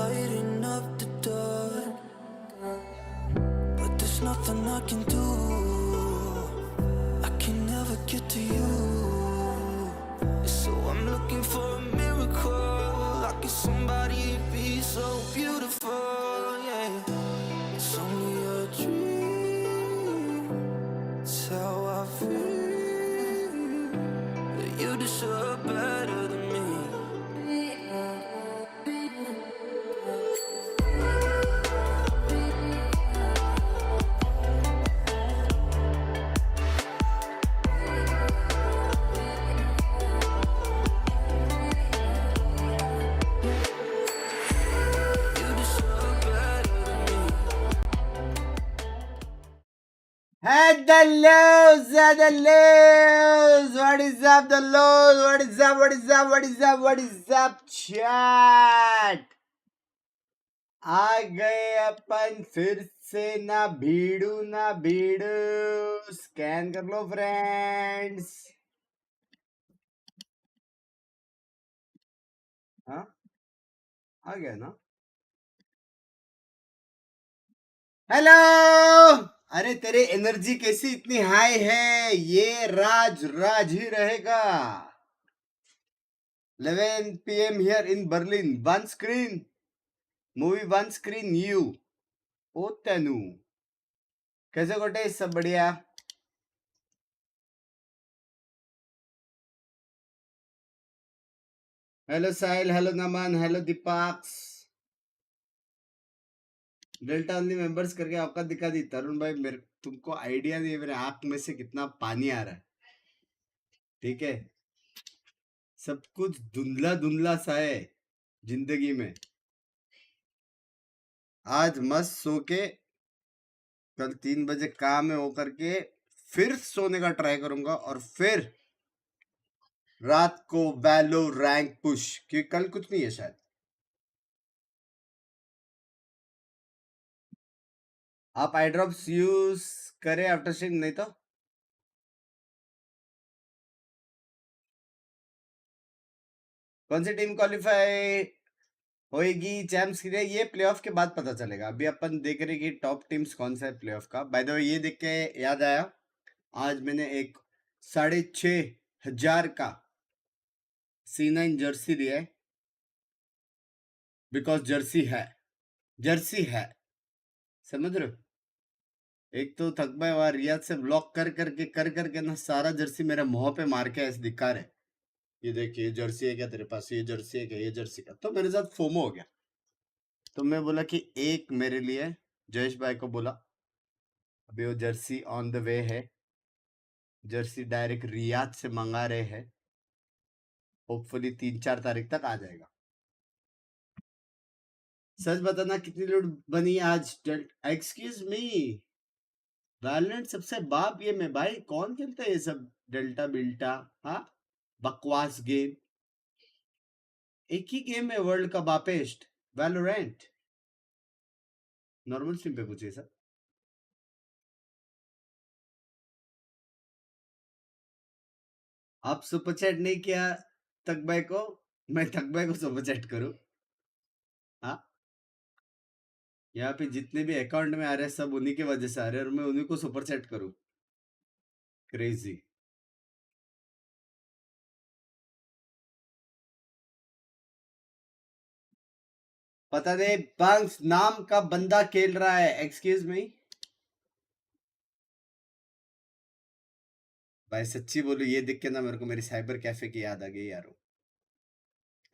lighting up the dark, but there's nothing I can do. I can never get to you, so I'm looking for a miracle. Like it's somebody to be so beautiful, yeah. It's only a dream, it's how I feel. You deserve better than me. At the lows, what is up, the lows, what is up, what is up, what is up, what is up, chat. आ गए अपन फिर से, ना भीड़ू ना भीड़ू, scan कर लो friends. हाँ आ गया ना। Hello, अरे तेरी एनर्जी कैसी इतनी हाई है? ये राज राज ही रहेगा। 11 PM here in Berlin. One screen movie, one screen you. ओ तनु, कैसे गोटे? सब बढ़िया? हेलो साहिल, हेलो नमन, हेलो दीपाक्स। डेल्टा ओनली मेंबर्स करके औकात दिखा दी। तरुण भाई, मेरे तुमको आइडिया नहीं है मेरे आंख में से कितना पानी आ रहा है, ठीक है? सब कुछ धुंधला धुंधला सा है जिंदगी में। आज मस्त सो के, कल 3 बजे काम है वो करके फिर सोने का ट्राई करूंगा, और फिर रात को वैलो रैंक पुश, क्योंकि कल कुछ नहीं है शायद। आप आई ड्रॉप्स यूज करें आफ्टर स्ट्रीम, नहीं तो कौन सी टीम क्वालिफाई होएगी चैंप्स के लिए? ये प्लेऑफ के बाद पता चलेगा। अभी अपन देख रहे कि टॉप टीम्स कौन सा है प्लेऑफ का। बाय द वे, ये देख के याद आया, आज मैंने एक 6,500 का C9 जर्सी लिया है, बिकॉज जर्सी है, जर्सी है, समझ रहे हो? एक तो थकबाई वहां रियाद से ब्लॉक कर करके ना सारा जर्सी मेरे मुंह पे मार के ऐसे दिखा रहे, ये देखिए ये जर्सी है क्या तेरे पास, ये जर्सी है क्या, ये जर्सी का। तो मेरे साथ फोमो हो गया, तो मैं बोला कि एक मेरे लिए, जयेश भाई को बोला, अभी वो जर्सी ऑन द वे है, जर्सी डायरेक्ट रियाद से मंगा रहे हैं, होपफुली 3-4 तारीख तक आ जाएगा। सच बताना कितनी लूट बनी आज? एक्सक्यूज मी, वैलोरेंट सबसे बाप ये में भाई, कौन खेलता है ये सब डेल्टा बिल्टा? हाँ, बकवास गेम। एक ही गेम है वर्ल्ड का बापेस्ट, वैलोरेंट। नॉर्मल स्ट्रीम पे पूछिए सर। आप सुपर चैट नहीं किया तक भाई को, मैं तक भाई को सुपर चैट करूं? हाँ, यहाँ पे जितने भी अकाउंट में आ रहे हैं सब उन्हीं की वजह से आ रहे हैं, और मैं उन्हीं को सुपर चैट करूं? क्रेजी। पता नहीं बंक्स नाम का बंदा खेल रहा है, एक्सक्यूज मी भाई, सच्ची बोलू ये देख के ना मेरे को मेरी साइबर कैफे की याद आ गई यारो।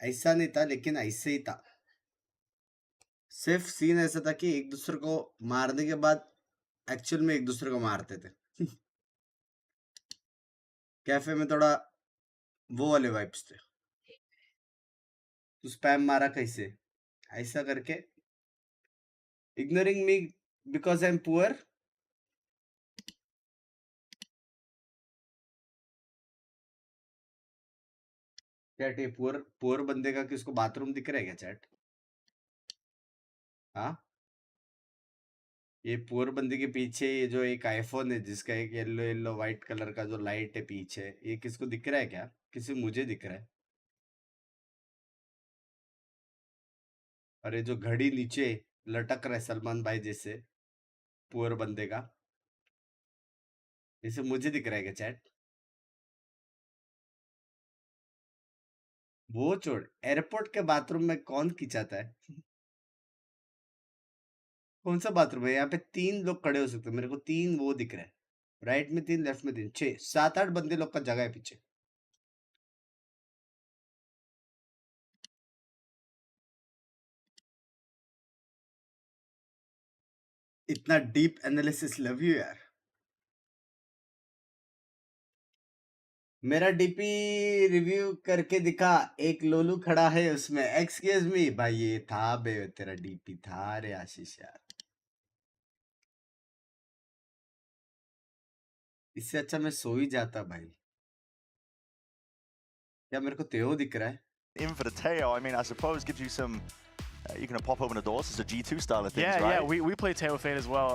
ऐसा नहीं था, लेकिन ऐसे ही था। सिर्फ सीन ऐसा था कि एक दूसरे को मारने के बाद एक्चुअल में एक दूसरे को मारते थे। कैफे में थोड़ा वो वाले वाइब्स थे। तू स्पैम मारा कैसे, ऐसा करके, ignoring me because I am poor. Chat, ये पुअर पुअर बंदे का किसको बाथरूम दिख रहा है क्या चैट? हाँ, ये पुअर बंदे के पीछे ये जो एक आईफोन है जिसका एक येलो येलो व्हाइट कलर का जो लाइट है पीछे, ये किसको दिख रहा है क्या? किसी मुझे दिख रहा है। अरे जो घड़ी नीचे लटक रहा है सलमान भाई जैसे पुअर बंदे का, जैसे मुझे दिख रहा है क्या चैट? वो छोड़, एयरपोर्ट के बाथरूम में कौन खिंचाता है? कौन सा बाथरूम है? यहाँ पे 3 लोग खड़े हो सकते हैं, मेरे को 3 वो दिख रहा है, राइट में 3, लेफ्ट में 3, 6 7 8 बंदे लोग का जगह है पीछे। इतना डीप एनालिसिस, लव यू यार। मेरा डीपी रिव्यू करके दिखा, एक लोलू खड़ा है उसमें, एक्सक्यूज मी भाई, ये था बे, तेरा डीपी था रे आशीष यार। इससे अच्छा मैं सो ही जाता भाई। क्या मेरे को तेओ दिख रहा है? In for the Teo, I mean, I suppose gives you some. You can pop open the doors. It's a G2 style of things, Yeah, right? yeah, we play Teo Fade as well.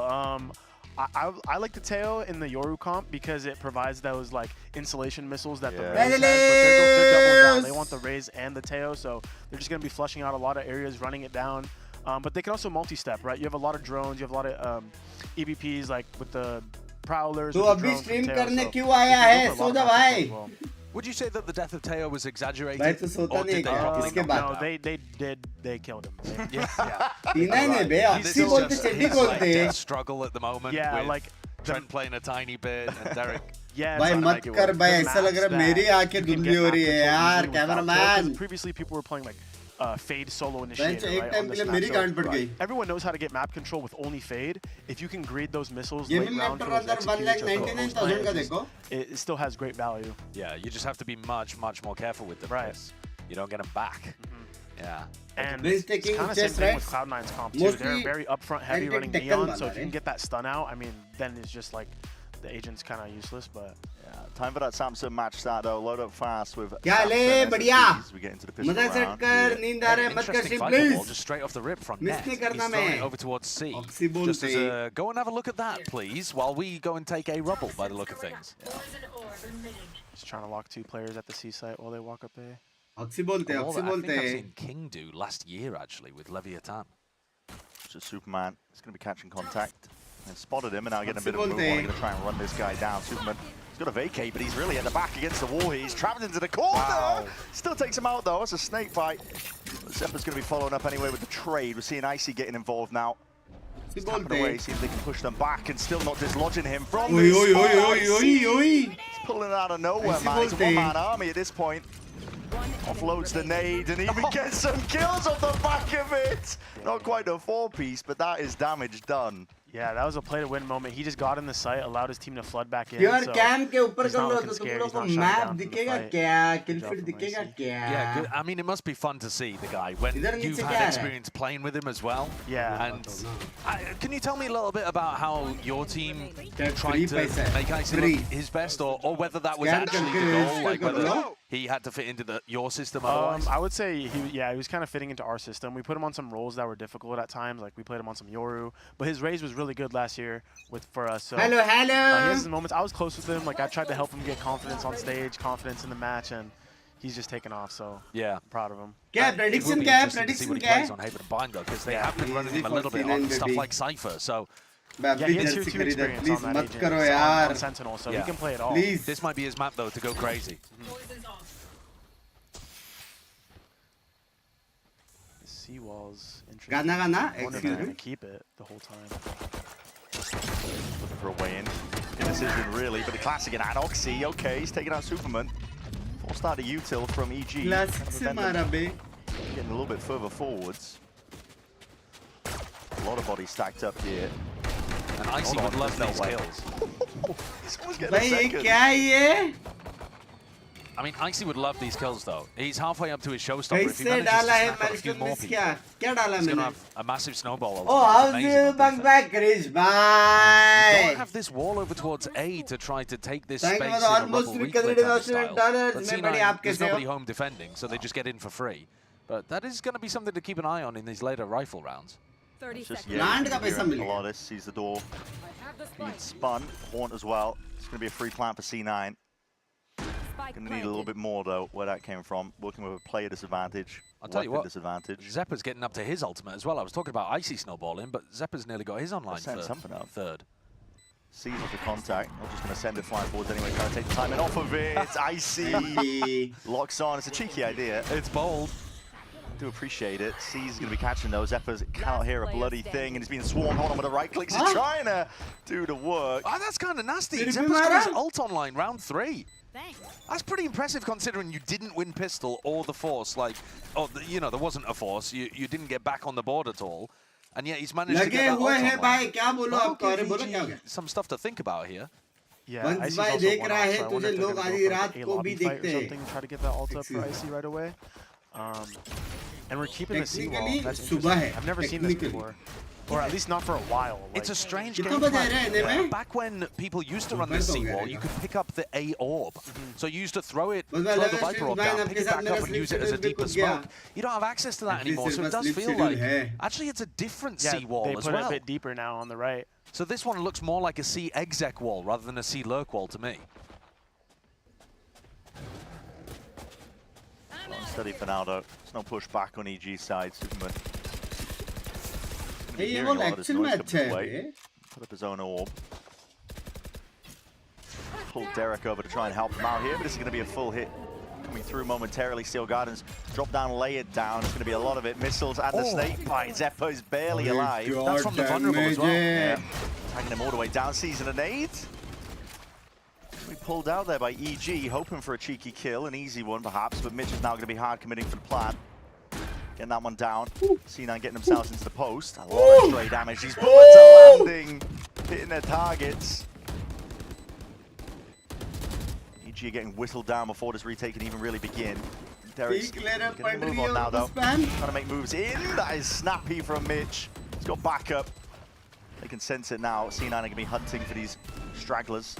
I like the Teo in the Yoru comp because it provides those like insulation missiles that the Yeah. Raze has, but they're doubling down. They want the Raze and the Teo, so they're just going to be flushing out a lot of areas, running it down. But they can also multi-step, right? You have a lot of drones, you have a lot of EVPs like with the Prowlers. तो with the अभी drones from stream Teo, करने so क्यों आया they है? can go so for a lot जा of भाई। options as well. Would you say that the death of Teo was exaggerated? भाई तो सोता or नहीं did they है, properly किसके knock him बाद? No, they killed him. Yeah. तीना ने बे, This अक्सी is बोलते just चड्डी his, बोलते। like, struggle at the moment. Yeah, with like Trent playing a tiny bit and Derek. yeah. भाई trying to मत make it कर work. भाई, The ऐसा लग maps रहा है मेरी that आंखें you can धुंधली get हो map रही है control यार, easily without Teo, 'cause cameraman. previously people were playing like Fade solo bench initiator, एक right, टाइम on के this लिए map. मेरी So गांड पड़ गई। everyone knows how to get map control with only Fade. If you can greed those missiles late gaming round laptop for those अंदर executes or those 1,99,000 का plans, देखो। it still has great value. Yeah, you just have to be much more careful with them. Right. because You don't get them back. Yeah. And Binks it's taking kind of same chest thing racks. with Cloud9's comp too. Mostly They're very upfront heavy and running Tekken Neon, so wala if you can hai. get that stun out, I mean, then it's just like the agent's kind of useless, but Yeah, time for that Samsung match start though. Load up fast with. क्या ले, Samsung बढ़िया। SSDs. We get into the pistol मजा set round. कर, Yeah. नींद आ रहा है, मत कर Interesting stream fight ball please. just straight off the rip from Miss net. नहीं करना He's throwing मैं। it over towards C. Oxy Just as बोलते। a go and have a look at that, please, while we go and take a rubble by the look of things. just trying to lock 2 players at the C site while they walk up A. Oxy बोलते, All oxy that I बोलते। think I've seen King do last year actually with Leviathan. Just Superman. He's going to be catching contact. And spotted him, and now getting a bit of a move. Possible Going to try and run this guy down. Superman. He's got a vacate, but he's really at the back against the wall. He's trapped into the corner. Wow. Still takes him out though. It's a snake fight. Zeppa's going to be following up anyway with the trade. We're seeing Icy getting involved now. Oxy Tapping बोलते। away, see if they can push them back and still not dislodging him from ओए this ओए ओए spot. ओए ओए ओए। He's pulling it out of nowhere, Icy man. It's a bolte. one-man army at this point. Offloads the nade and even gets some kills off the back of it. Not quite a 4-piece, but that is damage done. Yeah, that was a play to win moment. He just got in the site, allowed his team to flood back in. यार So cam के ऊपर he's कर not low looking तो तुम scared, लोग he's को not shutting map down from the दिखेगा fight. क्या, Good kill job feed from दिखेगा Icy. क्या? Yeah, good. I mean, it must be fun to see the guy when इधर you've नीचे क्या had है? experience playing with him as well. Yeah. And can you tell me a little bit about how your team That tried free to पैसा है, make Icy free। look his best, or whether that was Scan actually करके the goal, register like कर whether low. he had to fit into your system otherwise? I would say he was kind of fitting into our system. We put him on some roles that were difficult at times, like we played him on some Yoru, but his Raze was really good last year for us. So hello he has hello. his moments. I was close with him. Like I tried to help him get confidence on stage, confidence in the match, and he's just taken off. So Yeah. I'm proud of him. क्या It will prediction be क्या है? interesting to see prediction what he क्या plays है? on Haven and Bind though, because they Yeah. have been running him a Easy little bit for on C9, stuff baby. like Cypher. So मैं Yeah, अभी he has Jersey 2 खरीदा, experience please on that मत agent. करो It's यार, on Sentinel, so Yeah. he can play it all. Please. this might be his map though to go crazy. The seawall's interesting. गाना गाना, I wonder if they're excuse gonna me। keep it the whole time. Looking for a way in. Good decision, really, but the classic in Anoxy. Okay, he's taking out Superman. Full start to util from EG. Classic से मारा बे। Getting a little bit further forwards. A lot of bodies stacked up here. And Icy Hold would on, love there's these no way. kills. He's almost getting भाई a ये second. क्या है ये? I mean, Icy would love these kills though. He's halfway up to his showstopper. If he कैसे manages to डाला है snap out a few milestone more miss people, क्या? क्या डाला he's going to मैंने? have a massive snowball. Oh, ultimate. how's Amazing you on back defense. back, Chris? You Bye. don't have this wall over towards A to try to take this Thank space you in for the a almost rubble $300 reclip kind of style. But मैं C9, बड़ी आप there's कैसे nobody हो? home defending, so they just get in for free. But that is going to be something to keep an eye on in these later rifle rounds. 30 Just seconds. Land का पैसा मिल गया। Lotus sees the door. I have the He's spike. spun. Haunt as well. It's going to be a free plant for C9. Spike Going to need a little bit more though, where that came from. Working with a player disadvantage. I'll tell you what, disadvantage. Zeppa's getting up to his ultimate as well. I was talking about icy snowballing, but Zeppa's nearly got his online for something up. third. Sees the contact. Not just going to send it flying forwards anyway, trying to take the timing off of it. It's icy. Locks on. It's a cheeky idea. It's bold. Do appreciate it. Sees going to be catching those. Zeppa's cannot hear a bloody thing, and he's being swarmed on with the right clicks. He's trying to do the work. Oh, that's kind of nasty. Zeppa's got his ult online round 3. That's pretty impressive considering you didn't win pistol or the force. Like, oh, you know, there wasn't a force. You didn't get back on the board at all. And yet he's managed to get that ult online. Some stuff to think about here. Yeah, Icy's also one off, so I wonder if they're going to go for a lobby fight or something, try to get that ult up for Icy right away. And we're keeping the seawall. That's interesting. I've never seen this before. Or at least not for a while. Like, it's a strange game plan. Back when people used to run the seawall, you could pick up the A orb. So you used to throw the Viper orb down, pick it back up and use it as a deeper smoke. You don't have access to that anymore, so it does feel like actually it's a different seawall as well. They put it a bit deeper now on the right. So this one looks more like a C exec wall rather than a C lurk wall to me. Steady for now though. There's no push back on EG side. Superman. ये वो actual में अच्छा है. Put up his own orb. Pull Derek over to try and help him out here, but this is going to be a full hit coming through momentarily. Steel Gardens drop down, lay it down. It's going to be a lot of it. Missiles and the snake bite. Zeppo is barely alive. That's from the vulnerable as well. Yeah. Tagging him all the way down. Season an 8. We pulled out there by EG, hoping for a cheeky kill, an easy one perhaps, but Mitch is now going to be hard committing for the plan. Getting that one down. C9 getting themselves into the post. A lot of stray damage. These bullets are landing, hitting their targets. EG are getting whistled down before this retake can even really begin. Derek's going to move on now though. Trying to make moves in. That is snappy from Mitch. He's got backup. They can sense it now. C9 are going to be hunting for these stragglers.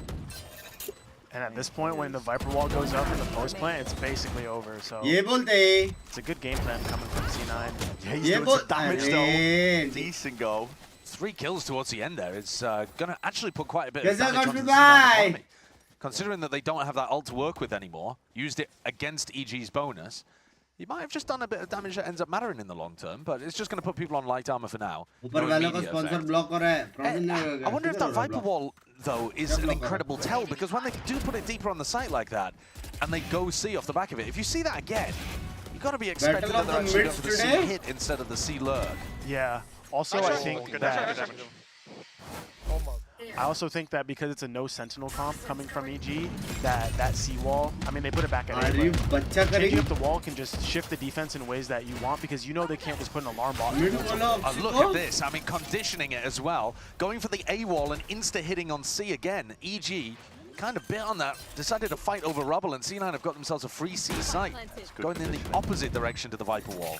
And at this point, when the Viper wall goes up in the post plant, it's basically over. So it's a good game plan coming from C9. Yeah, he's doing some damage though. Decent go. 3 kills towards the end there. It's going to actually put quite a bit of damage on the C9 economy. Considering that they don't have that ult to work with anymore, used it against EG's bonus, you might have just done a bit of damage that ends up mattering in the long term, but it's just going to put people on light armor for now. I wonder if that Viper wall, though, is an incredible tell, because when they do put it deeper on the site like that, and they go C off the back of it, if you see that again, you've got to be expecting that they're actually going for the C hit instead of the C lurk. Yeah. Also, I think that... I also think that because it's a no sentinel comp coming from EG, that C-wall, I mean, they put it back at anyway. Changing up the wall can just shift the defense in ways that you want, because you know they can't just put an alarm bot. Look at this. I mean, conditioning it as well. Going for the A-wall and insta-hitting on C again. EG kind of bit on that, decided to fight over rubble, and C9 have got themselves a free C site, going in the opposite direction to the Viper wall.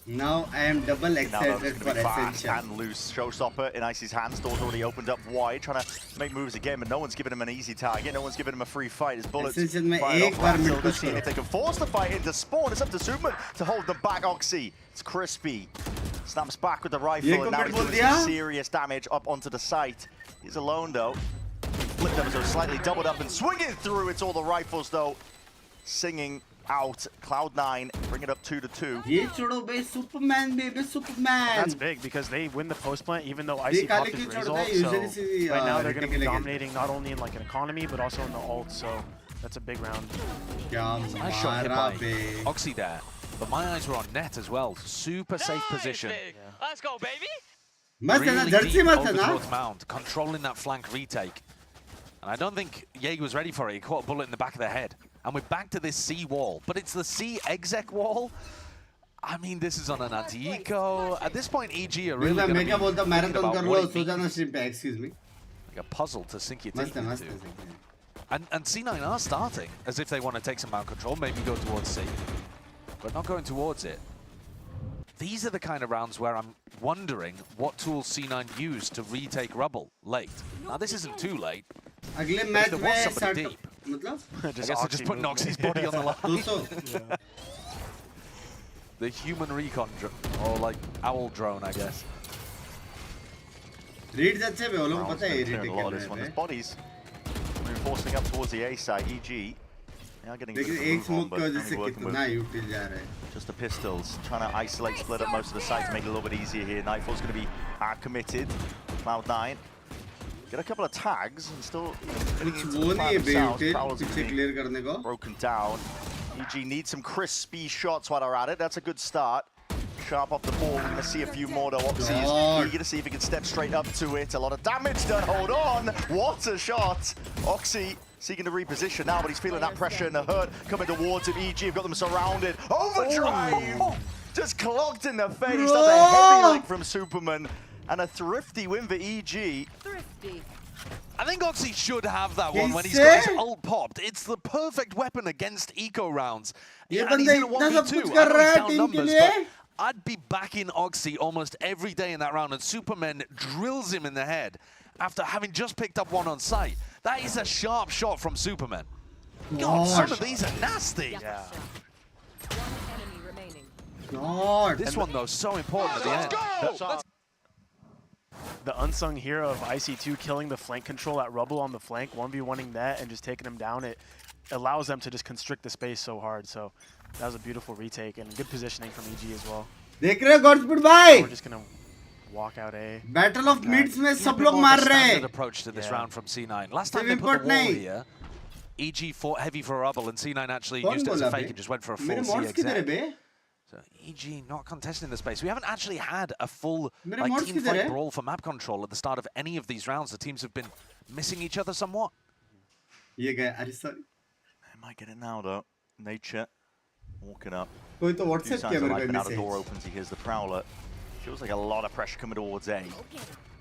Now I am double excited for Ascension. And loose showstopper in Icy's hands. Doors already opened up wide, trying to make moves again, but no one's giving him an easy target. No one's giving him a free fight. His bullets fired off. Let's see if they can force the fight into spawn. It's up to Superman to hold them back. Oxy, it's crispy. Snaps back with the rifle, and now he's doing some serious damage up onto the site. He's alone though. Flipped ever so slightly, doubled up and swinging through. It's all the rifles though. Singing out. Cloud9 bring it up 2-2. Superman, baby, Superman. That's big because they win the post plant even though Icy popped his Raze ult. So right now they're going to be dominating not only in like an economy but also in the ult. So that's a big round. Nice shot hit by Oxy there, but my eyes were on net as well. Super safe position. Let's go, baby. Really deep over towards Mount, controlling that flank retake. And I don't think Jaeger was ready for it. He caught a bullet in the back of the head. And we're back to this C wall, but it's the C exec wall. I mean, this is on an anti-eco. At this point, EG are really going to be excuse me. Like a puzzle to sink your teeth into. And C9 are starting as if they want to take some mount control, maybe go towards C, but not going towards it. These are the kind of rounds where I'm wondering what tools C9 use to retake rubble late. Now, this isn't too late. If there was somebody deep. I guess they're just putting Oxy's body on the line. The human recon drone, or like owl drone, I guess. Read that a lot of this one. There's bodies reinforcing up towards the A side. EG They are getting लेकिन एक smoke की वजह से कितना util जा रहा है. Just the pistols, trying to isolate, split up most of the side to make it a little bit easier here. Nightfall's going to be committed. Cloud9 get a couple of tags and still getting into the plan themselves. clear करने को. Broken down. EG needs some crispy shots while they're at it. That's a good start. Sharp off the ball. We're going to see a few more though. Oxy is eager to see if he can step straight up to it. A lot of damage done. Hold on. What a shot. Oxy seeking to reposition now, but he's feeling that pressure and the hurt coming towards him. EG have got them surrounded. Overdrive! Just clogged in the face. That's a heavy leg from Superman. And a thrifty win for EG. Thrifty. I think Oxy should have that one when he's got his ult popped. It's the perfect weapon against eco rounds. Yeah, and he's in a 1v2. I know he's down numbers, but I'd be backing Oxy almost every day in that round, and Superman drills him in the head after having just picked up one on sight. That is a sharp shot from Superman. God, some of these are nasty. Yeah. One enemy remaining. God. This one, though, so important at the end. The unsung hero of IC2 killing the flank control at Rubble on the flank, 1v1ing that and just taking him down, it allows them to just constrict the space so hard. So that was a beautiful retake and good positioning from EG as well. देख रहे हो Godspeed भाई? We're just gonna walk out A. Battle of Mids में सब लोग मार रहे हैं. Approach to this round from C9. Last time they put the wall here, EG fought heavy for Rubble and C9 actually used it as a fake and just went for a full C exec. So EG not contesting the space. We haven't actually had a full team fight brawl for map control at the start of any of these rounds. The teams have been missing each other somewhat. ये गए अरे sorry. They might get it now though. Nature walking up. कोई तो WhatsApp किया मेरे को now the door opens. He hears the Prowler. Feels like a lot of pressure coming towards A.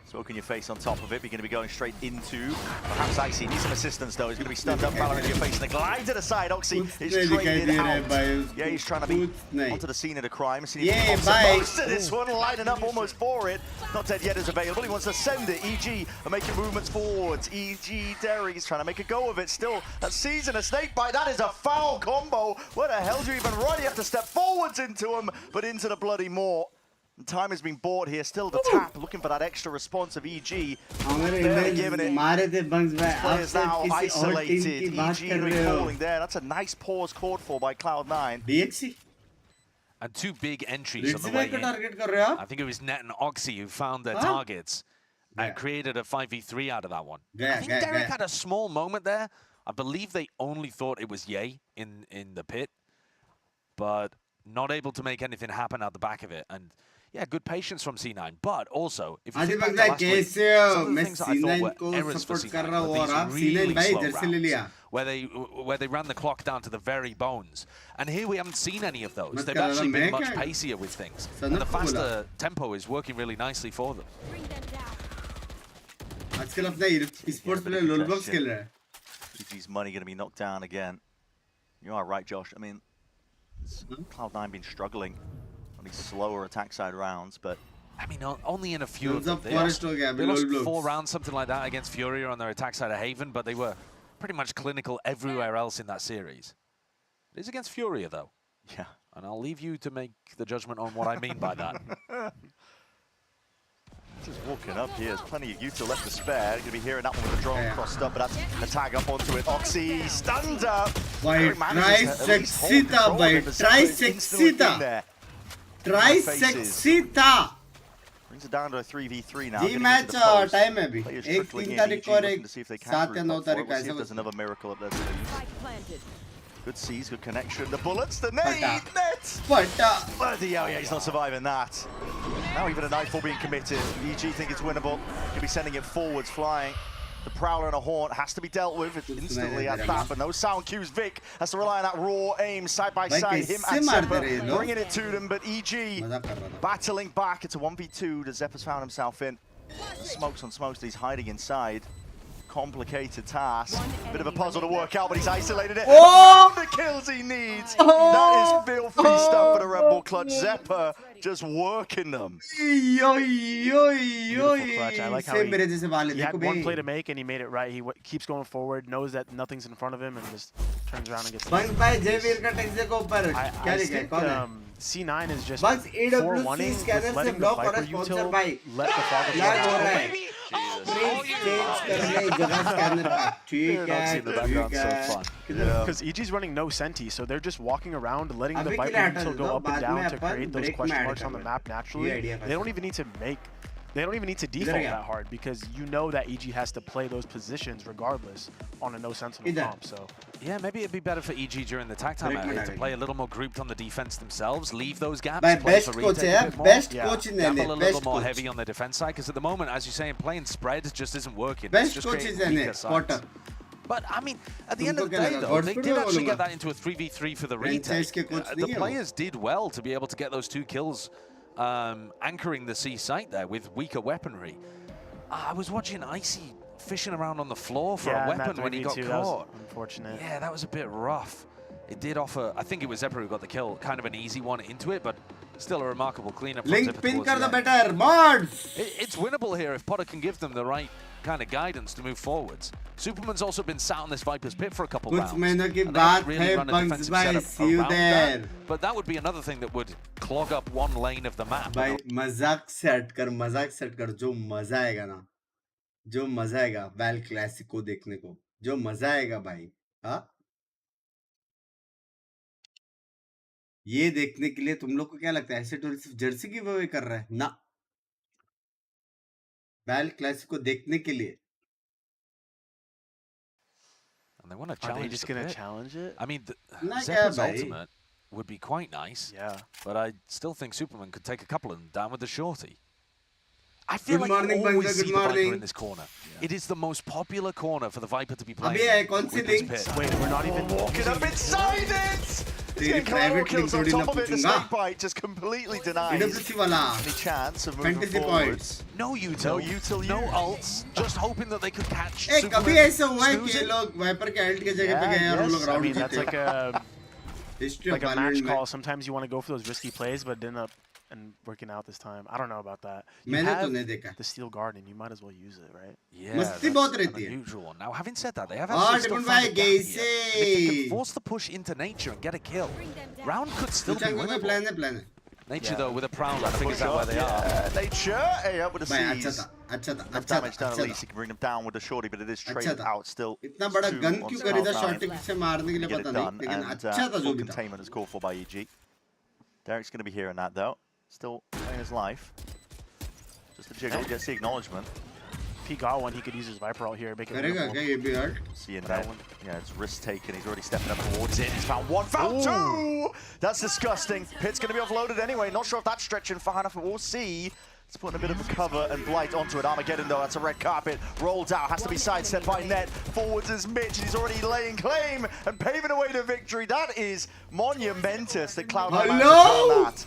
Smoke in your face on top of it. We're going to be going straight into perhaps Icy. Needs some assistance though. He's going to be stunned up. Valorant in your face. And the glide to the side. Oxy is trading out. Yeah, he's trying to be onto the scene of the crime. Yeah, bye. Most of this one lining up almost for it. Not dead yet is available. He wants to send it. EG are making movements forwards. EG Derry is trying to make a go of it. Still a season, a snake bite. That is a foul combo. Where the hell do you even run? You have to step forwards into him, but into the bloody maw. Time has been bought here. Still the tap, looking for that extra response of EG. They're giving it. Players now isolated. EG recalling there. That's a nice pause called for by Cloud9. DXC. And two big entries on the way in. I think it was Net and Oxy who found their targets and created a 5v3 out of that one. I think Derek had a small moment there. I believe they only thought it was Ye in the pit, but not able to make anything happen out the back of it. And yeah, good patience from C9, but also if you think back to last week, some of the things that I thought were errors for C9 were these really slow rounds, where they ran the clock down to the very bones. And here we haven't seen any of those. They've actually been much pacier with things, and the faster tempo is working really nicely for them. आजकल अपना esports player Lotus खेल रहा है. GG's money going to be knocked down again. You are right, Josh. I mean, Cloud9 been struggling on these slower attack side rounds, but I mean, only in a few of them. They lost 4 rounds, something like that, against Furia on their attack side of Haven, but they were pretty much clinical everywhere else in that series. It is against Furia, though. Yeah. And I'll leave you to make the judgment on what I mean by that. Just walking up here, there's plenty of util left to spare. Going to be hearing that one with the drone crossed up, but that's a tag up onto it. Oxy stunned up. Trisexita, boy. Trisexita. Trisexita. Brings it down to a 3v3 now. G match time है अभी. एक 3 तारीख को और एक 7 या 9 तारीख को ऐसा. There's another miracle up there. Good sees, good connection. The bullets, the nade, net. Bloody hell, yeah, he's not surviving that. Now even a Nightfall being committed. EG think it's winnable. Could be sending it forwards, flying. The Prowler and a Haunt has to be dealt with instantly at that, but no sound cues. Vic has to rely on that raw aim side by side. Him and Zeppa bringing it to them, but EG battling back. It's a 1v2 that Zeppa's found himself in. The smokes on smokes that he's hiding inside. Complicated task. Bit of a puzzle to work out, but he's isolated it. Oh! The kills he needs. That is filthy stuff for the Red Bull clutch. Zeppa just working them. I like how he had one play to make and he made it right. He keeps going forward, knows that nothing's in front of him, and just turns around and gets it. I think C9 is just 4-1ing, letting the Viper util let the Fog Because EG's running no senti, so they're just walking around, letting the Viper Missile go up and down to create those question marks on the map naturally. They don't even need to default that hard because you know that EG has to play those positions regardless on a no sentinel comp. So yeah, maybe it'd be better for EG during the tag time to play a little more grouped on the defense themselves, leave those gaps, play for retake a bit more, gamble a little more heavy on the defense side, because at the moment, as you're saying, playing spread just isn't working. It's just creating weaker sides. But I mean, at the end of the day, though, they did actually get that into a 3v3 for the retake. The players did well to be able to get those 2 kills. Anchoring the C site there with weaker weaponry. I was watching Icy fishing around on the floor for a weapon when he got caught. Unfortunate. Yeah, that was a bit rough. It did offer, I think it was Zephyr who got the kill, kind of an easy one into it, but still a remarkable cleanup. Link pin kar the better, mods! It's winnable here if Potter can give them the right kind of guidance to move forwards. Superman's also been sat on this Viper's pit for a couple rounds. Bunks bhai, see you there. But that would be another thing that would clog up one lane of the map. भाई मजाक set कर जो मजा आएगा ना, जो मजा आएगा वैल क्लासिक को देखने को, जो मजा आएगा भाई, हाँ ये देखने के लिए तुम लोग को क्या लगता है ऐसे टूर सिर्फ जर्सी की वे कर रहा है ना, वैल क्लासिक को देखने के लिए. And they want to challenge. Are they just going to challenge it? I mean, Zephyr's ultimate would be quite nice. Yeah. But I still think Superman could take a couple of them down with the shorty. I feel good like morning, you always Bangla, see good the morning. Viper in this corner. Yeah. It is the most popular corner for the Viper to be playing. With this pit. Wait, we're not even walking up inside it! He's getting kills on top of it. The snake bite just completely denies any chance of moving forwards. No util, no ults. Just hoping that they could catch Superman. कभी ऐसा हुआ है कि लोग wiper के alt के जगह पे गए और लोग राउंड जीते. That's like a match call. Sometimes you want to go for those risky plays, but end up and working out this time. I don't know about that. You have the Steel Garden. You might as well use it, right? Yeah, that's an unusual one. Now, having said that, they have actually still found a gap here. If they can force the push into Nature and get a kill, round could still be winnable. Nature, though, with a Prowler, figures out where they are. Nature, hey, up with a seize. Enough damage done at least. He can bring them down with the shorty, but it is traded out still. इतना बड़ा gun क्यों करीदा shot से मारने के लिए पता नहीं, लेकिन अच्छा था जो भी था. Containment is called for by EG. Derek's going to be hearing that though. Still playing his life. Just a jiggle, gets the acknowledgement. If he got one, he could use his Viper out here. Make it seeing that. Yeah, it's risk taken. He's already stepping up towards it. He's found one, found two! That's disgusting. Pit's going to be offloaded anyway. Not sure if that's stretching far enough, but we'll see. It's putting a bit of a cover and blight onto it. Armageddon though, that's a red carpet. Rolled out, has to be sidestepped by Net. Forwards is Mitch, and he's already laying claim and paving away to victory. That is monumentous that Cloud9 managed to turn that.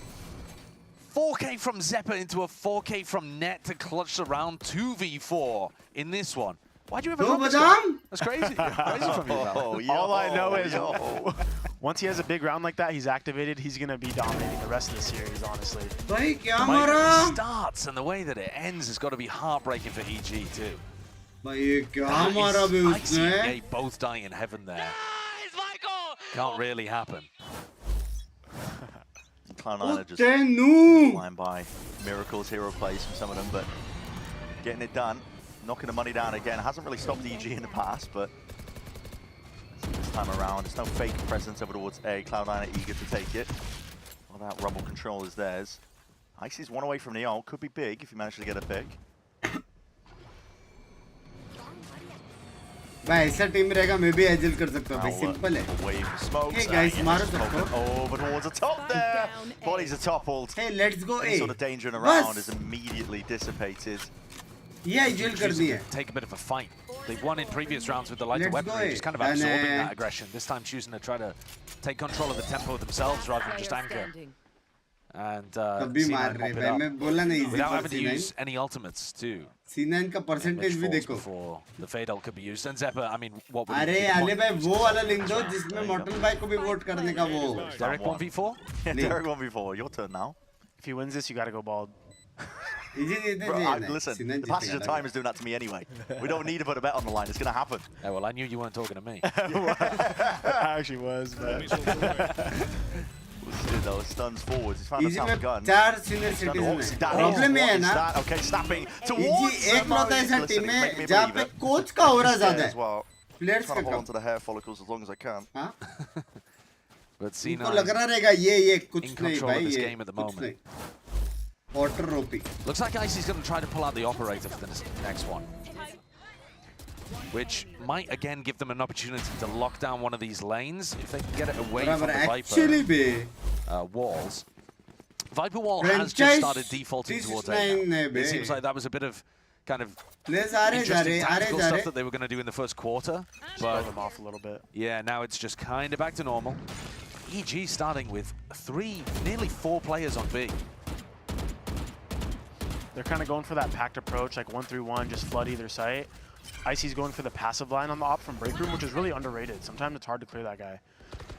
4K from Zephyr into a 4K from Net to clutch the round 2v4 in this one. Why'd you ever go this one? That's crazy. Crazy from you, All I know is once he has a big round like that, he's activated, he's going to be dominating the rest of the series, honestly. The way that it starts and the way that it ends has got to be heartbreaking for EG too. Icy and Gate both dying in heaven there. Can't really happen. Cloud9 are just flying by. Miracles, hero plays from some of them, but getting it done. Knocking the money down again. Hasn't really stopped EG in the past, but this time around, there's no fake presence over towards A. Cloud9 are eager to take it. Well, that rumble control is theirs. Icy's one away from the ult. Could be big if he manages to get a pick. भाई ऐसा team रहेगा मैं भी agile कर सकता हूँ भाई simple है. Hey guys, मारो सबको. Over towards the top there. Bodies are toppled. Hey, let's go A. Any sort of danger in a round is immediately dissipated. Yeah, agile कर दिया. Take a bit of a fight. They've won in previous rounds with the lighter weaponry, just kind of absorbing that aggression. This time choosing to try to take control of the tempo themselves rather than just anchor. And C9 pop it up without having to use any ultimates too. C9 का percentage भी देखो. Before the fade ult could be used. And Zephyr, I mean, what would अरे अले भाई वो वाला link दो जिसमें Mortal भाई को भी vote करने का वो. Derek 1v4? Yeah, Derek 1v4. Your turn now. If he wins this, you got to go bald. Bro, listen, the passage of time is doing that to me anyway. We don't need to put a bet on the line. It's going to happen. Yeah, well, I knew you weren't talking to me. I actually was, but... We'll Those stuns forwards. He's found himself a gun. 4 senior citizen है. Problem ये है ना. Okay, snapping easy towards एक लौता ऐसा team है जहाँ पे coach का ऑरा ज़्यादा है. प्लेयर्स का hold onto the hair follicles as long as I can. हाँ. But C9 इनको लग रहा रहेगा ये कुछ in नहीं control भाई of this ये game at the कुछ नहीं. moment. Water ropey. Looks like Icy's going to try to pull out the operator for the next one, which might again give them an opportunity to lock down one of these lanes if they can get it away from the Viper walls. Viper wall has just started defaulting towards A now. It seems like that was a bit of kind of interesting tactical stuff that they were going to do in the first quarter, but them off a little bit. Yeah, now it's just kind of back to normal. EG starting with nearly four players on B. They're kind of going for that packed approach, like 1-3-1, just flood either site. Icy's going for the passive line on the op from break room, which is really underrated. Sometimes it's hard to clear that guy.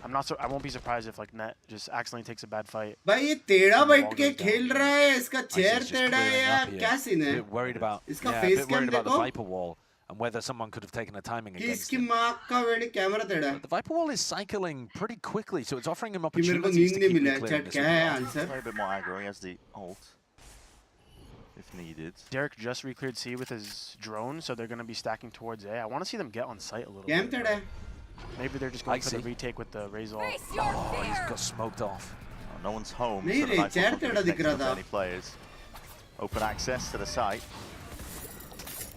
I won't be surprised if like Net just accidentally takes a bad fight. भाई ये टेढ़ा बैठ के खेल रहा है, इसका chair टेढ़ा है या क्या सीन है? Worried about इसका फेस कैम the देखो. Viper wall and whether someone could have taken a timing against इसकी माँ का वेड़ी कैमरा टेढ़ा है. The Viper wall is cycling pretty quickly, so it's offering him कि मेरे को opportunities नींद to नहीं keep मिला it है. clear. चैट क्या है answer? A bit more aggro. He has the ult if needed. Derek just re-cleared C with his drone, so they're going to be stacking towards A. I want to see them get on site a little cam bit. टेढ़ा है. Maybe they're just going for the retake with the Razor. Oh, he's got smoked off. Oh, no one's home. नहीं so the रे, Nightfall's chat not टेढ़ा gonna be दिख रहा connected to था. any players. Open access to the site.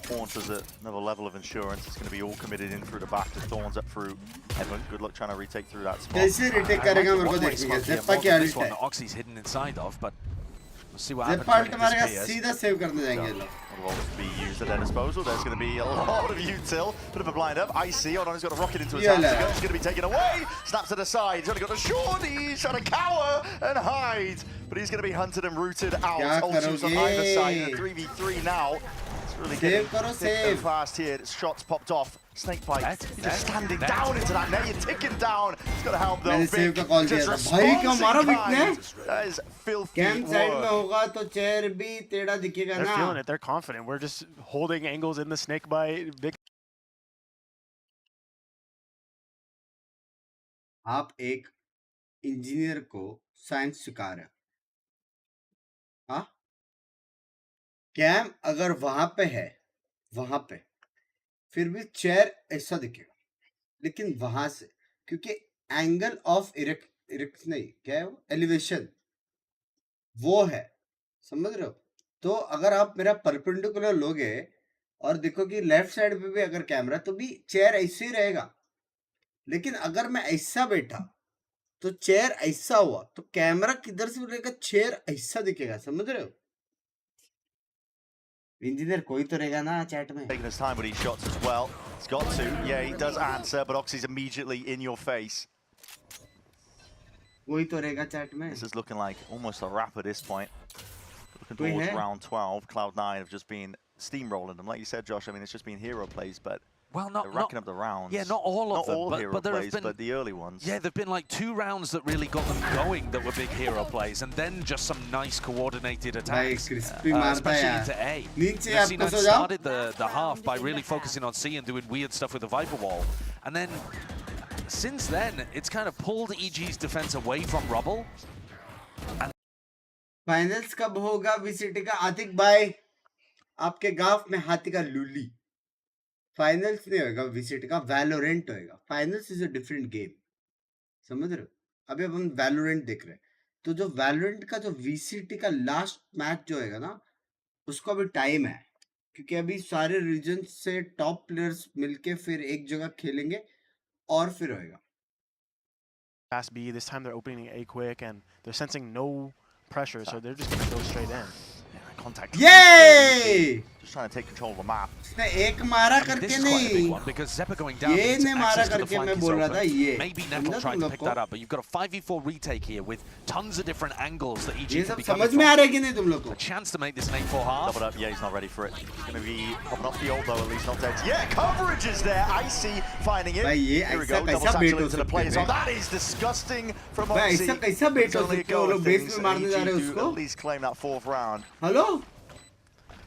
Thorns has another level of insurance. It's going to be all committed in through the back to Thorns up through Heaven. Good luck trying to retake through that spot. कैसे retake करेगा मेरे को देखिए. ज़ेप्पा क्या This alt one है? that Oxy's hidden inside of, but we'll see what happens ज़ेप्पा when ult it मारेगा disappears. सीधा सेव करने जाएंगे लोग. Will be used at their disposal. There's going to be a lot of util. Bit of a blind up. Icy, hold on, he's got a rocket into his hands. He's going to be taken away. Snaps to the side. He's only got a shorty. He's trying to cower and hide. But he's going to be hunted and rooted out. Ultimates on either side. And a 3v3 now. It's really getting thick and fast here. Shots popped off. Snake bite. He's just standing down into that net. You're ticking down. He's got to help though. मैंने save का call दिया था. भाई क्या मारा बिकने? That is filthy cam work. Side में होगा तो चेयर भी टेढ़ा दिखेगा They're ना. feeling it. They're confident. We're just holding angles in the snake bite. Big. आप एक इंजीनियर को साइंस सिखा रहे हो. हाँ? कैम अगर वहां पे है, वहां पे फिर भी चेयर ऐसा दिखेगा, लेकिन वहां से क्योंकि एंगल ऑफ इरेक्ट नहीं क्या है वो एलिवेशन वो है, समझ रहे हो? तो अगर आप मेरा परपेंडिकुलर लोगे और देखो कि लेफ्ट साइड पे भी अगर कैमरा तो भी चेयर ऐसे ही रहेगा, लेकिन अगर मैं ऐसा बैठा तो चेयर ऐसा हुआ तो कैमरा किधर से रहेगा, चेयर ऐसा दिखेगा, समझ रहे हो? इंजीनियर कोई तो रहेगा ना चैट में. Taking his time with these shots as well. He's got to. Yeah, he does answer, but Oxy's immediately in your face. कोई तो रहेगा चैट में. This is looking like almost a wrap at this point. Looking towards round 12. Cloud9 have just been steamrolling them. Like you said, Josh, I mean, it's just been hero plays, but well, they're racking up the rounds. Yeah, not all of them. Not all hero but there plays, have been, but the early ones. Yeah, there have been like 2 rounds that really got them going that were big hero plays, and then just some nice coordinated attacks, especially into A. C9 started the half by really focusing on C and doing weird stuff with the Viper wall, and then since then, it's kind of pulled EG's defense away from Rubble. Finals कब होगा VCT का? आतिक भाई आपके गांव में हाथी का लूली. Finals नहीं होगा VCT का, वैलोरेंट होएगा. Finals is a different game, समझ रहे हो? अभी अब हम वैलोरेंट देख रहे हैं, तो जो वैलोरेंट का जो VCT का लास्ट मैच जो होएगा ना, उसको अभी टाइम है, क्योंकि अभी सारे रीजन से टॉप प्लेयर्स मिलके फिर एक जगह खेलेंगे और फिर होएगा. Fast B. This time they're opening A quick and they're sensing no pressure, so they're just gonna go straight in. Contact. Yay! Just trying to take control of the map. इसने एक मारा करके नहीं, because Zeppa going down ये ने मारा access to the करके flank मैं is बोल रहा था open. ये. Maybe Nettle tried to pick that up, but you've got a 5v4 retake here with tons of different angles that EG ये can सब be समझ coming में आ from. रहा है कि नहीं तुम लोग को? A chance to make this an 8-4 half. Doubled up. Yeah, he's not ready for it. He's going to be popping off the ult though, at least not dead. Yeah, coverage is there. Icy finding it. भाई ये Here we ऐसा go. Double कैसा बेट satchel हो into the सकते players. हैं? Oh, that is disgusting from भाई Oxy. ऐसा कैसा बेट It's हो only a सकते हैं? वो go लोग of बेस things, में and मारने जा रहे हैं EG do उसको. at least claim that 4th round. Hello?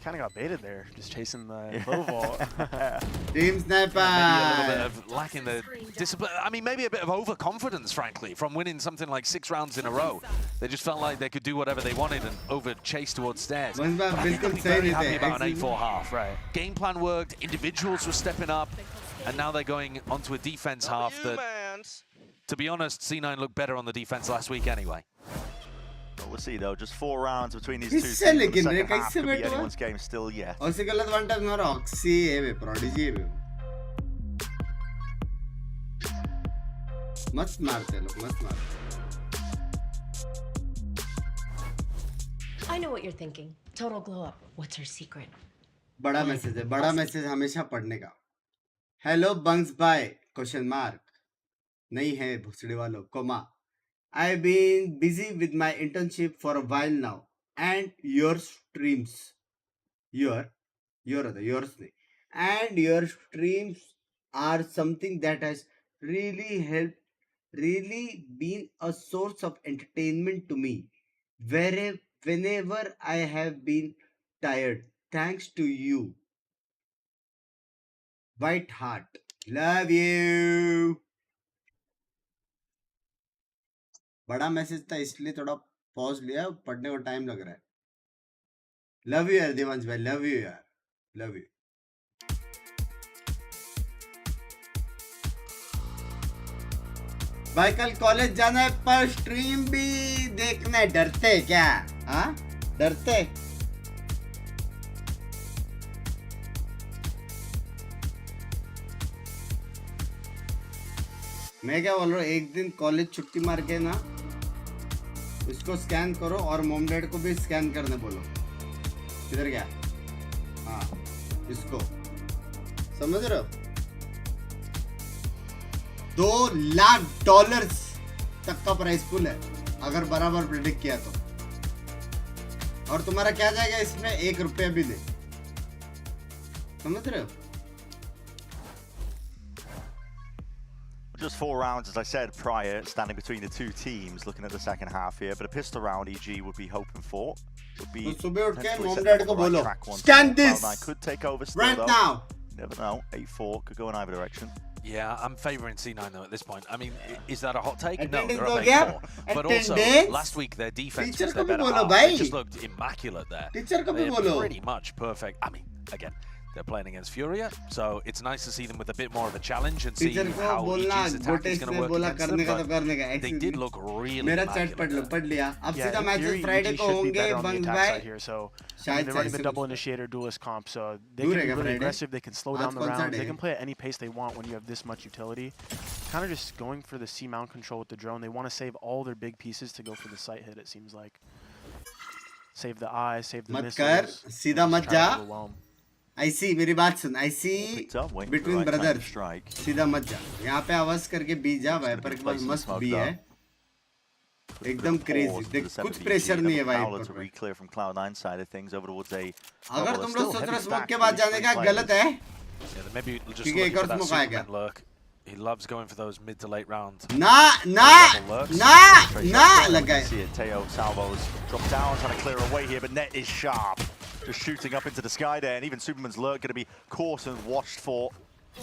kind of got baited there, just chasing the low vault. Team sniper. Maybe a little bit of lacking the discipline. I mean, maybe a bit of overconfidence, frankly, from winning something like 6 rounds in a row. They just felt like they could do whatever they wanted and over chase towards stairs. But I think they'll be very happy about an 8-4 half. Right. Game plan worked. Individuals were stepping up, and now they're going onto a defense half that, to be honest, C9 looked better on the defense last week anyway. We'll see though, just 4 rounds between these two teams. The second half could be anyone's game still yet. और से गलत one time मारो oxy है बे prodigy है बे मस्त मारते लोग मस्त मारते I know what you're thinking. Total glow up. What's her secret? बड़ा मैसेज हमेशा पढ़ने का hello bunks by question mark नहीं है भुसड़े वालों coma I've been busy with my internship for a while now, and your streams, yours, and your streams are something that has really helped, really been a source of entertainment to me, whenever I have been tired. Thanks to you. White heart. Love you. बड़ा message था इसलिए थोड़ा pause लिया पढ़ने को time लग रहा है लव यू यार देवांश भाई लव यू यार लव यू भाई कल कॉलेज जाना है पर स्ट्रीम भी देखना है डरते क्या हाँ डरते मैं क्या बोल रहा हूँ एक दिन कॉलेज छुट्टी मार के ना इसको स्कैन करो और मॉम डैड को भी स्कैन करने बोलो किधर गया हाँ इसको समझ रहे हो $2 लाख तक का प्राइस पुल है अगर बराबर प्रेडिक्ट किया तो और तुम्हारा क्या जाएगा इसमें ₹1 भी नहीं समझ रहे हो Just 4 rounds, as I said prior, standing between the two teams, looking at the second half here. But a pistol round EG would be hoping for. Would be scan this could take over still, right though. now. Never know. 8-4 could go in either direction. Yeah, I'm favouring C9 though at this point. I mean, is that a hot take? No, Attendance they're up हो गया? 8-4. But also, Attendance? last week their defense Teacher was को their भी better बोलो half. भाई. They just looked immaculate there. Teacher को भी They're बोलो. pretty much perfect. I mean, again, they're playing against Furia, so it's nice to see them with a bit more of a challenge and see how EG's attack is going to work against them. But they did look really मेरा chat पढ़ लिया अब सीधा matches Friday को होंगे बंग भाई so they're running the double initiator duelist comp, so they can be really aggressive, they can slow down the rounds, they can play at any pace they want when you have this much utility. Kind of just going for the C mount control with the drone. They want to save all their big pieces to go for the sight hit, it seems like. Save the eyes, save the missiles. सीधा मत जा I see मेरी बात सुन I see between brothers सीधा मत जा यहाँ पे आवाज करके बी जा वाइपर के पास मस्त बी है एकदम क्रेजी देख कुछ प्रेशर नहीं है वाइपर अगर तुम लोग सोच रहे स्मोक के बाद जाने का गलत है क्योंकि एक और स्मोक आएगा He loves going for those mid to late rounds. Nah, लगा है. See it, Teo Salvo's dropped down, trying to clear away here, but Net is sharp, just shooting up into the sky there, and even Superman's lurk going to be coarse and watched for.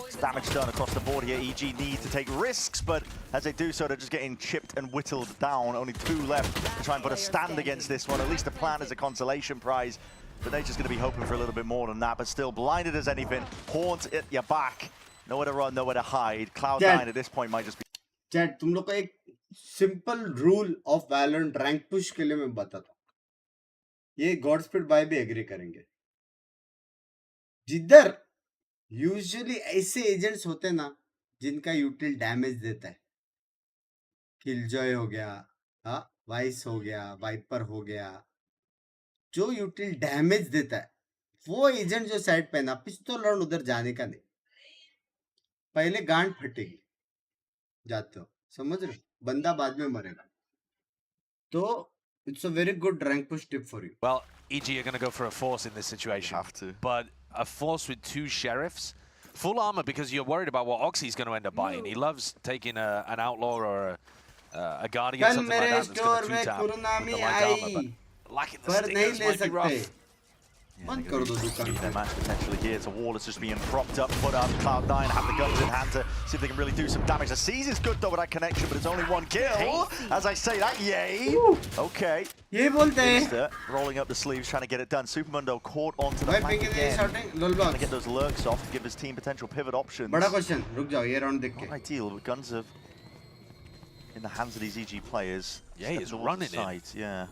It's damage done across the board here. EG need to take risks, but as they do so, they're just getting chipped and whittled down. Only 2 left to try and put a stand against this one. At least the plan is a consolation prize. But they're just going to be hoping for a little bit more than that, but still blinded as anything. Haunt at your back. Nowhere to run, nowhere to hide. Cloud9 at this point might just be... Chat, तुम लोग को एक simple rule of Valorant rank push के लिए मैं बताता हूँ. ये Godspeed भाई भी agree करेंगे. जिधर usually ऐसे agents होते ना जिनका util damage देता है. Killjoy हो गया, हाँ, Vice हो गया, Viper हो गया. जो util damage देता है, वो agent जो side पे ना पिस्तौल राउंड उधर जाने का नहीं. पहले गांड फटेगी जाते हो समझ रहे बंदा बाद में मरेगा तो it's a very good rank push tip for you. Well, EG are going to go for a force in this situation. You have to. But a force with 2 sheriffs, full armor because you're worried about what Oxy's going to end up buying. He loves taking an outlaw or a guardian, something like that. That's going to 2-tap with the light armor, but lacking the stingers might be rough. बंद कर दो दुकान their match potentially here. It's a wall that's just being propped up, put up. Cloud9 have the guns in hand to see if they can really do some damage. The Seize is good though with that connection, but it's only one kill. As I say that, yay. Okay. ये बोलते हैं. Rolling up the sleeves, trying to get it done. Supermundo caught onto the flank again. Trying to get those lurks off to give his team potential pivot options. बड़ा question, रुक जाओ ये round देख के. Not ideal, but guns are in the hands of these EG players. Yeah, he's running it. Yeah.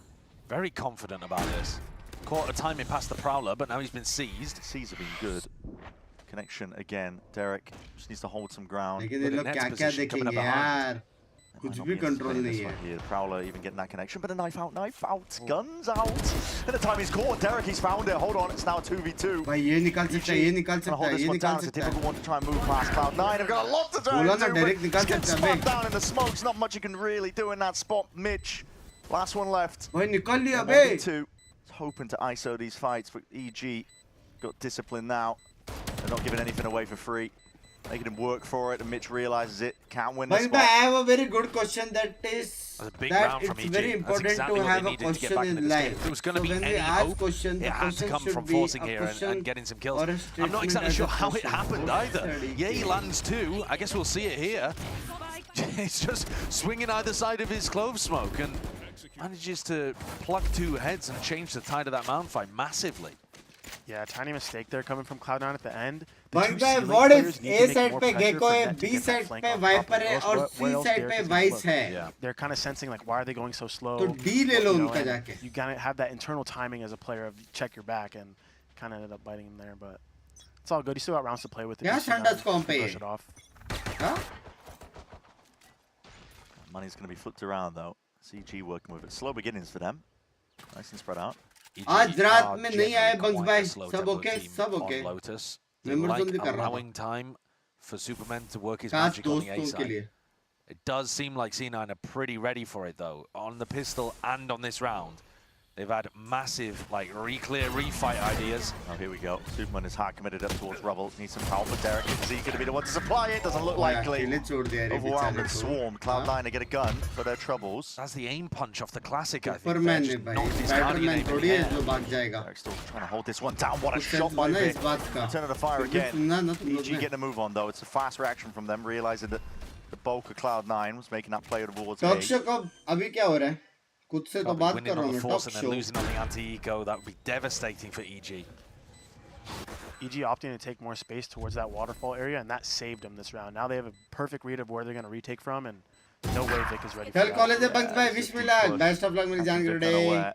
Very confident about this. Caught a timing past the Prowler, but now he's been seized. Seize have been good. Connection again. Derek just needs to hold some ground. लेकिन ये लोग क्या-क्या देखेंगे यार? कुछ भी control नहीं है. Here, Prowler even getting that connection, but a knife out, guns out. And the time he's caught. Derek, he's found it. Hold on, it's now 2v2. भाई ये निकाल सकता है, ये निकाल सकता है, ये निकाल It's a सकता है. difficult one to try and move past Cloud9. I've got a lot to do. बोला ना Derek निकाल सकता है. Down in the smokes, not much you can really do in that spot. Mitch, last one left. भाई निकाल लिया बे. Hoping to ISO these fights, but EG got discipline now. They're not giving anything away for free. Making him work for it, and Mitch realizes it. Can't win this one. I have a very good question that is that it's very important to have a question in life. There was going to be any hope. It had to come from forcing here and getting some kills. I'm not exactly sure how it happened either. Yeah, he lands two. I guess we'll see it here. He's just swinging either side of his clove smoke and manages to pluck two heads and change the tide of that mount fight massively. Yeah, tiny mistake there coming from Cloud9 at the end. But what if A side पे Gecko है, B side पे Viper है और C side पे Vice है? Yeah, they're kind of sensing like, why are they going so slow? तो D ले लो उनका जाके. You gotta have that internal timing as a player of check your back, and kind of ended up biting him there, but it's all good. You still got rounds to play with it. Yeah, Sanda's comp पे. Brush it off. Huh? Money's going to be flipped around though. CG working with it. Slow beginnings for them. Nice and spread out. आज रात में नहीं आए bunks भाई. सब okay, सब okay. Lotus. Members only कर रहा हूँ. Allowing time for Superman to work his magic on the A side. It does seem like C9 are pretty ready for it though, on the pistol and on this round. They've had massive, like, re-clear, re-fight ideas. Oh, here we go. Superman is hard committed up towards Rubble. Needs some power for Derek. Is he going to be the one to supply it? Doesn't look likely. Overwhelmed and swarmed. Cloud9 to get a gun for their troubles. That's the aim punch off the classic, I think. Superman है भाई. Spider-Man थोड़ी है जो भाग जाएगा. Derek's still trying to hold this one down. What a shot by Vic. Turn of the fire again. EG getting a move on though. It's a fast reaction from them, realizing that the bulk of Cloud9 was making that play towards A. अभी क्या हो रहा है? खुद से तो बात कर रहा हूँ मैं. Force and then losing on the anti-eco, that would be devastating for EG. EG opting to take more space towards that waterfall area, and that saved them this round. Now they have a perfect read of where they're going to retake from, and no way Vic is ready for that. College है bunks भाई. wish me luck. Best of luck मेरी जान के day.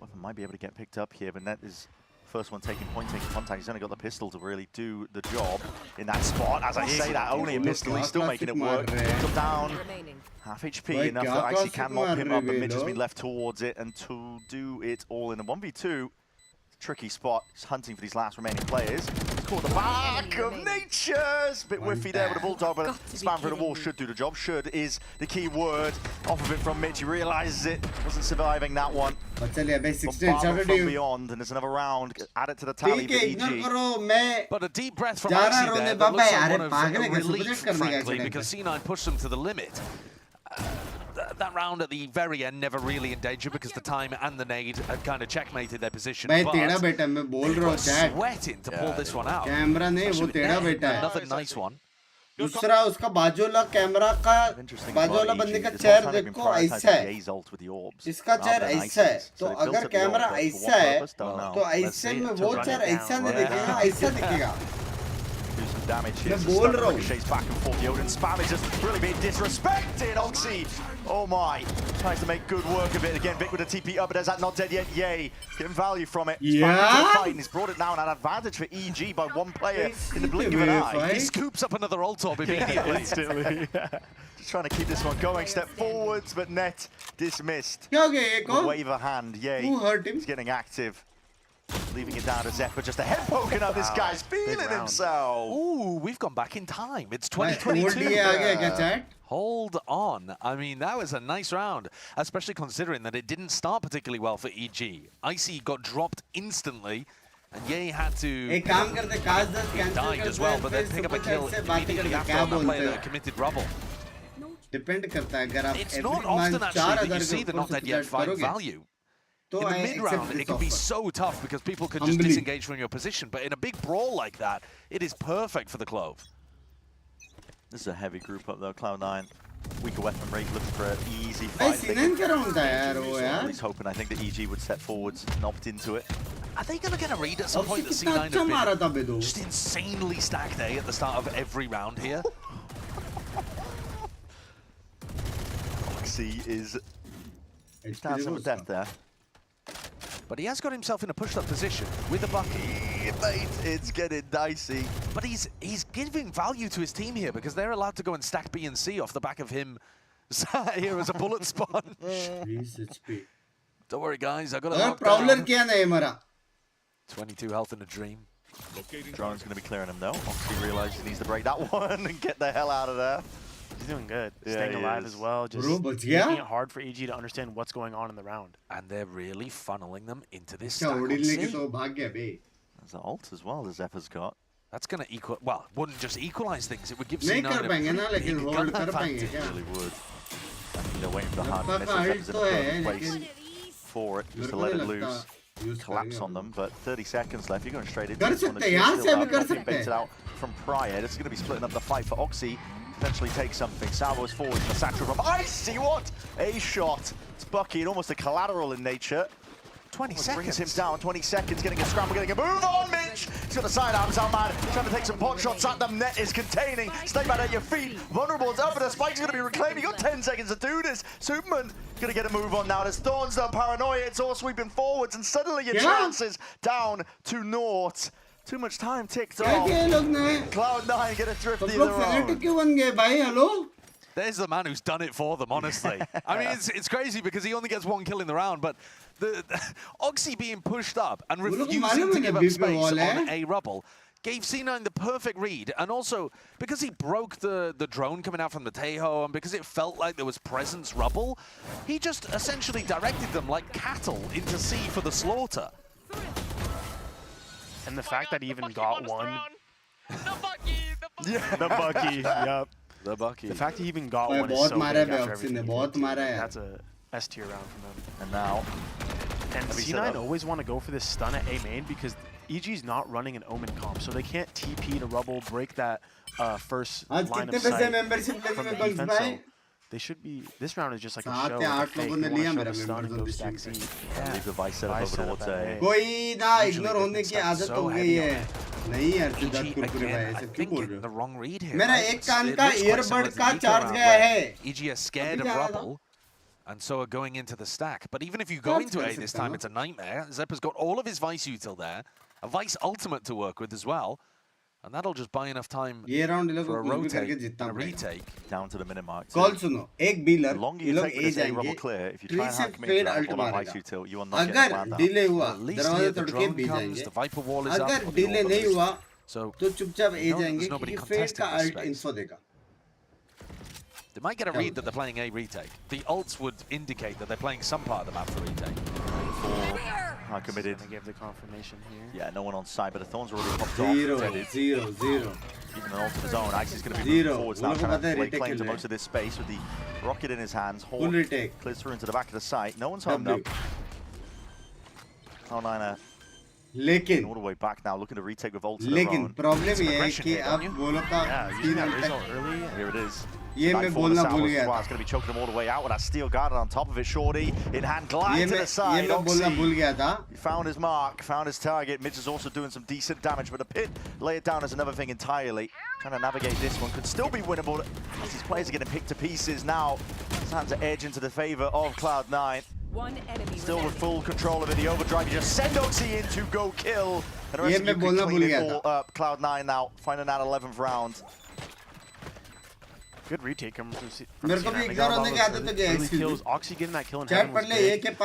Weapon might be able to get picked up here, but Net is first one taking point, taking contact. He's only got the pistol to really do the job in that spot. As I say that, only a pistol. He's still making it work. Put down. Half HP, enough that actually can mop him up, but Mitch has been left towards it, and to do it all in a 1v2, tricky spot. He's hunting for these last remaining players. He's caught the back of Nature's. Bit whiffy there with the Bulldog, but spam through the wall should do the job. Should is the key word. Off of it from Mitch. He realizes it. Wasn't surviving that one. But from beyond, and there's another round added to the tally for EG. But a deep breath from Icy there. That looks like one of a relief, frankly, because C9 pushed them to the limit. That round at the very end never really in danger because the time and the nade had kind of checkmated their position. But sweating to pull this one out. Another nice one. दूसरा उसका बाजू वाला camera का बाजू वाला बंदे का चेहर देखो ऐसा है. इसका चेहर ऐसा है. तो अगर कैमरा ऐसा है तो ऐसे में वो चेहर ऐसा नहीं दिखेगा, ऐसा दिखेगा. Do some damage here. Ricochets back and forth. Yoden spam is just really being disrespected. Oxy, oh my, tries to make good work of it again. Vic with a TP up, but is that not dead yet? Yay, getting value from it. Yeah. He's brought it down, an advantage for EG by one player in the blink of an eye. He scoops up another ult orb immediately. Instantly. Just trying to keep this one going. Step forwards, but Net dismissed. Wave a hand. Yay. Who hurt him? He's getting active. Leaving it down to Zephyr, just a head poking up. This guy's feeling himself. Ooh, we've gone back in time. It's 2022. Hold on. I mean, that was a nice round, especially considering that it didn't start particularly well for EG. Icy got dropped instantly, and Ye had to... He died as well, but then pick up a kill immediately after on the player that committed rubble. It's not often, actually, that you see the not dead yet fight value. In the mid-round, it can be so tough because people could just disengage from your position. But in a big brawl like that, it is perfect for the Clove. This is a heavy group up though, Cloud9. Weaker weapon rate, looking for an easy fight. He's hoping, I think, that EG would step forwards and opt into it. Are they going to get a read at some point that C9 have been just insanely stacked A at the start of every round here? Oxy is down some depth there. But he has got himself in a pushed-up position with a bucket. Mate, it's getting dicey. But he's giving value to his team here because they're allowed to go and stack B and C off the back of him sat here as a bullet sponge. Don't worry, guys. I got a lockdown. 22 health in a dream. Drone's going to be clearing him though. Oxy realizes he needs to break that one and get the hell out of there. He's doing good. Staying alive as well. Just making it hard for EG to understand what's going on in the round. And they're really funneling them into this stack. There's the ult as well that Zephyr's got. That's going to equal... Well, it wouldn't just equalize things. It would give C9 a pretty big gun advantage. It really would. I think they're waiting for the hard misses. Zephyr's in a perfect place for it, just to let it loose. Collapse on them, but 30 seconds left. You're going straight into this one. Being baited out from Prior. This is going to be splitting up the fight for Oxy. Potentially take something. Salvo's forward for Satchel from Icy. What a shot! It's Bucky and almost a collateral in nature. 20 seconds. Brings him down. 20 seconds. Getting a scramble. Getting a move on. Mitch. He's got the sidearms out, man. Trying to take some pot shots at them. Net is containing. Stay back at your feet. Vulnerable. It's up, and the spike's going to be reclaimed. You got 10 seconds to do this. Superman going to get a move on now. There's Thorns though. Paranoia. It's all sweeping forwards, and suddenly your chances down to naught. Too much time ticked off. Cloud9 get a thrifty of their own. There's the man who's done it for them, honestly. I mean, it's crazy because he only gets one kill in the round, but the Oxy being pushed up and refusing to give up space on A rubble gave C9 the perfect read, and also because he broke the drone coming out from the Tejo, and because it felt like there was presence rubble, he just essentially directed them like cattle into C for the slaughter. And the fact that he even got one. The Bucky, yep. The Bucky. The fact that he even got one is so big after everything. That's a S tier round from him. And now, and C9 always want to go for this stun at A main because EG's not running an Omen comp, so they can't TP to rubble, break that first line of sight from the defense. So they should be. This round is just like a show. They want to show the stun and go stack C. Yeah. Leave the Vice set up over towards A. कोई ना ignore होने की आदत हो गई है. नहीं यार सिद्धार्थ कुरकुरे भाई ऐसे क्यों बोल रहे हो? The wrong read here. मेरा एक कान का ईयरबड का चार्ज गया है. EG is scared of rubble, and so are going into the stack. But even if you go into A this time, it's a nightmare. Zeppa's got all of his Vice util there, a Vice ultimate to work with as well. And that'll just buy enough time for a rotate and a retake. Down to the minute mark. Call सुनो, एक Beeler, ये लोग A जाएंगे, 3 से पेड़ alt मारेगा. अगर delay हुआ, दरवाजा तोड़ के B जाएंगे. अगर डिले नहीं हुआ, तो चुपचाप A जाएंगे क्योंकि फेड का अल्ट इन्फो देगा. They might get a read that they're playing A retake. The ults would indicate that they're playing some part of the map for retake. Not committed. They gave the confirmation here. Yeah, no one on side, but the Thorns are already popped Zero. off. Even an ult of his own. Icy's going to be moving forwards now, trying to lay claim to most of this space with the rocket in his hands. Horde clears through into the back of the site. No one's home though. Cloud9 लेकिन all the way back now, looking to retake with ult. लेकिन problem ये है कि अब वो लोग का here it is. ये मैं बोलना भूल गया था. It's going to be choking them all the way out with that steel guard on top of it. Shorty in hand, glide to the side. ये मैं बोलना भूल गया था. He found his mark, found his target. Mitch is also doing some decent damage, but the pit, lay it down as another thing entirely. Trying to navigate this one, could still be winnable as these players are getting picked to pieces now. His hands are edge into the favor of Cloud9. One enemy still with full control of it. The overdrive, you just send Oxy in to go kill. And the rest of you can clean it all up. Cloud9 now, finding that 11th round. Good retake from मेरे को भी ignore होने की आदत हो गई kills. Oxy getting that kill in heaven was good.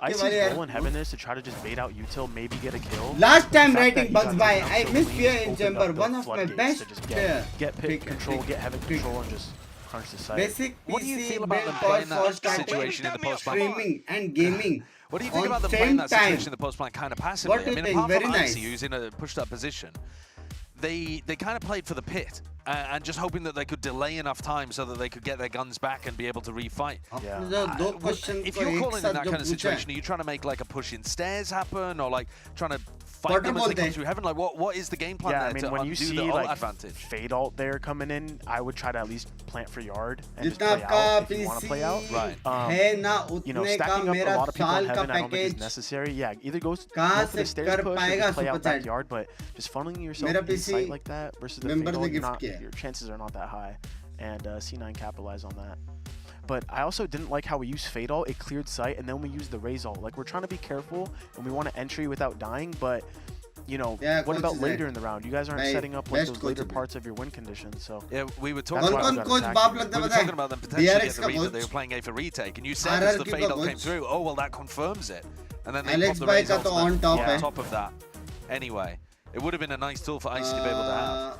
Icy's role in heaven is to try to just bait out util, maybe get a kill. Last time writing bugs by, I missed fear in chamber. One of my best player. Get pick control, get heaven control, and just crunch the site. Basic what do you feel about them playing that situation in the post plan? Streaming and gaming. What do you think about them playing that situation in the post plan kind of passively? I mean, apart from Icy, who's in a pushed up position, they kind of played for the pit. and just hoping that they could delay enough time so that they could get their guns back and be able to refight. If you're calling in that kind of situation, are you trying to make like a push in stairs happen, or like trying to fight them as they come through heaven? Like what is the game plan there? I mean, when you see the ult advantage? Fade ult there coming in, I would try to at least plant for yard and just play out if you want to play out. Right. You know, stacking up a lot of people in heaven, I don't think is necessary. Yeah, either go for the stairs push or just play out backyard, but just funneling yourself in sight like that versus the fade ult, your chances are not that high, and C9 capitalized on that. But I also didn't like how we used fade ult. It cleared sight, and then we used the raise ult. Like, we're trying to be careful, and we want to entry without dying, but you know, what about later in the round? You guys aren't setting up like those later parts of your win conditions. So yeah, we were talking about them potentially get the read that they were playing A for retake, and you said as the fade ult came through, oh well, that confirms it, and then they popped the raise ult on top of that. Anyway, it would have been a nice tool for Icy to be able to have.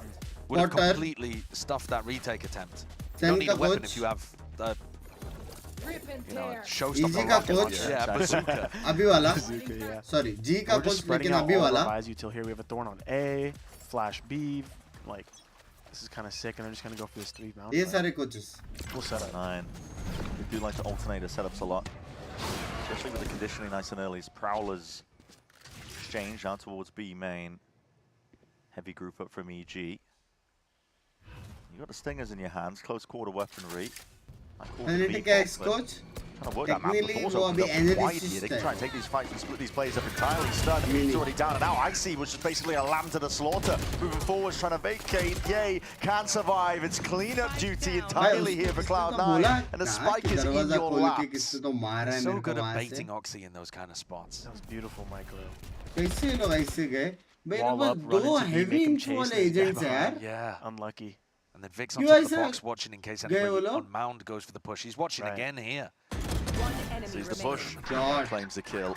Would have completely stuffed that retake attempt. You don't need a weapon if you have the showstopper rocket. Yeah, bazooka. Abhi wala. Sorry, G ka coach lekin abhi wala. Util here we have a thorn on A, flash B, like this is kind of sick, and they're just gonna go for this 3 mount. Ye sare coaches. We'll set up. 9. We do like to alternate the setups a lot, especially with the conditioning nice and early. Prowlers exchange down towards B main. Heavy group up from EG. You got the stingers in your hands, close quarter weaponry. Analytic X coach. Technically, वो अभी analysis. They can try and take these fights and split these players up entirely. Stun, he's already down and out. Icy was just basically a lamb to the slaughter. Moving forwards, trying to vacate. Yay, can't survive. It's cleanup duty entirely here for Cloud9. And the spike is in your laps. So good at baiting Oxy in those kind of spots. That was beautiful, Michael. कैसे लोग ऐसे गए? मेरे पास 2 heavy inch वाले agents हैं यार. Yeah, unlucky. And then Vic's on top of the box watching in case anybody on Mound goes for the push. He's watching again here. Sees the push, claims the kill.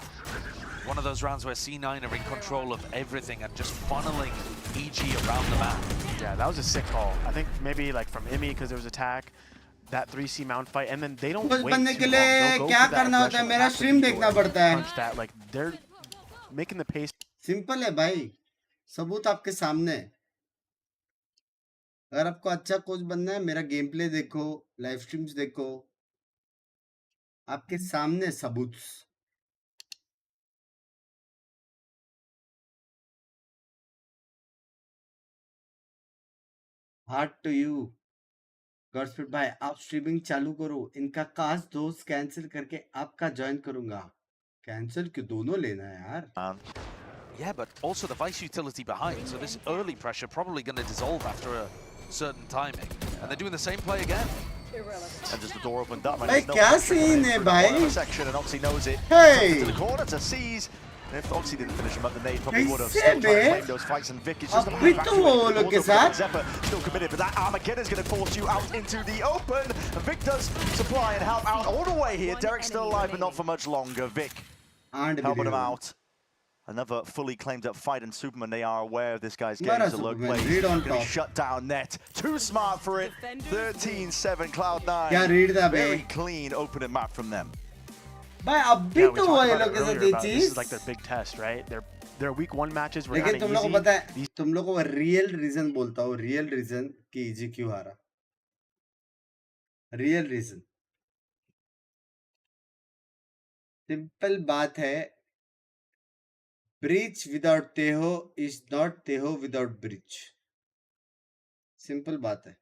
One of those rounds where C9 are in control of everything and just funneling EG around the map. Yeah, that was a sick call. I think maybe like from Imi because there was attack, that 3C mount fight, and then they don't wait too long. They'll go for that aggression punch that, like, they're making the pace. Simple है भाई, सबूत आपके सामने. अगर आपको अच्छा coach बनना है, मेरा गेम प्ले देखो, लाइव स्ट्रीम्स देखो, आपके सामने सबूत. हार्ट टू यू गॉडस्पीड भाई, आप स्ट्रीमिंग चालू करो. इनका कास्ट दोस्त कैंसिल करके आपका ज्वाइन करूंगा. कैंसिल क्यों? दोनों लेना है यार. Yeah, but also the Vice utility behind, so this early pressure probably going to dissolve after a certain timing, and they're doing the same play again. And just the door opened up. Bhai, kya scene hai, bhai? Section, and Oxy knows it. Hey! To the corner to seize. And if Oxy didn't finish him up, the nade probably would have still tried to claim those fights. And Vic is just a Zephyr still committed, but that Armageddon's going to force you out into the open. And Vic does supply and help out all the way here. Derek's still alive, but not for much longer. Vic helping him out. Another fully claimed up fight, and Superman, they are aware of this guy's game. He's a low play. Gonna shut down net. Too smart for it. 13-7 Cloud9. Very clean opening map from them. Yeah, we talked about it earlier about this is like their big test, right? Their week 1 matches were kind of easy. तुम लोगों को पता है, तुम लोगों को real reason बोलता हूँ, real reason कि EG क्यों हारा. Real reason. Simple बात है. Breach without Teho is not Teho without breach. Simple बात है.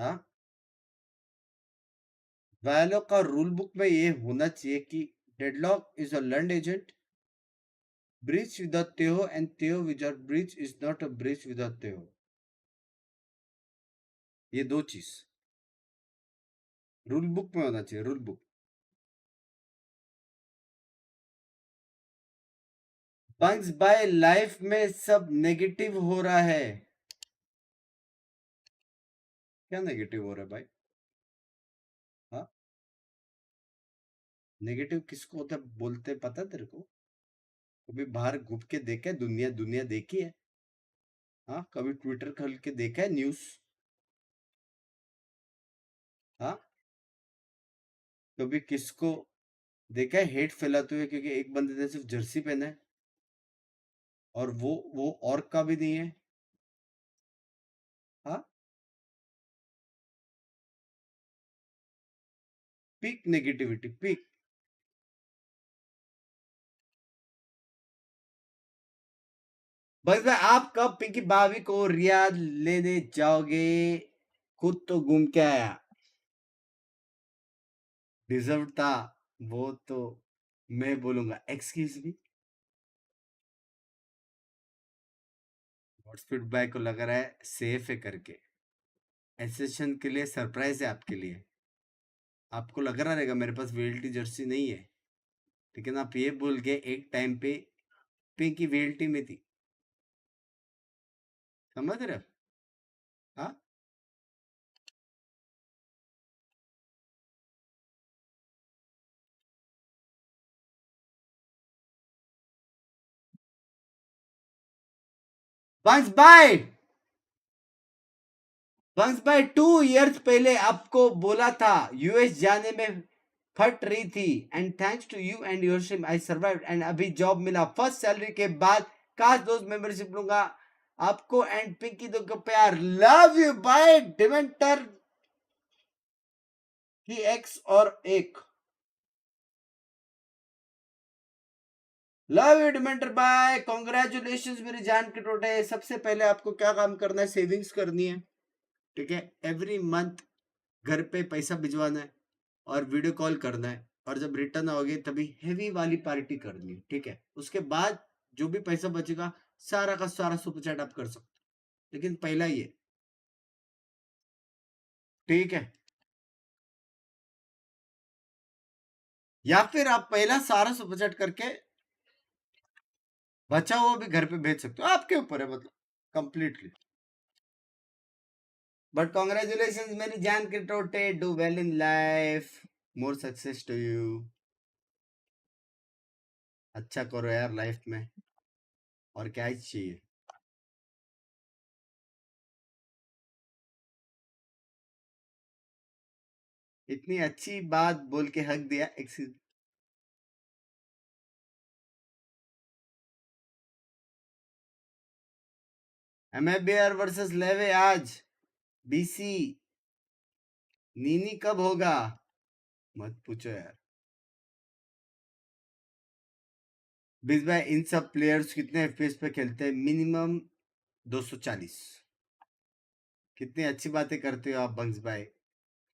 हाँ? वैलो का रूल बुक में ये होना चाहिए कि deadlock is a learned agent. Breach without Teho and Teho without breach is not a breach without Teho. ये 2 चीज रूल बुक में होना चाहिए. Rule book. Bunks bye life में सब नेगेटिव हो रहा है. क्या नेगेटिव हो रहा है भाई? हाँ, नेगेटिव किसको होता है बोलते पता तेरे को? कभी बाहर घूम के देखा है? दुनिया देखी है? हाँ, कभी ट्विटर खोल के देखा है न्यूज़? हाँ, कभी किसको देखा है हेट फैलाते हुए क्योंकि एक बंदे ने सिर्फ जर्सी पहना है और वो और का भी नहीं है? Peak negativity peak. बस भाई आप कब पिंकी भाभी को रियाद लेने जाओगे? खुद तो घूम के आया, डिजर्व था वो तो मैं बोलूंगा एक्सक्यूज मी। हॉटस्पॉट बाय को लग रहा है सेफ है करके, एसेशन के लिए सरप्राइज है आपके लिए। आपको लग रहा रहेगा मेरे पास वीएलटी जर्सी नहीं है, लेकिन आप ये बोल के एक टाइम पे पिंकी वीएलटी में थी, समझ रहे हो? हाँ बंस भाई, बंस भाई 2 इयर्स पहले आपको बोला था यूएस जाने में फट रही थी, and thanks to you and your team I survived, and अभी जॉब मिला फर्स्ट सैलरी के बाद, काश दोस्त मेंबरशिप लूंगा आपको एंड पिंकी दो को प्यार, लव यू बाय डिमेंटर की एक्स और एक, लव यू डिमेंटर बाय, कॉन्ग्रेचुलेशन मेरी जान के टोटे। सबसे पहले आपको क्या काम करना है? सेविंग्स करनी है, ठीक है? एवरी मंथ घर पे पैसा भिजवाना है और वीडियो कॉल करना है, और जब रिटर्न आओगे तभी हेवी वाली पार्टी करनी है, ठीक है? उसके बाद जो भी पैसा बचेगा सारा का सारा सुपर चैट आप कर सकते हो, लेकिन पहला ये, ठीक है? या फिर आप पहला सारा सुपर चैट करके बचा हुआ भी घर पे भेज सकते हो, आपके ऊपर है, मतलब कंप्लीटली। बट कॉन्ग्रेचुलेशन मेरी जान के टोटे, do well in life, more success to you. अच्छा करो यार लाइफ में, और क्या ही चाहिए। इतनी अच्छी बात बोल के हक दिया, एक्सक्यूज। MIBR वर्सेस लेवे आज, बीसी नीनी कब होगा? मत पूछो यार। बीस भाई इन सब प्लेयर्स कितने एफपीएस पे खेलते हैं? मिनिमम 240। कितनी अच्छी बातें करते हो आप बंक्स भाई,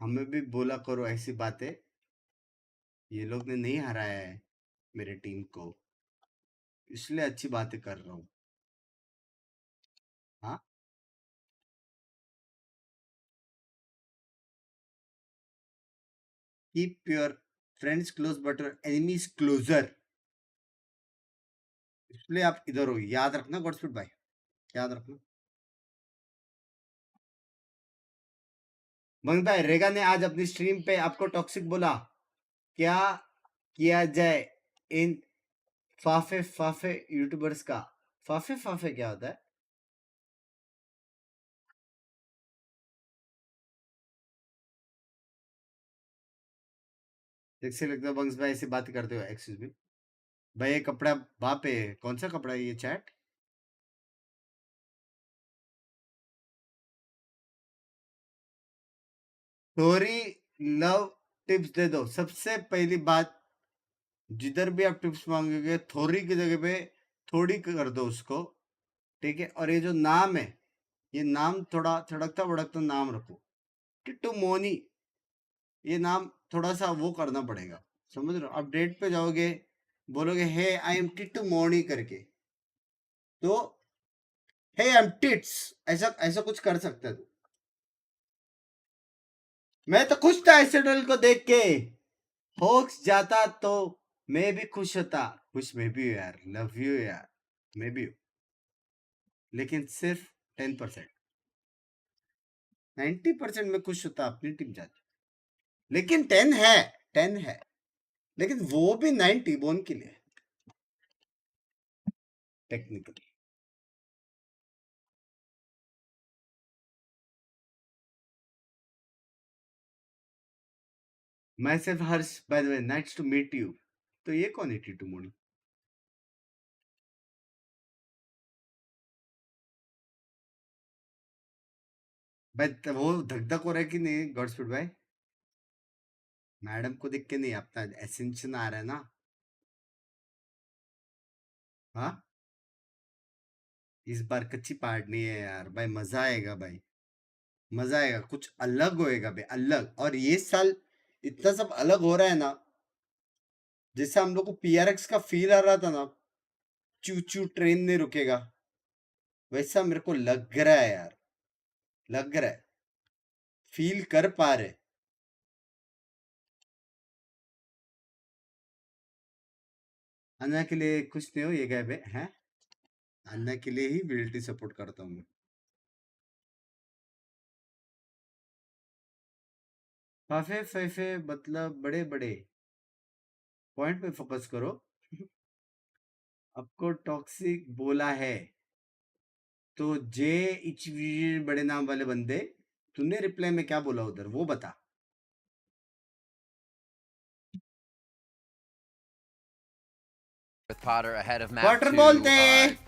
हमें भी बोला करो ऐसी बातें। ये लोग ने नहीं हराया है मेरे टीम को, इसलिए अच्छी बातें कर रहा हूँ। हाँ keep your friends close but your enemies closer, इसलिए आप इधर हो, याद रखना गॉडस्पीड भाई, याद रखना। मंग भाई रेगा ने आज अपनी स्ट्रीम पे आपको टॉक्सिक बोला, क्या किया जाए इन फाफे फाफे यूट्यूबर्स का? फाफे फाफे क्या होता है? जैसे लगता है बंक्स भाई ऐसी बात करते हो, एक्सक्यूज मी भाई, ये कपड़ा बाप है, कौन सा कपड़ा है ये चैट? थोड़ी लव टिप्स दे दो। सबसे पहली बात, जिधर भी आप टिप्स मांगोगे थोड़ी की जगह पे थोड़ी कर दो उसको, ठीक है? और ये जो नाम है, ये नाम थोड़ा थड़कता भड़कता नाम रखो, टिट्टू मोनी, ये नाम थोड़ा सा वो करना पड़ेगा, समझ रहे हो? आप डेट पे जाओगे, बोलोगे हे आई एम टिट्टू मोनी करके, तो हे आई एम टिट्स, ऐसा ऐसा कुछ कर सकते हो। मैं तो खुश था ऐसे डल को देख के, होक्स जाता तो मैं भी खुश होता। खुश मैं भी हूँ यार, लव यू यार, मैं भी हूँ, लेकिन सिर्फ 10%। 90% में खुश होता अपनी टीम जाती, लेकिन 10 है, 10 है, लेकिन वो भी 90 बोन के लिए टेक्निकली। मैं सिर्फ Harsh, by the way nice to meet you. तो ये कौन है टीटू मोनी? भाई वो धक धक हो रहा है कि नहीं गॉडस्पीड भाई? मैडम को दिख के नहीं, अपना एसेंशन आ रहा है ना। हाँ, इस बार कच्ची पार्टी है यार भाई, मजा आएगा भाई, मजा आएगा, कुछ अलग होएगा भाई, अलग। और ये साल इतना सब अलग हो रहा है ना, जैसे हम लोग को पीआरएक्स का फील आ रहा था ना, चू चू ट्रेन नहीं रुकेगा, वैसा मेरे को लग रहा है यार, लग रहा है, फील कर पा रहे। अन्ना के लिए कुछ नहीं हो, ये गए बे हैं, अन्ना के लिए ही विल्टी सपोर्ट करता हूँ मैं। फाफे फैफे मतलब बड़े बड़े पॉइंट पे फोकस करो। आपको टॉक्सिक बोला है तो जे इच बड़े नाम वाले बंदे, तूने रिप्लाई में क्या बोला उधर वो बता। With Potter ahead of map Potter 2, बोलते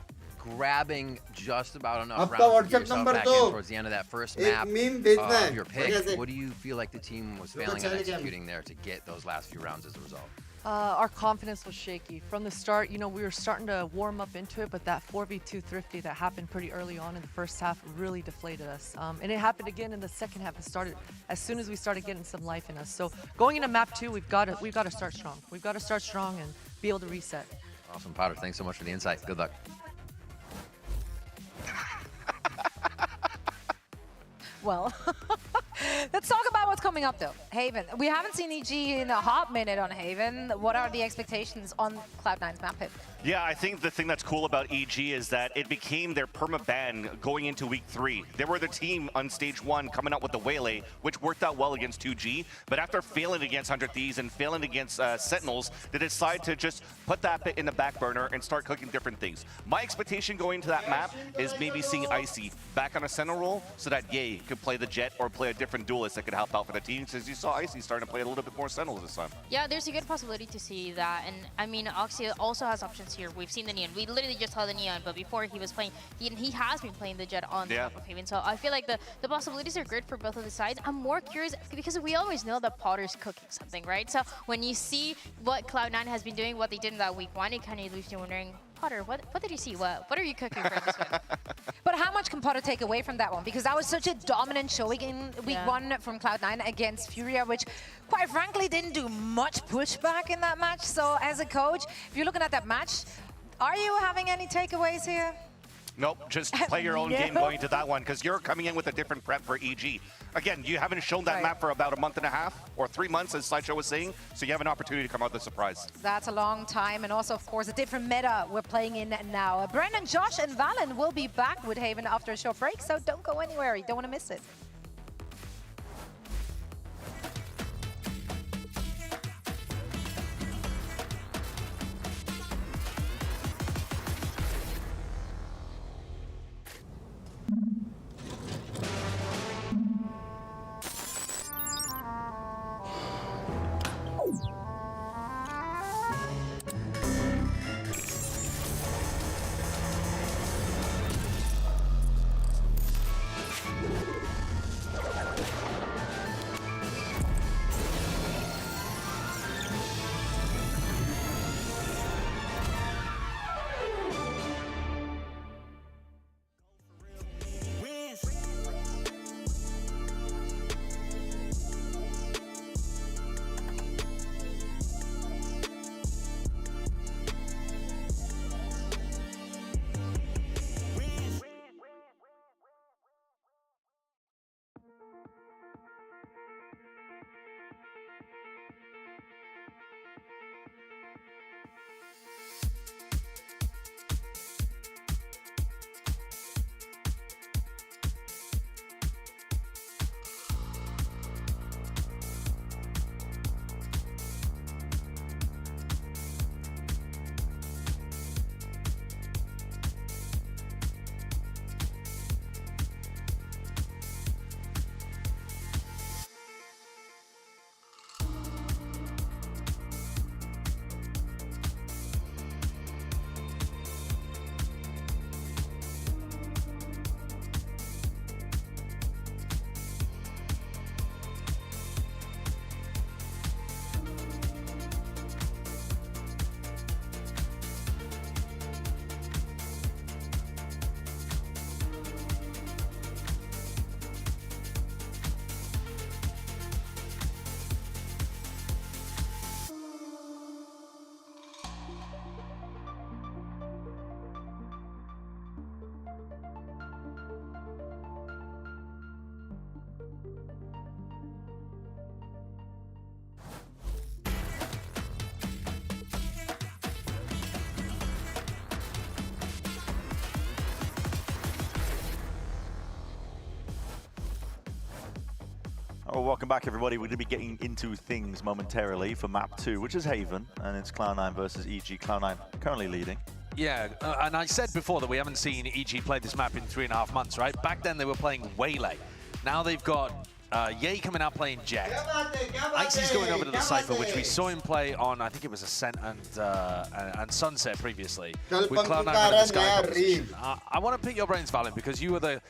grabbing just about enough आपका rounds to get WhatsApp yourself number back तो in towards the end of that first एक map मीम भेजना है of your बढ़िया pick. से। What do you feel like the team was failing at executing there to get those last few rounds as a result? Our confidence was shaky. From the start, you know, we were starting to warm up into it, but that 4v2 thrifty that happened pretty early on in the first half really deflated us. And it happened again in the second half. It started as soon as we started getting some life in us. So going into map 2, we've got to start strong. We've got to start strong and be able to reset. Awesome, Potter. Thanks so much for the insight. Good luck. Well, let's talk about what's coming up, though. Haven. We haven't seen EG in a hot minute on Haven. What are the expectations on Cloud9's map hit? Yeah, I think the thing that's cool about EG is that it became their perma-ban going into week 3. They were the team on stage 1 coming out with the Waylay, which worked out well against 2G. But after failing against 100 Thieves and failing against Sentinels, they decided to just put that bit in the back burner and start cooking different things. My expectation going into that map is maybe seeing Icy back on a Sentinel role so that Ye could play the Jet or play a different duelist that could help out for the team, since you saw Icy starting to play a little bit more Sentinels this time. Yeah, there's a good possibility to see that. And I mean, Oxy also has options here. We've seen the Neon. We literally just saw the Neon, but before he was playing, he has been playing the Jet on top of Haven. So I feel like the possibilities are great for both of the sides. I'm more curious because we always know that Potter's cooking something, right? So when you see what Cloud9 has been doing, what they did in that week 1, it kind of leaves you wondering, Potter, what did you see? What are you cooking for this one? But how much can Potter take away from that one? Because that was such a dominant showing in week 1 from Cloud9 against Furia, which quite frankly didn't do much pushback in that match. So as a coach, if you're looking at that match, are you having any takeaways here? Nope, just play your own game going to that one, because you're coming in with a different prep for EG. Again, you haven't shown that map for about a month and a half or 3 months, as Sideshow was saying, so you have an opportunity to come out with a surprise. That's a long time, and also, of course, a different meta we're playing in now. Brendan, Josh, and Valen will be back with Haven after a short break, so don't go anywhere. You don't want to miss it. Oh, welcome back, everybody. We're going to be getting into things momentarily for map 2, which is Haven, and it's Cloud9 versus EG. Cloud9 currently leading. Yeah, and I said before that we haven't seen EG play this map in 3.5 months, right? Back then they were playing Waylay. Now they've got Ye coming out playing Jet. Icy's going over to the Cypher, which we saw him play on, I think it was Ascent and Sunset previously, with Cloud9 running the Sky position. I want to pick your brains, Valen, because you were the...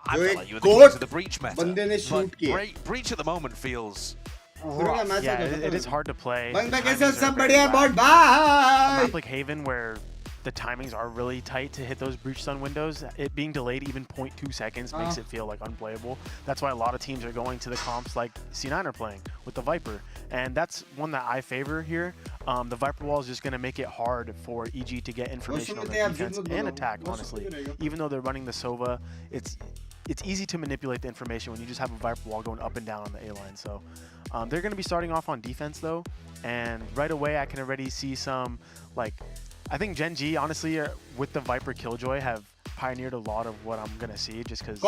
I feel like you were the kings of the Breach meta, but Breach at the moment feels rough. Yeah, it is hard to play. A map like Haven, where the timings are really tight to hit those Breach Stun windows, it being delayed even 0.2 seconds makes it feel like unplayable. That's why a lot of teams are going to the comps like C9 are playing with the Viper. And that's one that I favor here. The Viper wall is just going to make it hard for EG to get information on their defense and attack, honestly. Even though they're running the Sova, it's easy to manipulate the information when you just have a Viper wall going up and down on the A-line. So they're going to be starting off on defense, though. And right away, I can already see some, like, I think Gen G, honestly, with the Viper Killjoy, have pioneered a lot of what I'm going to see, just because...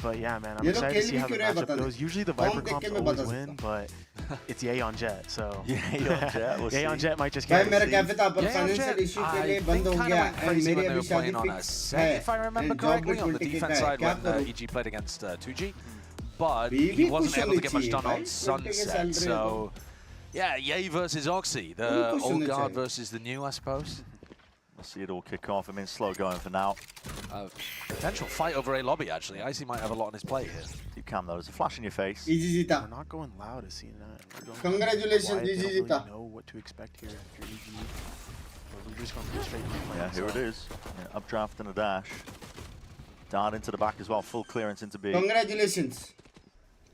But yeah, man, I'm excited to see how the matchup goes. Usually the Viper comps always win, but it's Ye on Jet, so... Ye on Jet, we'll see. Ye on Jet might just carry the Ye on Jet, I think kind of went crazy when they were playing on Ascent, if I remember correctly, on the defense side when EG played against 2G. But he wasn't able to get much done on Sunset, so... Yeah, Ye versus Oxy, the old guard versus the new, I suppose. We'll see it all kick off. I mean, slow going for now. Potential fight over A lobby, actually. Icy might have a lot on his plate here. Deep cam, though. There's a flash in your face. We're not going loud as C9. Congratulations, EG. They don't really know what to expect here if you're EG. We're just going to go straight to the Yeah, here it is. Yeah, updraft and a dash. Down into the back as well. Full clearance into B. Congratulations.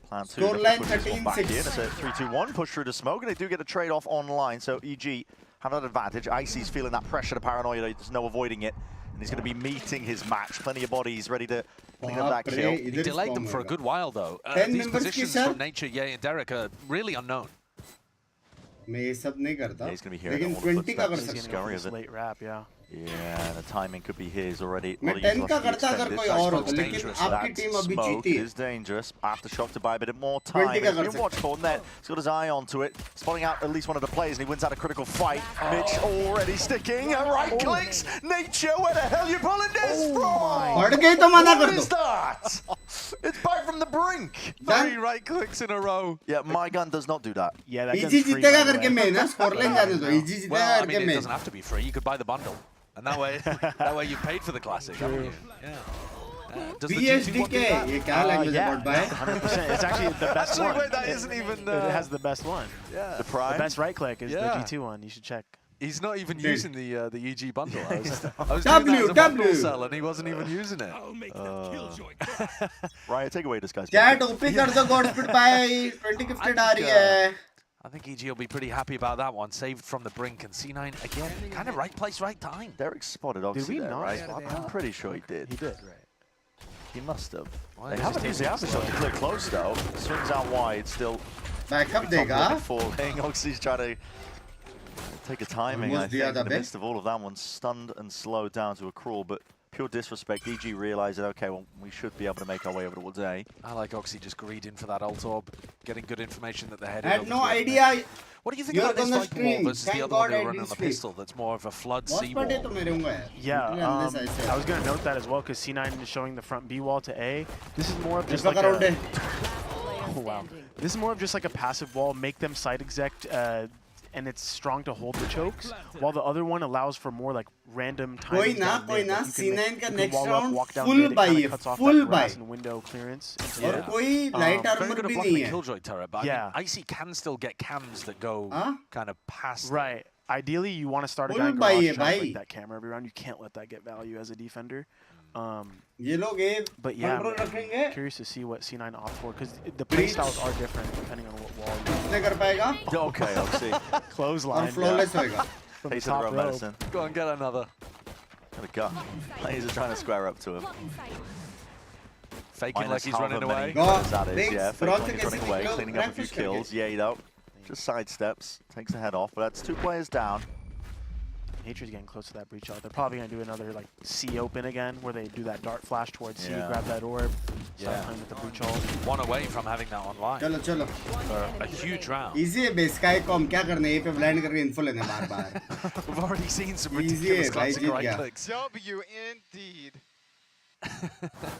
Plan 2. Scoreline 13-6. It's a 3-2-1 push through the smoke, and they do get a trade-off online. So EG have that advantage. Icy's feeling that pressure, the paranoia. There's no avoiding it. And he's going to be meeting his match. Plenty of bodies ready to clean up that kill. He delayed them for a good while, though. These positions from Nature, Ye, and Derek are really unknown. He's going to be hearing all the footsteps. Scurry of it. Late wrap, yeah. Yeah, the timing could be his already. मैं 10 का करता अगर कोई और हो, लेकिन आपकी team अभी जीती है. Is dangerous. Aftershock to buy a bit more time. He's been watchful net. He's got his eye onto it, spotting out at least one of the players, and he wins out a critical fight. Mitch already sticking. Right clicks. Nature, where the hell you pulling this from? पड़ गई तो मना कर What दो. is that? It's back from the brink. 3 right clicks in a row. Yeah, my gun does not do that. Yeah, that EG जीतेगा करके मैं ना स्कोरलाइन जाने दो. EG जीतेगा Well, I mean, करके it मैं. doesn't have to be free. You could buy the bundle. And that way you paid for the classic, haven't you? Yeah. Does the G2 want to do that? ये क्या language yeah, about by? 100%. It's actually the best Actually, one. wait, that isn't even... It has the best one. Yeah. The Prime? The best right click is the G2 one. You should check. He's not even using the EG bundle. I was doing that as a bundle sell, and he wasn't even using it. Right, take away this guy's. Chat OP कर दो Godspeed by 20 gifted आ रही है. I think EG will be pretty happy about that one. Saved from the brink, and C9 again, kind of right place, right time. Derek spotted obviously there, right? I'm pretty sure he did. He did, right? He must have. Well, they haven't used the aftershock to clear close though. Swings out wide, still. Backup देगा. Falling. Oxy's trying to take a timing. I think in the midst of all of that one, stunned and slowed down to a crawl, but. Pure disrespect. EG realized that, okay, well, we should be able to make our way over towards A. I like Oxy just greeding for that ult orb, getting good information that they're headed I had no idea. What do you think about this Viper wall versus the other one who running on the pistol that's more of a flood C wall? Yeah, I was going to note that as well because C9 is showing the front B wall to A. This is more of just like a... Oh, wow. This is more of just like a passive wall, make them side exec, and it's strong to hold the chokes, while the other one allows for more like random timing. कोई ना C9 का next round full buy है, full buy. And window clearance. और कोई light armor भी नहीं है. Killjoy turret, but I mean, Icy can still get cams that go kind of past. Right. Ideally, you want to start a guy in garage trying to break that camera every round. You can't let that get value as a defender. But yeah, I'm curious to see what C9 opt for because the playstyles are different depending on what wall you're on. Okay, I'll see. Clothesline. Flawless होएगा. Taste of the medicine. Go and get another. Got a gun. Players are trying to square up to him. Faking like he's running away. That is, yeah. Faking like he's running away, cleaning up a few kills. Yeah, though. Just sidesteps, takes the head off, but that's 2 players down. Nature's getting close to that breach out. They're probably going to do another like C open again, where they do that dart flash towards C, grab that orb, start playing with the breach ult. One away from having that online. चलो चलो. For a huge round. Easy है base Sky को हम क्या करने ये पे blind करके info लेने बार. We've already seen some Easy ridiculous है भाई classic जीत right गया. clicks. W indeed.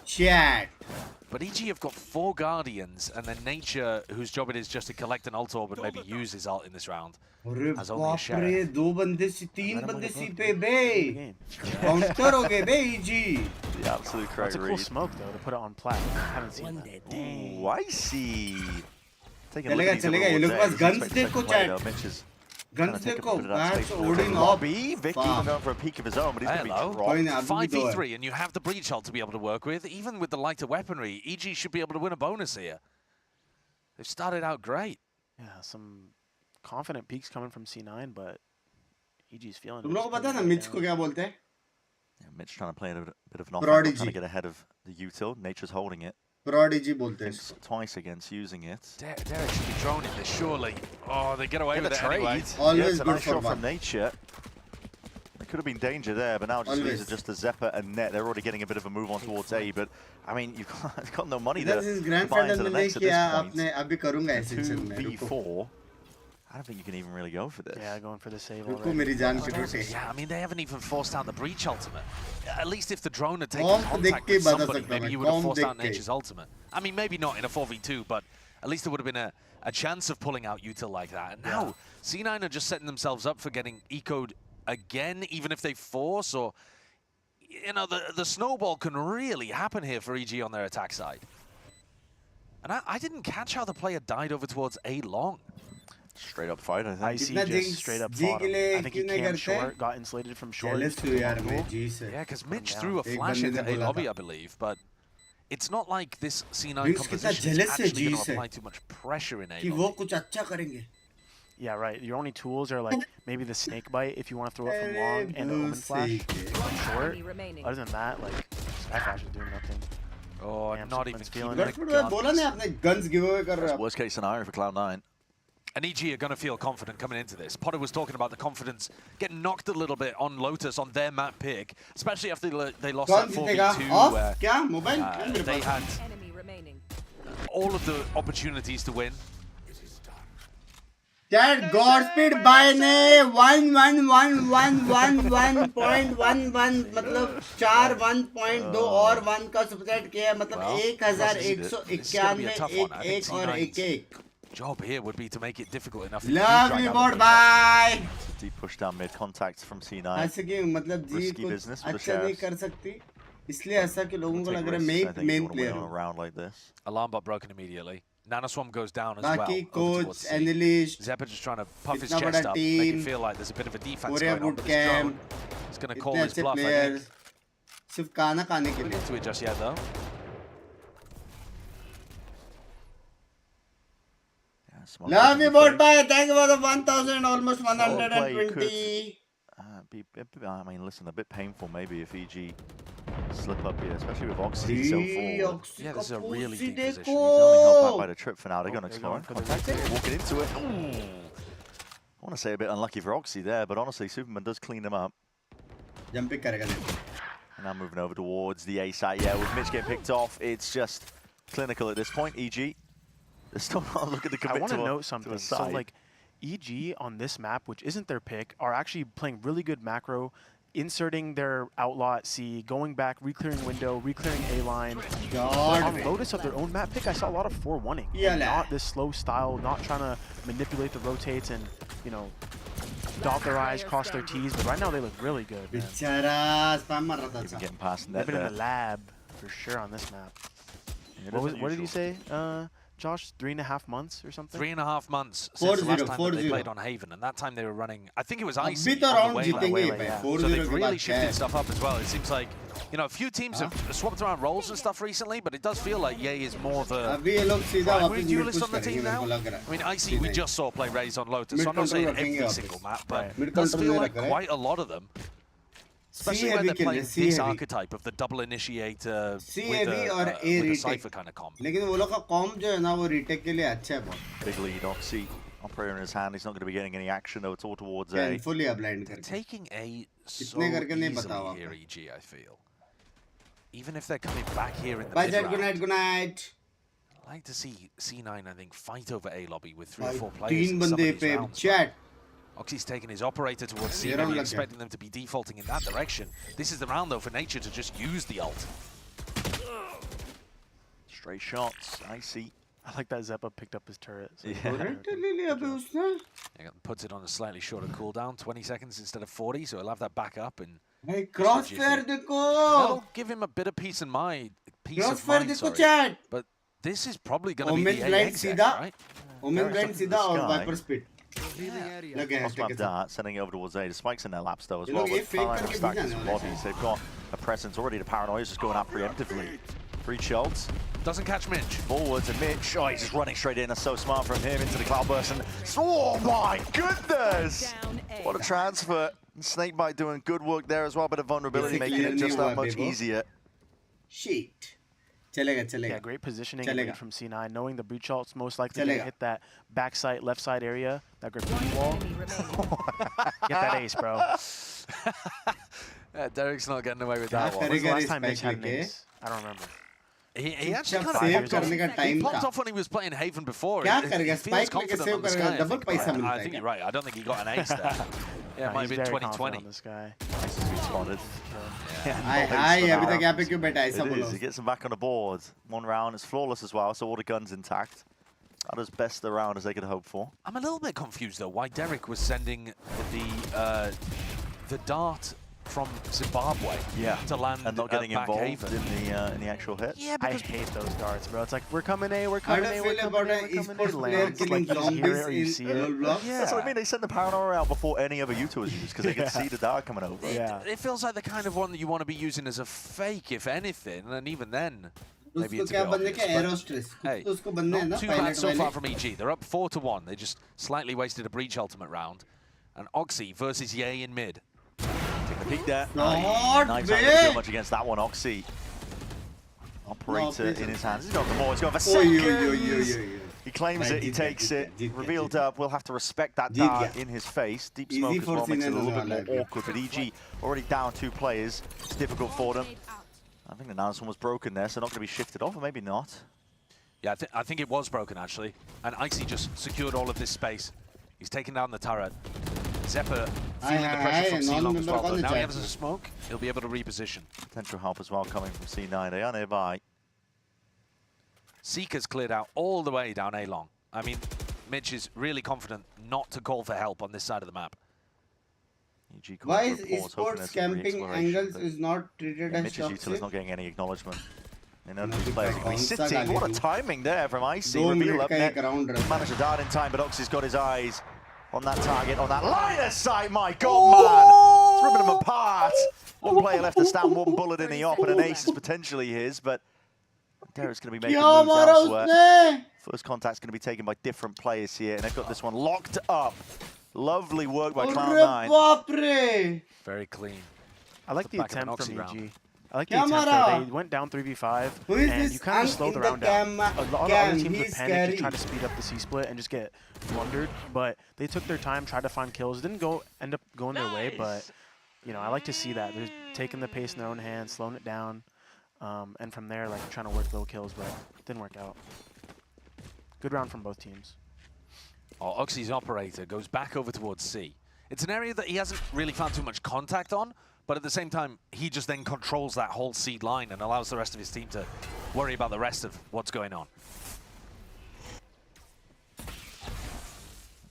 Chat. But EG have got 4 Guardians, and then Nature, whose job it is just to collect an ult orb and maybe use his ult in this round. अरे Has only a बाप रे sheriff. 2 बंदे सी 3 बंदे सी पे बे. Counter हो गए बे EG. The absolute correct That's a cool read. smoke though to put it on plat. I haven't seen that. Ooh, I see. Taking a look चलेगा at these चलेगा ये other लोग wards pass there. guns He's expecting देखो second play, chat. though. Mitch is Guns trying to take a देखो. bit of that That's space. Odin off. Lobby. Vic even going for a peek of his own, but he's going to be Hello. dropped. कोई नहीं अभी भी दो है. 5v3, and you have the breach ult to be able to work with. Even with the lighter weaponry, EG should be able to win a bonus here. They've started out great. Yeah, some confident peaks coming from C9, but EG's feeling तुम it. लोगों को पता है ना Mitch को क्या बोलते हैं? Yeah, Mitch trying to play a bit of an offense, Prodigy. trying to get ahead of the util. Nature's holding it. Prodigy बोलते हैं. Thinks twice against using it. Derek should be droning this, surely. Oh, they get away Get with a it trade. anyway. Yeah, Always it's a good nice for shot one. from Nature. There could have been danger there, but now just leaves it just to Zephyr and Net. They're already getting a bit of a move on towards A, but I mean, you've got no money there. इधर से grand final में नहीं किया आपने अभी करूँगा ऐसे चल में. 2v4. I don't think you can even really go for this. Yeah, going for the save रुको already. मेरी जान की टूटे. Yeah, I mean, they haven't even forced down the breach ultimate. At least if the drone had taken Comp contact देख के with बता somebody, सकता maybe मैं. you would have Comp forced देख out के. Nature's ultimate. I mean, maybe not in a 4v2, but at least there would have been a chance of pulling out util like that. And now, C9 are just setting themselves up for getting ecoed again, even if they force, or, you know, the snowball can really happen here for EG on their attack side. And I didn't catch how the player died over towards A long. Straight up fight, I think. IC just straight up fought him. I think he camped short, got insulated from short. Jealous हुई यार मैं जी से. Yeah, because Mitch threw a flash बंदे ने into A बोला lobby, था. I believe, but it's not like this C9 Binks कितना composition is jealous है actually जी going to से. apply too much pressure in A कि lobby. वो कुछ अच्छा करेंगे. Yeah, right. Your only tools are like maybe the snake bite if you want to throw it from long and the omen flash from short. Other than that, like Sky Flash is doing nothing. Oh, Damn, not even Superman's feeling feeling it. But बोला नहीं आपने guns giveaway कर रहे That's हो. worst case scenario for Cloud9. And EG are going to feel confident coming into this. Potter was talking about the confidence getting knocked a little bit on Lotus on their map pick, especially after they lost कौन that जीतेगा? 4v2 Off where क्या mobile क्या मेरे they pass? had Enemy remaining. all of the opportunities to win. Dad, Godspeed by ने 11111.11 मतलब 4 1.2 और 1 का Super Chat किया है मतलब 1191 1 और 1 Job here would be to make it difficult enough. Love you board bye. Deep push down mid contact from C9. ऐसे कि मतलब जी Risky कुछ business for the अच्छा नहीं sheriffs. कर सकती इसलिए ऐसा कि लोगों को Take लग रहा है risks, I मैं think, if main you wanna player win on a हूँ. round like this. Alarm bot broken immediately. Nanoswarm goes down as बाकी well. coach analyst Zephyr just trying to puff his इतना chest बड़ा up, make team, it feel like there's a bit of a defense Korea going on. boot But this drone camp, is going to call इतने his अच्छे bluff, I players think. सिर्फ खाना खाने के Couldn't लिए. get to it just yet, though. Smart Love in you the board face. bye. Thank you for the 1,000 almost 120. I mean, listen, a bit painful maybe if EG slip up here, especially with Oxy so forward. Yeah, this is a really deep position. He's only held back by the trip for now. They're going to explore. Walking into it. I want to say a bit unlucky for Oxy there, but honestly, Superman does clean them up. Jumping करेगा नहीं. And now moving over towards the A site. Yeah, with Mitch getting picked off, it's just clinical at this point. EG, they're still not looking to commit I want to note to something. a So side. like EG on this map, which isn't their pick, are actually playing really good macro, inserting their outlaw at C, going back, reclearing window, reclearing A line. On Lotus of their own map pick, I saw a lot of 4-1ing. Yeah, Not this slow style, not trying to manipulate the rotates and, you know, dot their I's, cross their T's. But right now they look really good, man. बेचारा spam मार रहा था. Even getting past They've net been in there. the lab for sure on this map. Yeah, What did you say, Josh? 3.5 months or something? 3.5 months since the 4-0, last time that they 4-0. played on Haven, and that time they were running, I think it was अभी Icy तो on round the way. जीतेंगे Waylay, yeah. 4-0 So they've के really बाद shifted क्या? stuff up as well. It seems like, you know, a few teams have swapped around roles and stuff recently, but it does feel like Ye is more the अभी ये लोग सीधा primary वापस mid duelist push on the करेंगे team मेरे now. को लग रहा है. I mean, Icy, we just saw play Raze on Lotus, Mid so I'm not control saying रखेंगे every वापस. single map, but Mid it does control feel में like रख रहे हैं. quite a lot of them. Especially heavy when they're kill playing है, C this heavy. archetype of the double initiator C with heavy और A a retake. Cypher kind of comp. लेकिन वो लोग का कॉम जो है ना वो retake के लिए अच्छा है बहुत. Big lead, Oxy Operator in his hand, he's not going to be getting any action though. It's all towards A. Fully blind. They're taking A so easily here, EG, I feel. Even if they're coming back here in the mid-round. Good night, good night. I'd like to see C9, I think, fight over A lobby with 3 or 4 players. Oxy's taking his operator towards C, maybe expecting them to be defaulting in that direction. This is the round, though, for Nature to just use the ult. Straight shots, I see. I like that Zeppa picked up his turret. So Puts it on a slightly shorter cooldown, 20 seconds instead of 40, so he'll have that back up. And that'll give him a bit of peace of mind. But this is probably going to be the exit, right? Omen blind Sida or Viper speed. Dart sending it over towards A. The spikes in their laps though as well. With stacking some bodies, they've got a presence already. The Paranoia is just going out preemptively. 3 shots. Doesn't catch Mitch. Forwards and Mitch. Oh, he's just running straight in. That's so smart from him into the Cloudburst. And oh my goodness! What a transfer. Snakebite doing good work there as well. Bit of vulnerability making it just that much easier. Shit. Yeah, great positioning from C9, knowing the breach ult's most likely to hit that backside, left side area, that graffiti wall. Get that ace, bro. Yeah, Derek's not getting away with that one. When's the last time Mitch had an ace? I don't remember. He actually he popped off when he was playing Haven before. He feels confident on the Sky. I think you're right. I don't think he got an ace there. Yeah, it might have been 2020. This guy. Spotted. He gets him back on the board. 1 round is flawless as well, so all the guns intact. That is best the round as they could hope for. I'm a little bit confused though why Derek was sending the dart from Zimbabwe to land and not getting involved in the actual hit. Yeah, I hate those darts, bro. It's like we're coming A, we're coming A, we're coming A, we're coming A. Lands like you hear it or you see it. Yeah. That's what I mean. They sent the Paranoia out before any other U2 was used because they could see the dart coming over. Yeah. It feels like the kind of one that you want to be using as a fake, if anything, and even then. Maybe it's a bit obvious, hey, not too bad so far from EG. They're up 4-1. They just slightly wasted a breach ultimate round. And Oxy versus Ye in mid. Take the peek there. Knives aren't going to do much against that one. Oxy. Operator in his hands. He's got the more. He's got a second. He claims it. He takes it. Revealed up. We'll have to respect that dart in his face. Deep smoke as well makes it a little bit more awkward. But EG already down 2 players. It's difficult for them. I think the announcement was broken there, so not going to be shifted off, or maybe not. Yeah, I think it was broken, actually. And Icy just secured all of this space. He's taken down the turret. Zeppa feeling the pressure from C-Long as well, but now he has a smoke, he'll be able to reposition. Potential help as well coming from C9. They are nearby. Seeker's cleared out all the way down A-Long. I mean, Mitch is really confident not to call for help on this side of the map. Why is esports camping angles is not treated as Mitch's util is not getting any acknowledgement. None of these players are going to be sitting. What a timing there from Icy. Reveal up net. Managed to dart in time, but Oxy's got his eyes on that target, on that line of sight. My God, man. It's ripping him apart. One player left to stand, 1 bullet in the op, and an ace is potentially his, but Derek's going to be making moves elsewhere. First contact's going to be taken by different players here, and they've got this one locked up. Lovely work by Cloud9. Very clean. I like the attempt from EG. I like the attempt there. They went down 3v5, and you kind of slowed the round down. A lot of other teams would panic to try to speed up the C-split and just get blundered, but they took their time, tried to find kills. Didn't end up going their way, but you know, I like to see that. They're taking the pace in their own hands, slowing it down, and from there, like trying to work little kills, but it didn't work out. Good round from both teams. Oh, Oxy's operator goes back over towards C. It's an area that he hasn't really found too much contact on, but at the same time, he just then controls that whole seed line and allows the rest of his team to worry about the rest of what's going on.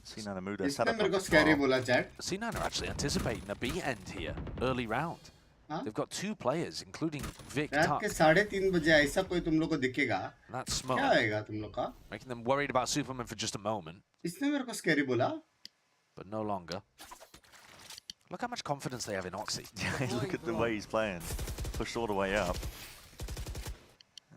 C9 Amuda set up. C9 are actually anticipating a B end here, early round. They've got 2 players, including Vic. रात के 3:30 बजे ऐसा कोई तुम लोग को दिखेगा? That's smoke. क्या होएगा तुम लोग का? Making them worried about Superman for just a moment. इसने मेरे को scary बोला? But no longer. Look how much confidence they have in Oxy. Look at the way he's playing. Pushed all the way up.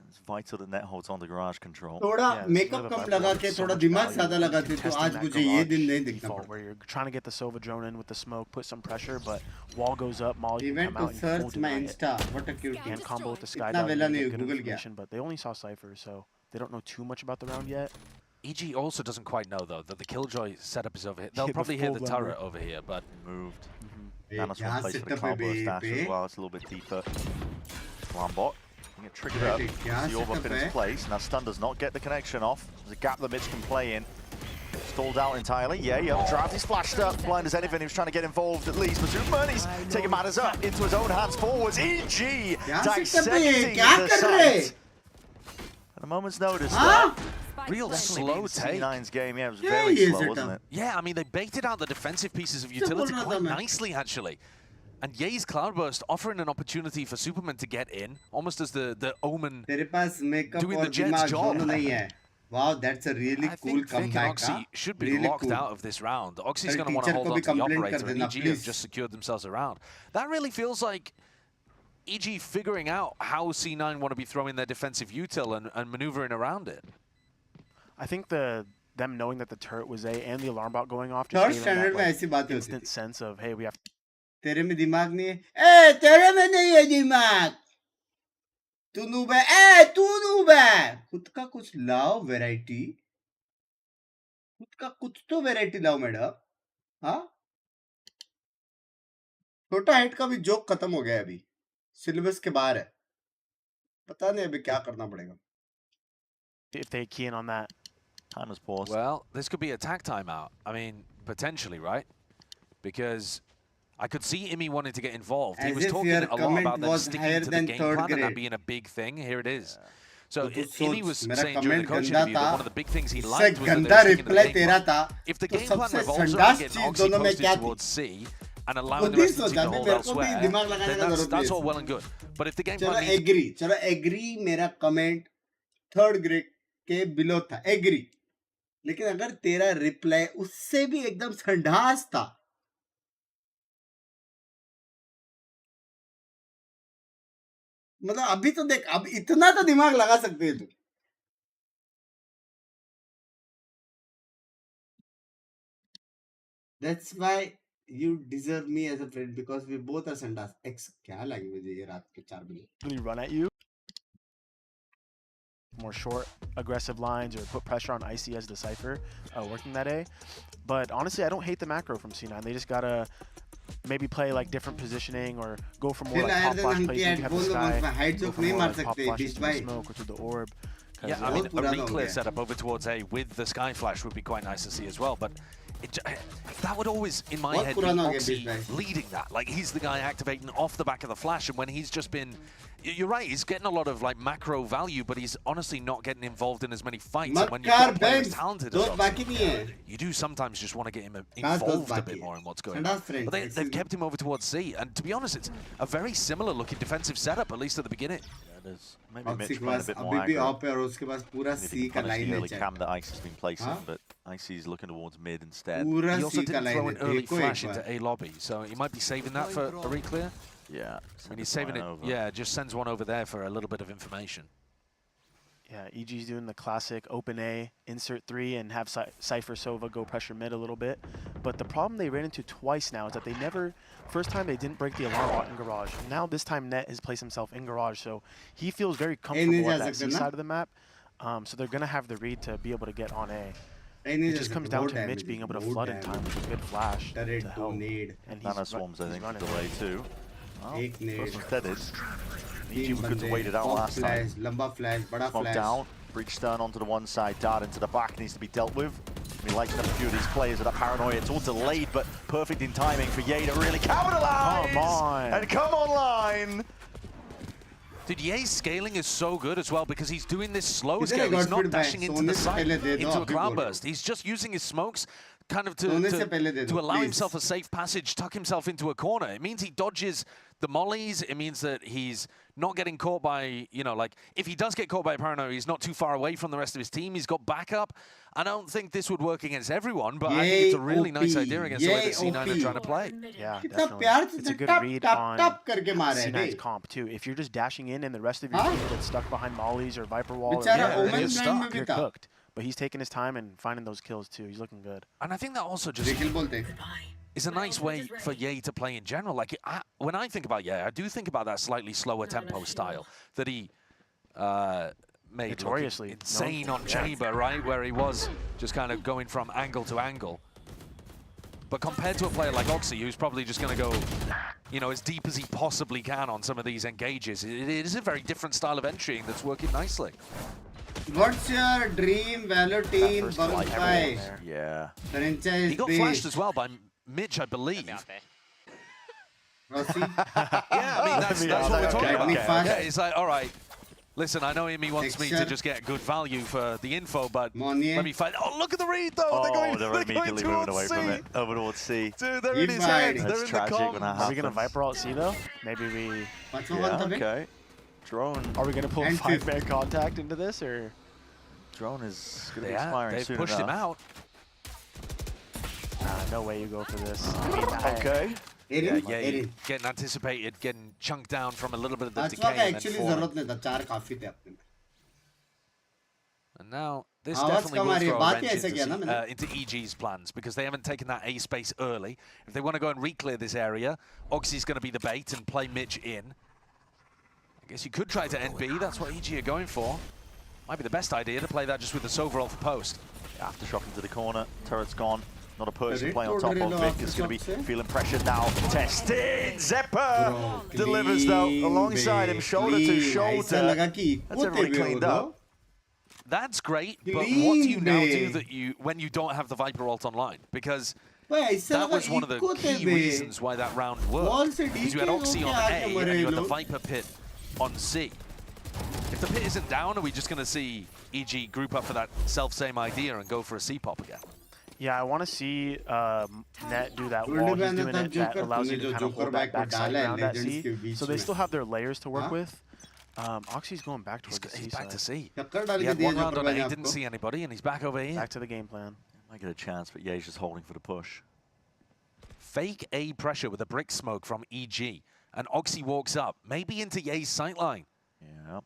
It's vital that net holds on the garage control. थोड़ा makeup कम लगा के थोड़ा दिमाग ज़्यादा लगाते तो आज मुझे ये दिन नहीं दिखना पड़ता. Where you're trying to get the Sova drone in with the smoke, put some pressure, but wall goes up, Molly can come out and full deny it. What a cute and combo with the sky. Good information, but they only saw Cypher, so they don't know too much about the round yet. EG also doesn't quite know, though, that the Killjoy setup is over here. They'll probably hear the turret over here, but... Moved. Thanos one place for the cloudburst dash as well. It's a little bit deeper. Lambot can get triggered up. The orb up in its place. Now stun does not get the connection off. There's a gap that Mitch can play in. Stalled out entirely. Yeah, Updraft. He's flashed up. Blind as anything. He was trying to get involved at least. But Superman's taking matters up into his own hands forwards. EG dissecting the site. At a moment's notice, real slow take. C9's game, yeah, it was very slow, wasn't it? Yeah, I mean, they baited out the defensive pieces of utility quite nicely, actually. And Ye's Cloudburst offering an opportunity for Superman to get in, almost as the Omen doing the Jet's job. Wow, that's a really cool comeback. Oxy should be locked out of this round. Oxy's going to want to hold on to the operator, and EG have just secured themselves around. That really feels like EG figuring out how C9 want to be throwing their defensive util and maneuvering around it. I think them knowing that the turret was A and the alarm bot going off just gave them that like, instant sense of, hey, we have... तेरे में दिमाग नहीं है? ए, तेरे में नहीं है दिमाग. तू नूब है? ए, तू नूब है. खुद का कुछ लाओ वैरायटी. खुद का कुछ तो वैरायटी लाओ मैडम. हाँ? छोटा हेड का भी जोक खत्म हो गया अभी. सिलेबस के बाहर है. पता नहीं अभी क्या करना पड़ेगा. If they key in on that. Time has paused. Well, this could be a tag timeout. I mean, potentially, right? Because I could see Imi wanting to get involved. He was talking a lot about them sticking to the game plan and that being a big thing. Here it is. So Imi was saying during the coach interview that one of the big things he liked was that they were sticking to the game plan. If the game plan revolves around getting Oxy posted towards C and allowing the rest of the team to hold elsewhere, then that's all well and good. But if the game plan needs... चलो agree मेरा comment third grade के below था. Agree. लेकिन अगर तेरा reply उससे भी एकदम संडास था, मतलब अभी तो देख, अब इतना तो दिमाग लगा सकते हैं तू. That's why you deserve me as a friend because we both are संडास. X क्या लैंग्वेज है ये रात के 4 बजे? Really run at you. More short, aggressive lines or put pressure on Icy as the Cypher working that A. But honestly, I don't hate the macro from C9. They just gotta maybe play like different positioning or go for more like pop flash plays in the sky. Go for more like pop flashes in the smoke or through the orb. Yeah, I mean, a re-clear setup over towards A with the Sky Flash would be quite nice to see as well, but that would always, in my head, be Oxy leading that. Like, he's the guy activating off the back of the Flash, and when he's just been... You're right, he's getting a lot of like macro value, but he's honestly not getting involved in as many fights. And when you've got a player as talented as Oxy, you do sometimes just want to get him involved a bit more in what's going on. But they've kept him over towards C, and to be honest, it's a very similar looking defensive setup, at least at the beginning. Yeah, it is. Maybe Mitch playing a bit more aggro. The early cam that Icy's been placing, but Icy's looking towards mid instead. He also didn't throw an early flash into A lobby, so he might be saving that for a re-clear. Yeah. I mean, he's saving it. Over. Yeah, just sends one over there for a little bit of information. Yeah, EG's doing the classic open A, insert 3, and have Cypher Sova go pressure mid a little bit. But the problem they ran into twice now is that they never, first time they didn't break the alarm bot in Garage. Now this time Net has placed himself in Garage, so he feels very comfortable at that C side of the map. So they're going to have the read to be able to get on A. It just comes down to Mitch being able to flood in time with a good flash to help. And he's swarms, I think, delay too. Well, first dead is. EG was good to wait it out last time. Lamba flash, bada flash. Down, breach stun onto the one side, dart into the back needs to be dealt with. I mean, lighting up a few of these players with that paranoia. It's all delayed, but perfect in timing for Ye to really capitalize. Come on. And come online. Dude, Ye's scaling is so good as well because he's doing this slow scale. He's not dashing into the side, into a cloudburst. He's just using his smokes kind of to allow himself a safe passage, tuck himself into a corner. It means he dodges the mollies. It means that he's not getting caught by, you know, like, if he does get caught by a paranoia, he's not too far away from the rest of his team. He's got backup. I don't think this would work against everyone, but I think it's a really nice idea against the way that C9 are trying to play. Yeah, definitely. It's a good read on C9's comp, too. If you're just dashing in and the rest of your team gets stuck behind mollies or Viper Wall, you're stuck. You're cooked. But he's taking his time and finding those kills, too. He's looking good. And I think that also just is a nice way for Ye to play in general. Like, when I think about Ye, I do think about that slightly slower tempo style that he made Notoriously insane on Chamber, right? Where he was just kind of going from angle to angle. But compared to a player like Oxy, who's probably just going to go, you know, as deep as he possibly can on some of these engages, it is a very different style of entry that's working nicely. What's your dream Valor team, Bumpai? Yeah. Franchise he got flashed as well by Mitch, I believe. Rossi? Yeah, I mean, that's what we're talking about. Yeah, it's like, all right, listen, I know Amy wants me to just get good value for the info, but let me fight. Oh, look at the read, though. Oh, they're immediately moving away from it. Over towards C. Dude, they're in his head. They're in the comms. Are we going to Viper alt C, though? Maybe we... Yeah, okay. Drone. Are we going to pull 5-man contact into this, or...? Drone is going to be expiring soon pushed him out. No way you go for this. Okay. Yeah, getting anticipated, getting chunked down from a little bit of the decay. And now, this definitely will throw a wrench into EG's plans, because they haven't taken that A space early. If they want to go and re-clear this area, Oxy's going to be the bait and play Mitch in. I guess you could try to end B, that's what EG are going for. Might be the best idea to play that just with the Sova off the post. Aftershock into the corner, turret's gone. Not a person playing on top of Vic. Is going to be feeling pressured now. Tested! Zepper delivers though, alongside him, shoulder to shoulder. That's everybody cleaned up. That's great, but what do you now do when you don't have the Viper ult online? Because that was one of the key reasons why that round worked. Because you had Oxy on A and you had the Viper pit on C. If the pit isn't down, are we just going to see EG group up for that self-same idea and go for a C-pop again? Yeah, I want to see Net do that while he's doing it. That allows you to kind of hold that backside around that C. So they still have their layers to work with. Oxy's going back towards the C. He's back to C. He had one round on A, didn't see anybody, and he's back over here. Back to the game plan. Might get a chance, but yeah, he's just holding for the push. Fake A pressure with a brick smoke from EG. And Oxy walks up, maybe into Ye's sightline. Yeah.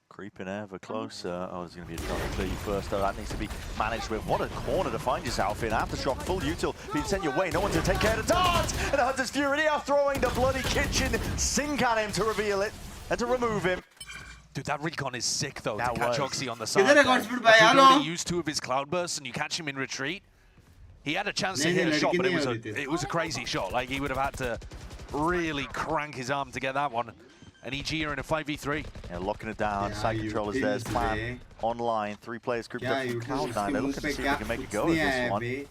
Creeping ever closer. Oh, there's going to be a try to clear you first, though. That needs to be managed with. What a corner to find yourself in. Aftershock, full util. Being sent your way. No one to take care of the dart. And the Hunter's Fury are throwing the bloody kitchen sink at him to reveal it and to remove him. Dude, that recon is sick, though, to catch Oxy on the side. He used 2 of his cloudbursts, and you catch him in retreat. He had a chance to hit a shot, but it was a crazy shot. Like, he would have had to really crank his arm to get that one. And EG are in a 5v3. Yeah, locking it down. Side controllers there's plan online. 3 players grouped up from Cloud9. They're looking to see if they can make a go at this one.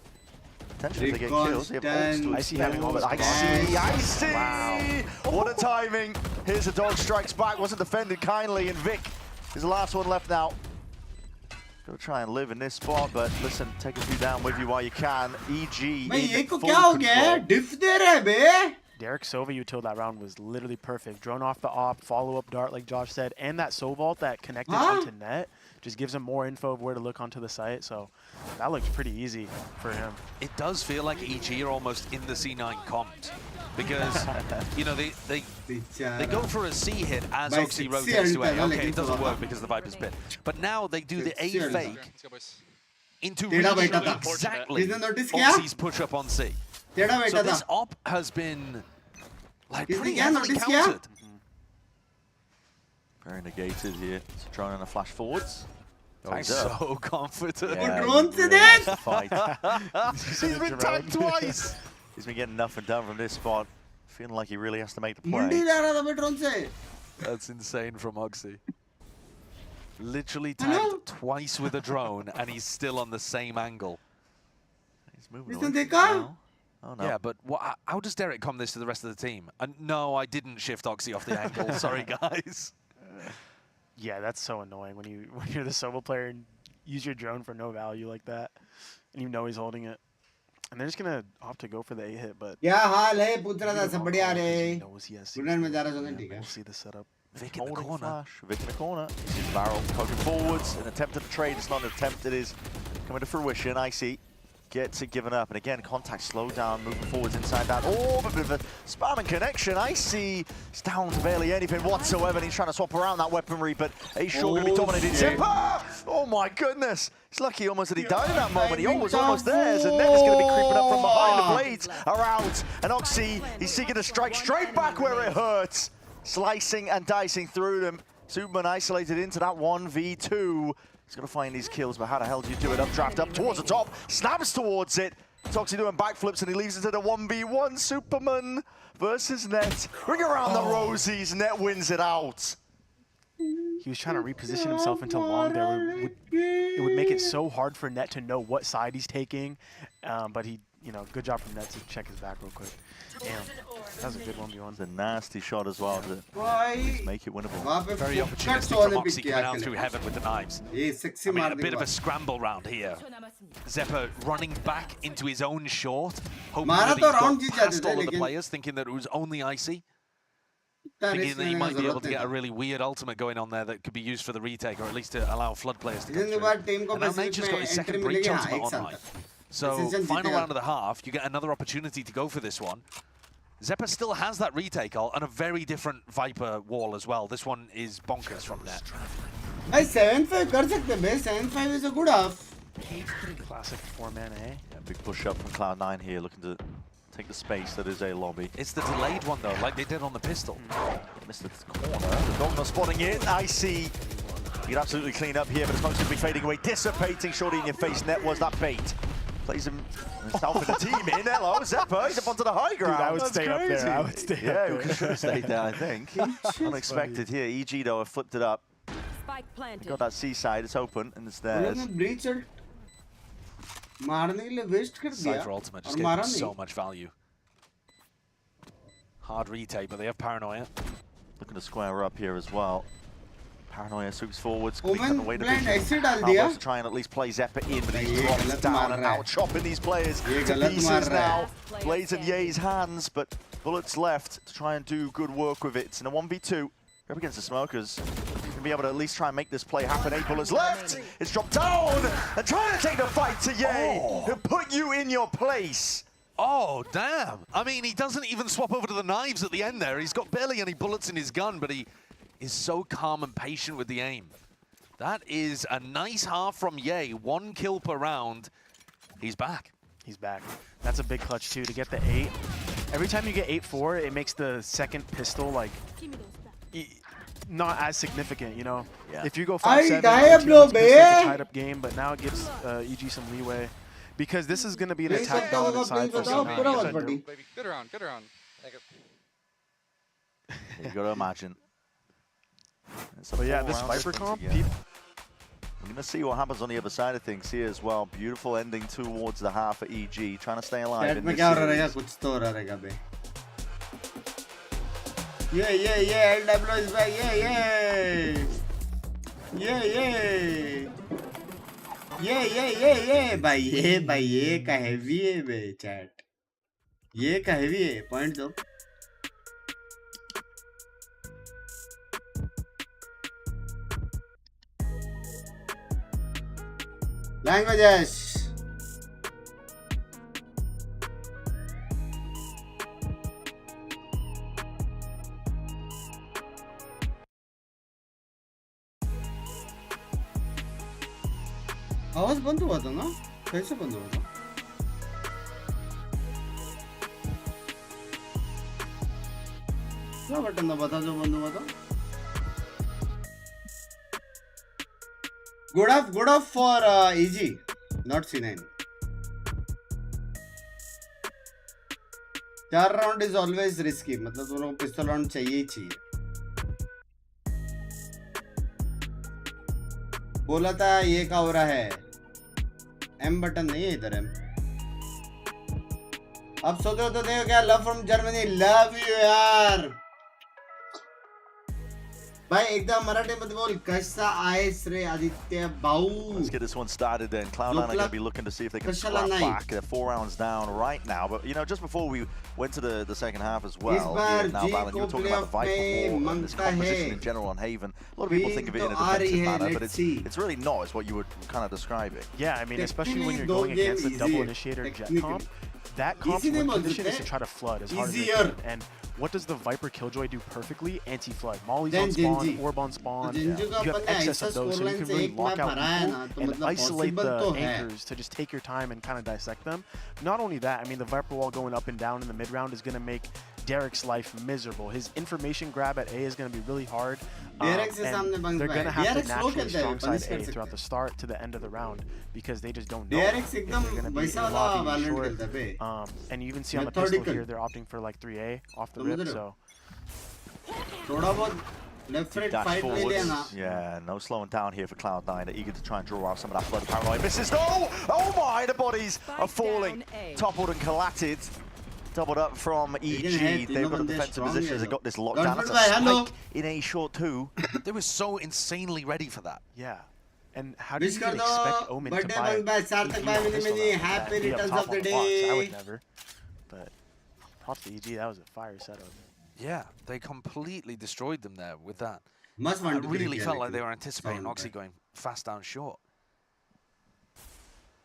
Potentially if they get kills, they have ults to expend. But Icy! Wow. What a timing! Here's a dog strikes back. Wasn't defended kindly, and Vic is the last one left now. Go try and live in this spot, but listen, take a few down with you while you can. EG in full control. Derek Sova util that round was literally perfect. Drone off the op, follow-up dart like Josh said, and that Sova ult that connected onto net just gives him more info of where to look onto the site, so that looks pretty easy for him. It does feel like EG are almost in the C9 comms, because, you know, they go for a C hit as Oxy rotates to A. Okay, it doesn't work because the Viper's pit. But now they do the A fake into reaching exactly Oxy's push-up on C. So this op has been like pretty heavily countered. Very negated here. So trying on a flash forwards. Oh, he's so confident. Yeah, fight. He's been tagged twice. He's been getting nothing done from this spot. Feeling like he really has to make the play. That's insane from Oxy. Literally tagged twice with a drone, and he's still on the same angle. He's moving away now. Oh, no. Yeah, but how does Derek com this to the rest of the team? No, I didn't shift Oxy off the angle. Sorry, guys. Yeah, that's so annoying when you're the solo player and use your drone for no value like that, and you know he's holding it. And they're just gonna opt to go for the A hit, but We'll see the setup. Vic in the corner. Vic in the corner. His barrel poking forwards. An attempt at a trade. It's not an attempt. It is coming to fruition. Icy gets it given up, and again contact slowed down, moving forwards inside that. Oh, a bit of a spam and connection. Icy is down to barely anything whatsoever, and he's trying to swap around that weaponry, but Ace Shaw going to be dominated. Zipper! Oh my goodness! He's lucky almost that he died in that moment. He was almost there, and then he's going to be creeping up from behind. The blades are out, and Oxy, he's seeking to strike straight back where it hurts, slicing and dicing through them. Superman isolated into that 1v2. He's going to find these kills, but how the hell do you do it? Updraft up towards the top, snaps towards it. Toxi doing backflips and he leaves it to the 1v1. Superman versus Net. Ring around the rosies, Net wins it out. He was trying to reposition himself into long there. It would make it so hard for Net to know what side he's taking, but he, good job from Net to check his back real quick. Damn, that was a good 1v1. It's a nasty shot as well to make it winnable. Very opportunistic from Oxy coming out through heaven with the knives. I mean, a bit of a scramble round here. Xeppaa running back into his own short, hoping that he got past all of the players, thinking that it was only Icy. Thinking that he might be able to get a really weird ultimate going on there that could be used for the retake, or at least to allow flood players to come through. And now Nature's got his second breach ultimate online. So, final round of the half, you get another opportunity to go for this one. Xeppaa still has that retake ult and a very different Viper wall as well. This one is bonkers from Net. 7-5 कर सकते हैं, 7-5 is a good half. Classic 4-man A. Yeah, big push up from Cloud9 here, looking to take the space that is A lobby. It's the delayed one though, like they did on the pistol. Missed the corner. The Dogma spotting it. Icy. You can absolutely clean up here, but it's mostly be fading away, dissipating. Shorty in your face. Net was that bait. Plays himself and the team in. Hello, Xeppaa. He's up onto the high ground. Dude, I would stay up there. I would stay up there. Yeah, we should have stayed there, I think. Unexpected here. EG though have flipped it up. Got that seaside. It's open and it's theirs. Cypher ultimate just gave him so much value. Hard retake, but they have Paranoia. Looking to square up here as well. Paranoia swoops forwards. Omen blind ऐसे डाल Division. दिया. To try and at least play Xeppaa in, but he's dropped down and out, chopping these players to pieces now. Blades in Ye's hands, but bullets left to try and do good work with it. It's in a 1v2. Up against the Smokers. Gonna be able to at least try and make this play happen. 8 bullets left. It's dropped down and trying to take the fight to Ye, who put you in your place. Oh, damn. I mean, he doesn't even swap over to the knives at the end there. He's got barely any bullets in his gun, but he is so calm and patient with the aim. That is a nice half from Ye. 1 kill per round. He's back. He's back. That's a big clutch too, to get the 8. Every time you get 8-4, it makes the second pistol like not as significant, Yeah. If you go 5-7, it's a tied up game, but now it gives EG some leeway. Because this is going to be an attack dominant side for Good round, good round. You got to imagine. But yeah, this Viper comp, we're going to see what happens on the other side of things here as well. Beautiful ending towards the half for EG, trying to stay alive in this series. Yeah, LW is back, yeah. भाई ये का heavy है बे chat. ये का heavy है, point दो. Languages. आवाज बंद हुआ था ना? कैसे बंद हुआ था? क्या बटन दबा था जो बंद हुआ था? Good off for EG, not C9. 4 round is always risky. मतलब दोनों को पिस्तौल राउंड चाहिए ही चाहिए. बोला था ये का हो रहा है. M बटन नहीं है इधर M. अब सोते हो तो देखो क्या love from Germany, love you यार. भाई एकदम मराठी मध्ये बोल कसा आहेस रे आदित्य भाऊ. Let's get this one started then. Cloud9 are going to be looking to see if they can scrap back. They're 4 rounds down right now, but just before we went to the second half as well, now Valen, you were talking about the Viper War and this composition in general on Haven. A lot of people think of it in a defensive manner, but it's really not, is what you were kind of describing. Yeah, I mean, especially when you're going against a double initiator jet comp, that comp's condition is to try to flood as hard as you can. And what does the Viper Killjoy do perfectly? Anti-flood. Molly's on spawn, orb on spawn. You have excess of those, so you can really lock out people and isolate the anchors to just take your time and kind of dissect them. Not only that, I mean, the Viper wall going up and down in the mid round is going to make Derek's life miserable. His information grab at A is going to be really hard. And they're going to have to naturally strong side A throughout the start to the end of the round because they just don't know if they're going to be in lobby short. And you even see on the pistol here, they're opting for like 3A off the rip, so. Dash forwards. Yeah, no slowing down here for Cloud9. They're eager to try and draw out some of that bloody paranoia. Misses. No! Oh my, the bodies are falling. Toppled and collated. Doubled up from EG. They've got a defensive position. They've got this lockdown. That's a spike in A short too. They were so insanely ready for that. Yeah. And how do you even expect Omen to buy Happy returns of the day. I would never. But props to EG. That was a fire setup. Yeah, they completely destroyed them there with that. I really felt like they were anticipating Oxy going fast down short.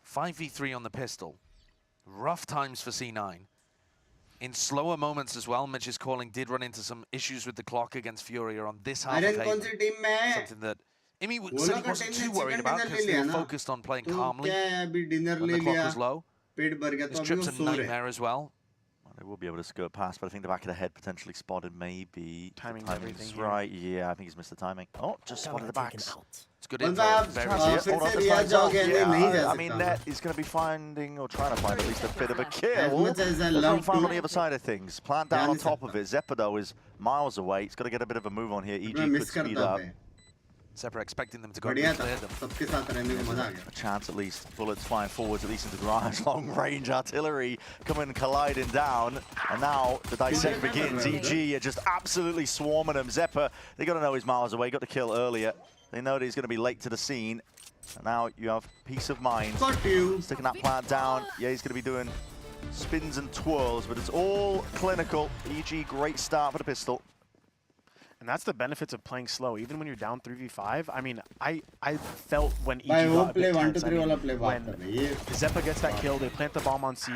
5v3 on the pistol. Rough times for C9. In slower moments as well, Mitch's calling did run into some issues with the clock against Furia on this half of Haven. Something that Imi said he wasn't too worried about because they were focused on playing calmly when the clock was low. His trip's a nightmare as well. They will be able to skirt past, but I think the back of the head potentially spotted. Maybe timing's right. Yeah, I think he's missed the timing. Oh, just spotted the backs. It's good info. I mean, Net is going to be finding or trying to find at least a bit of a kill. Found on the other side of things. Plant down on top of it. Zeppedo is miles away. He's got to get a bit of a move on here. EG could speed up. Sepra expecting them to go and clear them. A chance at least. Bullets flying forwards, at least into garage. Long range artillery coming colliding down. And now the dissect begins. EG are just absolutely swarming him. Zeppa, they got to know he's miles away. Got the kill earlier. They know that he's going to be late to the scene. And now you have peace of mind. Sticking that plant down. Yeah, he's going to be doing spins and twirls, but it's all clinical. EG, great start for the pistol. And that's the benefits of playing slow. Even when you're down 3v5, I mean, I felt when EG got a bit tense. I mean, when Zeppa gets that kill, they plant the bomb on C.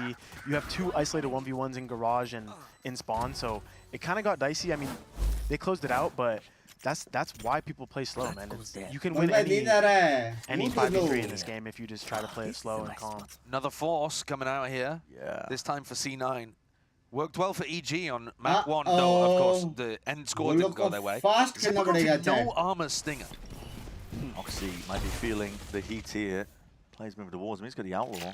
You have 2 isolated 1v1s in garage and in spawn, so it kind of got dicey. I mean, they closed it out, but that's why people play slow, man. You can win any 5v3 in this game if you just try to play it slow and calm. Another force coming out here. Yeah. This time for C9. Worked well for EG on map 1. No, of course, the end score didn't go their way. No armor stinger. Oxy might be feeling the heat here. Players moving towards him. He's got the outlaw.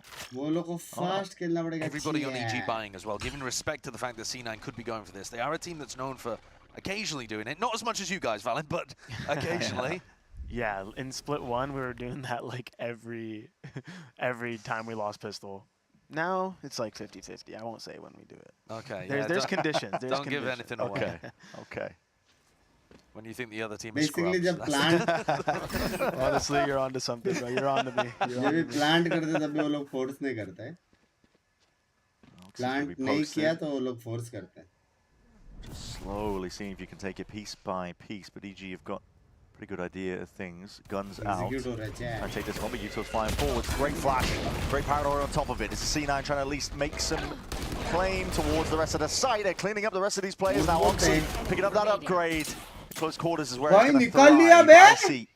Everybody on EG buying as well, giving respect to the fact that C9 could be going for this. They are a team that's known for occasionally doing it. Not as much as you guys, Valen, but occasionally. Yeah, in split 1, we were doing that like every time we lost pistol. Now it's like 50-50. I won't say when we do it. Okay. There's conditions. Don't give anything away. Okay. When you think the other team is scrubs. Honestly, you're onto something, bro. You're on to me. Plant करते तब भी वो लोग force नहीं करते हैं. Plant नहीं किया तो वो लोग force करते हैं. Just slowly seeing if you can take it piece by piece, but EG have got pretty good idea of things. Guns out. I take this one, but Yuto's flying forwards. Great flash. Great paranoia on top of it. It's a C9 trying to at least make some claim towards the rest of the site. They're cleaning up the rest of these players now. Oxy picking up that upgrade. Close quarters is where it's going to thrive. I see.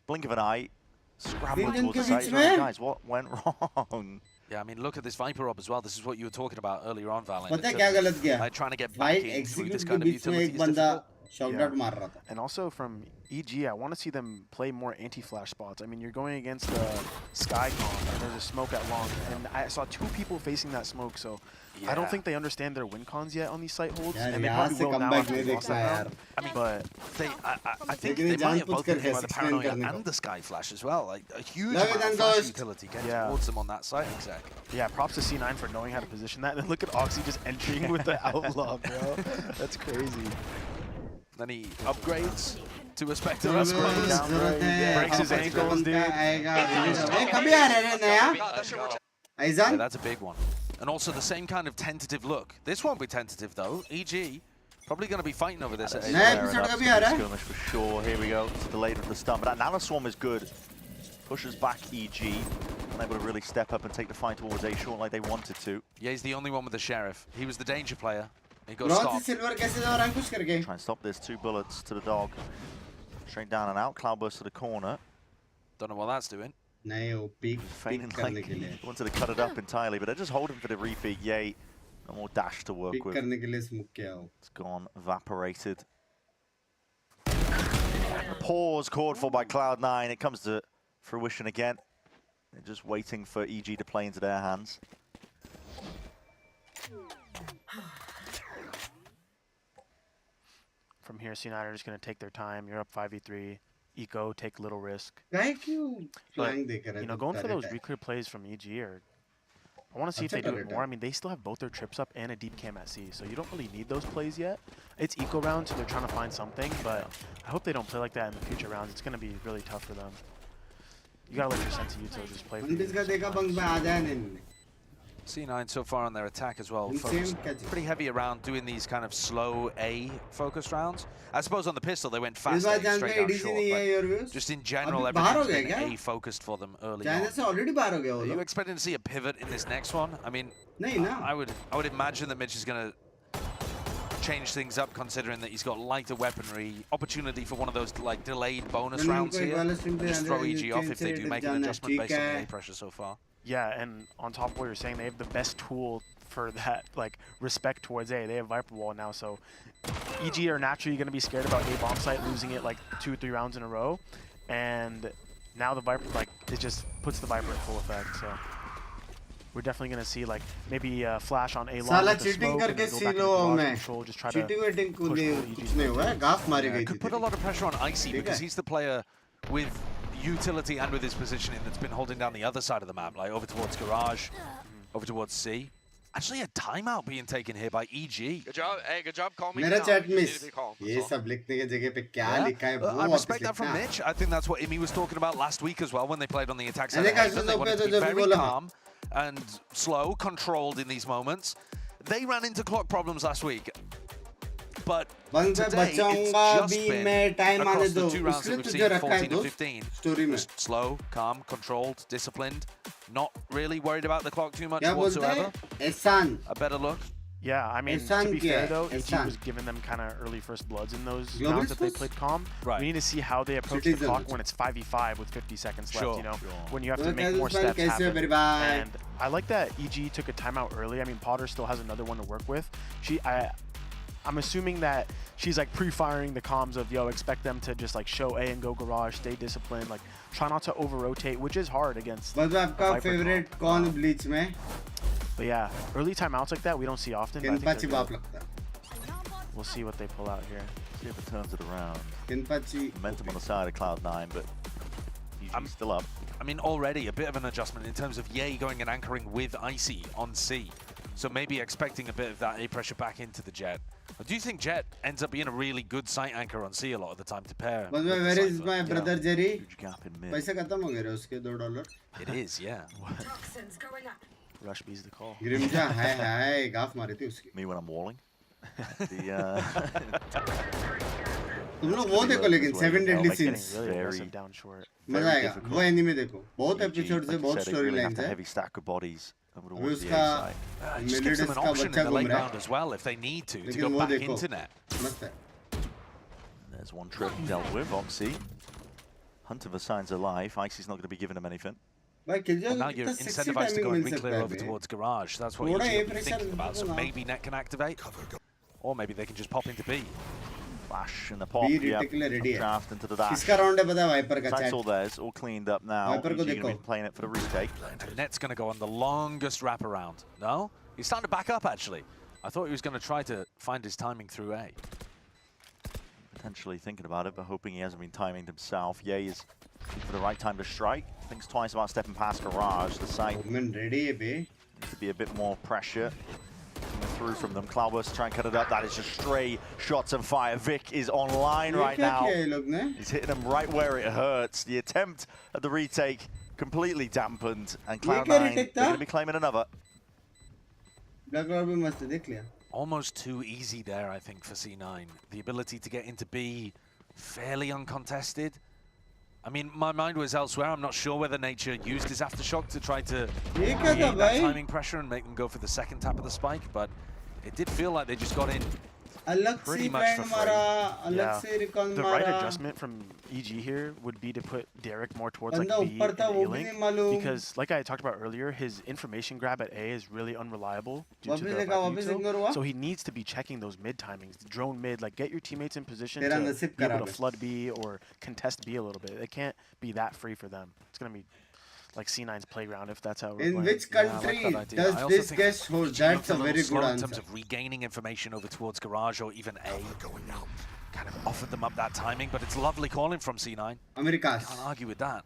Blink of an eye. Scrambling towards the site. Guys, what went wrong? Yeah, I mean, look at this Viper up as well. This is what you were talking about earlier on, Valen. Like trying to get back in through this kind of utility is difficult. And also from EG, I want to see them play more anti-flash spots. I mean, you're going against the Sky comp, and there's a smoke at long. And I saw 2 people facing that smoke, so I don't think they understand their win cons yet on these site holds. And they probably will now after they lost that round. I mean, but I think they might have both been hit by the paranoia and the Sky Flash as well. Like, a huge amount of flash utility getting towards them on that site, exactly. Yeah, props to C9 for knowing how to position that. And look at Oxy just entering with the outlaw, bro. That's crazy. Then he upgrades to a Spectre upgrade. Breaks his ankles, dude. Yeah, that's a big one. And also the same kind of tentative look. This won't be tentative though. EG probably going to be fighting over this. Skirmish for sure. Here we go. It's delayed with the stun, but that nanoswarm is good. Pushes back EG. Unable to really step up and take the fight towards A short like they wanted to. Yeah, he's the only one with the Sheriff. He was the danger player. He got stopped. Try and stop this. 2 bullets to the dog. Straight down and out. Cloudburst to the corner. Don't know what that's doing. Feigning like he wanted to cut it up entirely, but they're just holding for the refeed. Yay. No more dash to work with. It's gone, evaporated. And the pause called for by Cloud9. It comes to fruition again. They're just waiting for EG to play into their hands. From here, C9 are just going to take their time. You're up 5v3. Eco, take little risk. But, going for those reclear plays from EG are... I want to see if they do it more. I mean, they still have both their trips up and a deep cam at C, so you don't really need those plays yet. It's eco round, so they're trying to find something, but I hope they don't play like that in the future rounds. It's going to be really tough for them. You got to let your sense of util just play for you. C9 so far on their attack as well, pretty heavy around doing these kind of slow A focused rounds. I suppose on the pistol they went fast A straight down short, but just in general everything's been A focused for them early on. Are you expecting to see a pivot in this next one? I mean, I would imagine that Mitch is going to change things up, considering that he's got lighter weaponry, opportunity for one of those like delayed bonus rounds here, and just throw EG off if they do make an adjustment based on the A pressure so far. Yeah, and on top of what you're saying, they have the best tool for that, like, respect towards A. They have Viper Wall now, so EG are naturally going to be scared about A bomb site losing it like 2-3 rounds in a row, and now the Viper, like, it just puts the Viper in full effect, so we're definitely going to see, like, maybe a flash on A long with the smoke, and then go back into garage control, just try to push EG. Could put a lot of pressure on Icy, because he's the player with utility and with his positioning that's been holding down the other side of the map, like over towards Garage, over towards C. Actually, a timeout being taken here by EG. Good job. Hey, good job calming down. I respect that from Mitch. I think that's what Imi was talking about last week as well when they played on the attack side. They wanted to be very calm and slow, controlled in these moments. They ran into clock problems last week. But today, it's just been across the 2 rounds that we've seen, 14 and 15. Just slow, calm, controlled, disciplined. Not really worried about the clock too much whatsoever. A better look. Yeah, I mean, to be fair though, EG was giving them kind of early first bloods in those rounds that they played calm. Right. We need to see how they approach the clock when it's 5v5 with 50 seconds left, you know, when you have to make more steps happen. And I like that EG took a timeout early. I mean, Potter still has another one to work with. I'm assuming that she's like pre-firing the comms of, yo, expect them to just like show A and go garage, stay disciplined, like try not to over-rotate, which is hard against favorite कौन bleach में? But yeah, early timeouts like that we don't see often. We'll see what they pull out here. See if it turns it around. Momentum on the side of Cloud9, but EG's still up. I mean, already a bit of an adjustment in terms of Ye going and anchoring with Icy on C. So maybe expecting a bit of that A pressure back into the Jet. Do you think Jet ends up being a really good site anchor on C a lot of the time to pair? Where is my brother Jerry? Huge gap in mid. पैसे खत्म हो गए रे उसके $2. It is, yeah. Rush B's the call. Grimja, hi, gaff मारी थी उसकी. Me when I'm walling. तुम लोग वो देखो लेकिन 7 Deadly Sins. मजा आएगा. वो एनिमे देखो. बहुत एपिसोड्स है, बहुत स्टोरी लाइंस है. Heavy stack of bodies. उसका gives them an option in the late round as well if they need to go back into net. There's one trip dealt with, Oxy. Hunter the signs alive. Icy's not going to be giving him anything. And now you're incentivized to go and reclear over towards Garage. That's what you're thinking about. So maybe net can activate, or maybe they can just pop into B. Flash in the pop, draft into the dash. इसका round है पता है Viper का. That's all theirs, all cleaned up now. Viper को देखो. Playing it for the retake. And Net's going to go on the longest wraparound. No? He's starting to back up, actually. I thought he was going to try to find his timing through A. Potentially thinking about it, but hoping he hasn't been timing himself. Ye is looking for the right time to strike. Thinks twice about stepping past Garage. The site needs to be a bit more pressure through from them. Cloudburst try and cut it up. That is just stray shots and fire. Vic is online right now. He's hitting them right where it hurts. The attempt at the retake completely dampened, and Cloud9 they're going to be claiming another. Almost too easy there, I think, for C9. The ability to get into B fairly uncontested. I mean, my mind was elsewhere. I'm not sure whether Nature used his Aftershock to try to create that timing pressure and make them go for the second tap of the spike, but It did feel like they just got in अलग pretty से much for band free. मारा, अलग से recon The right मारा. adjustment from EG here would be to put Derek more towards like बंदा B ऊपर and था, वो भी A-Link, नहीं मालूम. because like I talked about earlier, his information grab at A is really unreliable due to वापस the देखा, वापस ignore हुआ. so he needs to be checking those mid timings, the drone mid, like get your teammates in position तेरा to नसीब be able खराब to है. flood B or contest B a little bit. It can't be that free for them. It's gonna be like C9's playground if that's how we're In playing. which country does this guest hold? That's a very good in answer. terms of regaining information over towards Garage or even A. Kind of offered them up that timing, but it's lovely calling from C9. Americas. Can't argue with that.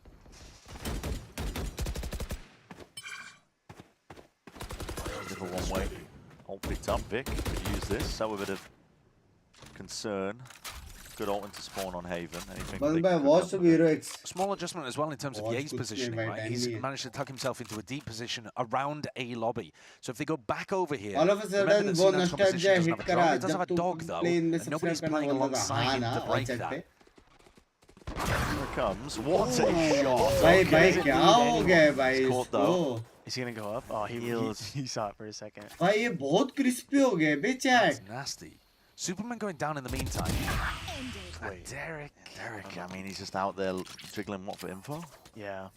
Little one way. All picked up. Vic could use this. So a bit of concern. Good ult into spawn on Haven. Anything Small adjustment as well in terms of Ye's positioning, right? He's managed to tuck himself into a deep position around A lobby. So if they go back over here, all of a sudden, वो nostalgia hit करा. It does have a dog though, and nobody's playing alongside him to break that. Here it comes. What a shot. भाई भाई क्या हो गया भाई इसको? Is he gonna go up? Oh, he saw it for a second. भाई ये बहुत crispy हो गया बे chat. That's nasty. Superman going down in the meantime. Derek, I mean, he's just out there jiggling what for info? Yeah.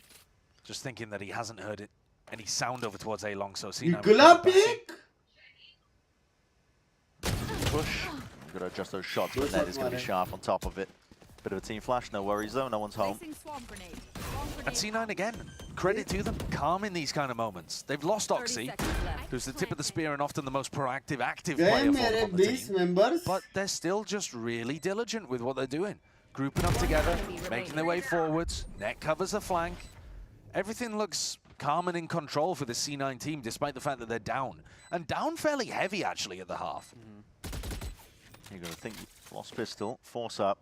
Just thinking that he hasn't heard it any sound over towards A long, so C9. Push. Got to adjust those shots, but Ned is going to be sharp on top of it. Bit of a team flash, no worries though, no one's home. And C9 again, credit to them, calm in these kind of moments. They've lost Oxy, who's the tip of the spear and often the most proactive, active player for the team. But they're still just really diligent with what they're doing. Grouping up together, making their way forwards, net covers the flank. Everything looks calm and in control for the C9 team, despite the fact that they're down. And down fairly heavy, actually, at the half. You're going to think, lost pistol, force up.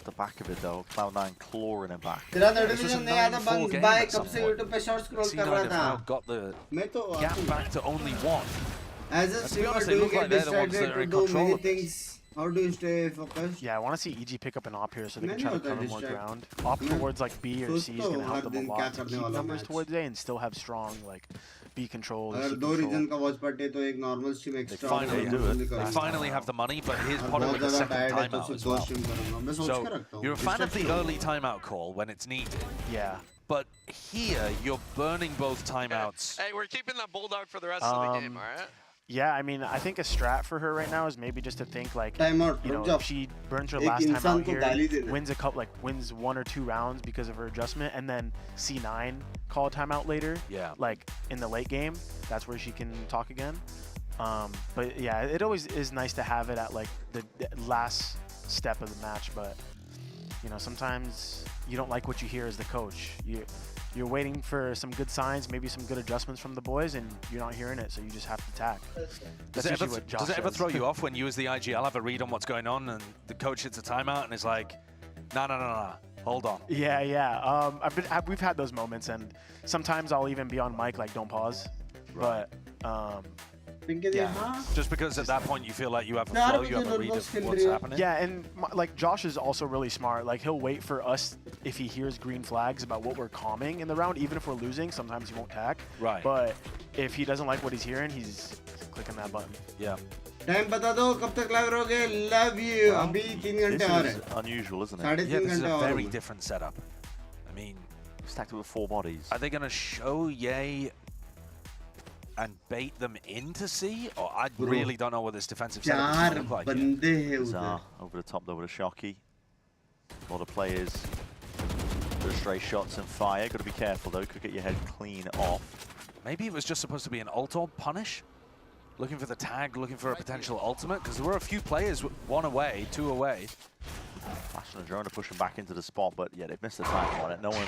The back of it though, Cloud9 clawing him back. This was a 9-4 game at some point. C9 have now got the gap back to only one. As a streamer, do you get distracted to do many things? How do you stay focused? Yeah, I want to see EG pick up an op here so they can try to cover more ground. Op towards like B or C is going to help them a lot to keep numbers towards A and still have strong like B control. अगर दो region का watch party तो एक normal stream extra. They finally do it. They finally have the money, but here's Potter with the second timeout as well. So you're a fan of the early timeout call when it's needed. Yeah. But here, you're burning both timeouts. Hey, we're keeping that Bulldog for the rest of the game, all right? Yeah, I mean, I think a strat for her right now is maybe just to think like, you know, if she burns her last time out here, wins a couple, like wins 1 or 2 rounds because of her adjustment, and then C9 call a timeout later, like in the late game, that's where she can talk again. But yeah, it always is nice to have it at like the last step of the match, but you know, sometimes you don't like what you hear as the coach. You're waiting for some good signs, maybe some good adjustments from the boys, and you're not hearing it, so you just have to attack. Does it ever throw you off when you as the IGL have a read on what's going on and the coach hits a timeout and is like, no, hold on. Yeah. We've had those moments, and sometimes I'll even be on mic like, don't pause. Right. But yeah, just because at that point you feel like you have a flow, you have a read of what's happening. Yeah, and like Josh is also really smart. Like he'll wait for us if he hears green flags about what we're calming in the round, even if we're losing. Sometimes he won't tack. Right. But if he doesn't like what he's hearing, he's clicking that button. Yeah. Time बता दो कब तक live रहोगे? Love you. अभी 3 घंटे और हैं. This is unusual, isn't it? Yeah, this is a very different setup. I mean, stacked with 4 bodies. Are they going to show Ye and bait them into C? Or I really don't know what this defensive setup is going to look like. Over the top though with a Shocky. A lot of players. Good stray shots and fire. Got to be careful though. Could get your head clean off. Maybe it was just supposed to be an ult or punish. Looking for the tag, looking for a potential ultimate. Because there were a few players, 1 away, 2 away. Flashing a drone to push them back into the spot. But yeah, they've missed the time on it. No one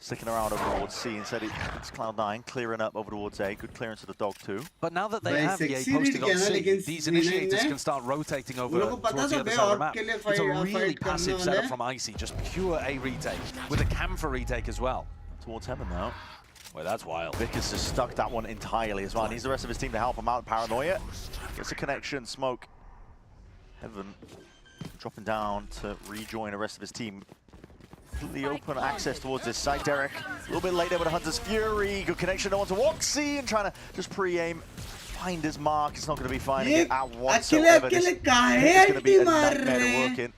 sticking around over towards C. Instead, it's Cloud9 clearing up over towards A. Good clearance to the dog too. But now that they have Ye posting on C, these initiators can start rotating over towards the other side of the map. It's a really passive setup from Icy, just pure A retake, with a cam for retake as well. Towards Heaven now. Well, that's wild. Vic has just stuck that one entirely as well. Needs the rest of his team to help him out. Paranoia gets a connection. Smoke. Heaven dropping down to rejoin the rest of his team. Completely open access towards this side. Derek a little bit late there with a Hunter's Fury. Good connection. No one to Woxy and trying to just pre-aim. find his mark. It's not going to be finding it at whatsoever. This is going to be a nightmare to work in.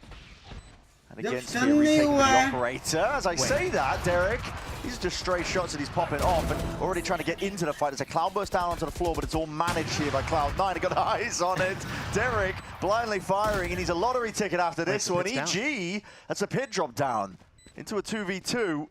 And against here, retaking the operator. As I say that, Derek, these are just stray shots that he's popping off and already trying to get into the fight. There's a cloudburst down onto the floor, but it's all managed here by Cloud9. He got eyes on it. Derek blindly firing, and he's a lottery ticket after this one. EG, that's a pit drop down into a 2v2.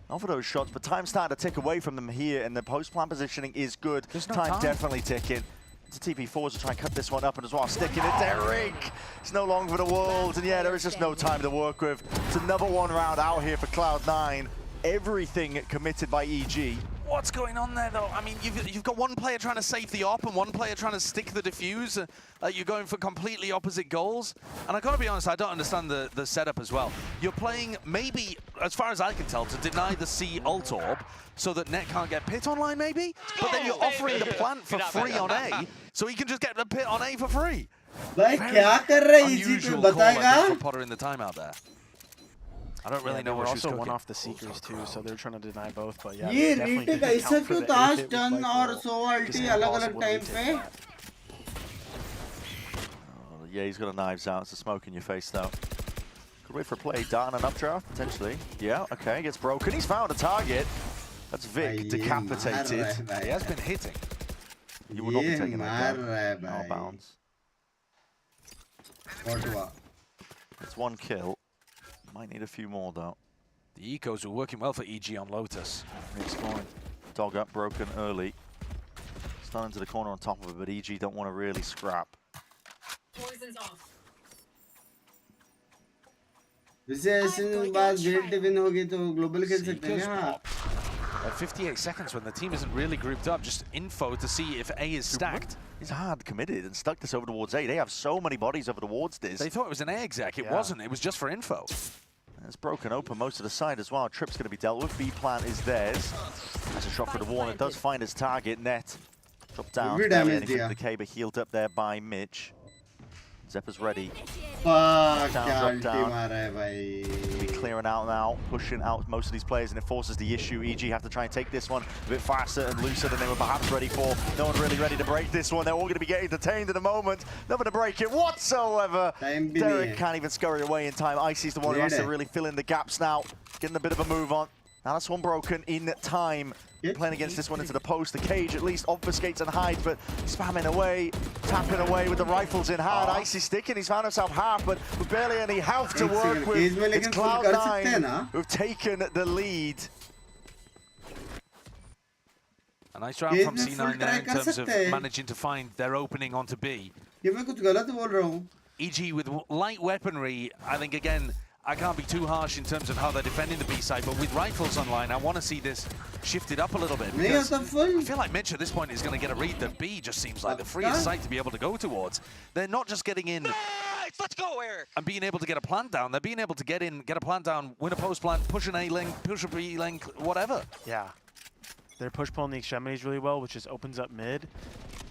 Not for those shots, but time's starting to tick away from them here, and the post-plan positioning is good. Time definitely ticking. It's a TP4s to try and cut this one up, and as well sticking it. Derek, it's no longer for the world, and yeah, there is just no time to work with. It's another one round out here for Cloud9. Everything committed by EG. What's going on there, though? I mean, you've got one player trying to save the op and one player trying to stick the defuse. You're going for completely opposite goals. And I gotta be honest, I don't understand the setup as well. You're playing, maybe, as far as I can tell, to deny the C ult orb so that Net can't get pit online, maybe? But then you're offering the plant for free on A, so he can just get the pit on A for free. Very unusual call, I think, for Potter in the timeout there. I don't really know what she was also cooking. one off the Seekers too, so they're trying to deny both. But yeah, ये retake ऐसा क्यों था stun और so ulti अलग-अलग time पे? Yeah, he's got a knives out. It's a smoke in your face though. Could wait for a play. Dart and an updraft potentially. Yeah, okay, gets broken. He's found a target. That's Vic decapitated. He has been hitting. You would not be taking that down. Out of bounds. It's one kill. Might need a few more though. The ecos were working well for EG on Lotus. Exploring. Dog up, broken early. Stun into the corner on top of it, but EG don't want to really scrap. Poison's off. वैसे ऐसे बाद great win होगी तो global खेल सकते हैं हाँ. At 58 seconds when the team isn't really grouped up, just info to see if A is stacked. He's hard committed and stuck this over towards A. They have so many bodies over towards this. They thought it was an A exec. It wasn't. It was just for info. And it's broken open most of the side as well. Trip's going to be dealt with. B plant is theirs. That's a shot for the wall, and it does find his target. Net dropped down. The K, but healed up there by Mitch. Zeppa's ready. Fuck, drop down. Be clearing out now, pushing out most of these players, and it forces the issue. EG have to try and take this one a bit faster and looser than they were perhaps ready for. No one really ready to break this one. They're all going to be getting detained in a moment. Nothing to break it whatsoever. Derek can't even scurry away in time. Icy's the one who has to really fill in the gaps now. Getting a bit of a move on. Now that's one broken in time. Playing against this one into the post. The cage at least obfuscates and hides, but spamming away, tapping away with the rifles in hand. Icy sticking, he's found himself half, but with barely any health to work with. It's Cloud9 who've taken the lead. A nice round from C9 there in terms of managing to find their opening onto B. EG with light weaponry, I think again, I can't be too harsh in terms of how they're defending the B side, but with rifles online, I want to see this shifted up a little bit. Because I feel like Mitch at this point is going to get a read that B just seems like the freest site to be able to go towards. They're not just getting in let's go, Eric. And being able to get a plant down. They're being able to get in, get a plant down, win a post plant, push an A link, push a B link, whatever. Yeah. They're push pulling the extremities really well, which just opens up mid.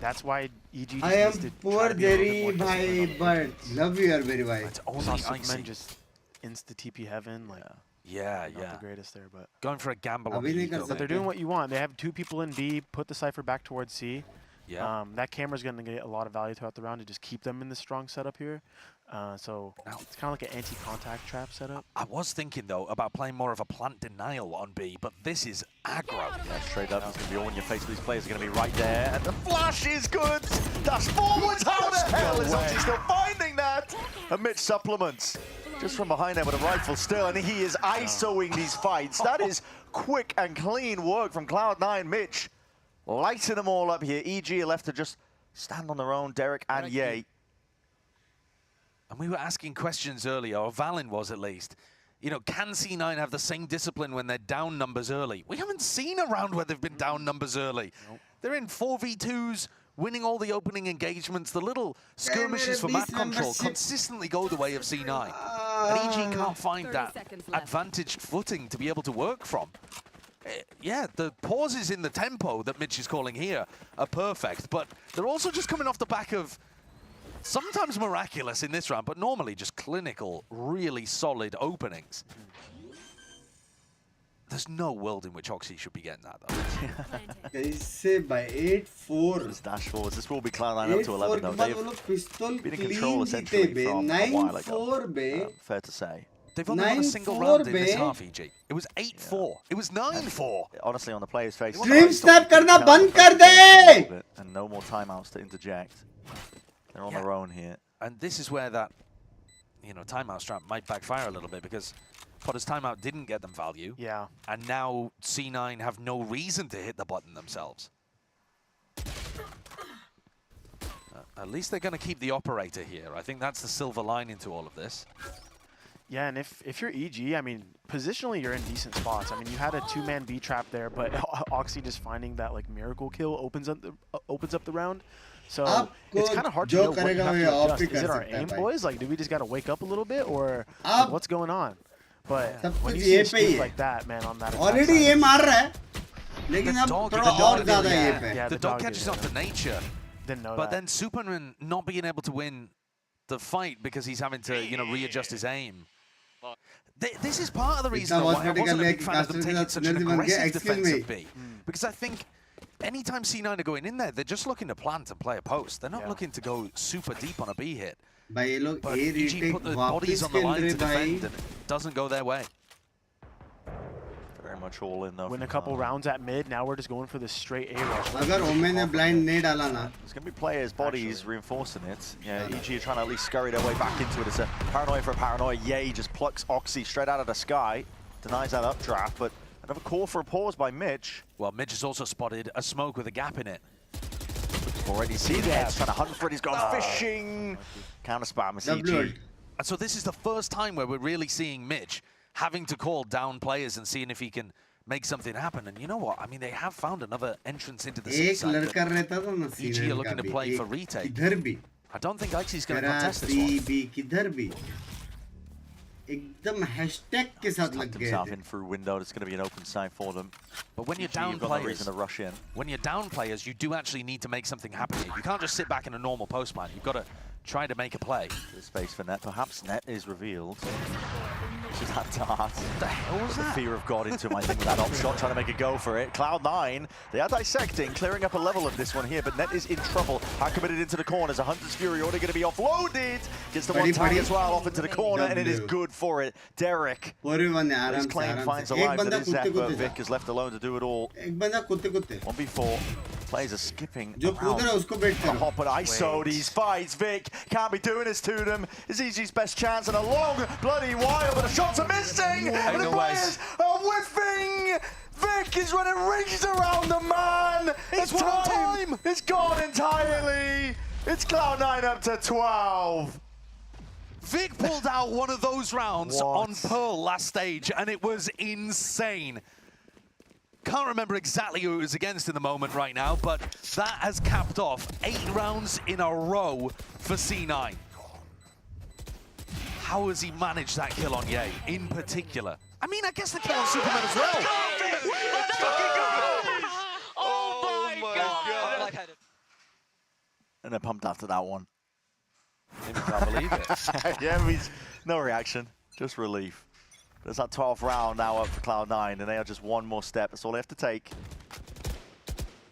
That's why EG I am poor Jerry bhai, but love you are very wide. It's only Icy. Just insta TP heaven, like not the greatest there, but going for a gamble on the eco. But they're doing what you want. They have 2 people in B, put the Cypher back towards C. Yeah. That camera's going to get a lot of value throughout the round to just keep them in this strong setup here. So it's kind of like an anti-contact trap setup. I was thinking though about playing more of a plant denial on B, but this is aggro. Yeah, straight up, it's going to be all in your face. These players are going to be right there, and the flash is good. Dash forwards. How the hell is Oxy still finding that? Amidst supplements. Just from behind there with a rifle still, and he is ISOing these fights. That is quick and clean work from Cloud9. Mitch lighting them all up here. EG are left to just stand on their own, Derek and Ye. And we were asking questions earlier, or Valen was at least. You know, can C9 have the same discipline when they're down numbers early? We haven't seen a round where they've been down numbers early. Nope. They're in 4v2s, winning all the opening engagements. The little skirmishes for map control consistently go the way of C9. And EG can't find that advantaged footing to be able to work from. Yeah, the pauses in the tempo that Mitch is calling here are perfect, but they're also just coming off the back of sometimes miraculous in this round, but normally just clinical, really solid openings. There's no world in which Oxy should be getting that, though. कैसे by 8-4. This dash forwards. This will be Cloud9 up to 11 though. They've been in control essentially from a while ago. Fair to say. They've only won a single round in this half, EG. It was 8-4. It was 9-4. Honestly, on the player's face. Stream snap करना बंद कर दे. And no more timeouts to interject. They're on their own here. And this is where that, timeout strap might backfire a little bit because Potter's timeout didn't get them value. Yeah. And now C9 have no reason to hit the button themselves. At least they're going to keep the operator here. I think that's the silver lining to all of this. Yeah, and if you're EG, I mean, positionally you're in decent spots. I mean, you had a two-man B trap there, but Oxy just finding that like miracle kill opens up the round. So it's kind of hard to know what you have to adjust. Is it our aim, boys? Like, do we just got to wake up a little bit, or like, what's going on? But when you see a streak like that, man, on that already ये मार रहा है, लेकिन अब थोड़ा और ज़्यादा ये पे. The dog catches on to nature. Didn't know but that. then Superman not being able to win the fight because he's having to, readjust his aim. This is part of the reason why I wasn't a big fan of them taking such an aggressive defensive B. Because I think anytime C9 are going in there, they're just looking to plant and play a post. They're not looking to go super deep on a B hit. But EG put the bodies on the line to defend, and it doesn't go their way. Very much all in though. Win a couple rounds at mid, now we're just going for this straight A rush. अगर ओमे ने blind नहीं डाला ना, there's going to be players' bodies reinforcing it. Yeah, EG are trying to at least scurry their way back into it. It's a paranoia for a paranoia. Yay just plucks Oxy straight out of the sky, denies that updraft, but another call for a pause by Mitch. Well, Mitch has also spotted a smoke with a gap in it. Already seen that. Trying to hunt for it. He's gone fishing. Counter spam is EG. And so this is the first time where we're really seeing Mitch having to call down players and seeing if he can make something happen. And you know what? I mean, they have found another entrance into the side. EG are looking to play for retake. I don't think Ixie's going to contest this one. एकदम hashtag के साथ लग गए himself in through window. It's going to be an open side for them. But when you're down players, when you're down players, you do actually need to make something happen here. You can't just sit back in a normal post plan. You've got to try to make a play. There's space for Net. Perhaps Net is revealed. She's that dart. What the hell was that? The fear of God into him, I think, with that op shot, trying to make a go for it. Cloud9, they are dissecting, clearing up a level of this one here, but Net is in trouble. How committed into the corners. A Hunter's Fury already going to be offloaded. Gets the one tag as well, off into the corner, and it is good for it. Derek. His claim finds a life that is Zep, but Vic is left alone to do it all. 1v4. Players are skipping around the hop, but ISO these fights. Vic can't be doing this to them. It's EG's best chance in a long bloody while, but the shots are missing, and the players are whiffing. Vic is running rings around the man. It's time. It's gone entirely. It's Cloud9 up to 12. Vic pulled out one of those rounds on Pearl last stage, and it was insane. Can't remember exactly who it was against in the moment right now, but that has capped off 8 rounds in a row for C9. How has he managed that kill on Ye in particular? I mean, I guess the kill on Superman as well. Oh my God. And they're pumped after that one. Maybe can't believe it. Yeah, he's no reaction, just relief. There's that 12th round now up for Cloud9, and they are just one more step. That's all they have to take.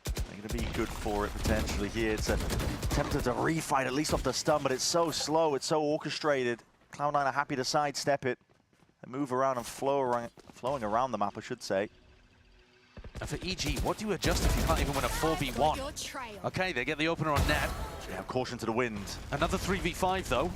They're going to be good for it potentially here. It's attempted to refight at least off the stun, but it's so slow, it's so orchestrated. Cloud9 are happy to sidestep it and move around and flowing around the map, I should say. And for EG, what do you adjust if you can't even win a 4v1? Okay, they get the opener on Net. Yeah, caution to the wind. Another 3v5 though.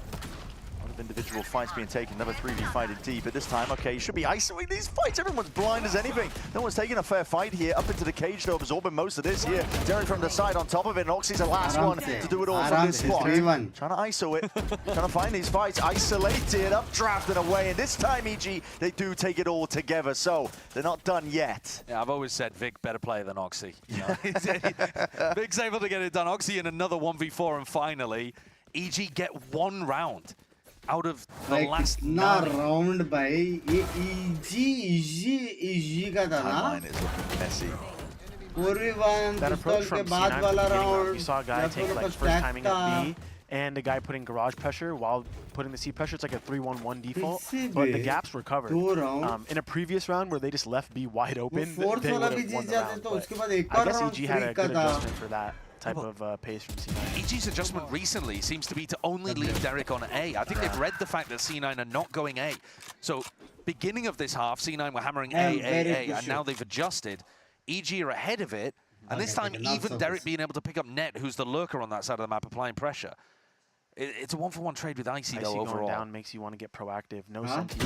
Individual fights being taken, another 3v fight indeed, but this time, okay, you should be isolating these fights. Everyone's blind as anything. No one's taking a fair fight here. Up into the cage, though, absorbing most of this here. Derek from the side on top of it, and Oxy's the last one to do it all from this spot. Trying to ISO it, trying to find these fights. Isolated, updrafted away, and this time, EG, they do take it all together, so they're not done yet. Yeah, I've always said Vic better player than Oxy. You know? Vic's able to get it done. Oxy in another 1v4, and finally, EG get 1 round. Out of the last 9 round by EG का था ना. Is looking messy. That approach from C9 round, you saw a guy take like first timing at B and a guy putting garage pressure while putting the seat pressure. It's like a 3-1-1 default, but the gaps were covered. In a previous round where they just left B wide open, they would have won the round. I guess EG had a good adjustment for that type of pace from C9. EG's adjustment recently seems to be to only leave Derek on A. I think they've read the fact that C9 are not going A. So beginning of this half, C9 were hammering A, and now they've adjusted. EG are ahead of it, and this time even Derek being able to pick up Net, who's the lurker on that side of the map, applying pressure. It's a 1-for-1 trade with Icy though, overall. Going down makes you want to get proactive. No senti.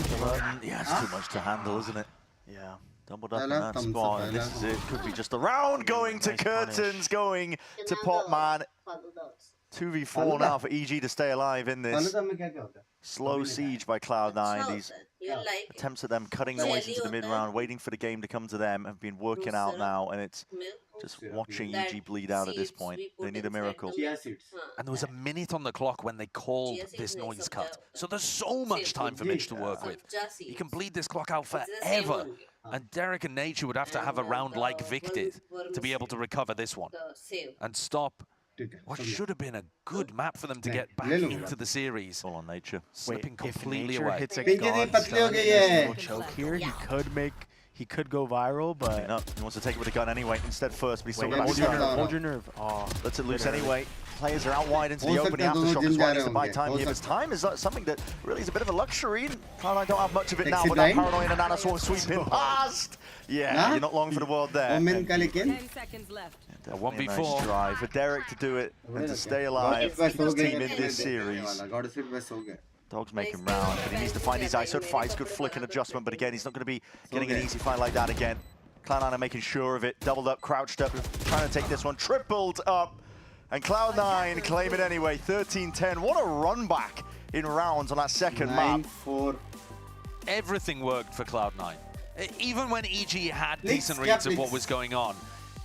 Yeah, it's too much to handle, isn't it? Yeah. Doubled up in that spot, and this is it. Could be just a round going to Curtains, going to Popman. 2v4 now for EG to stay alive in this. Slow siege by Cloud9. These attempts at them cutting noise into the mid-round, waiting for the game to come to them, have been working out now, and it's just watching EG bleed out at this point. They need a miracle. And there was a minute on the clock when they called this noise cut. So there's so much time for Mitch to work with. He can bleed this clock out forever. And Derek and Nature would have to have a round like Victed to be able to recover this one and stop what should have been a good map for them to get back into the series. All on Nature. Slipping completely if away. Hits a god choke here, he could go viral, but no, he wants to take it with a gun anyway. Instead first, but he's still got hold your nerve. Oh, lets it loose anyway. Players are out wide into the open. The aftershock as well needs to buy time here. His time is something that really is a bit of a luxury. Cloud9 don't have much of it now, but that Paranoia and Nana Swarm sweeping past. Yeah, you're not long for the world there. 10 seconds left. A 1v4 nice drive for Derek to do it and to stay alive. His team in this series. Dog's making round, but he needs to find his ISO fights. Good flick and adjustment, but again, he's not going to be getting an easy fight like that again. Cloud9 are making sure of it. Doubled up, crouched up, trying to take this one. Tripled up, and Cloud9 claim it anyway. 13-10. What a run back in rounds on that second map. Everything worked for Cloud9. Even when EG had decent reads of what was going on.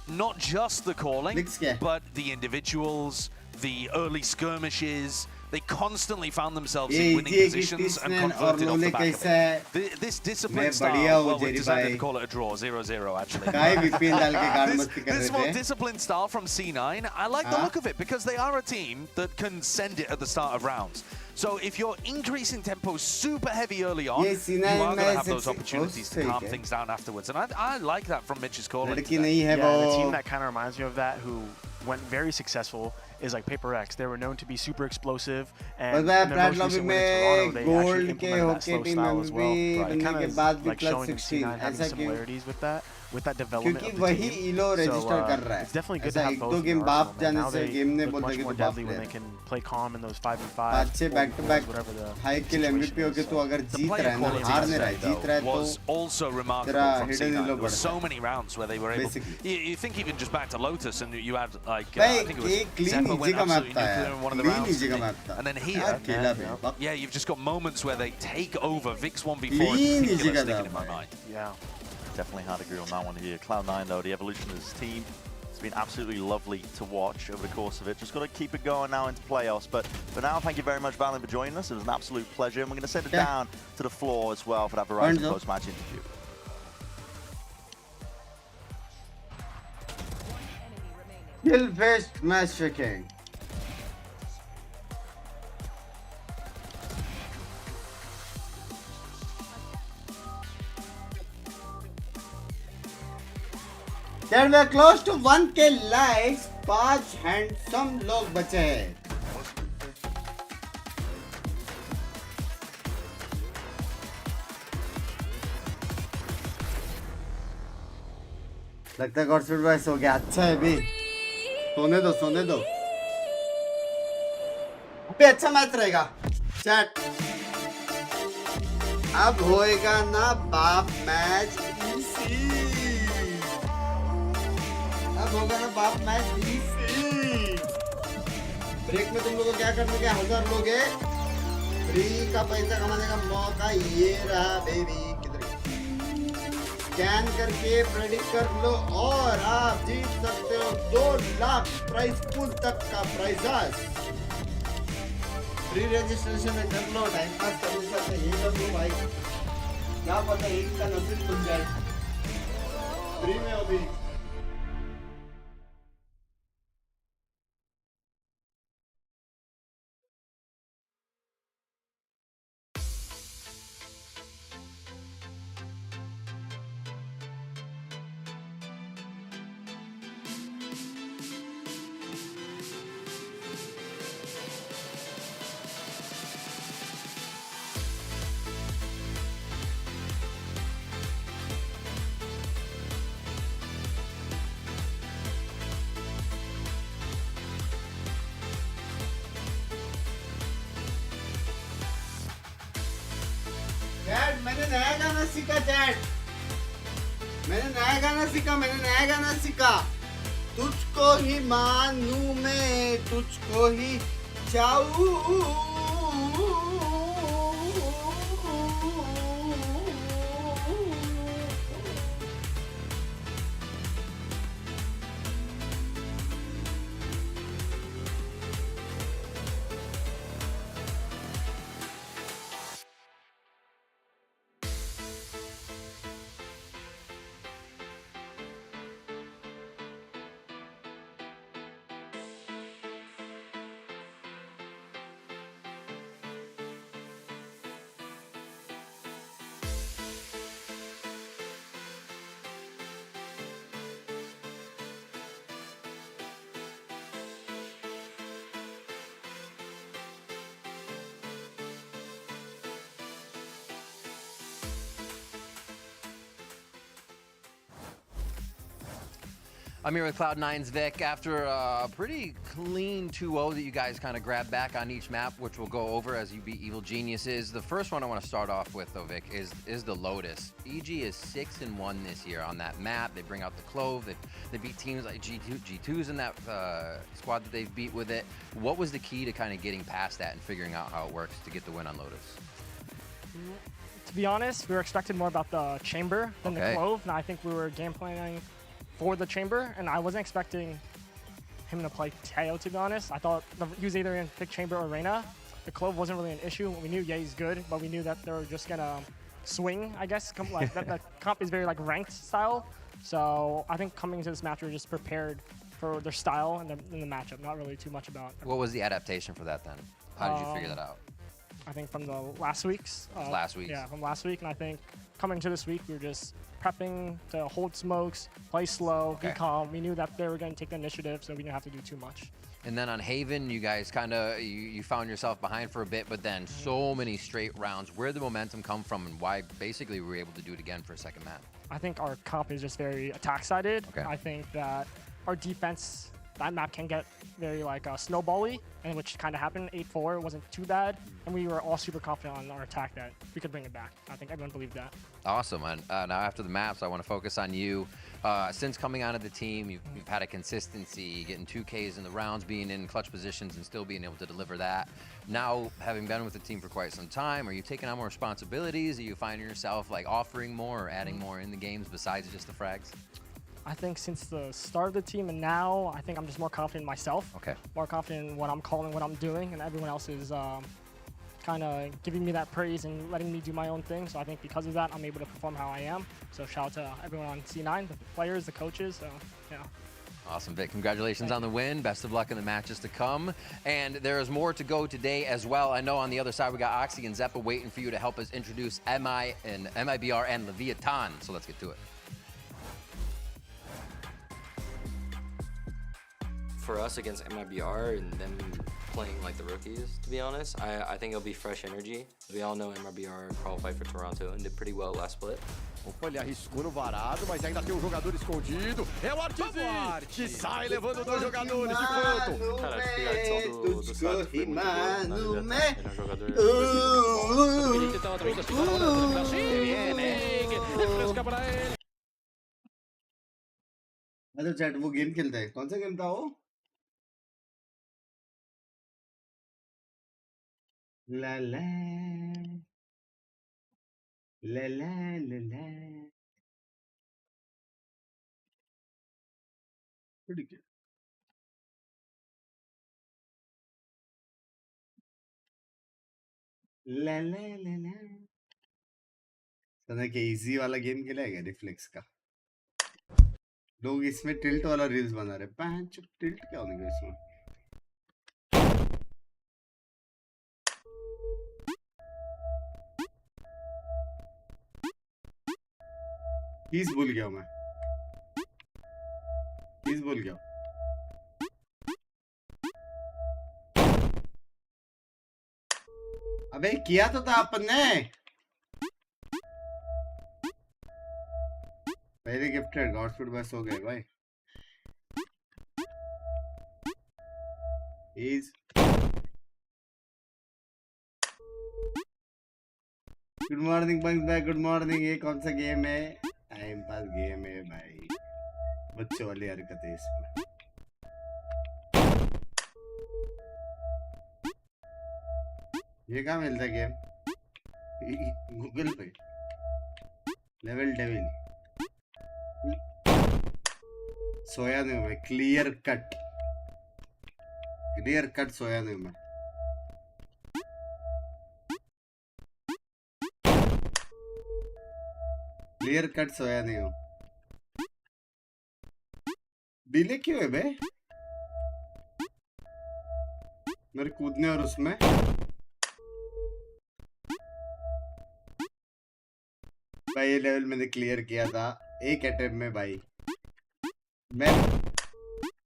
Not just the calling, but the individuals, the early skirmishes. They constantly found themselves in winning positions and converted off the back of it. This disciplined style, well, we decided to call it a draw, 0-0 actually. This more disciplined style from C9, I like the look of it because they are a team that can send it at the start of rounds. So if you're increasing tempo super heavy early on, you are going to have those opportunities to calm things down afterwards. And I like that from Mitch's calling. Yeah, and a team that kind of reminds me of that who went very successful is like Paper X. They were known to be super explosive, and in their most recent win in Toronto, they actually implemented that slow style as well. It kind of like showing C9 having similarities with that development of the team. So it's definitely good to have both in the arsenal, man. Now they look much more deadly when they can play calm in those 5v5, whatever the situation was also remarkable from C9. There were so many rounds where they were able to, you think even just back to Lotus, and you had like, I think it was Zephyr went absolutely nuclear in one of the rounds. And then here, yeah, you've just got moments where they take over. Vix 1v4 in particular sticking in my mind. Yeah. Definitely hard agree on that one here. Cloud9 though, the evolution of this team, it's been absolutely lovely to watch over the course of it. Just got to keep it going now into playoffs. But for now, thank you very much, Valen, for joining us. It was an absolute pleasure. And we're going to send it down to the floor as well for that Verizon post-match interview. Kill-based matchmaking. Then we are close to 1K likes. 5 handsome लोग बचे हैं. लगता है godspeed voice हो गया. अच्छा है भी. सोने दो. अभी अच्छा मैच रहेगा. चैट. अब होएगा ना बाप मैच. अब होगा ना बाप मैच. ब्रेक में तुम लोगों को क्या करने के 1000 लोग हैं. फ्री का पैसा कमाने का मौका ये रहा बेबी. स्कैन करके प्रेडिक्ट कर लो और आप जीत सकते हो 2 लाख प्राइस पूल तक का प्राइजेस. फ्री रजिस्ट्रेशन में कर लो. टाइम पास करने से यही कर लो भाई. क्या पता एक का नसीब खुल जाए. फ्री में अभी मैंने नया गाना सीखा चैट, मैंने नया गाना सीखा। तुझको ही मानूं मैं, तुझको ही चाहूं। I'm here with Cloud9's Vic after a pretty clean 2-0 that you guys kind of grabbed back on each map, which we'll go over as you beat Evil Geniuses. The first one I want to start off with, though, Vic, is the Lotus. EG is 6-1 this year on that map. They bring out the Clove. They beat teams like G2's in that squad that they've beat with it. What was the key to kind of getting past that and figuring out how it works to get the win on Lotus? To be honest, we were expecting more about the Chamber than the Clove, and I think we were game planning for the Chamber, and I wasn't expecting him to play Teo, to be honest. I thought he was either going to pick Chamber or Reyna. The Clove wasn't really an issue. We knew Ye's good, but we knew that they were just going to swing, I guess. Like that comp is very like ranked style. So I think coming into this match, we were just prepared for their style and the matchup, not really too much about. What was the adaptation for that then? How did you figure that out? I think from the last week's. Last week's? Yeah, from last week. And I think coming into this week, we were just prepping to hold smokes, play slow, be calm. We knew that they were going to take the initiative, so we didn't have to do too much. And then on Haven, you guys kind of, you found yourself behind for a bit, but then so many straight rounds. Where did the momentum come from and why basically we were able to do it again for a second map? I think our comp is just very attack-sided. Okay. I think that our defense, that map can get very like snowbally, and which kind of happened. 8-4 wasn't too bad, and we were all super confident on our attack that we could bring it back. I think everyone believed that. Awesome. And now after the maps, I want to focus on you. Since coming onto the team, you've had a consistency, getting 2Ks in the rounds, being in clutch positions, and still being able to deliver that. Now, having been with the team for quite some time, are you taking on more responsibilities? Are you finding yourself like offering more or adding more in the games besides just the frags? I think since the start of the team and now, I think I'm just more confident in myself. Okay. More confident in what I'm calling, what I'm doing, and everyone else is kind of giving me that praise and letting me do my own thing. So I think because of that, I'm able to perform how I am. So shout out to everyone on C9, the players, the coaches. So yeah. Awesome, Vic. Congratulations on the win. Best of luck in the matches to come. And there is more to go today as well. I know on the other side, we got Oxy and Zeppa waiting for you to help us introduce MIBR and Leviathan. So let's get to it. For us against MIBR and them playing like the rookies, to be honest, I think it'll be fresh energy. We all know MIBR qualified for Toronto and did pretty well last split. Opa, ele arriscou no varado, mas ainda tem um jogador escondido. É o Artzinho que sai levando dois jogadores de canto. Cara, acho que a edição do Sato foi muito boa, na verdade. Ele é um jogador... hello chat, वो game खेलता है, कौन सा game था वो? ला ला ला ला ला ला ठीक है। ला ला ला ला सना के इजी वाला गेम खेला है क्या रिफ्लेक्स का? लोग इसमें टिल्ट वाला रील्स बना रहे हैं। पैंच टिल्ट क्या होने का इसमें? कीज भूल गया मैं, कीज भूल गया। अबे किया तो था अपन ने। पहले गिफ्टेड गॉडफुड बस हो गए भाई। Is गुड मॉर्निंग बंक्स भाई, गुड मॉर्निंग। ये कौन सा गेम है? टाइम पास गेम है भाई, बच्चों वाली हरकत है इसमें। ये कहाँ मिलता है गेम? गूगल पे। Level devil. सोया नहीं मैं, क्लियर कट सोया नहीं मैं। क्लियर कट सोया नहीं हूँ। डिले क्यों है बे मेरे कूदने और उसमें? भाई ये लेवल मैंने क्लियर किया था एक अटेम्प्ट में भाई।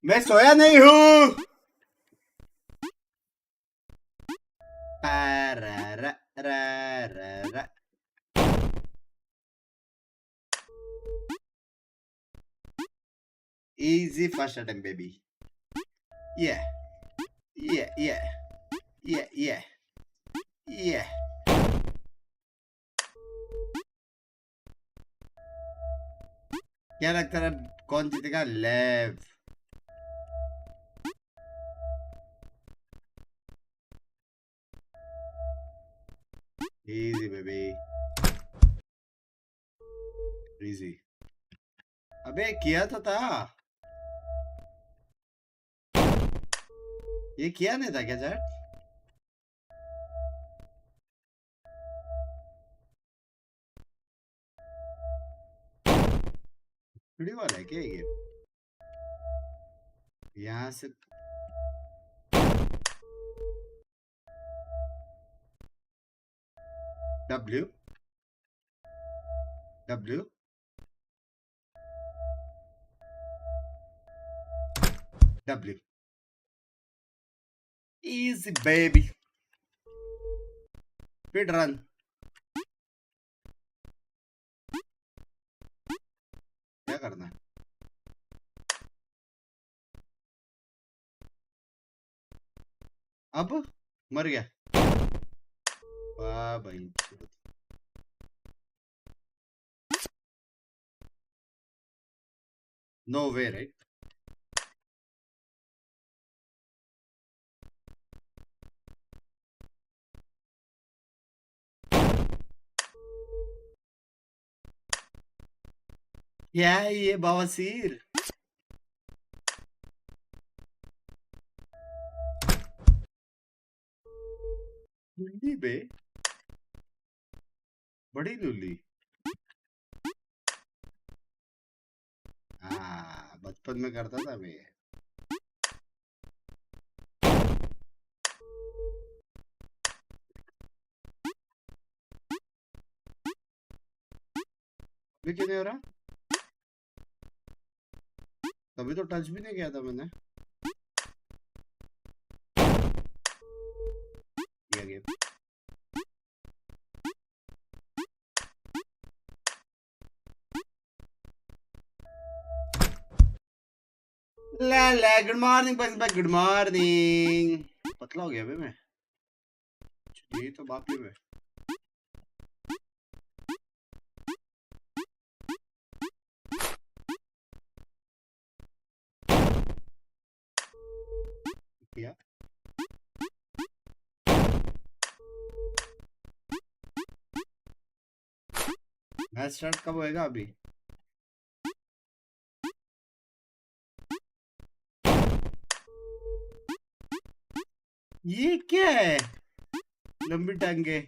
मैं सोया नहीं हूँ। Easy first attempt, baby. Yeah. क्या लगता है कौन जीतेगा? लेव। Easy, baby. Easy. अबे किया तो था। ये किया नहीं था क्या चैट? वीडियो वाला है क्या ये गेम? यहाँ से W easy baby. Speed run. क्या करना है? अब मर गया। वाह भाई, नो वे राइट। क्या है ये बवासीर? लुल्ली बे, बड़ी लुल्ली। हाँ बचपन में करता था मैं। अभी क्यों नहीं हो रहा? तभी तो टच भी नहीं किया था मैंने। ये गेम ला गुड मॉर्निंग बस, गुड मॉर्निंग। पतला हो गया बे मैं। ये तो बाप ही में। क्या मैच स्टार्ट कब होएगा अभी? ये क्या है? लंबी टांगे।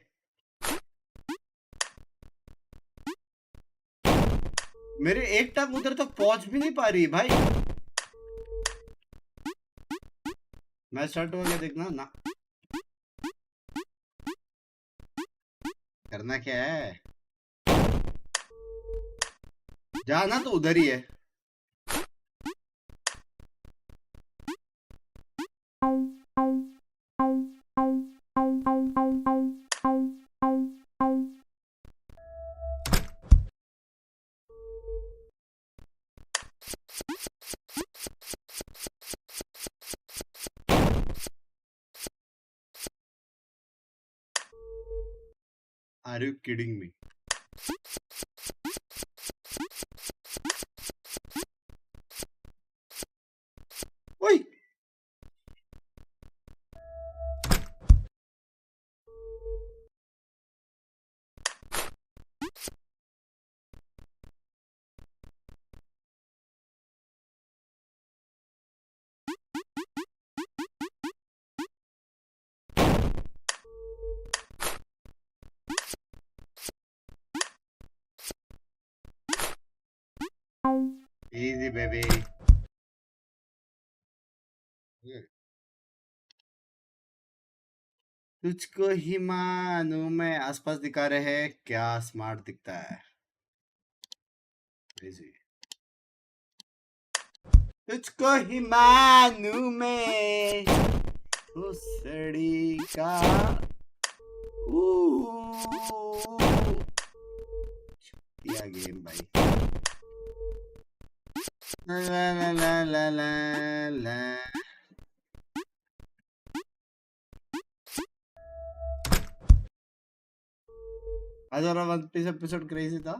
मेरे एक टांग उधर तक पहुंच भी नहीं पा रही भाई। मैच स्टार्ट हो गया, देखना ना। करना क्या है? जाना तो उधर ही है। Are you kidding me? Oi! Easy, baby. तुझको ही मानूं मैं आसपास दिखा रहे हैं क्या स्मार्ट दिखता है Easy. तुझको ही मानूं मैं उस सड़ी का छुट्टिया गेम भाई ला ला ला ला ला ला आज वाला वन पीस एपिसोड क्रेजी था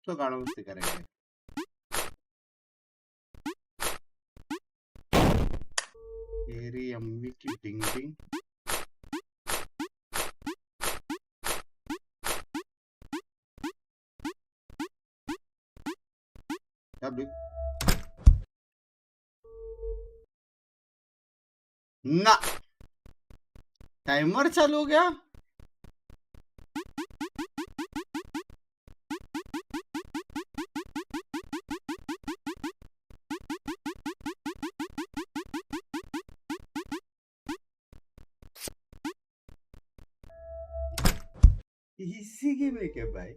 तो गाड़ों से करेंगे तेरी अम्मी की डिंग डिंग ना टाइमर चालू हो गया इसी गेम है क्या भाई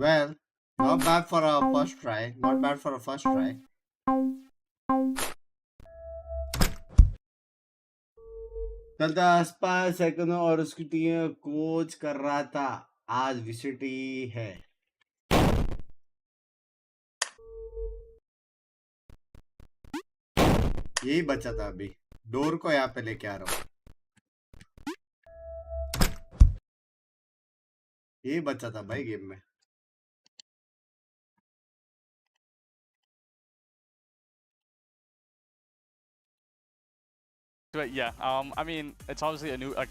Well, not bad for a first try. Not bad for a first try. कल था आसपास सेकंड और उसकी टीम कोच कर रहा था आज VCT है यही बचा था अभी डोर को यहाँ पे लेके आ रहा हूँ यही बचा था भाई गेम में But yeah, I mean, it's obviously a new, like,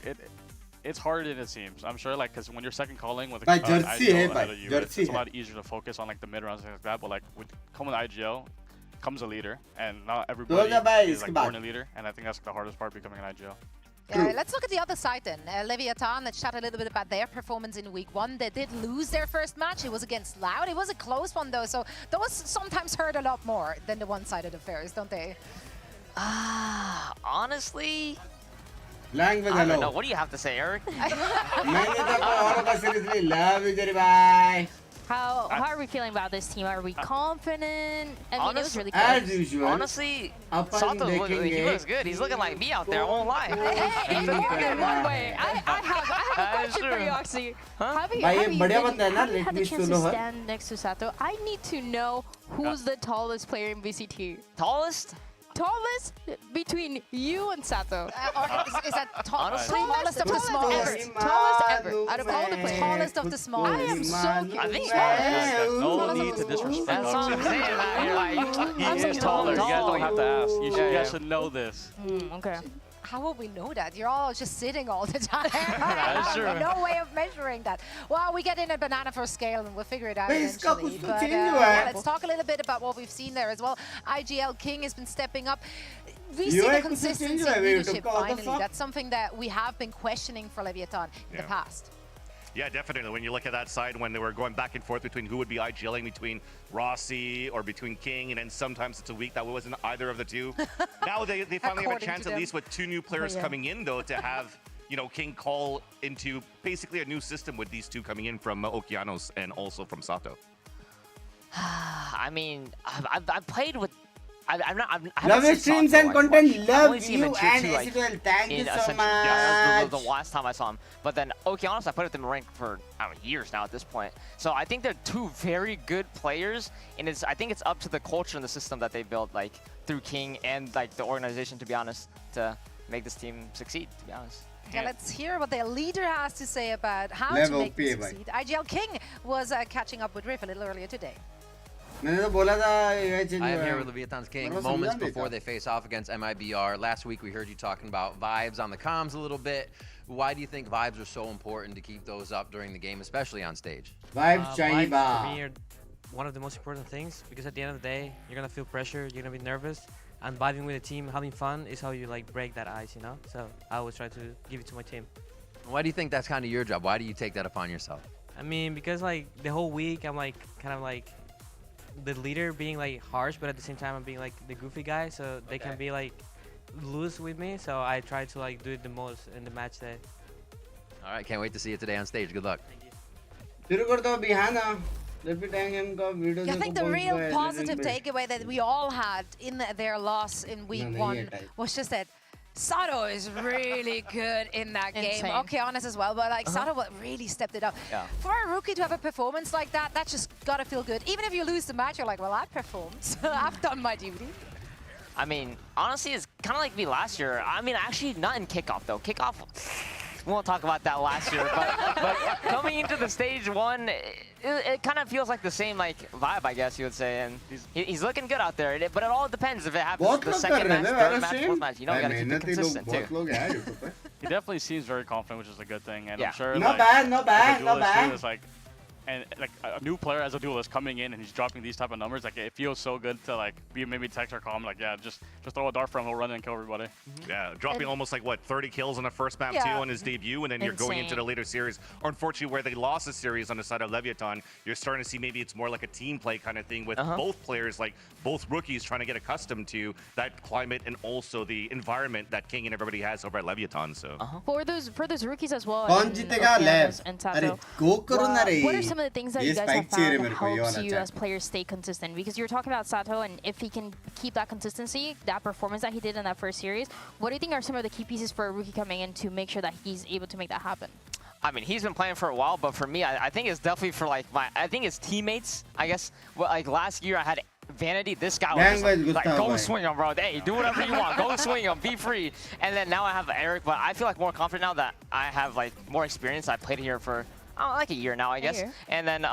it's harder than it seems. I'm sure, like, because when you're second calling with IGL ahead of you, it's a lot easier to focus on, like, the mid rounds and things like that. But, like, with coming with IGL comes a leader, and not everybody is, like, born a leader. And I think that's the hardest part, becoming an IGL. Yeah, let's look at the other side then. Leviathan, let's chat a little bit about their performance in week 1. They did lose their first match. It was against Loud. It was a close one, though. So those sometimes hurt a lot more than the one-sided affairs, don't they? Honestly, I don't know. What do you have to say, Eric? How are we feeling about this team? Are we confident? I mean, it was really close. As usual. Honestly, Sato, he looks good. He's looking like me out there. I won't lie. Hey, more than one way. I have a question for you, Oxy. Have you had the chance to stand next to Sato? I need to know who's the tallest player in VCT. Tallest? Tallest between you and Sato. Is that tallest of the small ever? Tallest ever. Out of all the players. Tallest of the small. I am so I think no need to disrespect. That's what I'm saying, man. He is taller. You guys don't have to ask. You guys should know this. Okay. How will we know that? You're all just sitting all the time. That's true. No way of measuring that. Well, we get in a banana for scale and we'll figure it out eventually. But let's talk a little bit about what we've seen there as well. IGL King has been stepping up. We see the consistency of leadership finally. That's something that we have been questioning for Leviathan in the past. Yeah, definitely. When you look at that side, when they were going back and forth between who would be IGLing between Rossi or between King, and then sometimes it's a week that wasn't either of the two. Now they finally have a chance, at least with 2 new players coming in, though, to have, you know, King call into basically a new system with these 2 coming in from Okeanos and also from Sato. I mean, I've played with Love streams and content. Love you and as well. Thank you so much. Yeah, that was the last time I saw him. But then Okeanos, I played with him in rank for years now at this point. So I think they're two very good players, and I think it's up to the culture and the system that they built, like through King and like the organization, to be honest, to make this team succeed. To be honest. Yeah, let's hear what their leader has to say about how to make this succeed. IGL King was catching up with Riff a little earlier today. I am here with Leviathan's King moments before they face off against MIBR. Last week we heard you talking about vibes on the comms a little bit. Why do you think vibes are so important to keep those up during the game, especially on stage? Vibes for me are one of the most important things, because at the end of the day, you're going to feel pressure, you're going to be nervous, and vibing with the team, having fun is how you like break that ice, you know? So I always try to give it to my team. Why do you think that's kind of your job? Why do you take that upon yourself? I mean, because like the whole week I'm like kind of like the leader, being like harsh, but at the same time I'm being like the goofy guy, so they can be like loose with me. So I try to like do it the most in the match day. All right, can't wait to see you today on stage. Good luck. I think the real positive takeaway that we all had in their loss in week 1 was just that Sato is really good in that game. Okay, honest as well, but like Sato really stepped it up. Yeah. For a rookie to have a performance like that, that's just gotta feel good. Even if you lose the match, you're like, well, I performed. I've done my duty. I mean, honestly, it's kind of like me last year. I mean, actually, not in kickoff though. Kickoff, we won't talk about that last year, but coming into the stage 1, it kind of feels like the same like vibe, I guess you would say, and he's looking good out there. But it all depends if it happens the second match, third match, fourth match. You know, you gotta keep it consistent too. He definitely seems very confident, which is a good thing, and Yeah. I'm sure Not like, bad, not bad, as a not duelist bad. too, it's like, and like a new player as a duelist coming in and he's dropping these type of numbers, like it feels so good to like be maybe text or call him like, yeah, just throw a dart for him, he'll run in and kill everybody. Yeah, dropping almost like what, 30 kills on the first map too on his debut, and then you're going into the later series. Or unfortunately, where they lost the series on the side of Leviathan, you're starting to see maybe it's more like a team play kind of thing with both players, like both rookies trying to get accustomed to that climate and also the environment that King and everybody has over at Leviathan. So for those rookies as well, कौन and जीतेगा Okeanos LEV? and Tato, अरे go करो ना रे. what are some of the things that ये you guys spike have चाहिए रे found मेरे को, ये helps वाला you chat. as players stay consistent? Because you're talking about Sato, and if he can keep that consistency, that performance that he did in that first series, what do you think are some of the key pieces for a rookie coming in to make sure that he's able to make that happen? I mean, he's been playing for a while, but for me, I think it's definitely for like I think his teammates. I guess like last year I had Vanity. This guy was like go swing him, bro. Hey, do whatever you want. Go swing him. Be free. And then now I have Eric, but I feel like more confident now that I have like more experience. I played here for like a year now, I guess. And then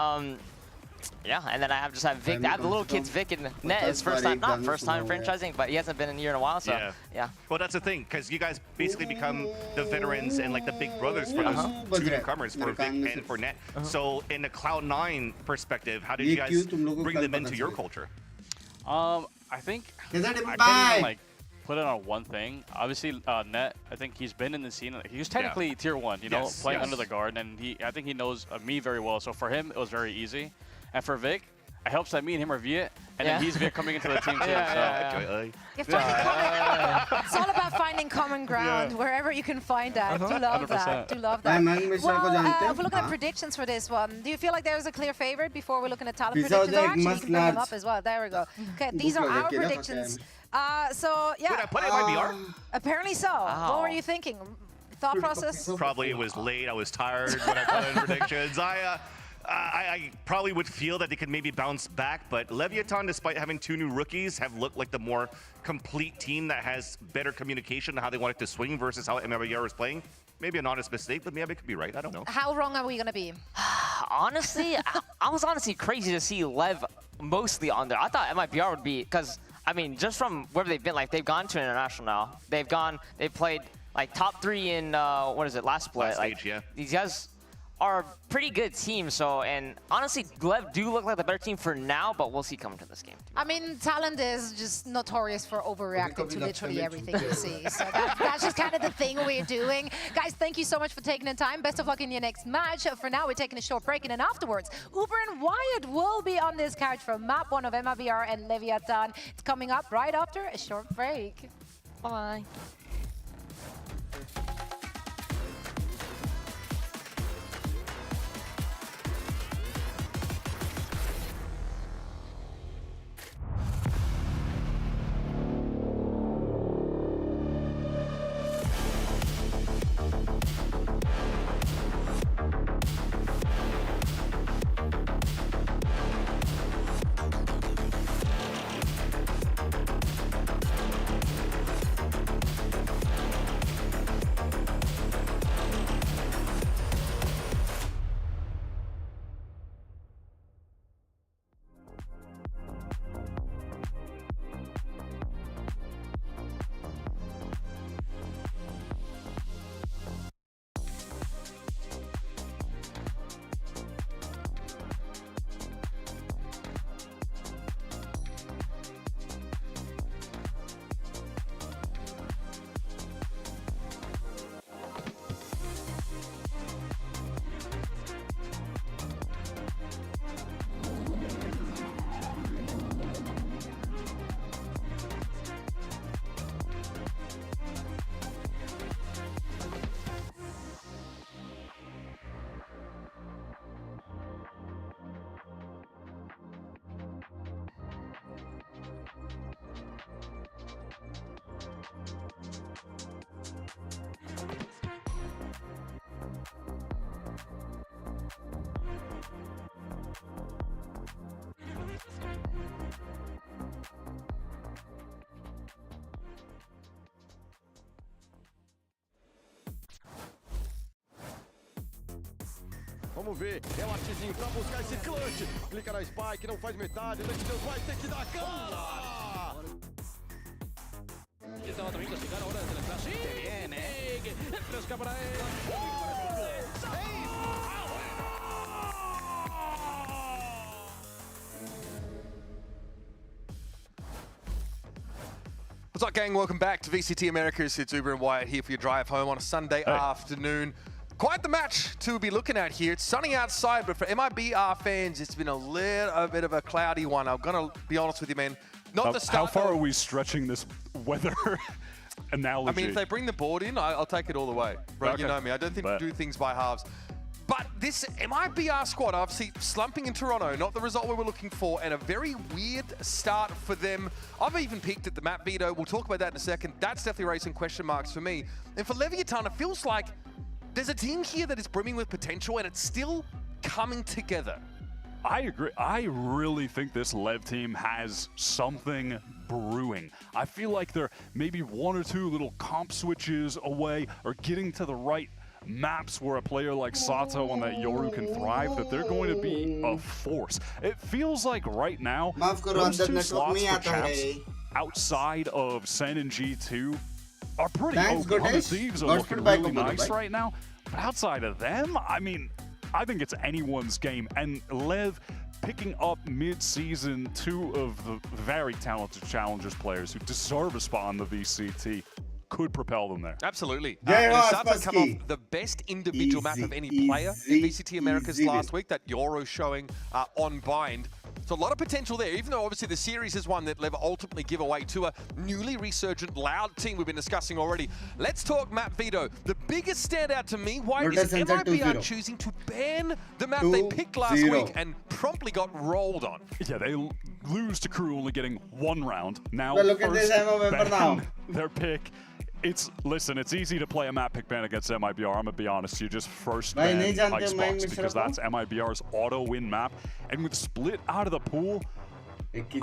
yeah, and then I just have Vic. I have the little kids, Vic and Net. His first time, not first time franchising, but he hasn't been in a year in a while. So yeah. Well, that's the thing, because you guys basically become the veterans and like the big brothers for those two newcomers, for Vic and for Net. So in the Cloud9 perspective, how did you guys bring them into your culture? I think I can't even like put it on one thing. Obviously, Net, I think he's been in the scene. He was technically tier 1, you know, playing under the guard, and I think he knows me very well. So for him, it was very easy. And for Vic, it helps that me and him are Viet, and then he's Vic coming into the team too. It's all about finding common ground wherever you can find that. Do love that. Do love that. Well, if we're looking at predictions for this one, do you feel like there's a clear favorite before we're looking at talent predictions? Or actually, you can bring them up as well. There we go. Okay, these are our predictions. So yeah. Did I play MIBR? Apparently so. What were you thinking? Thought process? Probably it was late. I was tired when I put in predictions. I probably would feel that they could maybe bounce back, but Leviathan, despite having 2 new rookies, have looked like the more complete team that has better communication on how they want it to swing versus how MIBR is playing. Maybe an honest mistake, but maybe it could be right. I don't know. How wrong are we going to be? Honestly, I was honestly crazy to see Lev mostly on there. I thought MIBR would be, because, I mean, just from where they've been, like, they've gone to international now. They've played, like, top 3 in, what is it, last split. Last stage, yeah. These guys are a pretty good team, so, and honestly, Lev do look like the better team for now, but we'll see coming to this game. I mean, Talent is just notorious for overreacting to literally everything you see. So that's just kind of the thing we're doing. Guys, thank you so much for taking the time. Best of luck in your next match. For now, we're taking a short break, and then afterwards, Uber and Wyatt will be on this couch for map 1 of MIBR and Leviathan. It's coming up right after a short break. Bye. vamos ver. É o artezinho pra buscar esse clutch. Clica na spike, não faz metade. Next vai ter que dar cara. Y estaba también clasificar ahora desde la clase. ¡Qué bien, Fresca para él. What's up, gang? Welcome back to VCT Americas. It's Uber and Wyatt here for your drive home on a Sunday afternoon. Quite the match to be looking at here. It's sunny outside, but for MIBR fans, it's been a little bit of a cloudy one. I'm going to be honest with you, man. Not the start. How far are we stretching this weather analogy? I mean, if they bring the board in, I'll take it all the way. Right, okay. You know me. I don't think we do things by halves. But this MIBR squad, obviously slumping in Toronto, not the result we were looking for, and a very weird start for them. I've even peeked at the map, Vito. We'll talk about that in a second. That's definitely raising question marks for me. And for Leviathan, it feels like there's a team here that is brimming with potential, and it's still coming together. I agree. I really think this LEV team has something brewing. I feel like they're maybe one or two little comp switches away, or getting to the right maps where a player like Sato and that Yoru can thrive, that they're going to be a force. It feels like right now, those two slots for champs outside of Sen and G2 are pretty open. The Thieves are looking really nice right now, but outside of them, I mean, I think it's anyone's game. And LEV picking up mid-season two of the very talented Challengers players who deserve a spot on the VCT could propel them there. Absolutely. And it starts to come off the best individual map of any player in VCT Americas last week, that Yoru showing on Bind. So a lot of potential there, even though obviously the series is one that LEV ultimately give away to a newly resurgent Loud team we've been discussing already. Let's talk map, Vito. The biggest standout to me, why is MIBR choosing to ban the map they picked last week and promptly got rolled on? Yeah, they lose to Crew only getting one round. Now, look at this ban now. Their pick. Listen, it's easy to play a map pick ban against MIBR. I'm gonna be honest, you just first ban Icebox because that's MIBR's auto-win map. And with Split out of the pool,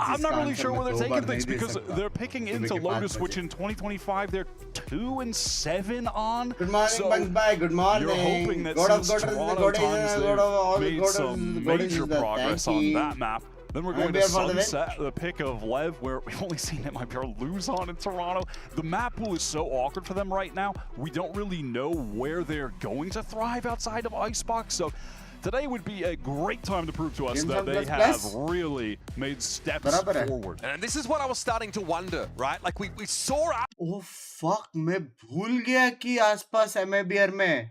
I'm not really sure where they're taking things because they're picking into Lotus, which in 2025 they're 2-7 on. Good morning, Binks. Bye. Good morning. You're hoping that since Toronto times they've made some major progress on that map. Then we're going to sunset the pick of LEV, where we've only seen MIBR lose on in Toronto. The map pool is so awkward for them right now. We don't really know where they're going to thrive outside of Icebox. So today would be a great time to prove to us that they have really made steps forward. And this is what I was starting to wonder, right? Like we saw... Oh, fuck. मैं भूल गया कि आसपास MIBR में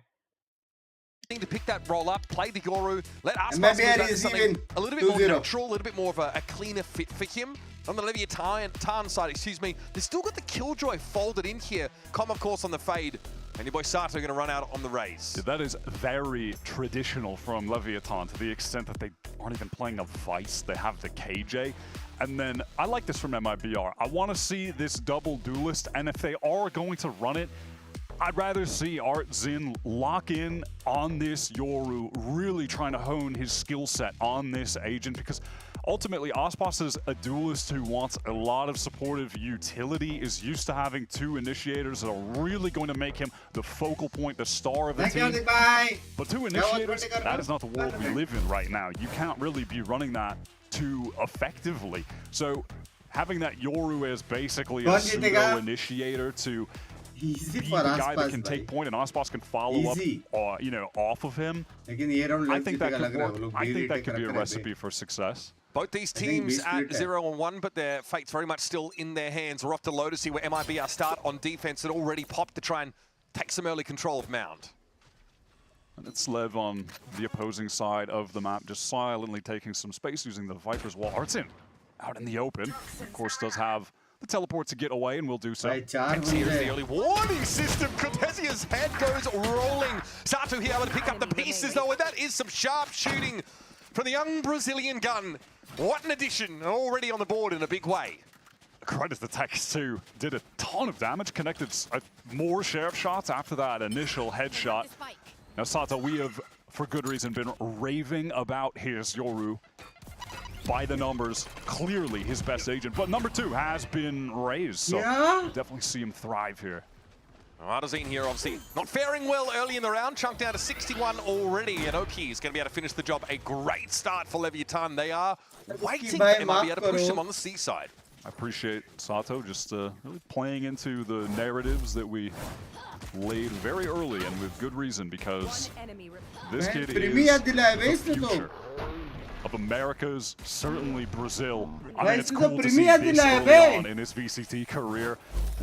to pick that roll up, play the Yoru, let us do something a little bit more natural, a little bit more of a cleaner fit for him. On the Leviathan side, excuse me, they've still got the Killjoy folded in here. Com, of course, on the fade. And your boy Sato going to run out on the raise. Yeah, that is very traditional from Leviathan to the extent that they aren't even playing a Vice. They have the KJ. And then I like this from MIBR. I want to see this double duelist, and if they are going to run it, I'd rather see Art Zin lock in on this Yoru, really trying to hone his skill set on this agent, because ultimately Ospas is a duelist who wants a lot of supportive utility, is used to having two initiators that are really going to make him the focal point, the star of the team. But two initiators, that is not the world we live in right now. You can't really be running that too effectively. So having that Yoru as basically a pseudo initiator to be the guy that can take point and Ospas can follow up, you know, off of him. I think that could work. I think that could be a recipe for success. Both these teams at 0-1, but their fate's very much still in their hands. We're off to Lotus here, where MIBR start on defense and already popped to try and take some early control of Mound. And it's LEV on the opposing side of the map, just silently taking some space using the Viper's wall. Artsin out in the open, of course, does have the teleport to get away, and will do so. Here's the early warning system. Cortesia's head goes rolling. Sato here able to pick up the pieces, though, and that is some sharp shooting from the young Brazilian gun. What an addition, already on the board in a big way. Credit the Tex too. Did a ton of damage, connected more sheriff shots after that initial headshot. Now Sato, we have, for good reason, been raving about his Yoru. By the numbers, clearly his best agent, but number 2 has been raised, so definitely see him thrive here. Artazine here, obviously, not faring well early in the round. Chunked down to 61 already, and OP is going to be able to finish the job. A great start for Leviathan. They are waiting for MIBR to push them on the C side. I appreciate Sato just really playing into the narratives that we laid very early, and with good reason, because this kid is the future of America's, certainly Brazil. I mean, it's cool to see this early on in his VCT career.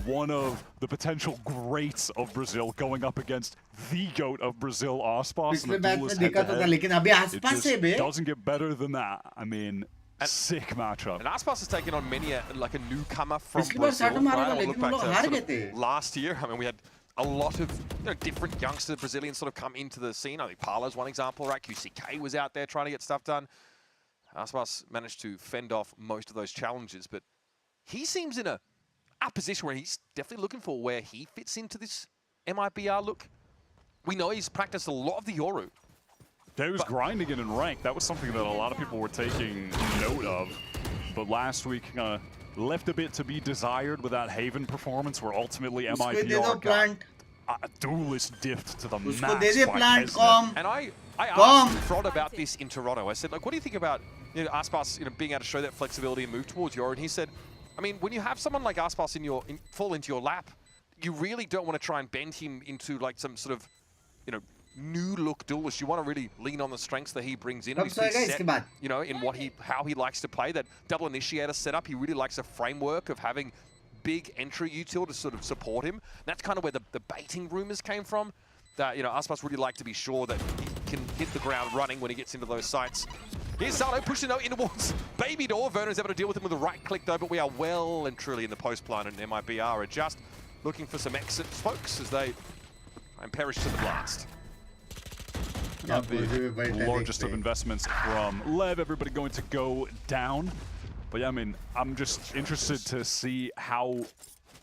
One of the potential greats of Brazil going up against the GOAT of Brazil, Aspas. And the duelist head-to-head. It just doesn't get better than that. I mean, sick matchup. And Aspas has taken on many a newcomer from Brazil. Right? We'll look back to last year. I mean, we had a lot of different youngster Brazilians sort of come into the scene. I think Parlo's one example, right? QCK was out there trying to get stuff done. Aspas managed to fend off most of those challenges, but he seems in a position where he's definitely looking for where he fits into this MIBR look. We know he's practiced a lot of the Yoru. He was grinding it in rank. That was something that a lot of people were taking note of. But last week, left a bit to be desired with that Haven performance, where ultimately MIBR got a duelist diff to the max by Hesnet. And I asked Frod about this in Toronto. I said, like, what do you think about Aspas being able to show that flexibility and move towards Yoru? And he said, I mean, when you have someone like Aspas fall into your lap, you really don't want to try and bend him into like some sort of, new look duelist. You want to really lean on the strengths that he brings in. He's set, in how he likes to play. That double initiator setup, he really likes a framework of having big entry util to sort of support him. That's kind of where the baiting rumors came from. That Aspas really like to be sure that he can hit the ground running when he gets into those sites. Here's Sato pushing out in towards Baby Door. Werner's able to deal with him with a right click though, but we are well and truly in the post plan, and MIBR are just looking for some exits, folks, as they perish to the blast. Not the largest of investments from LEV. Everybody going to go down. But yeah, I mean, I'm just interested to see how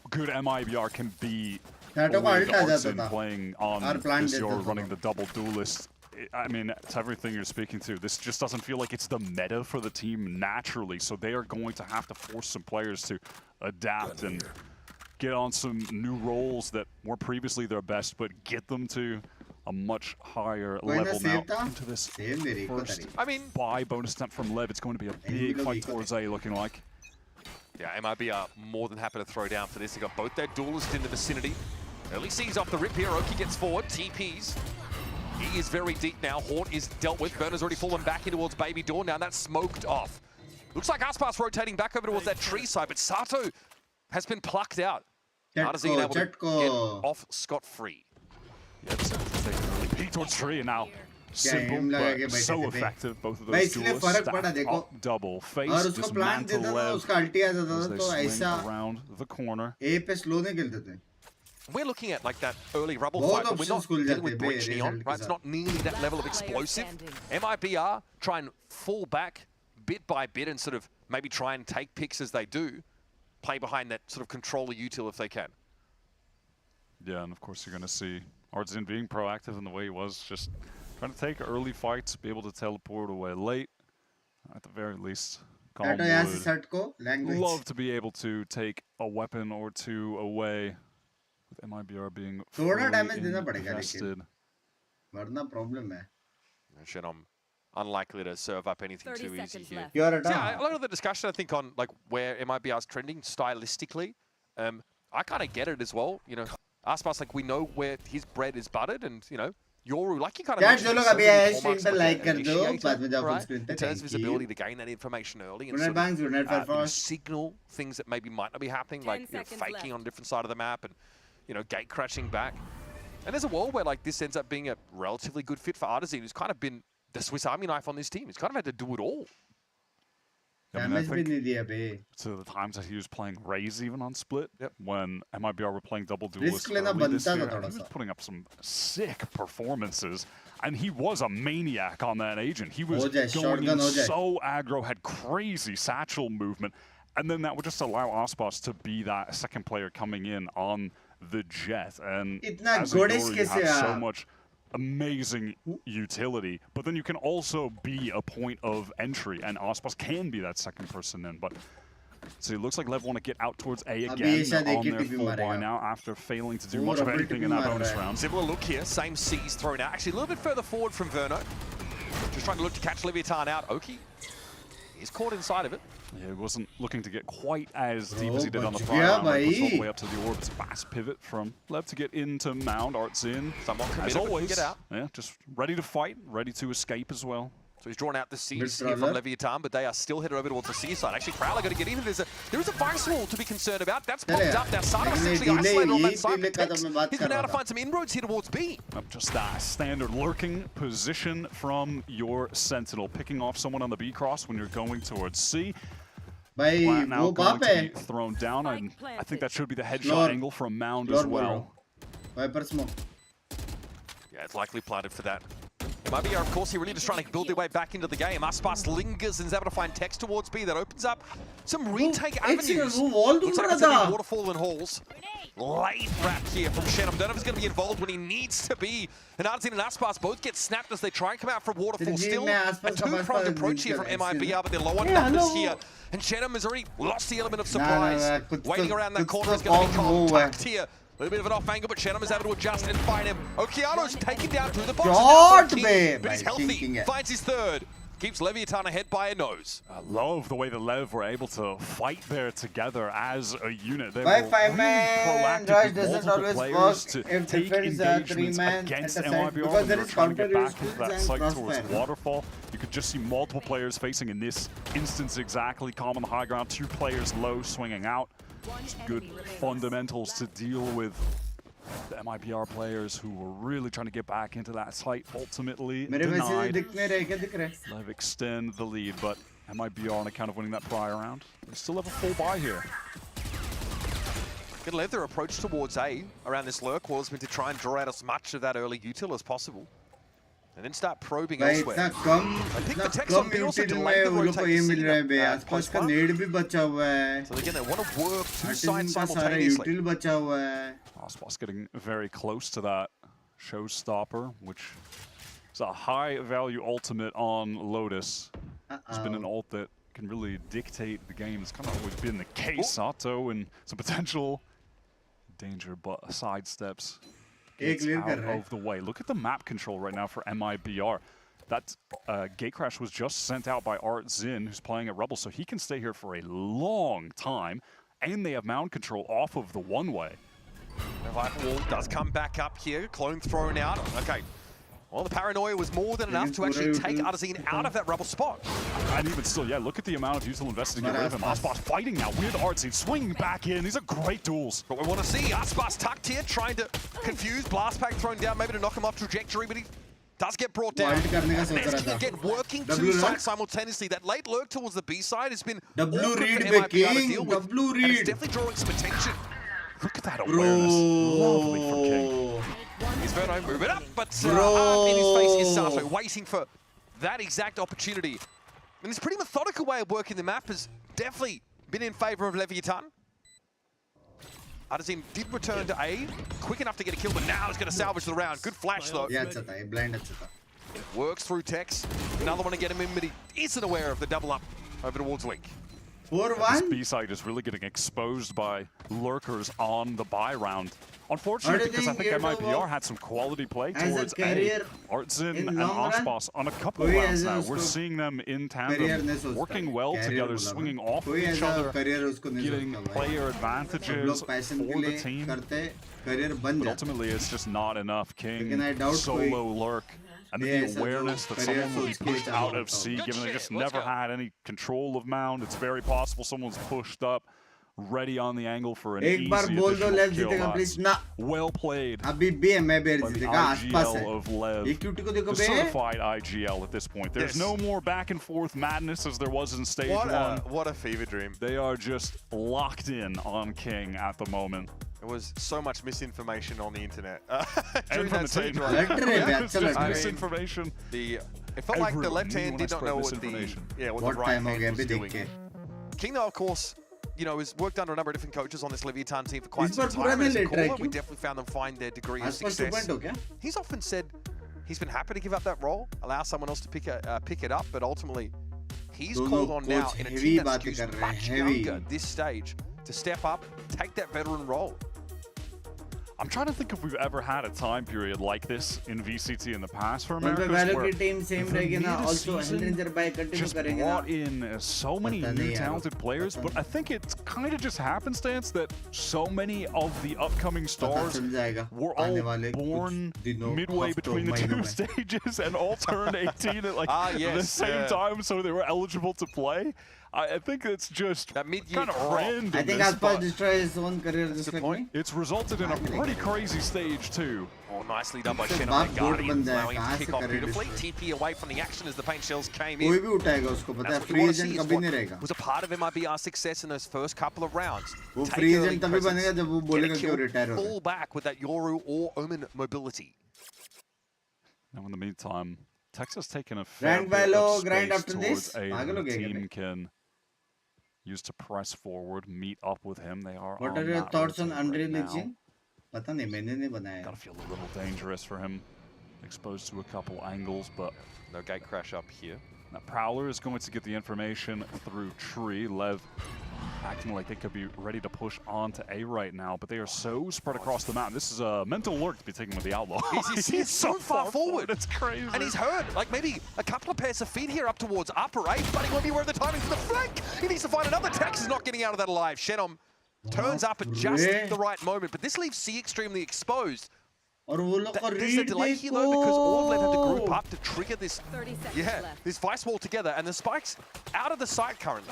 good MIBR can be playing on this Yoru, running the double duelist. I mean, it's everything you're speaking to. This just doesn't feel like it's the meta for the team naturally. So they are going to have to force some players to adapt and get on some new roles that were previously their best, but get them to a much higher level now into this first buy bonus attempt from LEV. It's going to be a big fight towards A, looking like. Yeah, MIB are more than happy to throw down for this. They got both their duelists in the vicinity. Early sees off the rip here. Oki gets forward, TPs. He is very deep now. Hort is dealt with. Burner's already fallen back in towards Baby Door. Now that's smoked off. Looks like Aspas rotating back over towards that tree side, but Sato has been plucked out. Artazine able to get off scot-free. Yeah, just take an early peek towards tree, and now simple but so effective. Both of those duelists up double face, dismantle LEV as they swing around the corner. We're looking at like that early rubble fight, but we're not dealing with Breach Neon, right? It's not nearly that level of explosive. MIBR try and fall back bit by bit and sort of maybe try and take picks as they do. Play behind that sort of controller util if they can. Yeah, and of course you're going to see Artazine being proactive in the way he was, just trying to take early fights, be able to teleport away late. At the very least, Calm would love to be able to take a weapon or two away, with MIBR being fully invested. Shit, I'm unlikely to serve up anything too easy here. Yeah, a lot of the discussion, I think, on like where MIBR is trending stylistically, I kind of get it as well. Aspas, like, we know where his bread is buttered, and Yoru, like you kind of mentioned, in terms of his ability to gain that information early and sort of, signal things that maybe might not be happening, like faking on a different side of the map and gate crashing back. And there's a world where like this ends up being a relatively good fit for Artazine, who's kind of been the Swiss Army knife on this team. He's kind of had to do it all. I mean, I think to the times that he was playing Raze even on Split, when MIBR were playing double duelist early this year, he was putting up some sick performances, and he was a maniac on that agent. He was going in so aggro, had crazy satchel movement, and then that would just allow Aspas to be that second player coming in on the jet. And as a Yoru, you have so much amazing utility, but then you can also be a point of entry, and Aspas can be that second person in. But So it looks like Lev want to get out towards A again. They're on their full buy now after failing to do much of anything in that bonus round. Similar look here, same C's thrown out. Actually, a little bit further forward from Verno. Just trying to look to catch Leviathan out. Oki is caught inside of it. Yeah, he wasn't looking to get quite as deep as he did on the prior round. Puts all the way up to the orb. It's a fast pivot from Lev to get into Mound. Art's in. As always, get out. Yeah, just ready to fight, ready to escape as well. So he's drawn out the C's here from Leviathan, but they are still headed over towards the C side. Actually, Prowler going to get in. There is a Vice Wall to be concerned about. That's popped up. Now, Sada essentially isolated on that side. He's been able to find some inroads here towards B. Just that standard lurking position from your Sentinel, picking off someone on the B cross when you're going towards C. Now going to be thrown down, and I think that should be the headshot angle from Mound as well. Yeah, it's likely planted for that. MIBR, of course, here really just trying to build their way back into the game. Aspas lingers and is able to find text towards B. That opens up some retake avenues. Looks like it's going to be Waterfall and Halls. Late wrap here from Shenum. Don't know if he's going to be involved when he needs to be. And Ardzin and Aspas both get snapped as they try and come out from Waterfall. Still a two-pronged approach here from MIBR, but they're low on numbers here. And Shenum has already lost the element of surprise. Waiting around that corner is going to be contact here. A little bit of an off angle, but Shenum is able to adjust and find him. Okeano's taken down through the box. But he's healthy. Finds his third. Keeps Leviathan ahead by a nose. I love the way the Lev were able to fight there together as a unit. They By were 5-man, Rush doesn't always work if defense are 3-man against at a side, MIBR because there when is they were trying to counter get back into skills that and site towards crossfire. Waterfall. You could just see multiple players facing in this instance exactly. Calm on the high ground, 2 players low swinging out. Just good fundamentals to deal with the MIBR players who were really trying to get back into that site, ultimately denied. Lev extend the lead, but MIBR on account of winning that prior round, they still have a full buy here. Gonna leave their approach towards A around this lurk wall has been to try and draw out as much of that early util as possible. And then start probing elsewhere. I think the text on B also delayed the rotate to see that post one. So again, they want to work 2 sides simultaneously. Aspas getting very close to that showstopper, which is a high-value ultimate on Lotus. It's been an ult that can really dictate the game. It's kind of always been the case. Otto and some potential danger, but sidesteps. It's out of the way. Look at the map control right now for MIBR. That gate crash was just sent out by Artzin, who's playing at Rebel, so he can stay here for a long time. And they have mound control off of the one-way. Revival Wall does come back up here. Clone thrown out. Okay. Well, the paranoia was more than enough to actually take Artzin out of that Rebel spot. And even still, yeah, look at the amount of util invested to get rid of him. Aspas fighting now with Artzin, swinging back in. These are great duels. But we want to see Aspas tucked here, trying to confuse. Blast pack thrown down, maybe to knock him off trajectory, but he does get brought down. Again, working 2 sides simultaneously. That late lurk towards the B side has been awkward for MIBR to deal with. And it's definitely drawing some attention. Look at that awareness. Lovely from King. He's Verno moving up, but in his face is Sato, waiting for that exact opportunity. And this pretty methodical way of working the map has definitely been in favor of Leviathan. Artzin did return to A, quick enough to get a kill, but now he's going to salvage the round. Good flash, though. Works through Tex. Another one to get him in, but he isn't aware of the double up over towards Wink. This B side is really getting exposed by lurkers on the buy round. Unfortunately, because I think MIBR had some quality play towards A. Artzin and Aspas on a couple of rounds now. We're seeing them in tandem, working well together, swinging off of each other, getting player advantages for the team. But ultimately, it's just not enough. King, solo lurk. And the awareness that someone will be pushed out of C, given they just never had any control of mound. It's very possible someone's pushed up, ready on the angle for an easy additional kill. Well played by the IGL of Lev, the certified IGL at this point. There's no more back and forth madness as there was in stage 1. What a fever dream. They are just locked in on King at the moment. There was so much misinformation on the internet And during from that stage the 1. Misinformation. It felt like the left hand did not know what the right hand was doing. King, though, of course, you know, has worked under a number of different coaches on this Leviathan team for quite some time. As a caller, we definitely found them find their degree of success. He's often said he's been happy to give up that role, allow someone else to pick it up, but ultimately he's called on now in a team that's used much younger this stage to step up, take that veteran role. I'm trying to think if we've ever had a time period like this in VCT in the past for Americas where team same also just brought in so many new talented players, but I think it's kind of just happenstance that so many of the upcoming stars were all born midway between the two stages and all turned 18 at like the same time, so they were eligible to play. I think it's just kind of random. I think Alpha destroyed his own career this point. It's resulted in a pretty crazy stage too. Oh, nicely done by Shenai Guardian, allowing him to kick off beautifully. TP away from the action as the paint shells came in. That's what you want to see, is what was a part of MIBR's success in those first couple of rounds. Take early presence, get a kill, fall back with that Yoru or Omen mobility. Now in the meantime, Texas taking a fair bit of space towards A that the team can use to press forward, meet up with him. They are. What are your thoughts on Andre Lichin? Pata nahi, maine nahi banaya. Gotta feel a little dangerous for him, exposed to a couple angles, but no gate crash up here. Now Prowler is going to get the information through Tree. Lev acting like they could be ready to push on to A right now, but they are so spread across the map. This is a mental alert to be taken with the Outlaw. He's so far forward. It's crazy. And he's hurt. Like maybe a couple of pairs of feet here up towards upper A, but he won't be aware of the timing for the flank. He needs to find another. Tex is not getting out of that alive. Shenom turns up at just the right moment, but this leaves C extremely exposed. There's a delay here though, because all of them have to group up to trigger this, this Vice Wall together, and the Spike's out of the site currently.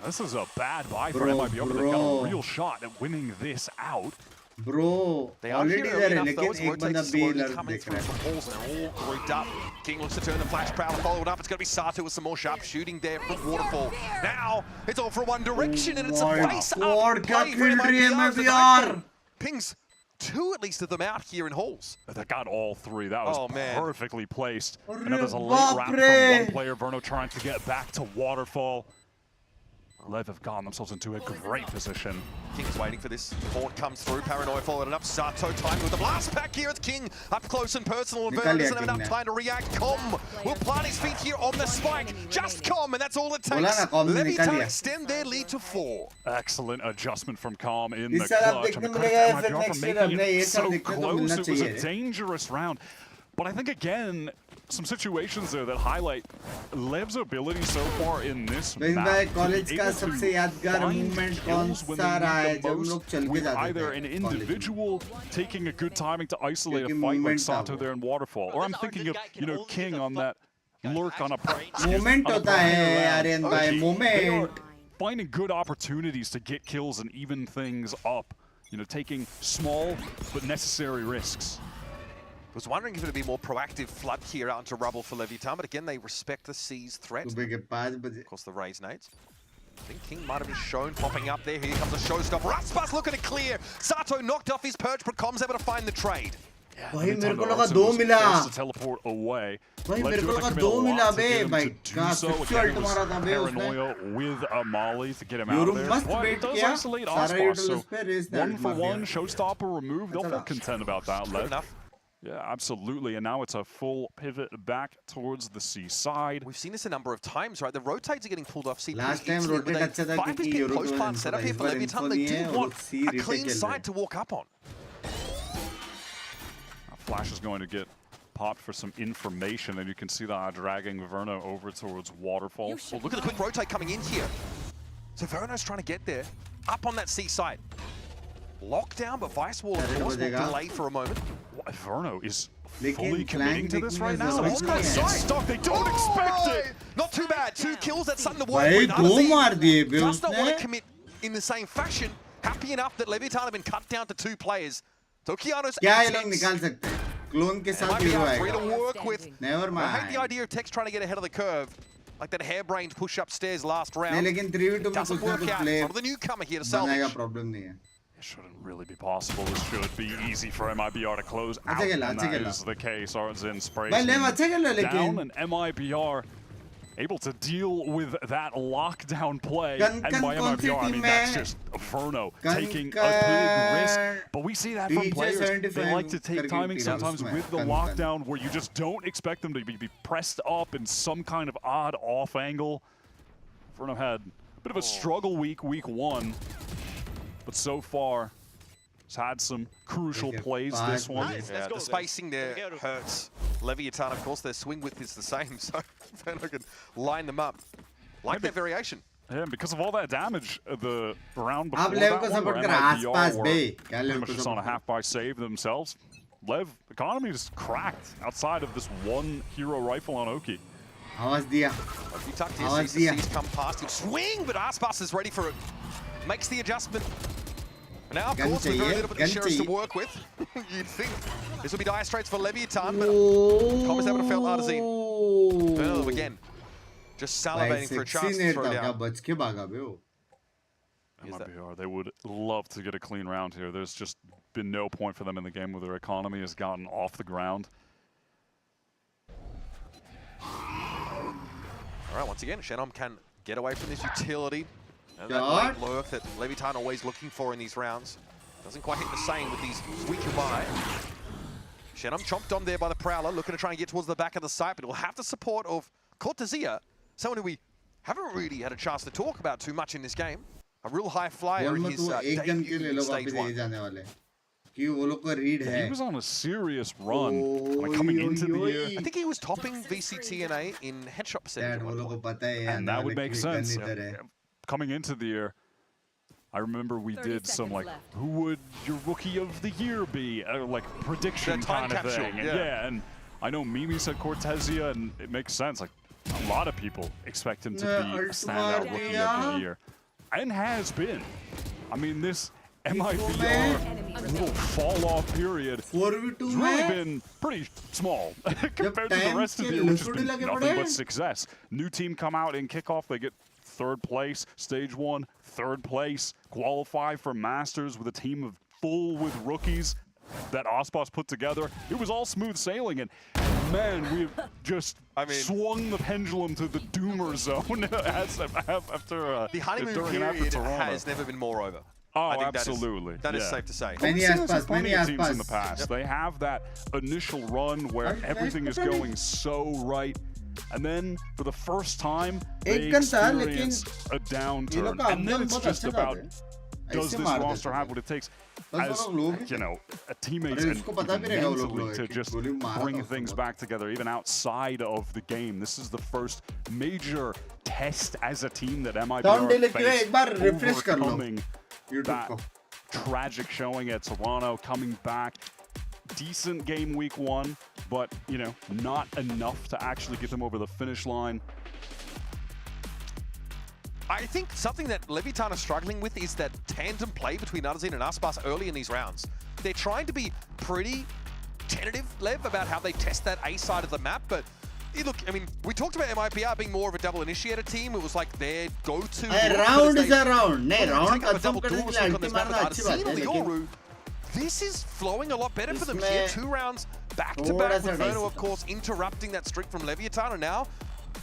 This is a bad buy for MIBR, but they got a real shot at winning this out. Bro, they are here early enough though, as rotates slowly coming through from holes, and they're all grouped up. King looks to turn the flash, Prowler followed up. It's going to be Sato with some more sharp shooting there from Waterfall. Now, it's all for one direction, and it's a face-up play for MIBR. Pings two at least of them out here in halls. They got all three. That was perfectly placed. And that was a late wrap from one player. Verno trying to get back to Waterfall. Lev have gotten themselves into a great position. King's waiting for this. Fort comes through. Paranoia followed it up. Sato timing with the blast pack here. It's King up close and personal. And Verno doesn't have enough time to react. Com will plant his feet here on the spike. Just Com, and that's all it takes. Leviathan extend their lead to 4. Excellent adjustment from Com in the clutch. And MIBR for making it so close. It was a dangerous round. But I think, again, some situations there that highlight Lev's ability so far in this map with either an individual taking a good timing to isolate a fight like Sato there in Waterfall, or I'm thinking of, you know, King on that lurk on a They are finding good opportunities to get kills and even things up, you know, taking small but necessary risks. I was wondering if it would be more proactive flood here out into rubble for Leviathan, but again, they respect the C's threat. Of course, the raise nades. I think King might have been shown popping up there. Here comes a showstopper. Raspas looking to clear. Sato knocked off his perch, but Com's able to find the trade. भाई मेरे को लगा 2 मिला teleport away. भाई मेरे को लगा 2 मिला बे भाई का स्पेशल मारा था बे उसने with a molly to get him out of there. But it does isolate Oscar, so 1 for 1 showstopper removed. They'll feel content about that. Enough. Yeah, absolutely. And now it's a full pivot back towards the C side. We've seen this a number of times, right? The rotates are getting pulled off C. Last time rotate अच्छा था क्योंकि Viper's close plant set up here for Leviathan. They do want a clean side to walk up on. Flash is going to get popped for some information, and you can see that dragging Verno over towards Waterfall. Well, look at the quick rotate coming in here. So Verno's trying to get there, up on that C side. Lockdown, but Vice Wall, of course, will delay for a moment. Verno is fully committing to this right now. He's got stuck. They don't expect it. Not too bad. 2 kills. That's something to work with. Does not want to commit in the same fashion. Happy enough that Leviathan have been cut down to 2 players. Tokiano's clone के साथ hero आएगा. Free to work with. Never mind. I hate the idea of Tex trying to get ahead of the curve. Like that harebrained push upstairs last round. लेकिन 3v2 में doesn't work out. Some of the newcomer here to salvage. Problem नहीं है. It shouldn't really be possible. This should be easy for MIBR to close out, and that is the case. Arzin sprays down, and MIBR able to deal with that lockdown play. And by MIBR, I mean that's just Verno taking a big risk. But we see that from players. They like to take timing sometimes with the lockdown where you just don't expect them to be pressed up in some kind of odd off angle. Inferno had a bit of a struggle week 1, but so far has had some crucial plays this one. Yeah, the spacing there hurts Leviathan. Of course, their swing width is the same, so Inferno can line them up. Like that variation. Yeah, and because of all that damage, the round before आप लेव that को one, where support कर आसपास MIBR bay were क्या pretty लेव much को just on a support half-buy save themselves, Lev economy is cracked outside of this one hero rifle on Oki. आवाज दिया You tucked here, आवाज sees the दिया C's come past him. Swing, but Aspas is ready for it. Makes the adjustment. Now, of Gun course, with very चाहिए, little bit gun of insurance to चाहिए। work with, you'd think this would be dire straits for Leviathan, but Thomas able to fell Artazine. Well, again, just salivating for a chance to throw down. बच के भागा बे वो MIBR, they would love to get a clean round here. There's just been no point for them in the game where their economy has gotten off the ground. All right, once again, Shenom can get away from this utility. And that God. late lurk that Leviathan always looking for in these rounds. Doesn't quite hit the same with these squeaky by. Shenom chomped on there by the Prowler, looking to try and get towards the back of the site, but he'll have the support of Cortezia, someone who we haven't really had a chance to talk about too much in this game. A real high flyer in his debut in stage 1. He was on a serious run like coming into the year. I think he was topping VCT NA in headshot percentage. And that would make sense. Coming into the year, I remember we did some like, who would your rookie of the year be? Like prediction kind of thing. Yeah, and I know Mimi said Cortezia, and it makes sense. Like a lot of people expect him to be a standout rookie of the year. And has been. I mean, this MIBR little fall-off period has really been pretty small compared to the rest of the year, which has been nothing but success. New team come out in kickoff, they get 3rd place, stage 1, 3rd place, qualify for Masters with a team of full with rookies that Aspas put together. It was all smooth sailing, and man, we've just swung the pendulum to the doomer zone after the honeymoon period has never been more over. Oh, absolutely. That is safe to say. Many teams in the past. They have that initial run where everything is going so right, and then for the first time they experience a downturn, and then it's just about, does this roster have what it takes as, you know, teammates and mentally to just bring things back together, even outside of the game. This is the first major test as a team that MIBR faced, overcoming that tragic showing at Toronto, coming back. Decent game week 1, but, you know, not enough to actually get them over the finish line. I think something that Leviathan are struggling with is that tandem play between Artazine and Aspas early in these rounds. They're trying to be pretty tentative, Lev, about how they test that A side of the map, but look, I mean, we talked about MIBR being more of a double initiator team. It was like their go-to. Round is a round. Round this is flowing a lot better for them here. 2 rounds back-to-back. Inferno, of course, interrupting that streak from Leviathan, and now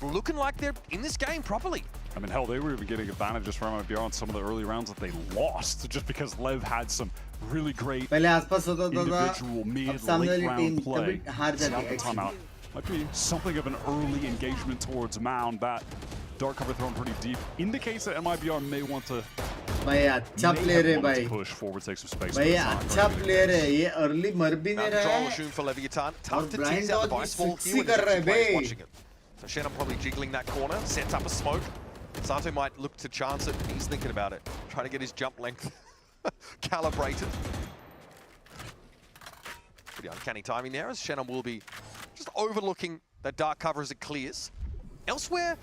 looking like they're in this game properly. I mean, hell, they were even getting advantages from MIBR on some of the early rounds that they lost just because Lev had some really great individual mid-late round play. Timeout. Might be something of an early engagement towards Mound. That dark cover thrown pretty deep indicates that MIBR may want to push forward, take some space. अच्छा player है ये early मर भी नहीं रहा है for Leviathan. Tough to tease out the vice ball here when the players watching it. So Shannon probably jiggling that corner, sets up a smoke. Sato might look to chance it. He's thinking about it, trying to get his jump length calibrated. Pretty uncanny timing there, as Shannon will be just overlooking that dark cover as it clears. Elsewhere,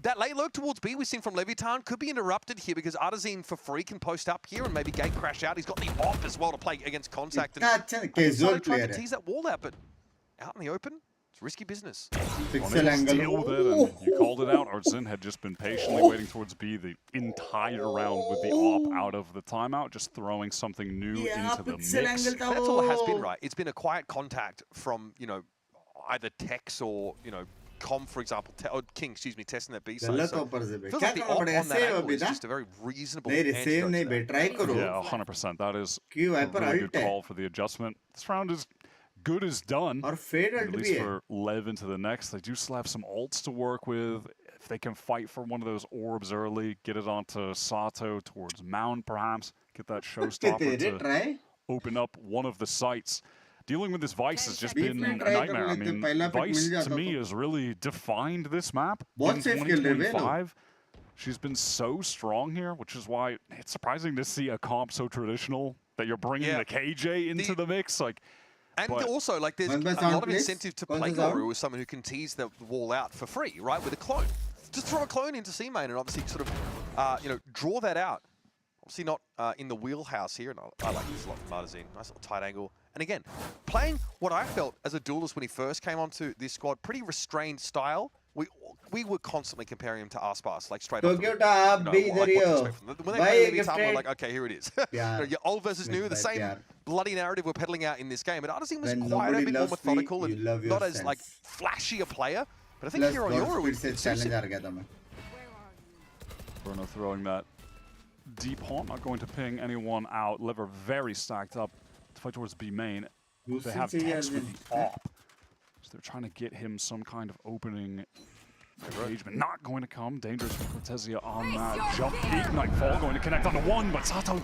that late lurk towards B we've seen from Leviathan could be interrupted here because Artazine for free can post up here and maybe gate crash out. He's got the op as well to play against Contact. And casual trying to tease that wall out, but out in the open, it's risky business. Pixel angle. You called it out. Artzin had just been patiently waiting towards B the entire round with the op out of the timeout, just throwing something new into the mix. Mithul has been right. It's been a quiet contact from, you know, either Tex or, you know, Com, for example, or King, excuse me, testing that B side. So feels like the op on that angle is just a very reasonable antidote. Yeah, 100%. That is a really good call for the adjustment. This round is good as done. At least for Lev into the next. They do still have some ults to work with. if they can fight for one of those orbs early, get it onto Sato towards Mound perhaps, get that showstopper to open up one of the sites. Dealing with this Vice has just been a nightmare. I mean, Vice to me has really defined this map in 2025. She's been so strong here, which is why it's surprising to see a comp so traditional that you're bringing the KJ into the mix. Like, and also, like, there's a lot of incentive to play Goru with someone who can tease the wall out for free, right? With a clone. Just throw a clone into C main and obviously sort of, you know, draw that out. Obviously not in the wheelhouse here, and I like this a lot from Artazine. Nice little tight angle. And again, playing what I felt as a duelist when he first came onto this squad, pretty restrained style. We were constantly comparing him to Aspas, like straight off. When they play Leviathan, we're like, okay, here it is. You know, your old versus new, the same bloody narrative we're peddling out in this game. But Artazine was quite a bit more methodical and not as like flashy a player. But I think here on Yoru, it's Bruno throwing that deep haunt, not going to ping anyone out. Lev are very stacked up to fight towards B main. They have Tex with the op. So they're trying to get him some kind of opening engagement. Not going to come. Dangerous for Cortesia on that jump peak. Nightfall going to connect on the one, but Sato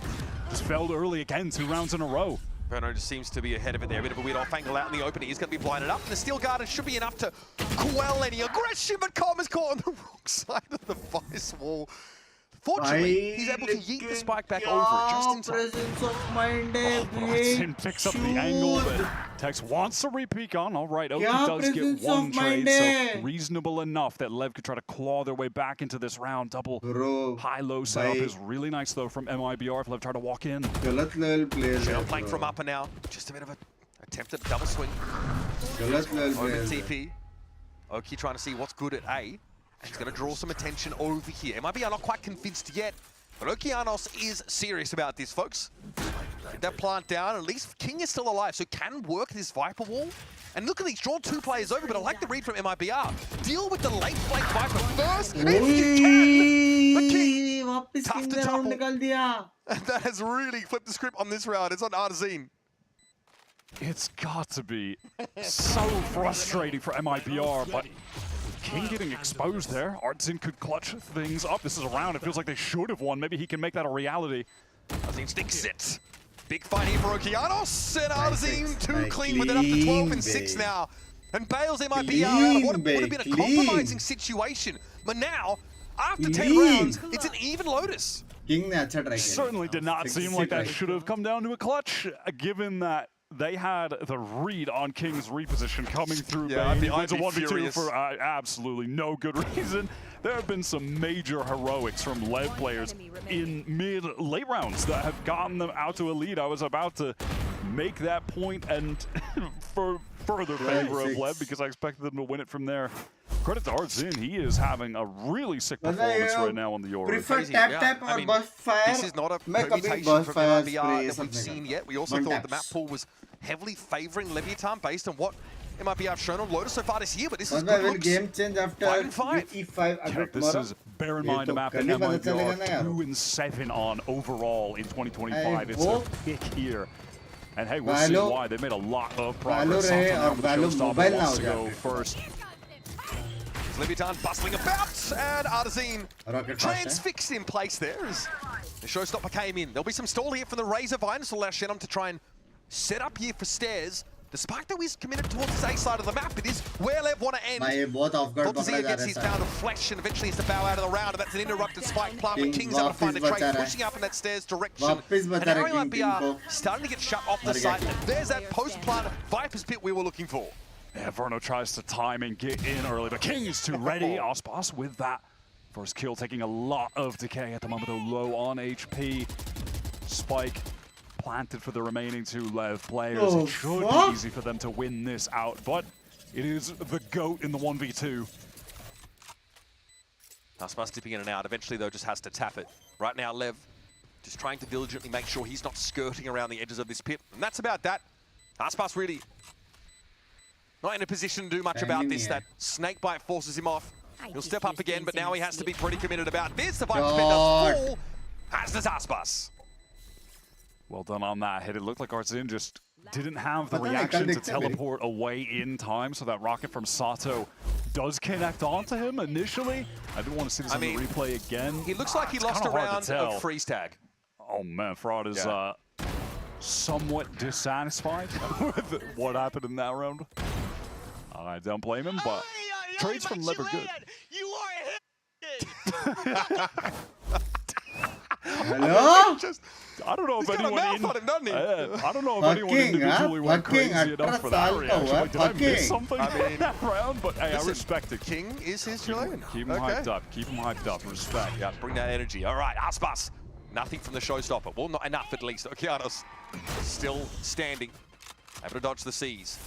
just failed early again, 2 rounds in a row. Bruno just seems to be ahead of it there. A bit of a weird off angle out in the opening. He's going to be blinded up. And the Steel Guard should be enough to quell any aggression, but Com is caught on the wrong side of the Vice wall. Fortunately, he's able to yeet the spike back over just in time. Tim picks up the angle that Tex wants to re-peek on. All right, Oki does get one trade, so reasonable enough that Lev could try to claw their way back into this round. Double high-low setup is really nice, though, from MIBR if Lev try to walk in. Shell playing from upper now. Just a bit of an attempted double swing. Over TP. Oki trying to see what's good at A. He's going to draw some attention over here. MIBR not quite convinced yet, but Okeanos is serious about this, folks. Get that plant down. At least King is still alive, so can work this Viper wall. And look at these, drawn 2 players over, but I like the read from MIBR. Deal with the late flank Viper first, if you can. But King, tough to topple. And that has really flipped the script on this round. It's on Artazine. It's got to be so frustrating for MIBR, but King getting exposed there. Artazine could clutch things up. This is a round. It feels like they should have won. Maybe he can make that a reality. Artazine sticks it. Big fight here for Okeanos. And Artazine too clean with it up to 12 and 6 now. And bails MIBR out of what would have been a compromising situation. But now, after 10 rounds, it's an even Lotus. Certainly did not seem like that should have come down to a clutch, given that they had the read on King's reposition coming through. I'd be a 1v2 furious. for absolutely no good reason. There have been some major heroics from LEV players in mid-late rounds that have gotten them out to a lead. I was about to make that point and for further favor of LEV because I expected them to win it from there. Credit to Artazine, he is having a really sick performance right now on the Yoru. Prefer tap or burst fire. This is not a permutation from MIBR that we've seen yet. We also thought the map pool was heavily favoring Leviathan based on what MIBR have shown on Lotus so far this year, but this is good looks. Game change after 5-5. This is, bear in mind, a map that MIBR 2-7 on overall in 2025. It's a pick here. And hey, we'll see why. They made a lot of progress. Showstopper wants to go first. Leviathan bustling about, and Artazine transfixed in place there as the showstopper came in. There'll be some stall here from the Razor Vine, so allow Shenum to try and set up here for stairs. The spike though is committed towards his A side of the map. It is where Lev want to end. Cortesia gets his pound of flesh and eventually has to bow out of the round, and that's an interrupted spike plant, but King's able to find a trade, pushing up in that stairs direction. And now MIBR starting to get shut off the site. There's that post-plant Viper's pit we were looking for. Yeah, Verno tries to time and get in early, but King is too ready. Aspas with that first kill, taking a lot of decay at the moment, though low on HP. Spike planted for the remaining 2 LEV players. It should be easy for them to win this out, but it is the GOAT in the 1v2. Aspas dipping in and out. Eventually, though, just has to tap it. Right now, Lev just trying to diligently make sure he's not skirting around the edges of this pit. And that's about that. Aspas really not in a position to do much about this. That snake bite forces him off. He'll step up again, but now he has to be pretty committed about this. The Viper's pit does fall, as does Aspas. Well done on that hit. It looked like Artazine just didn't have the reaction to teleport away in time, so that rocket from Sato does connect onto him initially. I do want to see this on the replay again. He looks like he lost a round of freeze tag. Oh man, Fraud is somewhat dissatisfied with what happened in that round. I don't blame him, but trades from LEV are good. You Hello? I don't know if anyone I don't know if anyone individually went crazy enough for that reaction. Like, did I miss something in that round? But hey, I respect it. King is his Chilean. Keep him hyped up. Keep him hyped up. Respect. Yeah, bring that energy. All right, Aspas. Nothing from the showstopper. Well, not enough at least. Okeanos still standing. Able to dodge the seas.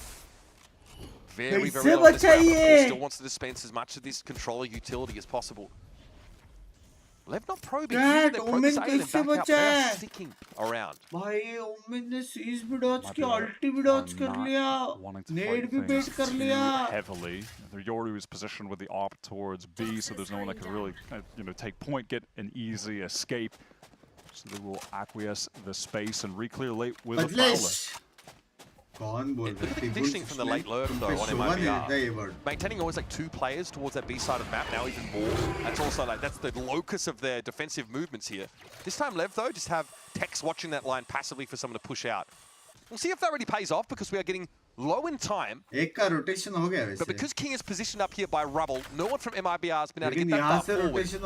Very low on this round. Still wants to dispense as much of this controller utility as possible. LEV not probing. They're probing silent and back up. They're sticking around. भाई ओमिन ने seize भी Dodge किया, अल्टी भी Dodge कर लिया, नेड भी बेट कर लिया. Heavily. Yoru is positioned with the op towards B, so there's no one that can really, take point, get an easy escape. So they will acquiesce the space and re-clear late with a prowler. Look at the conditioning from the late lurk though on MIBR. Maintaining always like 2 players towards that B side of the map, now even more. That's also that's the locus of their defensive movements here. This time LEV though just have Tex watching that line passively for someone to push out. We'll see if that really pays off because we are getting low in time. rotation हो गया वैसे. But because King is positioned up here by rubble, no one from MIBR has been able to get that far forward. So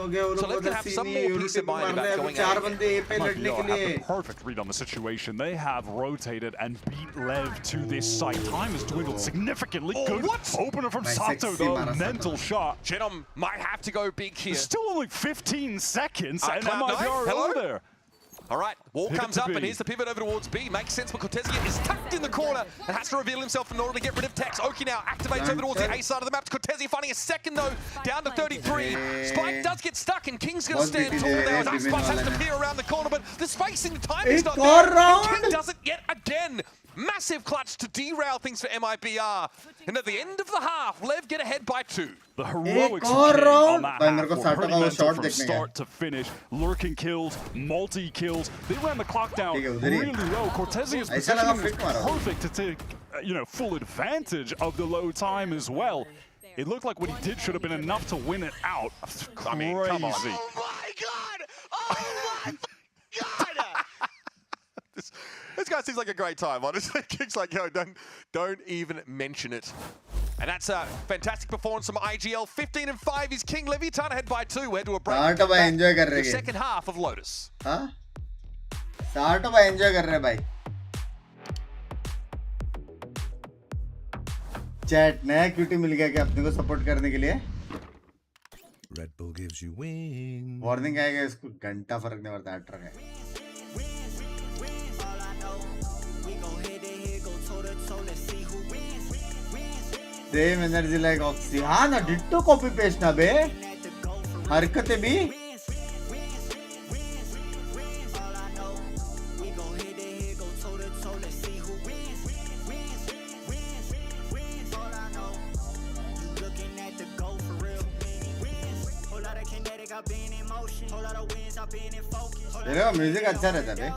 LEV can have some more peace of mind about going out. MIBR have the perfect read on the situation. They have rotated and beat LEV to this site. Time has dwindled significantly. Good opener from Sato though. Mental shot. Genom might have to go big here. There's still only 15 seconds and MIBR are over there. All right, wall comes up, and here's the pivot over towards B. Makes sense, but Cortezia is tucked in the corner and has to reveal himself in order to get rid of Tex. Oki now activates over towards the A side of the map. Cortezia finding a second, though, down to 33. Spike does get stuck, and King's going to stand tall now as Aspas has to peer around the corner, but the spacing, the timing's not there. King does it yet again. Massive clutch to derail things for MIBR. And at the end of the half, LEV get ahead by 2. The heroics of King on that half were pretty mental from start to finish. Lurking kills, multi-kills. They ran the clock down really low. Cortezia's positioning was perfect to take, full advantage of the low time as well. It looked like what he did should have been enough to win it out. Crazy. I mean, come on. Oh my God! Oh my God! This guy seems like a great time, honestly. King's like, yo, don't even mention it. And that's a fantastic performance from IGL. 15-5 is King. Leviathan ahead by 2. We're to a break. The second half of Lotus. हाँ? Start by enjoy कर रहे भाई. Chat नया cutie मिल गया क्या अपने को support करने के लिए? Red Bull gives you wings. Warning आएगा इसको घंटा फर्क नहीं पड़ता अटर का. Same energy like Oxy. हाँ ना डिट्टो कॉपी पेस्ट ना बे. हरकतें भी. देखो म्यूजिक अच्छा रहता है बे.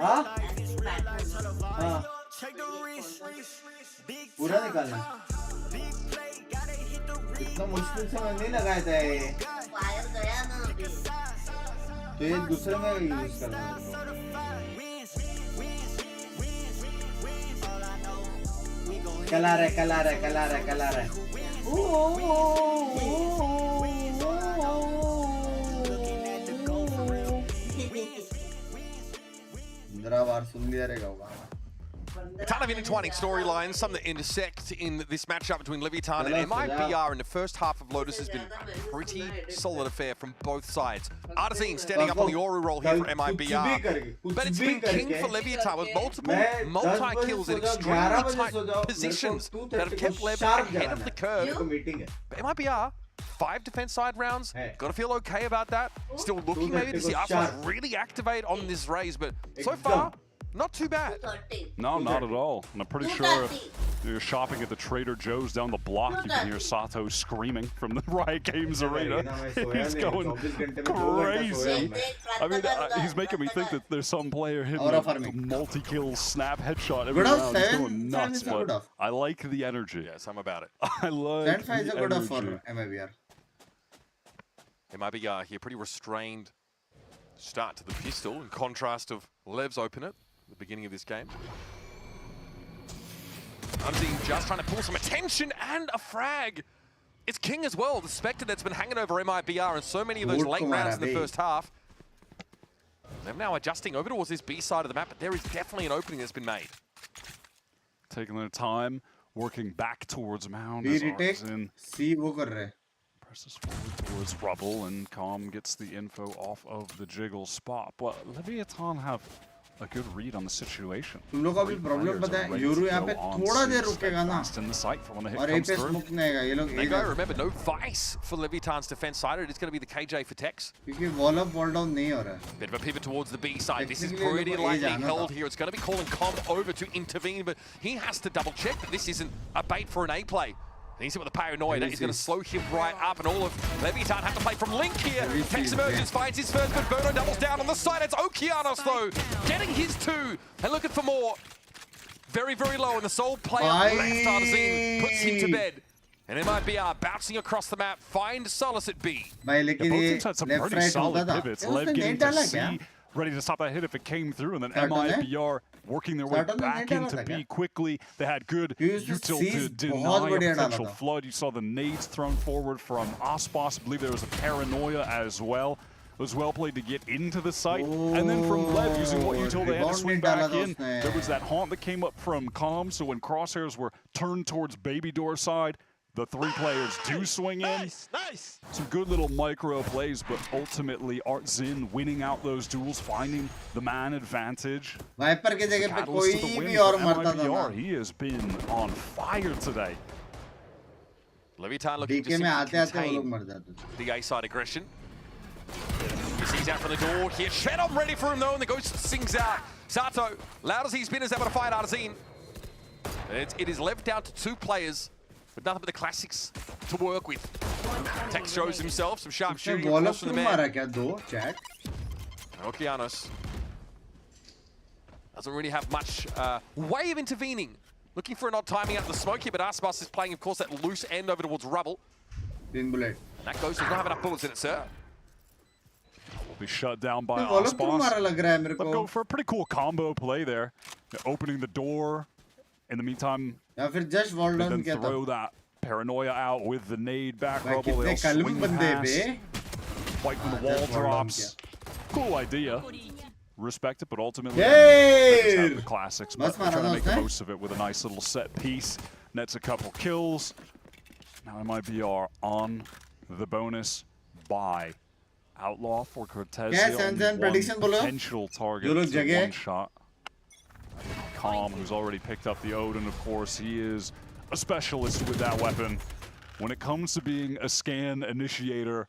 हाँ? हाँ. पूरा निकालना. इतना मुश्किल से मैं नहीं लगाया था ये. तो ये दूसरे में यूज करना है. कलर है. 15 बार सुन लिया रहेगा होगा. A ton of intertwining storylines, some that intersect in this matchup between Leviathan and MIBR in the first half of Lotus has been a pretty solid affair from both sides. Artisan standing up on the Oru role here for MIBR. But it's been King for Leviathan with multiple multi-kills in extremely tight positions that have kept LEV ahead of the curve. But MIBR, 5 defense side rounds, gotta feel okay about that. Still looking maybe to see Aspas really activate on this raise, but so far, Not too bad. No, not at all. And I'm pretty sure if you're shopping at the Trader Joe's down the block, you can hear Sato screaming from the Riot Games arena. He's going crazy. I mean, he's making me think that there's some player hitting a multi-kill snap headshot every round. He's going nuts, but I like the energy. Yes, I'm about it. I like the energy. MIBR. MIBR here, pretty restrained start to the pistol, in contrast of Lev's open it at the beginning of this game. Unseen just trying to pull some attention and a frag. It's King as well, the Spectre that's been hanging over MIBR in so many of those late rounds in the first half. They're now adjusting over towards this B side of the map, but there is definitely an opening that's been made. Taking their time, working back towards Mound as Artisan presses forward towards Rubble, and Calm gets the info off of the Jiggle spot. But Leviathan have a good read on the situation. तुम लोग का भी problem पता है euro यहाँ पे थोड़ा देर रुकेगा ना और एक पे स्मोक नहीं आएगा ये लोग They go, remember, no vice for Leviathan's defense side. It's going to be the KJ for Tex. क्योंकि wall up wall down नहीं हो रहा है. Bit of a pivot towards the B side. This is pretty lightly held here. It's going to be calling Com over to intervene, but he has to double check that this isn't a bait for an A play. And he's hit with the paranoia. He's going to slow him right up, and all of Leviathan have to play from Link here. Tex emerges, finds his first, but Verno doubles down on the side. It's Okeanos, though, getting his two and looking for more. Very, very low, and the sole player left Artisan puts him to bed. And MIBR bouncing across the map, find solace at B. Both teams had some pretty solid pivots. Lev getting to C, ready to stop that hit if it came through, and then MIBR working their way back into B quickly. They had good util to deny a potential flood. You saw the nades thrown forward from Aspas. I believe there was a paranoia as well. It was well played to get into the site. And then from Lev, using what util, they had to swing back in. There was that haunt that came up from Calm, so when crosshairs were turned towards Baby Door side, the three players do swing in. Nice. Some good little micro plays, but ultimately Artzin winning out those duels, finding the man advantage. Viper के जगह पे कोई भी और मरता था. He has been on fire today. Leviathan looking to contain the A side aggression. He sees out from the door here. Shedom ready for him though, and the ghost sings out. Sato, loud as he's been, is able to find Artisan. It is left down to two players, but nothing but the classics to work with. Tex shows himself, some sharp shooting across from the man. Okeanos doesn't really have much way of intervening. Looking for an odd timing out of the smoke here, but Aspas is playing, of course, that loose end over towards Rubble. That ghost does not have enough bullets in it, sir. Will be shut down by Aspas. They'll go for a pretty cool combo play there. They're opening the door. In the meantime, they then throw that paranoia out with the nade back Rubble. They'll swing past, fight when the wall drops. Cool idea. Respect it, but ultimately, they have the classics. But they're trying to make the most of it with a nice little set piece. Nets a couple kills. Now MIBR on the bonus by Outlaw for Cortez. Potential target to one shot. Calm, who's already picked up the Odin, of course, he is a specialist with that weapon. When it comes to being a scan initiator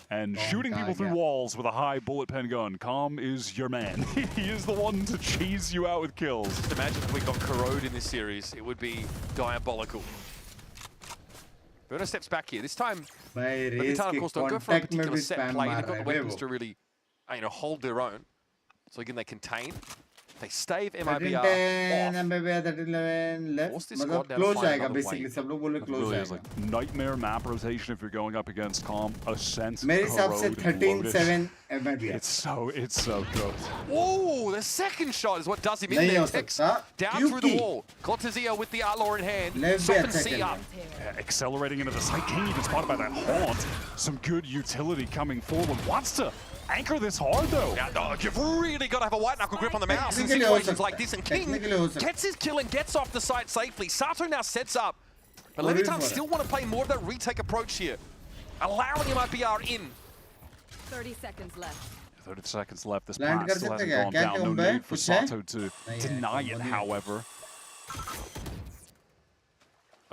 and shooting people through walls with a high bullet pen gun, Calm is your man. He is the one to cheese you out with kills. Just imagine if we got Corrode in this series, it would be diabolical. Verno steps back here. This time, Leviathan, of course, don't go for a particular set play. They've got the weapons to really, hold their own. So again, they contain. They stave MIBR off. Force this squad down to find another way. It really is like nightmare map rotation if you're going up against Calm, Ascent, मेरे हिसाब से 13-7 MIBR. It's so good. Oh, the second shot is what does him in there. Tex down through the wall. Cortezia with the Outlaw in hand. Soften C up. Accelerating into the side. King even spotted by that haunt. Some good utility coming forward. Wants to anchor this hard though. Yeah, you've really got to have a white knuckle grip on the mouse in situations like this. And King gets his kill and gets off the site safely. Sato now sets up. But Leviathan still want to play more of that retake approach here. Allowing MIBR in. 30 seconds left. 30 seconds left. This pass still hasn't gone down. No need for Sato to deny it, however.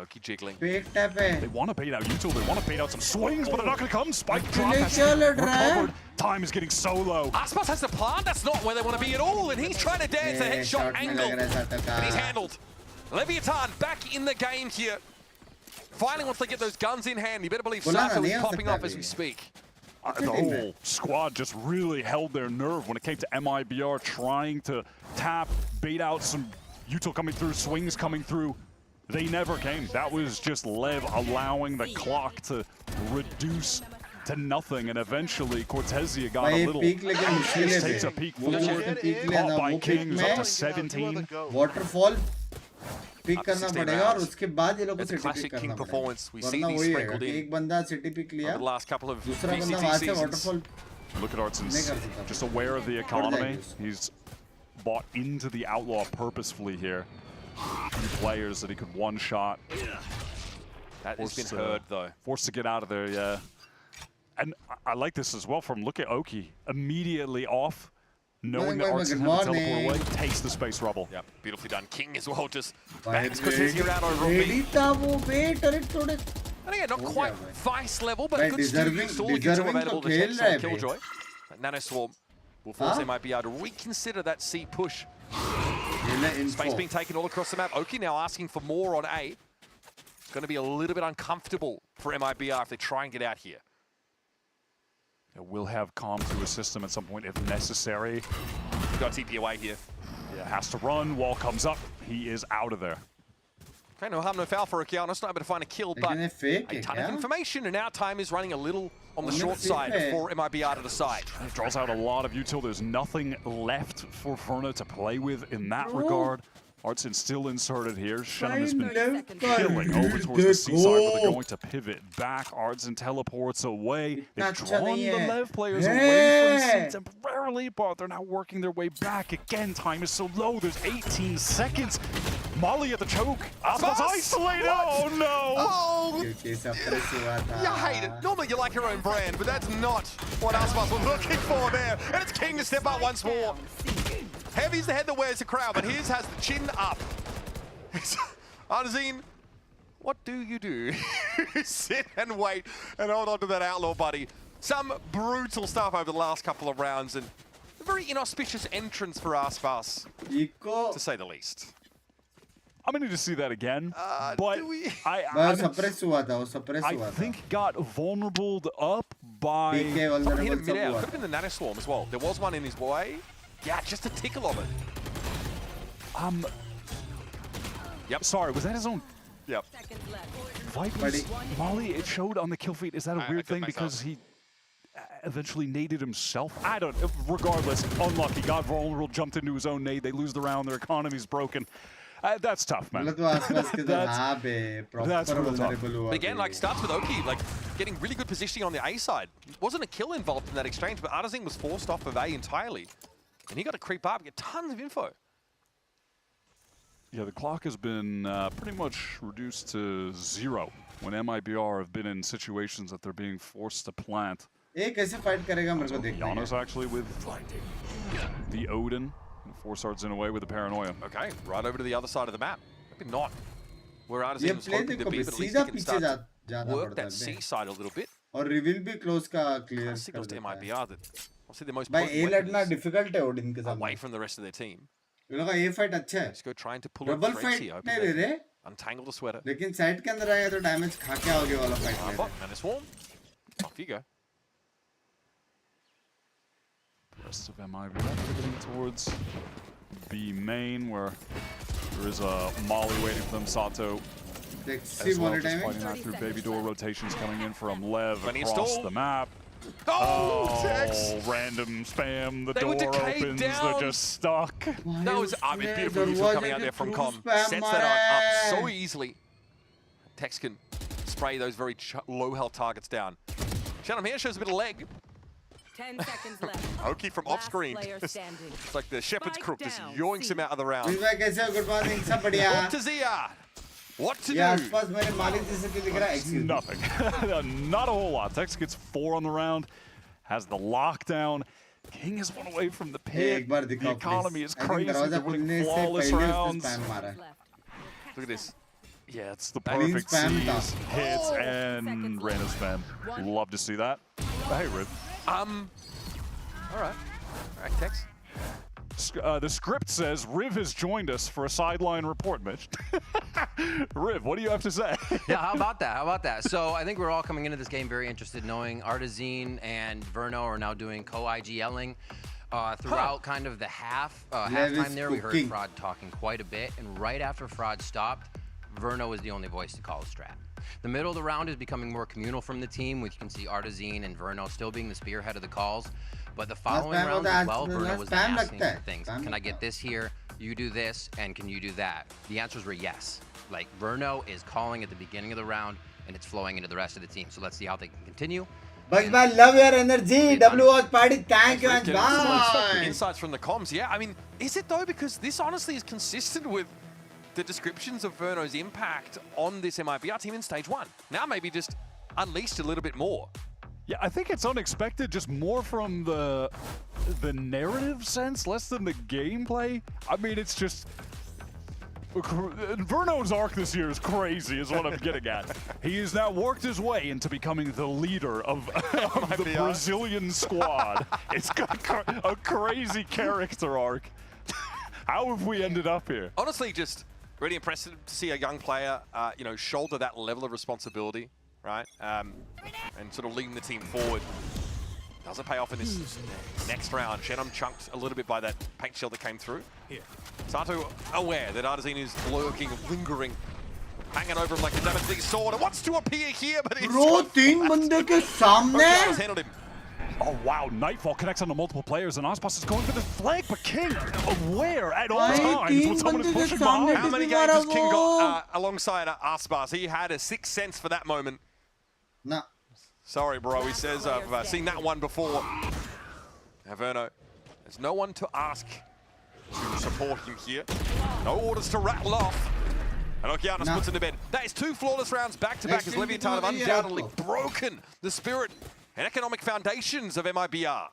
Oki jiggling. Fake tap hai. They want to bait out Util, they want to bait out some swings, but they're not going to come. Spike drop has recovered. Time is getting so low. Aspas has the plant, that's not where they want to be at all, and he's trying to dance the headshot angle. But he's handled. Leviathan back in the game here. Finally, once they get those guns in hand, you better believe Sato is popping off as we speak. The whole squad just really held their nerve when it came to MIBR trying to tap, bait out some Util coming through, swings coming through. They never came. That was just Lev allowing the clock to reduce to nothing, and eventually Cortezia got a little, takes a peek forward, caught by Kings up to 17. Waterfall. Pick करना पड़ेगा और उसके बाद ये लोग को city pick करना पड़ेगा वरना वही है कि एक बंदा सिटी पिक लिया दूसरा बंदा वहाँ से waterfall. Look at Artson's just aware of the economy. He's bought into the outlaw purposefully here. Players that he could one shot. That has been heard though. Forced to get out of there, yeah. And I like this as well from look at Oki. Immediately off. Knowing that Artson had to teleport away, takes the space rubble. Yep, beautifully done. King as well, just bans Cortezia out over B. And again, not quite vice level, but a good student still available to take some Killjoy. Nanoswarm will force MIBR to reconsider that C push. Space being taken all across the map. Oki now asking for more on A. It's going to be a little bit uncomfortable for MIBR if they try and get out here. It will have Calm to assist him at some point if necessary. Got TP away here. Yeah, has to run. Wall comes up. He is out of there. Okay, no harm, no foul for Okeanos. Not able to find a kill, but a ton of information, and now time is running a little on the short side for MIBR to decide. It draws out a lot of util. There's nothing left for Verna to play with in that regard. Artson still inserted here. Shannon has been killing over towards the C side, but they're going to pivot back. Artson teleports away. They've drawn the Lev players away from C temporarily, but they're now working their way back. Again, time is so low. There's 18 seconds. Molly at the choke. Aspas isolated. Oh, no. Oh. You hate it. Normally you like your own brand, but that's not what Aspas was looking for there. And it's King to step up once more. Heavy's the head that wears the crown, but his has the chin up. Arzine, what do you do? Sit and wait and hold on to that outlaw, buddy. Some brutal stuff over the last couple of rounds, and a very inauspicious entrance for Aspas, to say the least. I'm going to need to see that again, but I think got vulnerable up by... Hit him mid-air. Could have been the Nanoswarm as well. There was one in his way. Yeah, just a tickle of it. Yep. Sorry, was that his own? Yep. Vipers, Molly, it showed on the kill feed. Is that a weird thing because he eventually naded himself? I don't, regardless, unlucky, got vulnerable, jumped into his own nade. They lose the round, their economy's broken. That's tough, man. that's real tough. But again, like, starts with Oki, like, getting really good positioning on the A side. Wasn't a kill involved in that exchange, but Arzine was forced off of A entirely. And he got to creep up, get tons of info. Yeah, the clock has been pretty much reduced to 0 when MIBR have been in situations that they're being forced to plant. Giannis actually with the Odin. Force Artson away with the paranoia. Okay, right over to the other side of the map. Maybe not where Arzine was hoping to be, but at least he can start to work that C side a little bit. Or reveal be close ka clear. Signals to MIBR that obviously the most difficult है Odin के साथ. Away from the rest of their team. ये लोग का ये fight अच्छा है. Let's go trying to pull up threads here. नहीं रे. Untangle the sweater. लेकिन side के अंदर आएगा तो damage खा के आओगे वाला fight में. Nanoswarm. Off you go. Rest of MIBR pivoting towards B main, where there is a Molly waiting for them. Sato as well, just fighting that through baby door rotations coming in from Lev across the map. Oh, random spam, the door opens, they're just stuck. That was beautiful neutral coming out there from Com. Sets that up so easily. Tex can spray those very low health targets down. Shannon here shows a bit of leg. 10 seconds left. Oki from off screen. It's like the shepherd's crook just yoinks him out of the round. Good morning, somebody. What to do? Nothing. Not a whole lot. Tex gets 4 on the round, has the lockdown. King is one away from the pit. The economy is crazy. They're winning flawless rounds. Look at this. Yeah, it's the perfect C's, hits, and random spam. Love to see that. Hey, Riv. All right, Tex. The script says Riv has joined us for a sideline report, Mitch. Riv, what do you have to say? Yeah, how about that? How about that? So I think we're all coming into this game very interested, knowing Artazine and Verno are now doing co-IGLing. Throughout kind of the halftime there, we heard Fraud talking quite a bit, and right after Fraud stopped, Verno was the only voice to call a strat. The middle of the round is becoming more communal from the team, which you can see Artazine and Verno still being the spearhead of the calls. But the following round as well, Verno was asking for things. Can I get this here? You do this, and can you do that? The answers were yes. Like, Verno is calling at the beginning of the round, and it's flowing into the rest of the team. So let's see how they can continue. Bugs, man, love your energy. W Watch Party, thank you and bye. Insights from the comms, yeah. I mean, is it though? Because this honestly is consistent with the descriptions of Verno's impact on this MIBR team in stage 1. Now maybe just unleashed a little bit more. Yeah, I think it's unexpected, just more from the narrative sense, less than the gameplay. I mean, it's just... Verno's arc this year is crazy, is what I'm getting at. He has now worked his way into becoming the leader of the Brazilian squad. It's got a crazy character arc. How have we ended up here? Honestly, just really impressive to see a young player, you know, shoulder that level of responsibility, right? And sort of leading the team forward. Does it pay off in this next round? Shenum chunked a little bit by that paint shell that came through. Sato aware that Artazine is lurking, lingering, hanging over him like a Damascene sword. It wants to appear here, but it's... Bro, 3 bande ke samne. Handled him. Oh wow, Nightfall connects onto multiple players and Ospas is going for the flag, but King aware at all times when someone is pushing behind. How many games has King got alongside Aspas? He had a sixth sense for that moment. No. Sorry, bro, he says, I've seen that one before. Verno, there's no one to ask to support him here. No orders to rattle off. And Okeanos puts in to bed. That is 2 flawless rounds back-to-back as Leviathan have undoubtedly broken the spirit and economic foundations of MIBR.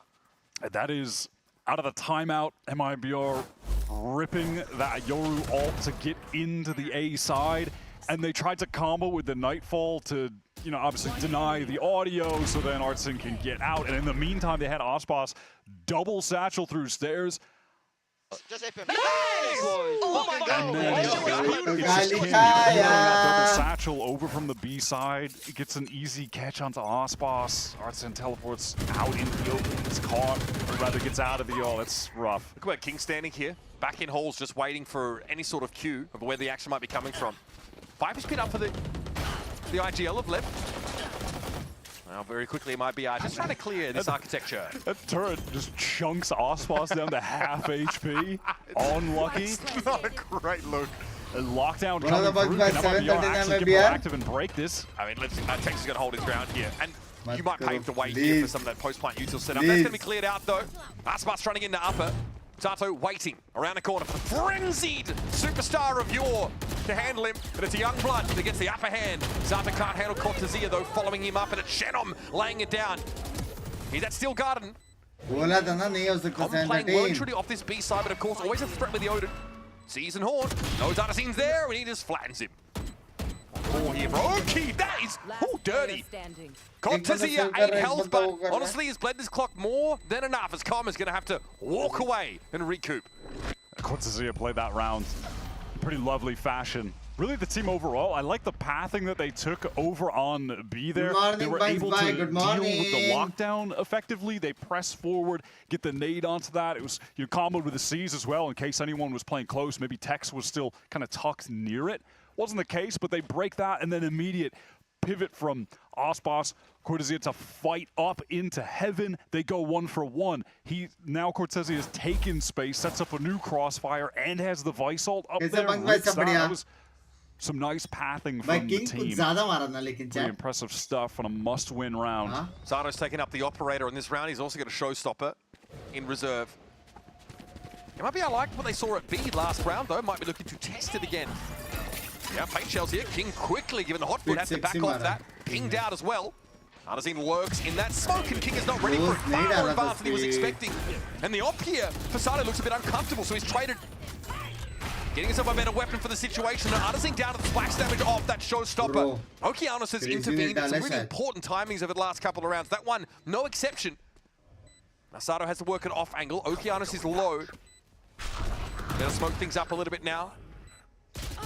That is out of the timeout, MIBR ripping that Yoru ult to get into the A side, and they tried to combo with the Nightfall to, you know, obviously deny the audio so then Artazine can get out. And in the meantime, they had Ospas double satchel through stairs. Just oh my god! And then it's just double satchel over from the B side. It gets an easy catch onto Ospas. Artazine teleports out into the open. It's caught, or rather gets out of the all. It's rough. Look at King standing here, back in halls, just waiting for any sort of cue of where the action might be coming from. Viper's pinned up for the IGL of LEV. Now very quickly MIBR just trying to clear this architecture. That turret just chunks Ospas down to half HP. Unlucky. It's not a great look. A lockdown coming through. Can MIBR actually get proactive and break this? I mean, Tex is going to hold his ground here. And you might pave the way here for some of that post-plant util setup. That's going to be cleared out though. Aspas running into upper. Sato waiting around the corner for the frenzied superstar of yore to handle him, but it's a young blood that gets the upper hand. Sato can't handle Cortezia though, following him up, and it's Shenum laying it down. He's at Steel Garden. Playing well and truly off this B side, but of course always a threat with the Odin. Sees and Horn, knows Artazine's there, and he just flattens him. Oh, here for Oki, that is dirty. Cortezia 8 health, but honestly he's bled this clock more than enough as Comma's going to have to walk away and recoup. Cortezia played that round in pretty lovely fashion. Really the team overall, I like the pathing that they took over on B there. They were able to deal with the lockdown effectively. They pressed forward, get the nade onto that. It was comboed with the C's as well in case anyone was playing close. Maybe Tex was still kind of tucked near it. Wasn't the case, but they break that and then immediate pivot from Ospas, Cortezia to fight up into heaven. They go 1-for-1. Now Cortezia has taken space, sets up a new crossfire, and has the Vice ult up there. That was some nice pathing from the team. Pretty impressive stuff on a must-win round. Zato's taking up the operator in this round. He's also got a showstopper in reserve. It might be like what they saw at B last round, though. Might be looking to test it again. Yeah, paint shells here. King quickly, given the hot foot, has to back off that. Pinged out as well. Artazine lurks in that smoke, and King is not ready for it. Far more advanced than he was expecting. And the op here for Sato looks a bit uncomfortable, so he's traded Getting himself a better weapon for the situation. And Artising down to the splash damage off that showstopper. Okeanos has intervened in some really important timings over the last couple of rounds. That one, no exception. Masato has to work an off angle. Okeanos is low. Gonna smoke things up a little bit now.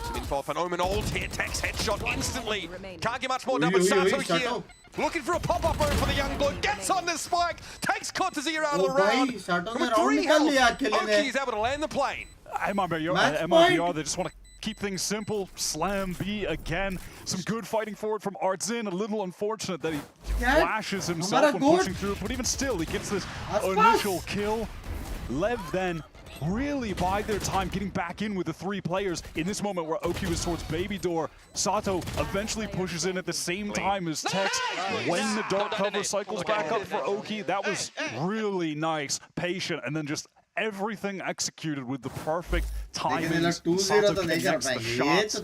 Some info off an Omen ult here. Tex headshot instantly. Can't get much more damage. Sato here. Looking for a pop-up move for the young bloke. Gets on the spike. Takes Cortezia out of the round. From 3 health, Oki is able to land the plane. MIBR, they just want to keep things simple. Slam B again. Some good fighting forward from Artzin. A little unfortunate that he flashes himself when pushing through, but even still, he gets this initial kill. Lev then really bide their time getting back in with the 3 players. In this moment where Oki was towards Baby Door, Sato eventually pushes in at the same time as Tex. When the dark cover cycles back up for Oki, that was really nice, patient, and then just everything executed with the perfect timing. Sato connects the shots.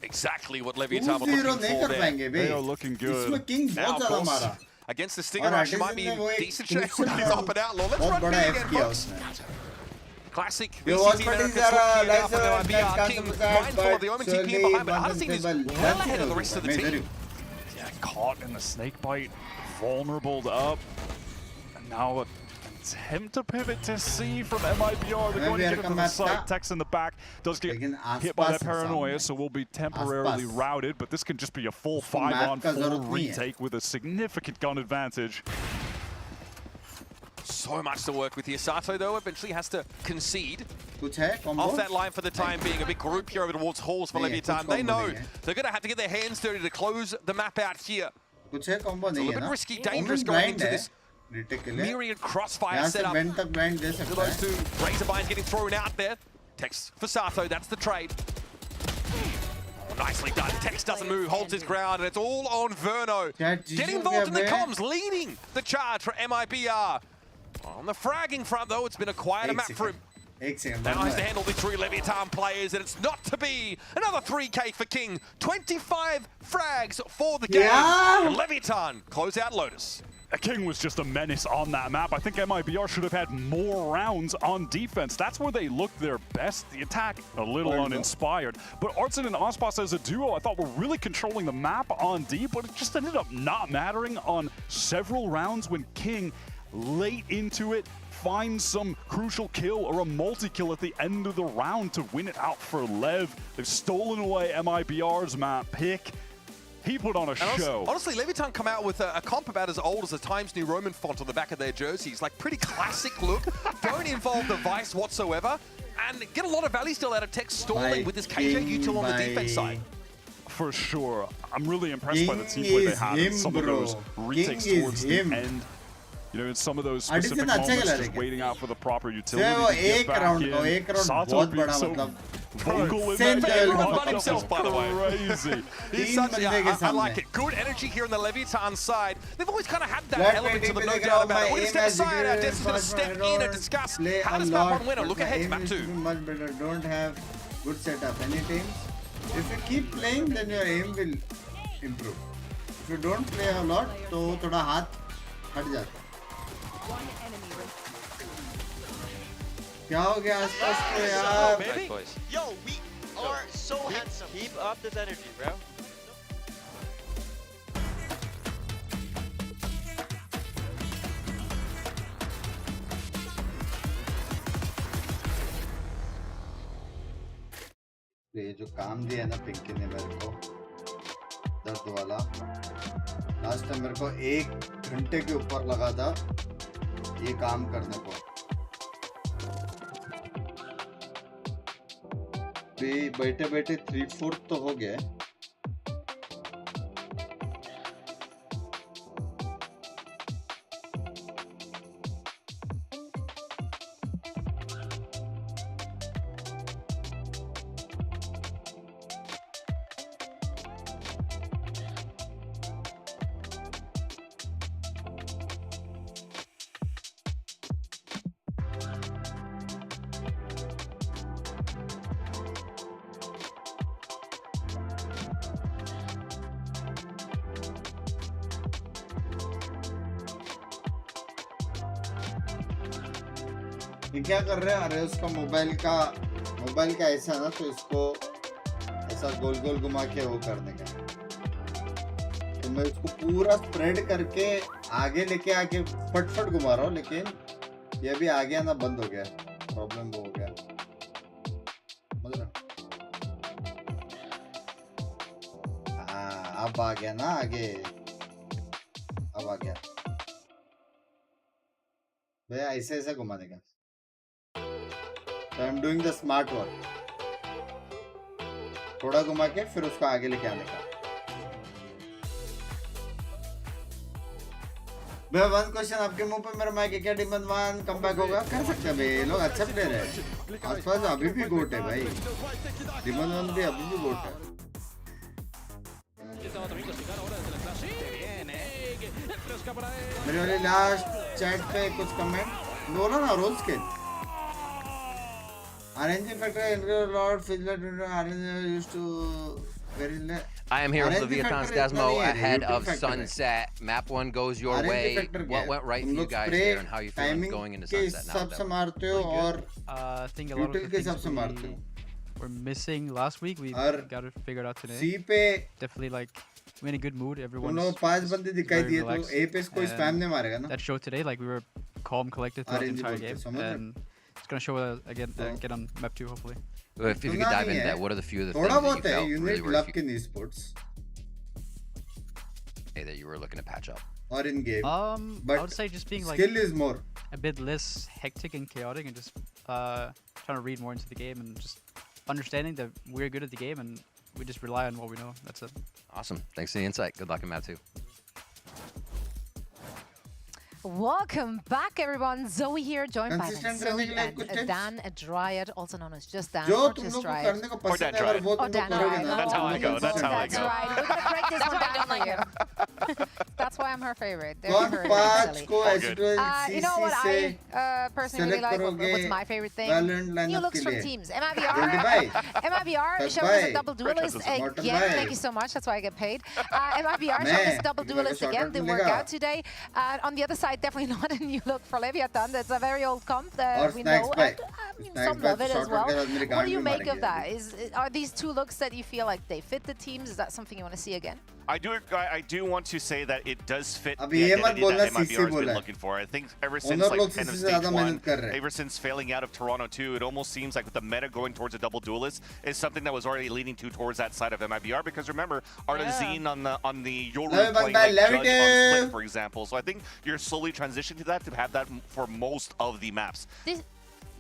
Exactly what Leviathan was looking for there. They are looking good. Now, of course, against the Stinger Rush, might be a decent chance to top it outlaw. Let's run big again, folks. Classic VCT America's looking out for the MIBR King, mindful of the Omen team being behind, but Artising is well ahead of the rest of the team. Yeah, caught in the snake bite, vulnerable up, and now attempt to pivot to C from MIBR. They're going to get it from the side. Tex in the back does get hit by that paranoia, so will be temporarily routed, but this can just be a full 5-on-4 retake with a significant gun advantage. So much to work with here. Sato, though, eventually has to concede. Off that line for the time being. A big group here over towards Halls for Leviathan. They know they're going to have to get their hands dirty to close the map out here. It's a little bit risky, dangerous going into this myriad crossfire setup. Those 2 razor binds getting thrown out there. Tex for Sato, that's the trade. Oh, nicely done. Tex doesn't move, holds his ground, and it's all on Verno. Getting involved in the comms, leading the charge for MIBR. On the fragging front, though, it's been a quieter map for him. Now has to handle the 3 Leviathan players, and it's not to be. Another 3K for King. 25 frags for the game. And Leviathan close out Lotus. King was just a menace on that map. I think MIBR should have had more rounds on defense. That's where they looked their best. The attack, a little uninspired. But Artzin and Ospas as a duo, I thought were really controlling the map on D, but it just ended up not mattering on several rounds when King, late into it, finds some crucial kill or a multi-kill at the end of the round to win it out for Lev. They've stolen away MIBR's map pick. He put on a show. Honestly, Leviathan come out with a comp about as old as a Times New Roman font on the back of their jerseys. Like, pretty classic look. Don't involve the Vice whatsoever. And get a lot of value still out of Tex stalling with this KJ util on the defense side. For sure. I'm really impressed by the team play they had in some of those retakes towards the end. You know, in some of those specific moments, just waiting out for the proper utility to get back in. Sato being so vocal in that game. Run himself, by the way. Crazy. He's such, I like it. Good energy here on the Leviathan side. They've always kind of had that element to them, no doubt about it. We're going to step aside. Our Jets is going to step in and discuss how does map 1 win or look ahead to map 2. Much better. Don't have good setup. Any teams, if you keep playing, then your aim will improve. If you don't play a lot, तो थोड़ा हाथ हट जाता. क्या हो गया आसपास को यार? Yo, we are so handsome. Keep up this energy, bro. ये जो काम दिया है ना पिंकी ने मेरे को दर्द वाला, लास्ट टाइम मेरे को 1 घंटे के ऊपर लगा था ये काम करने को. बैठे बैठे 3/4 तो हो गया. ये क्या कर रहे हैं? अरे उसका मोबाइल का मोबाइल का ऐसा ना तो इसको ऐसा गोल गोल घुमा के वो करने का, तो मैं इसको पूरा स्प्रेड करके आगे लेके आके फटफट घुमा रहा हूँ, लेकिन ये भी आ गया ना, बंद हो गया, प्रॉब्लम वो हो गया। मतलब हाँ अब आ गया ना आगे, अब आ गया भैया, ऐसे ऐसे घुमा देगा। So I'm doing the smart work, थोड़ा घुमा के फिर उसको आगे लेके आने का। भैया वन क्वेश्चन, आपके मुंह पे मेरा माइक है क्या? डिमन वन कम बैक होगा? कर सकते हैं भाई, लोग अच्छा प्लेयर है, आसपास अभी भी गोट है भाई, डिमन वन भी अभी भी गोट है। मेरे वाले लास्ट चैट पे कुछ कमेंट बोलो ना, रोज के RNG factor Lord RNG used to very I am here with Leviathan's Desmo ahead of sunset. Map 1 goes your way. What went right for you guys there, and how you feeling going into sunset now? I think a lot of the things we were missing last week, we got it figured out today. Definitely like we're in a good mood. Everyone's very relaxed. That showed today, like we were calm, collected throughout the entire game, and it's gonna show again on map 2 hopefully. If you could dive into that, what are the few of the things that you felt really were in esports? Hey, that you were looking to patch up? Or in game? But I would say just being like skill is more, a bit less hectic and chaotic, and just trying to read more into the game, and just understanding that we're good at the game and we just rely on what we know. That's it. Awesome. Thanks for the insight. Good luck in map 2. Welcome back, everyone. Zoe here, joined by Zoe and Dan Dryad, also known as Just Dan or Just Dryad. Or Dan Dryad. Oh, Dan Dryad. That's how I go. That's how I go. That's right. We're gonna break this one down for you. That's why I'm her favorite. You know what I personally really like? What's my favorite thing? New looks from teams. MIBR showed us a double duelist again. Thank you so much. That's why I get paid. MIBR showed us a double duelist again. Didn't work out today. On the other side, definitely not a new look for Leviathan. That's a very old comp that we know. Some love it as well. What do you make of that? Are these two looks that you feel like they fit the teams? Is that something you want to see again? I do want to say that it does fit the identity that MIBR has been looking for. I think ever since like end of stage 1, ever since failing out of Toronto 2, it almost seems like with the meta going towards a double duelist is something that was already leaning towards that side of MIBR. Because remember, Artazine on the Yoru playing like Judge on Split, for example. So I think you're slowly transitioning to that to have that for most of the maps.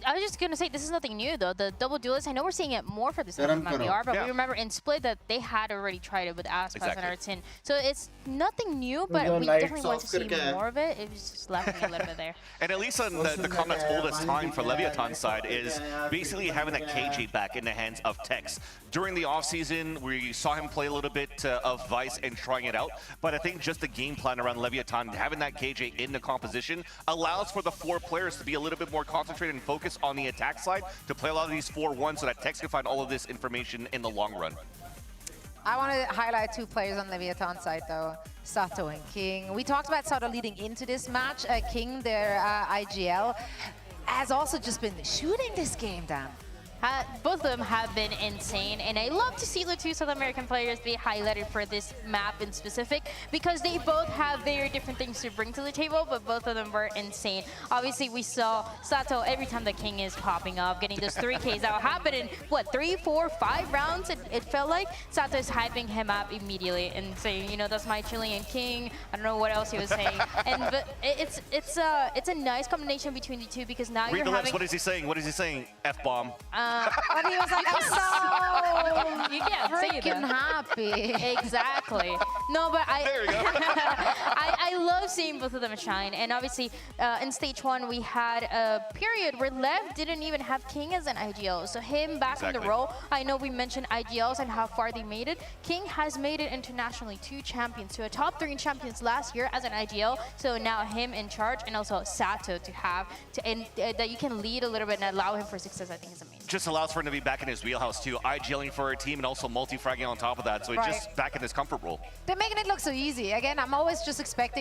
I was just going to say, this is nothing new, though. The double duelist, I know we're seeing it more for this MIBR, but we remember in Split that they had already tried it with Aspas and Artin. So it's nothing new, but we definitely want to see more of it. It was just left me a little bit there. And at least on the comment that's oldest time for Leviathan's side is basically having that KJ back in the hands of Tex. During the offseason, we saw him play a little bit of Vice and trying it out, but I think just the game plan around Leviathan, having that KJ in the composition, allows for the 4 players to be a little bit more concentrated and focused on the attack side to play a lot of these 4-1 so that Tex can find all of this information in the long run. I want to highlight 2 players on Leviathan side though, Sato and King. We talked about Sato leading into this match. King, their IGL, has also just been shooting this game down. Both of them have been insane, and I love to see the 2 South American players be highlighted for this map in specific because they both have very different things to bring to the table, but both of them were insane. Obviously, we saw Sato every time the King is popping up, getting those 3Ks out, happen in, what, 3, 4, 5 rounds, it felt like. Sato is hyping him up immediately and saying, you know, that's my Chilean King. I don't know what else he was saying. But it's a nice combination between the 2 because now you're having... What is he saying? What is he saying? F-bomb. And he was like, I'm so freaking happy. Exactly. No, but I love seeing both of them shine. And obviously, in stage 1, we had a period where Lev didn't even have King as an IGL. So him back in the role, I know we mentioned IGLs and how far they made it. King has made it internationally, 2 champions, to a top 3 champions last year as an IGL. So now him in charge, and also Sato to have, that you can lead a little bit and allow him for success, I think is amazing. Just allows for him to be back in his wheelhouse too, IGLing for a team and also multi-fragging on top of that, so he's just back in his comfort role. They're making it look so easy. Again, I'm always just expecting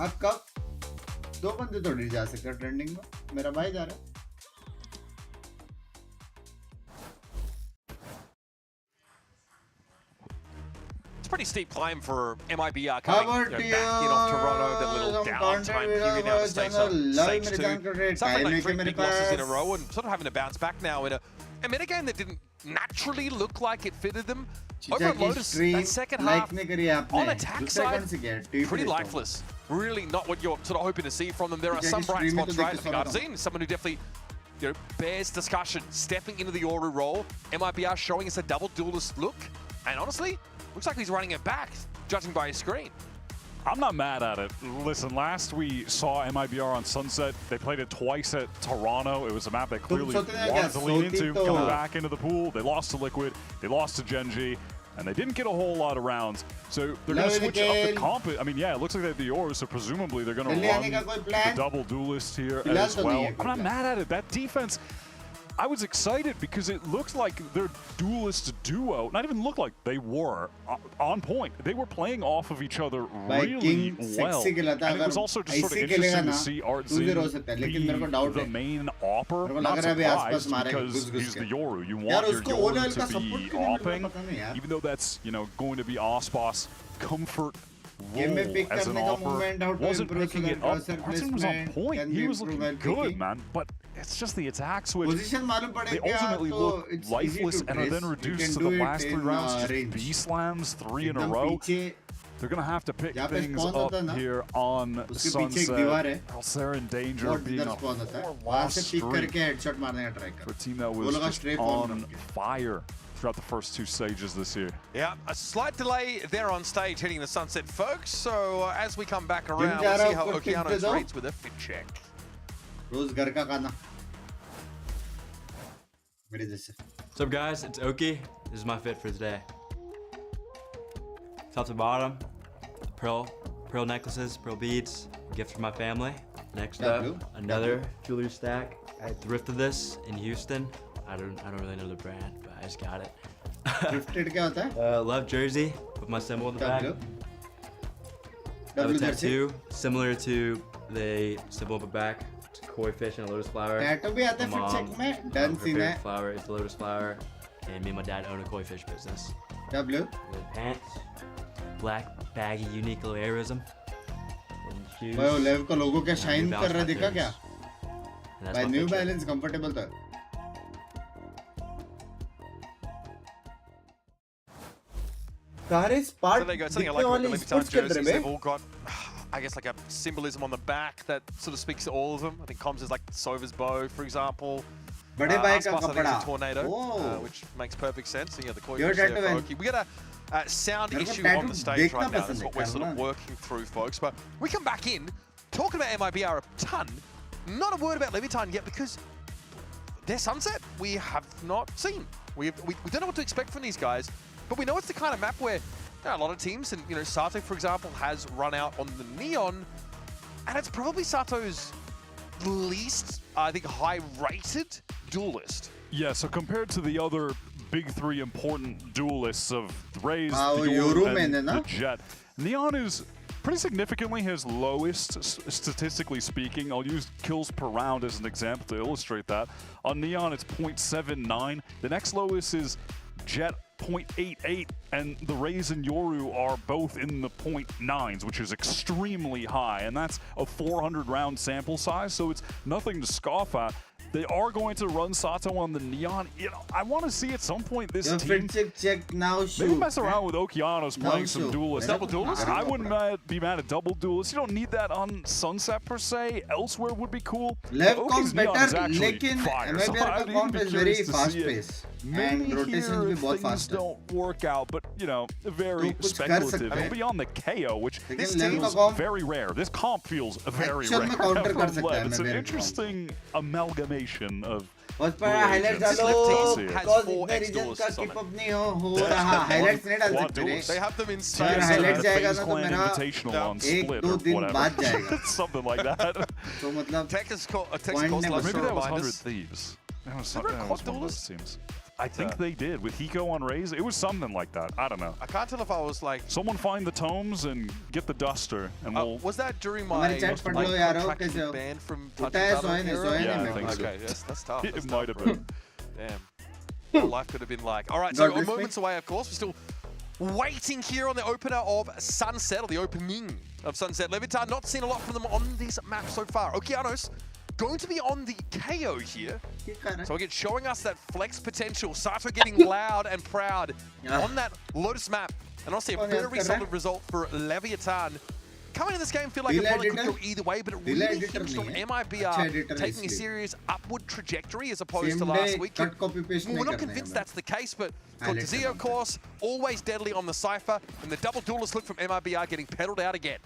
आप कब 2 बंदे तो नहीं जा सकते trending में, मेरा भाई जा रहा है। Pretty steep climb for MIBR coming back in off Toronto, that little downtime period now to stage 2. Suffering like 3 big losses in a row and sort of having to bounce back now in a metagame that didn't naturally look like it fitted them. Over at Lotus, that second half on attack side, pretty lifeless. Really not what you're sort of hoping to see from them. There are some bright spots, right? I think Arzine is someone who definitely bears discussion, stepping into the Yoru role. MIBR showing us a double duelist look, and honestly, looks like he's running it back, judging by his screen. I'm not mad at it. Listen, last we saw MIBR on Sunset. They played it twice at Toronto. It was a map they clearly wanted to lean into, coming back into the pool. They lost to Liquid, they lost to Genji, and they didn't get a whole lot of rounds. So they're going to switch up the comp. I mean, yeah, it looks like they have the Yoru, so presumably they're going to run the double duelist here as well. I'm not mad at it. That defense, I was excited because it looked like their duelist duo, not even looked like, they were on point. They were playing off of each other really well. And it was also just sort of interesting to see Artzine be the main opper. Not surprised because he's the Yoru. You want your Yoru to be opping, even though that's, you know, going to be Ospas' comfort role as an opper. Wasn't picking it up. Artzine was on point. He was looking good, man. But it's just the attack switch. They ultimately look lifeless and are then reduced to the last 3 rounds, just B-slams 3 in a row. They're going to have to pick things up here on Sunset. Else they're in danger of being a 4-loss streak for a team that was just on fire throughout the first 2 stages this year. Yeah, a slight delay there on stage hitting the Sunset, folks. So as we come back around, we'll see how Okeanos rates with a fit check. रोज घर का खाना मेरे जैसे। What's up, guys? It's Oki. This is my fit for today. Top to bottom, pearl necklaces, pearl beads, gift for my family. Next up, another jewelry stack. I thrifted this in Houston. I don't really know the brand, but I just got it. Thrifted क्या होता है? Love jersey with my symbol in the back. I have a tattoo similar to the symbol of the back. Koi fish and a lotus flower. Tattoo भी आता है fit check में. Done scene है. Flower is the lotus flower, and me and my dad own a koi fish business. W. The pants, black baggy unique little aerism. भाई वो लेव का लोगो क्या शाइन कर रहा दिखा क्या? भाई New Balance comfortable था. Karis part. So there you go. Something I like about the Levitan jerseys. They've all got, I guess, like a symbolism on the back that sort of speaks to all of them. I think comms is like Sova's bow, for example. Aspas, I think, is a tornado, which makes perfect sense. And yeah, the koi fish there for Oki. We got a sound issue on the stage right now. That's what we're sort of working through, folks. But we come back in, talking about MIBR a ton. Not a word about Levitan yet because their Sunset we have not seen. We don't know what to expect from these guys. But we know it's the kind of map where there are a lot of teams, and you know, Sato, for example, has run out on the Neon, and it's probably Sato's least, I think, high-rated duelist. Yeah, so compared to the other big 3 important duelists of Raze, the Yoru, and the Jet, Neon is pretty significantly his lowest, statistically speaking. I'll use kills per round as an example to illustrate that. On Neon, it's 0.79. The next lowest is Jet, 0.88, and the Raze and Yoru are both in the 0.9s, which is extremely high, and that's a 400-round sample size, so it's nothing to scoff at. They are going to run Sato on the Neon. You know, I want to see at some point this team maybe mess around with Okeanos playing some duelists. Double duelists? I wouldn't be mad at double duelists. You don't need that on Sunset per se. Elsewhere would be cool. Left comp better, लेकिन MIBR का comp is very fast paced. And rotations भी बहुत fast. Don't work out, but you know, very speculative. It'll be on the KO, which this feels very rare. This comp feels very rare. It's an interesting amalgamation of highlights डालो cause इतने region का keep up नहीं हो रहा highlights नहीं डाल सकते they have them in space highlights जाएगा ना तो मेरा 1-2 दिन बाद जाएगा something like that तो मतलब Texas calls maybe that was 100 Thieves that was one of those teams I think they did. With Hiko on Raze, it was something like that. I don't know. I can't tell if I was like... Someone find the tomes and get the duster, and we'll... Was that during my contracted ban from touching Battle Hero? Yeah, I think so. Okay, that's tough. It might have been. Damn. Well, life could have been like... All right, so moments away, of course. We're still waiting here on the opener of Sunset, or the opening of Sunset. Levitar, not seen a lot from them on this map so far. Okeanos going to be on the KO here. So again, showing us that flex potential. Sato getting loud and proud on that Lotus map. And honestly, a very solid result for Leviathan. Coming in this game, feel like it probably could go either way, but it really hints from MIBR taking a serious upward trajectory as opposed to last week. We're not convinced that's the case, but Cortezia, of course, always deadly on the Cypher, and the double duelist look from MIBR getting pedaled out again.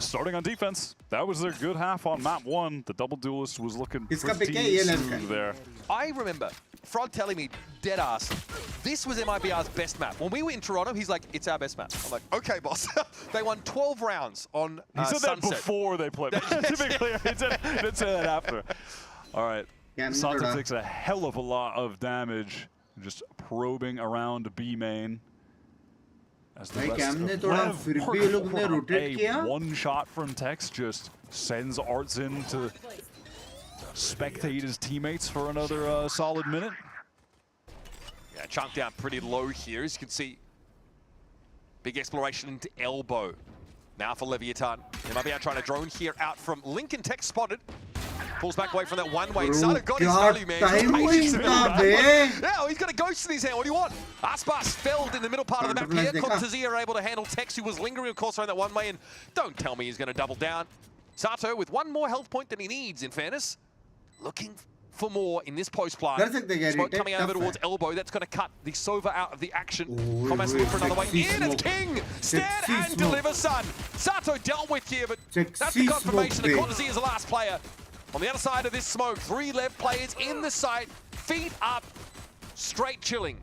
Starting on defense, that was their good half on map 1. The double duelist was looking pretty smooth there. I remember Frog telling me, dead ass, this was MIBR's best map. When we were in Toronto, he's like, it's our best map. I'm like, okay, boss. They won 12 rounds on He said Sunset. that before they played. To be clear, he didn't say that after. All right, Sato takes a hell of a lot of damage, just probing around B main. As the rest of a one shot from Tex just sends Arts in to spectate his teammates for another solid minute. Yeah, chunked down pretty low here. As you can see, big exploration into elbow. Now for Leviathan. They might be out trying to drone here out from Lincoln. Tex spotted. Pulls back away from that one way. Sato got his value, man. Yeah, he's got a ghost in his hand. What do you want? Aspas felled in the middle part of the map here. Cortezia are able to handle Tex, who was lingering, of course, around that one way. And don't tell me he's going to double down. Sato with one more health point than he needs, in fairness. Looking for more in this post plant. Smoke coming over towards elbow. That's going to cut the Sova out of the action. Commas look for another way in. It's King! Stand and deliver, son. Sato dealt with here, but that's the confirmation that Cortezia is the last player. On the other side of this smoke, 3 LEV players in the site, feet up, straight chilling.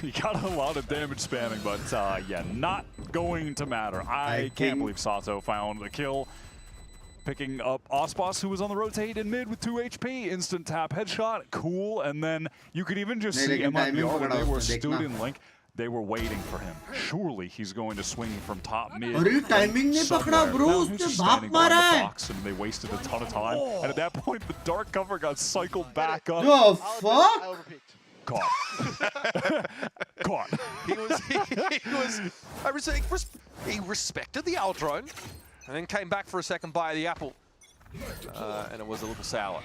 He got a lot of damage spamming, but yeah, not going to matter. I can't believe Sato found the kill. Picking up Aspas, who was on the rotate in mid with 2 HP, instant tap headshot, cool, and then you could even just see MIBR when they were stood in link. They were waiting for him. Surely he's going to swing from top mid. Timing ne pakda, bro. He's standing on the box, and they wasted a ton of time. And at that point, the dark cover got cycled back up. The fuck? Caught. He respected the Owl drone, and then came back for a second bite of the apple. And it was a little sour.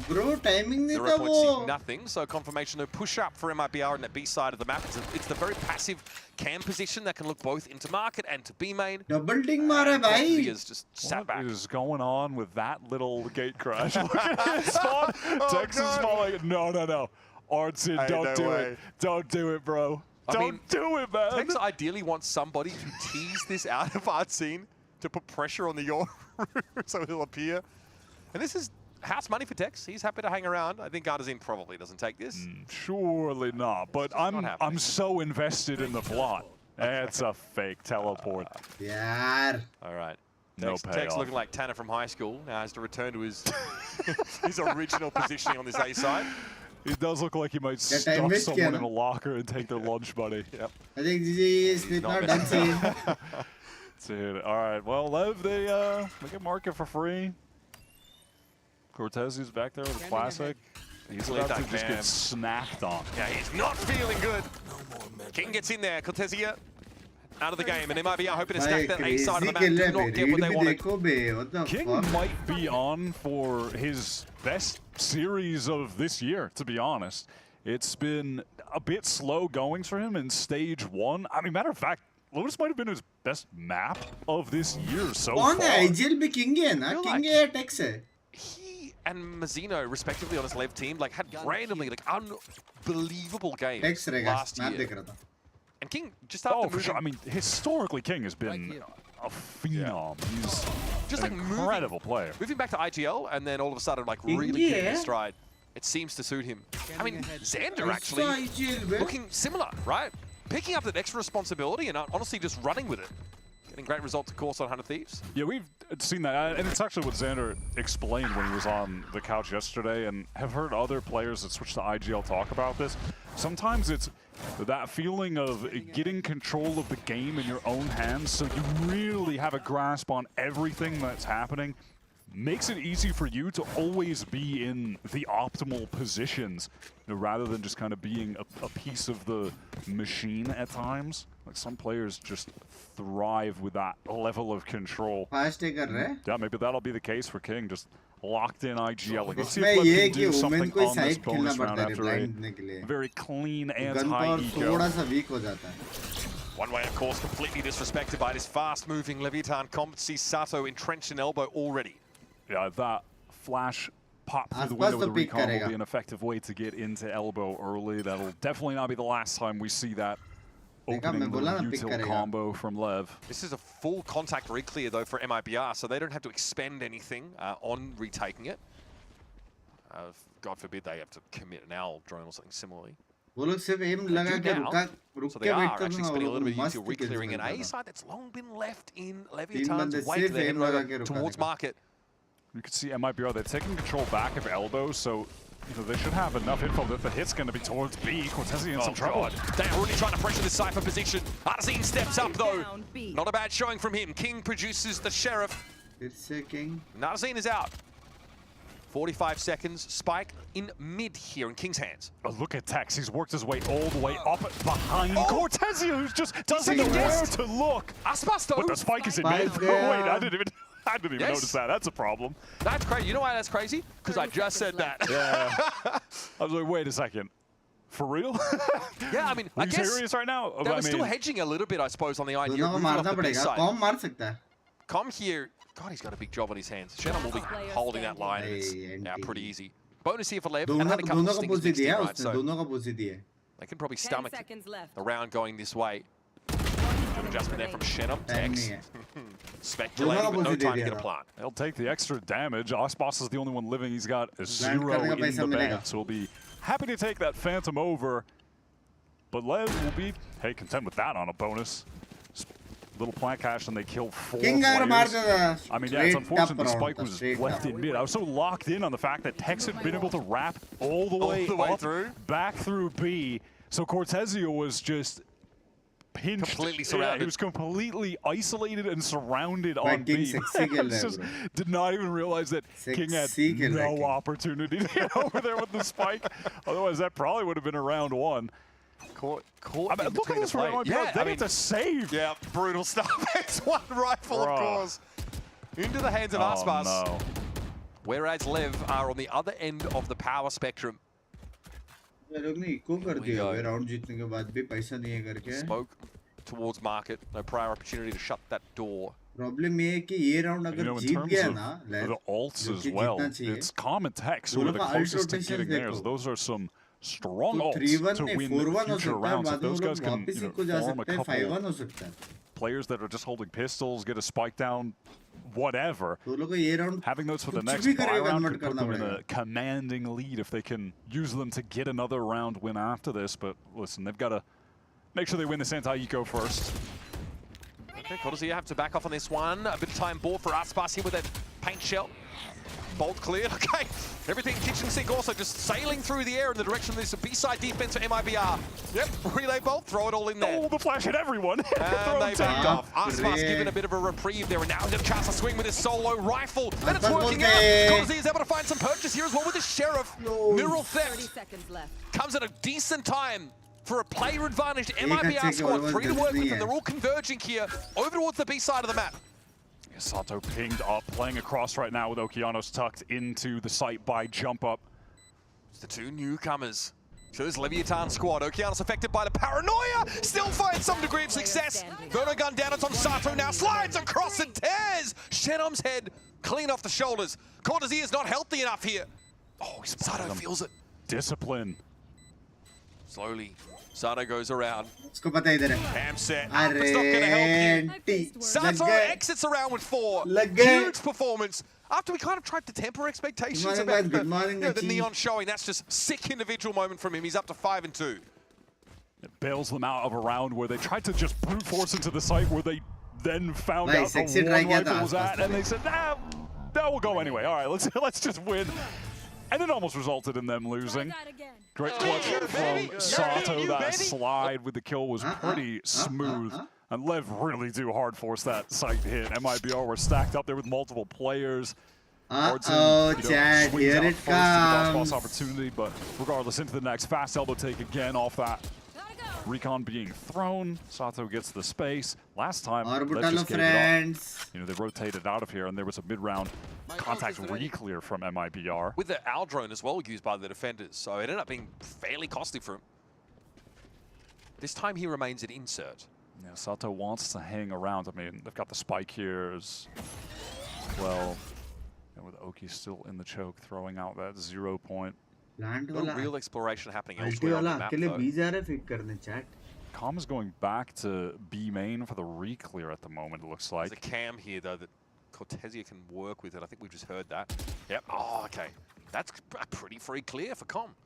Bro, timing ne the tha see nothing, so confirmation no push up for MIBR on that B side of the map. It's the very passive cam position that can look both into market and to B main. Double ding mara bhai. Just sat back. What is going on with that little gate crash? Look at his spawn. Texas falling. No. Artsin, don't do it. Don't do it, bro. Don't do it, man. Tex ideally wants somebody to tease this out of Artsin to put pressure on the Yoru so he'll appear. And this is house money for Tex. He's happy to hang around. I think Artsin probably doesn't take this. Surely not, but I'm so invested in the plot. It's a fake teleport. Yeah. All right. No Tex looking like Tanner from high school now has to return to his his original positioning on this A side. It does look like he might stuff someone in a locker and take their lunch money. Yep. I think GG is not dancing. Dude, all right. Well, Lev, they get market for free. Cortez is back there with a classic. He's about to just get snapped on. Yeah, he's not feeling good. King gets in there. Cortezia out of the game, and they might be hoping to stack that A side of the map. Do not get what they wanted. King might be on for his best series of this year, to be honest. It's been a bit slow goings for him in stage 1. I mean, matter of fact, Lotus might have been his best map of this year so far. IGL be King hai na? King hai Tex hai. He and Mazzino, respectively, on his LEV team, like had randomly like unbelievable games last year. And King just started for sure. I mean, historically, King has been a phenom. He's just an incredible player. Moving back to IGL, and then all of a sudden, like really getting his stride. It seems to suit him. I mean, Xander actually looking similar, right? Picking up that extra responsibility and honestly just running with it. Getting great results, of course, on 100 Thieves. Yeah, we've seen that, and it's actually what Xander explained when he was on the couch yesterday, and have heard other players that switch to IGL talk about this. Sometimes it's that feeling of getting control of the game in your own hands, so you really have a grasp on everything that's happening. Makes it easy for you to always be in the optimal positions, rather than just kind of being a piece of the machine at times. Like some players just thrive with that level of control. Yeah, maybe that'll be the case for King, just locked in IGL. Like, let's see if Lev can do something on this bonus round after a very clean anti-ego. One way, of course, completely disrespected by this fast-moving Leviathan comp. See Sato entrenched in elbow already. Yeah, that flash pop through the window with the recon will be an effective way to get into elbow early. That'll definitely not be the last time we see that opening util combo from Lev. This is a full contact re-clear, though, for MIBR, so they don't have to expend anything on retaking it. God forbid they have to commit an owl drone or something similarly. So they are actually spending a little bit of util re-clearing an A side that's long been left in Leviathan's wake. They're heading over towards market. You can see MIBR, they're taking control back of elbow, so they should have enough info that the hit's going to be towards B. Cortesi in some trouble. They're already trying to pressure the Cypher position. Arzine steps up, though. Not a bad showing from him. King produces the Sheriff. It's King. Arzine is out. 45 seconds. Spike in mid here in King's hands. Oh, look at Tex. He's worked his way all the way up behind Cortesi, who just doesn't know where to look. Aspas, though. But the spike is in mid. Wait, I didn't even notice that. That's a problem. That's crazy. You know why that's crazy? Because I just said that. Yeah. I was like, wait a second. For real? Yeah, I mean, I guess serious right now? They were still hedging a little bit, I suppose, on the idea of moving off the B side. Com here, God, he's got a big job on his hands. Shannon will be holding that line, and it's pretty easy. Bonus here for Lev, and had a couple of stings mixed in, right? So they can probably stomach the round going this way. Good adjustment there from Shannon. Tex. Speculating, but no time to get a plant. He'll take the extra damage. Aspas is the only one living. He's got a 0 in the bank, so he'll be happy to take that Phantom over. But Lev will be, hey, content with that on a bonus. Little plant cash, and they kill 4 players. I mean, yeah, it's unfortunate the spike was left in mid. I was so locked in on the fact that Tex had been able to wrap all the way through, back through B. So Cortesio was just pinched. Completely surrounded. Yeah, he was completely isolated and surrounded on B. Just did not even realize that King had no opportunity to get over there with the spike. Otherwise, that probably would have been a round 1. Caught I mean, look at this for MIBR. Yeah, they get to save. Yeah, brutal stuff. It's one rifle, of course. Into the hands of Aspas. No. Whereas Lev are on the other end of the power spectrum. Smoke towards market. No prior opportunity to shut that door. Problem ये है कि ये round अगर जीत गया ना, the ults as well. It's common Tex who are the closest to getting theirs. Those are some strong ults to win future rounds. If those guys can form a couple players that are just holding pistols, get a spike down, whatever. Having those for the next buy round could put them in a commanding lead if they can use them to get another round win after this. But listen, they've got to make sure they win this anti-eco first. Okay, Cortesi have to back off on this one. A bit of time bought for Aspas here with that paint shell. Bolt cleared. Okay, everything kitchen sink also just sailing through the air in the direction of this B-side defense for MIBR. Yep, relay bolt, throw it all in there. Oh, the flash hit everyone. And they backed off. Aspas given a bit of a reprieve there, and now he's cast a swing with his solo rifle. And it's working out. Cortesi is able to find some purchase here as well with his Sheriff. Neural theft comes at a decent time for a player advantage. MIBR squad, 3 to work with, and they're all converging here over towards the B side of the map. Sato pinged up, playing across right now with Okeanos tucked into the site by jump up. It's the 2 newcomers to this Leviathan squad. Okeanos affected by the paranoia, still finds some degree of success. Verno gun down, it's on Sato now, slides across and tears Shenom's head clean off the shoulders. Cortesi is not healthy enough here. Oh, Sato feels it. Discipline. Slowly, Sato goes around. Cam set. It's not going to help you. Sato exits around with 4. Huge performance. After we kind of tried to temper expectations about the Neon showing, that's just sick individual moment from him. He's up to 5 and 2. It bails them out of a round where they tried to just brute force into the site where they then found out the one rifle was at, and they said, nah, we'll go anyway. All right, let's just win. And it almost resulted in them losing. Great clutch from Sato. That slide with the kill was pretty smooth. And Lev really do hard force that site hit. MIBR were stacked up there with multiple players. Chad, here it comes. Opportunity, but regardless, into the next fast elbow take again off that recon being thrown. Sato gets the space. Last time, just friends. They rotated out of here, and there was a mid-round contact re-clear from MIBR. With the owl drone as well used by the defenders, so it ended up being fairly costly for him. This time he remains an insert. Yeah, Sato wants to hang around. I mean, they've got the spike here as well. And with Oki still in the choke, throwing out that 0 point. No real exploration happening elsewhere on the map, though. Calm is going back to B main for the re-clear at the moment, it looks like. There's a cam here, though, that Cortesia can work with, and I think we've just heard that. Yep. Oh, okay. That's a pretty free clear for Com.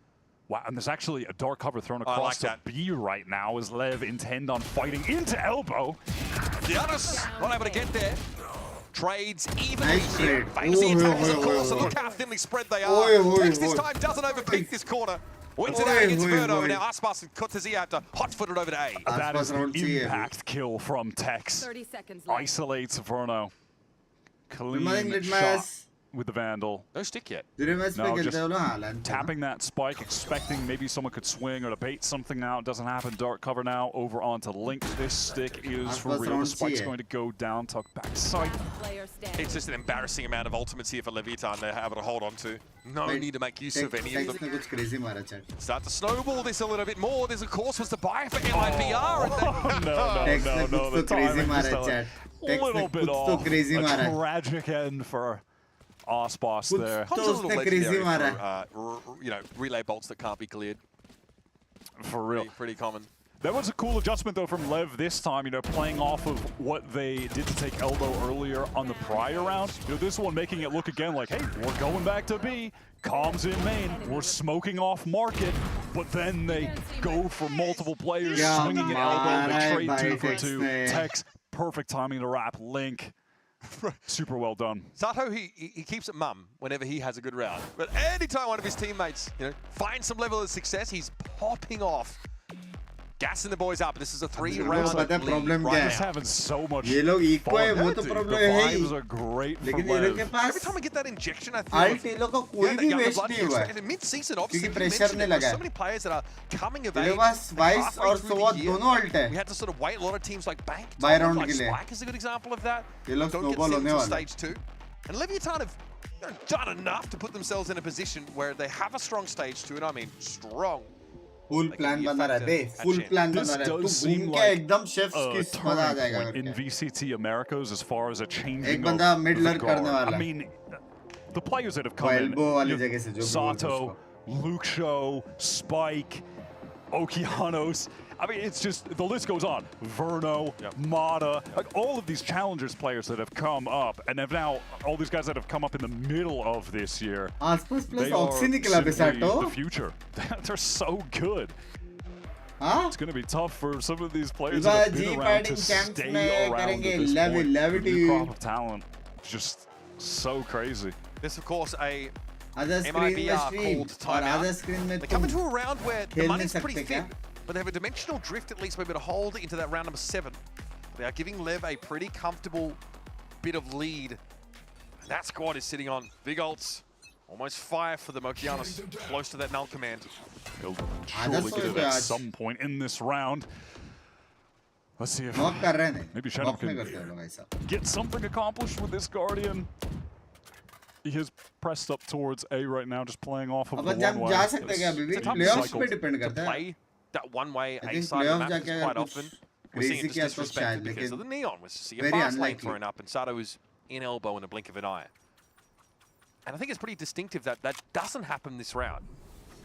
Wow, and there's actually a dark cover thrown across to B right now as Lev intend on fighting into elbow. Giannis not able to get there. Trades evenly here. Bangs the attackers, of course, and look how thinly spread they are. Binks this time doesn't overpeak this corner. Wins it out against Verno. Now Aspas and Cortesia have to hot-foot it over to A. That is an impact kill from Tex. 30 seconds left. Isolates Verno. Clean shot with the Vandal. No stick yet. No, just tapping that spike, expecting maybe someone could swing or to bait something out. Doesn't happen. Dark cover now over onto Link. This stick is for real. The spike's going to go down, tuck backside. It's just an embarrassing amount of ultimates here for Leviathan they're able to hold on to. No need to make use of any of them. Start to snowball this a little bit more. There's, of course, was the buy for MIBR. No. The timing just a little bit off. A tragic end for Aspas there. Comes a little legendary for, relay bolts that can't be cleared. For real. Pretty common. That was a cool adjustment, though, from Lev this time, playing off of what they did to take elbow earlier on the prior round. This one making it look again like, hey, we're going back to B. Comms in main. We're smoking off market. But then they go for multiple players swinging an elbow. They trade 2 for 2. Tex, perfect timing to wrap Link. Super well done. Sato, he keeps it mum whenever he has a good round. But anytime one of his teammates finds some level of success, he's popping off. Gassing the boys up. This is a 3-round lead. Just having so much fun. The vibes are great for Lev. Every time I get that injection, I feel like mid-season, obviously, so many players that are coming of age. We had to sort of wait. A lot of teams like Bank, like Spike is a good example of that. Don't get sent to stage 2. And Leviathan have done enough to put themselves in a position where they have a strong stage 2, and I mean strong. Full plan बना रहा है full plan बना रहा है तू घूम के एकदम chef's kiss मजा आ जाएगा in VCT Americas as far as a changing एक बंदा mid lurk करने वाला I mean the players that have come in Sato, Luke Show, Spike, Okeanos. I mean, it's just, the list goes on. Verno, Mata, like all of these challengers players that have come up, and have now, all these guys that have come up in the middle of this year, they are simply the future. They're so good. It's going to be tough for some of these players that have been around to stay around at this point. The new crop of talent, just so crazy. This, of course, a MIBR called timeout. They come into a round where the money's pretty thin. But they have a dimensional drift at least, maybe to hold into that round number 7. They are giving Lev a pretty comfortable bit of lead. And that squad is sitting on big ults. Almost fire for the Mokianos, close to that null command. He'll surely get it at some point in this round. Let's see if maybe Shadow can get something accomplished with this Guardian. He is pressed up towards A right now, just playing off of the one-way. It's a tough cycle to play that one-way A side of the map is quite often. We're seeing it just disrespected because of the neon. We see a fast lane thrown up, and Sato is in elbow in the blink of an eye. And I think it's pretty distinctive that that doesn't happen this round.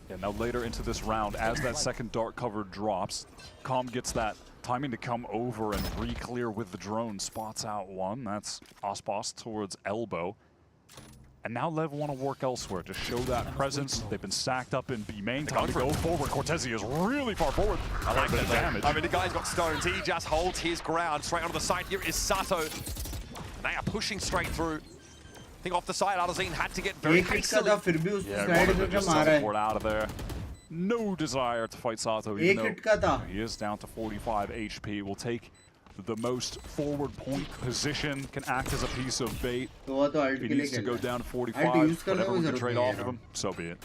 Yeah, now later into this round, as that second dark cover drops, Calm gets that timing to come over and re-clear with the drone. Spots out one. That's Aspas towards elbow. And now Lev want to work elsewhere to show that presence. They've been stacked up in B main. Time to go forward. Cortezi is really far forward. I like that damage. I mean, the guy's got stones. He just holds his ground. Straight onto the side. Here is Sato. And they are pushing straight through. I think off the side, Arzine had to get very hastily. Yeah, just teleport out of there. No desire to fight Sato, even though he is down to 45 HP. Will take the most forward point position, can act as a piece of bait. He needs to go down to 45. Whatever we can trade off of him, so be it.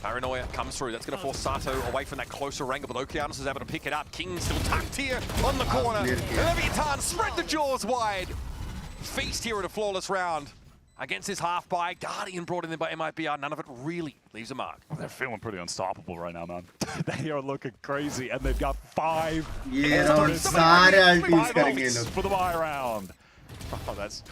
Paranoia comes through. That's going to force Sato away from that closer angle, but Okeanos is able to pick it up. King still tucked here on the corner. Leviathan spread the jaws wide. Feast here at a flawless round. Against his half buy, Guardian brought in there by MIBR. None of it really leaves a mark. They're feeling pretty unstoppable right now, man. They are looking crazy, and they've got 5 for the buy round. Oh, that's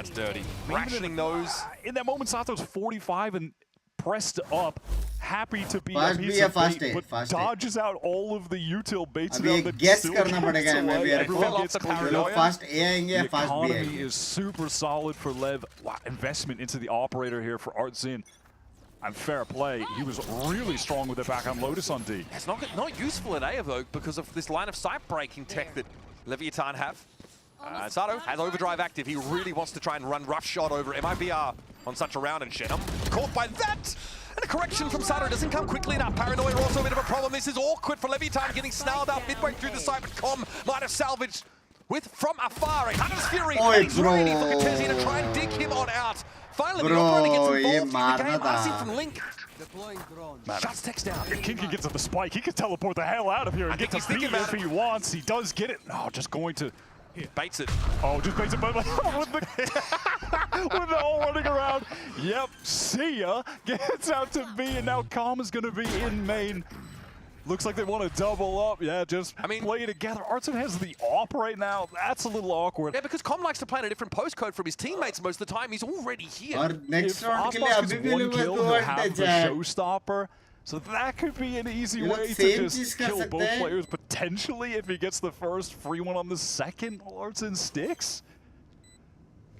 dirty. Rationing those. In that moment, Sato's 45 and pressed up. Happy to be a piece of bait, but dodges out all of the util baits. The economy is super solid for Lev. Wow, investment into the operator here for Artzin. And fair play, he was really strong with it back on Lotus on D. It's not useful in A though because of this line of sight breaking tech that Leviathan have. Sato has overdrive active. He really wants to try and run rough shot over MIBR on such a round, and Shenum caught by that. And a correction from Sato doesn't come quickly enough. Paranoia also a bit of a problem. This is awkward for Leviathan getting snarled up midway through the site, but Com might have salvaged with from afar a Hunter's Fury. He's ready for Cortezi to try and dig him on out. Finally, the operator gets involved in the game. Arsene from Link. Shuts text down. If Kinky gets at the spike, he can teleport the hell out of here and get to B if he wants. He does get it. No, just going to... Baits it. Oh, just baits it, but with the whole running around. Yep, see ya. Gets out to B, and now Com is going to be in main. Looks like they want to double up. Yeah, just play together. Artzin has the op right now. That's a little awkward. Yeah, because Com likes to play in a different postcode from his teammates most of the time. He's already here. Next round, if Aspas gets 1 kill, he'll have the showstopper. So that could be an easy way to just kill both players, potentially, if he gets the first free one on the second. Artzin sticks.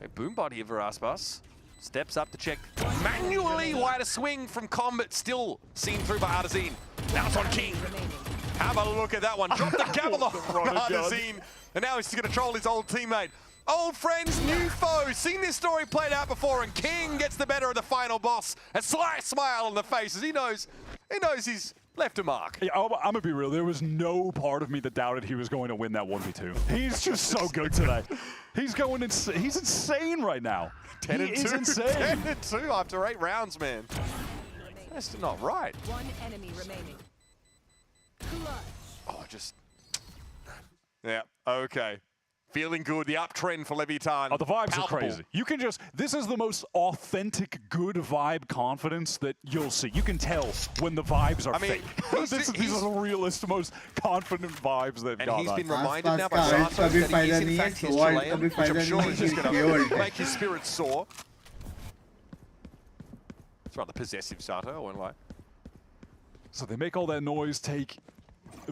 Okay, Boombot here for Aspas. Steps up to check manually wide a swing from Com, but still seen through by Arzine. Now it's on King. Have a look at that one. Drop the gavel on Arzine. And now he's going to troll his old teammate. Old friends, new foes. Seen this story played out before, and King gets the better of the final boss. A sly smile on the face as he knows he's left a mark. Yeah, I'm gonna be real. There was no part of me that doubted he was going to win that 1v2. He's just so good today. He's going insane. He's insane right now. 10 and 2. Insane. 10 and 2 after 8 rounds, man. That's not right. One enemy remaining. Oh, yeah. Okay. Feeling good, the uptrend for Leviathan. Oh, the vibes are crazy. You can just, this is the most authentic, good vibe confidence that you'll see. You can tell when the vibes are fake. These are the realest, most confident vibes they've got. And he's been reminded now by Santos that he is in fact his Chilean, which I'm sure is just going to make his spirits soar. It's rather possessive, Sato, I won't lie. So they make all that noise, take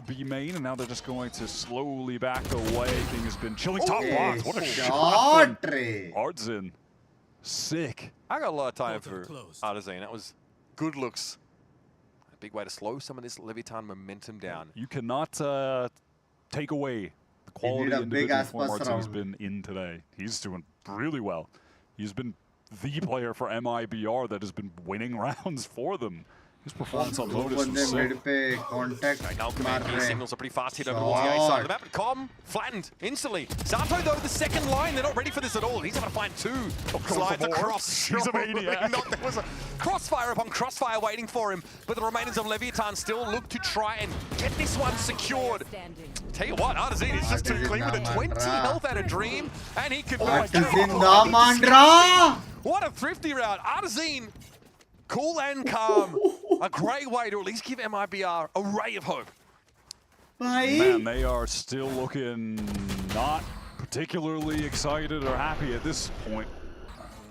B main, and now they're just going to slowly back away. King has been chilling top blocks. What a shot from Artzin. Sick. I got a lot of time for Arzine. That was good looks. A big way to slow some of this Leviathan momentum down. You cannot take away the quality individual form Artzin's been in today. He's doing really well. He's been the player for MIBR that has been winning rounds for them. His performance on Lotus was sick. Now command key signals are pretty fast hit over towards the A side of the map, but Com flattened instantly. Sato though, the second line, they're not ready for this at all. He's having to find 2 slides across. He's a maniac. There was a crossfire upon crossfire waiting for him, but the remainers of Leviathan still look to try and get this one secured. Tell you what, Arzine is just too clean with a 20 health and a dream, and he could What a thrifty round. Arzine, cool and calm. A great way to at least give MIBR a ray of hope. Man, they are still looking not particularly excited or happy at this point.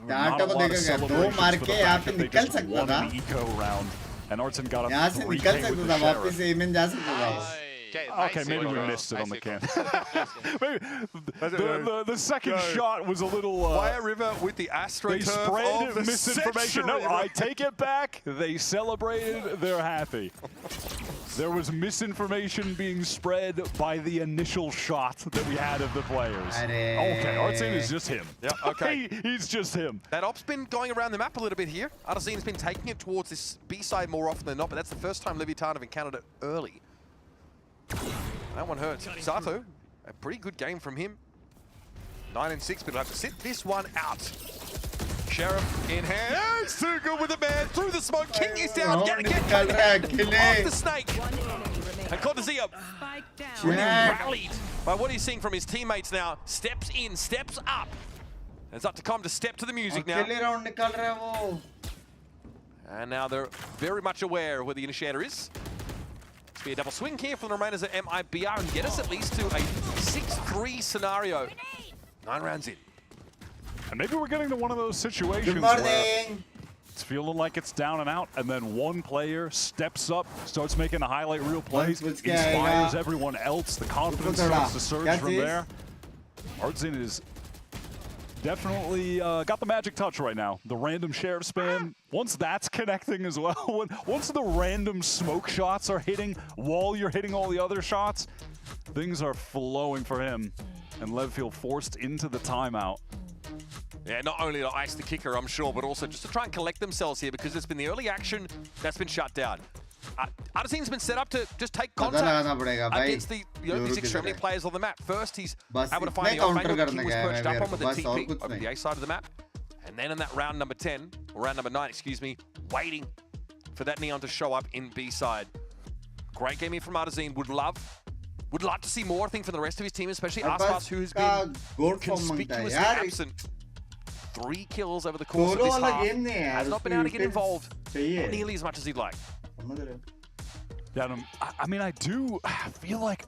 Not a lot of celebration for the fact that they just won an eco round. And Artzin got a 3K with the sheriff. Okay, maybe we missed it on the cam. Maybe the second shot was a little... Fire River with the AstroTurf. They spread misinformation. No, I take it back. They celebrated. They're happy. There was misinformation being spread by the initial shot that we had of the players. Okay, Artzin is just him. Yeah, okay. He's just him. That op's been going around the map a little bit here. Artesine's been taking it towards this B side more often than not, but that's the first time Leviathan have encountered it early. That one hurts. Sato, a pretty good game from him. 9 and 6, but he'll have to sit this one out. Sheriff in hand. Oh, it's too good with the man. Through the smoke. King is down. Get off the snake. And Cortezia really rallied by what he's seeing from his teammates now. Steps in, steps up. It's up to Com to step to the music now. And now they're very much aware of where the initiator is. It's be a double swing here for the remainers at MIBR and get us at least to a 6-3 scenario. 9 rounds in. And maybe we're getting to one of those situations where it's feeling like it's down and out, and then one player steps up, starts making the highlight reel plays, inspires everyone else. The confidence starts to surge from there. Artzin is definitely got the magic touch right now. The random sheriff spam, once that's connecting as well, once the random smoke shots are hitting while you're hitting all the other shots, things are flowing for him. And Lev feel forced into the timeout. Yeah, not only to ice the kicker, I'm sure, but also just to try and collect themselves here because it's been the early action that's been shut down. Artesine's been set up to just take contact against the, these extremely players on the map. First, he's able to find the off angle. King was perched up on with the TP over the A side of the map. And then in that round number 10, or round number 9, excuse me, waiting for that Neon to show up in B side. Great game here from Artesine. Would love to see more, I think, from the rest of his team, especially Aspas, who has been conspicuously absent. 3 kills over the course of this half. Has not been able to get involved nearly as much as he'd like. Yeah, I mean, I do feel like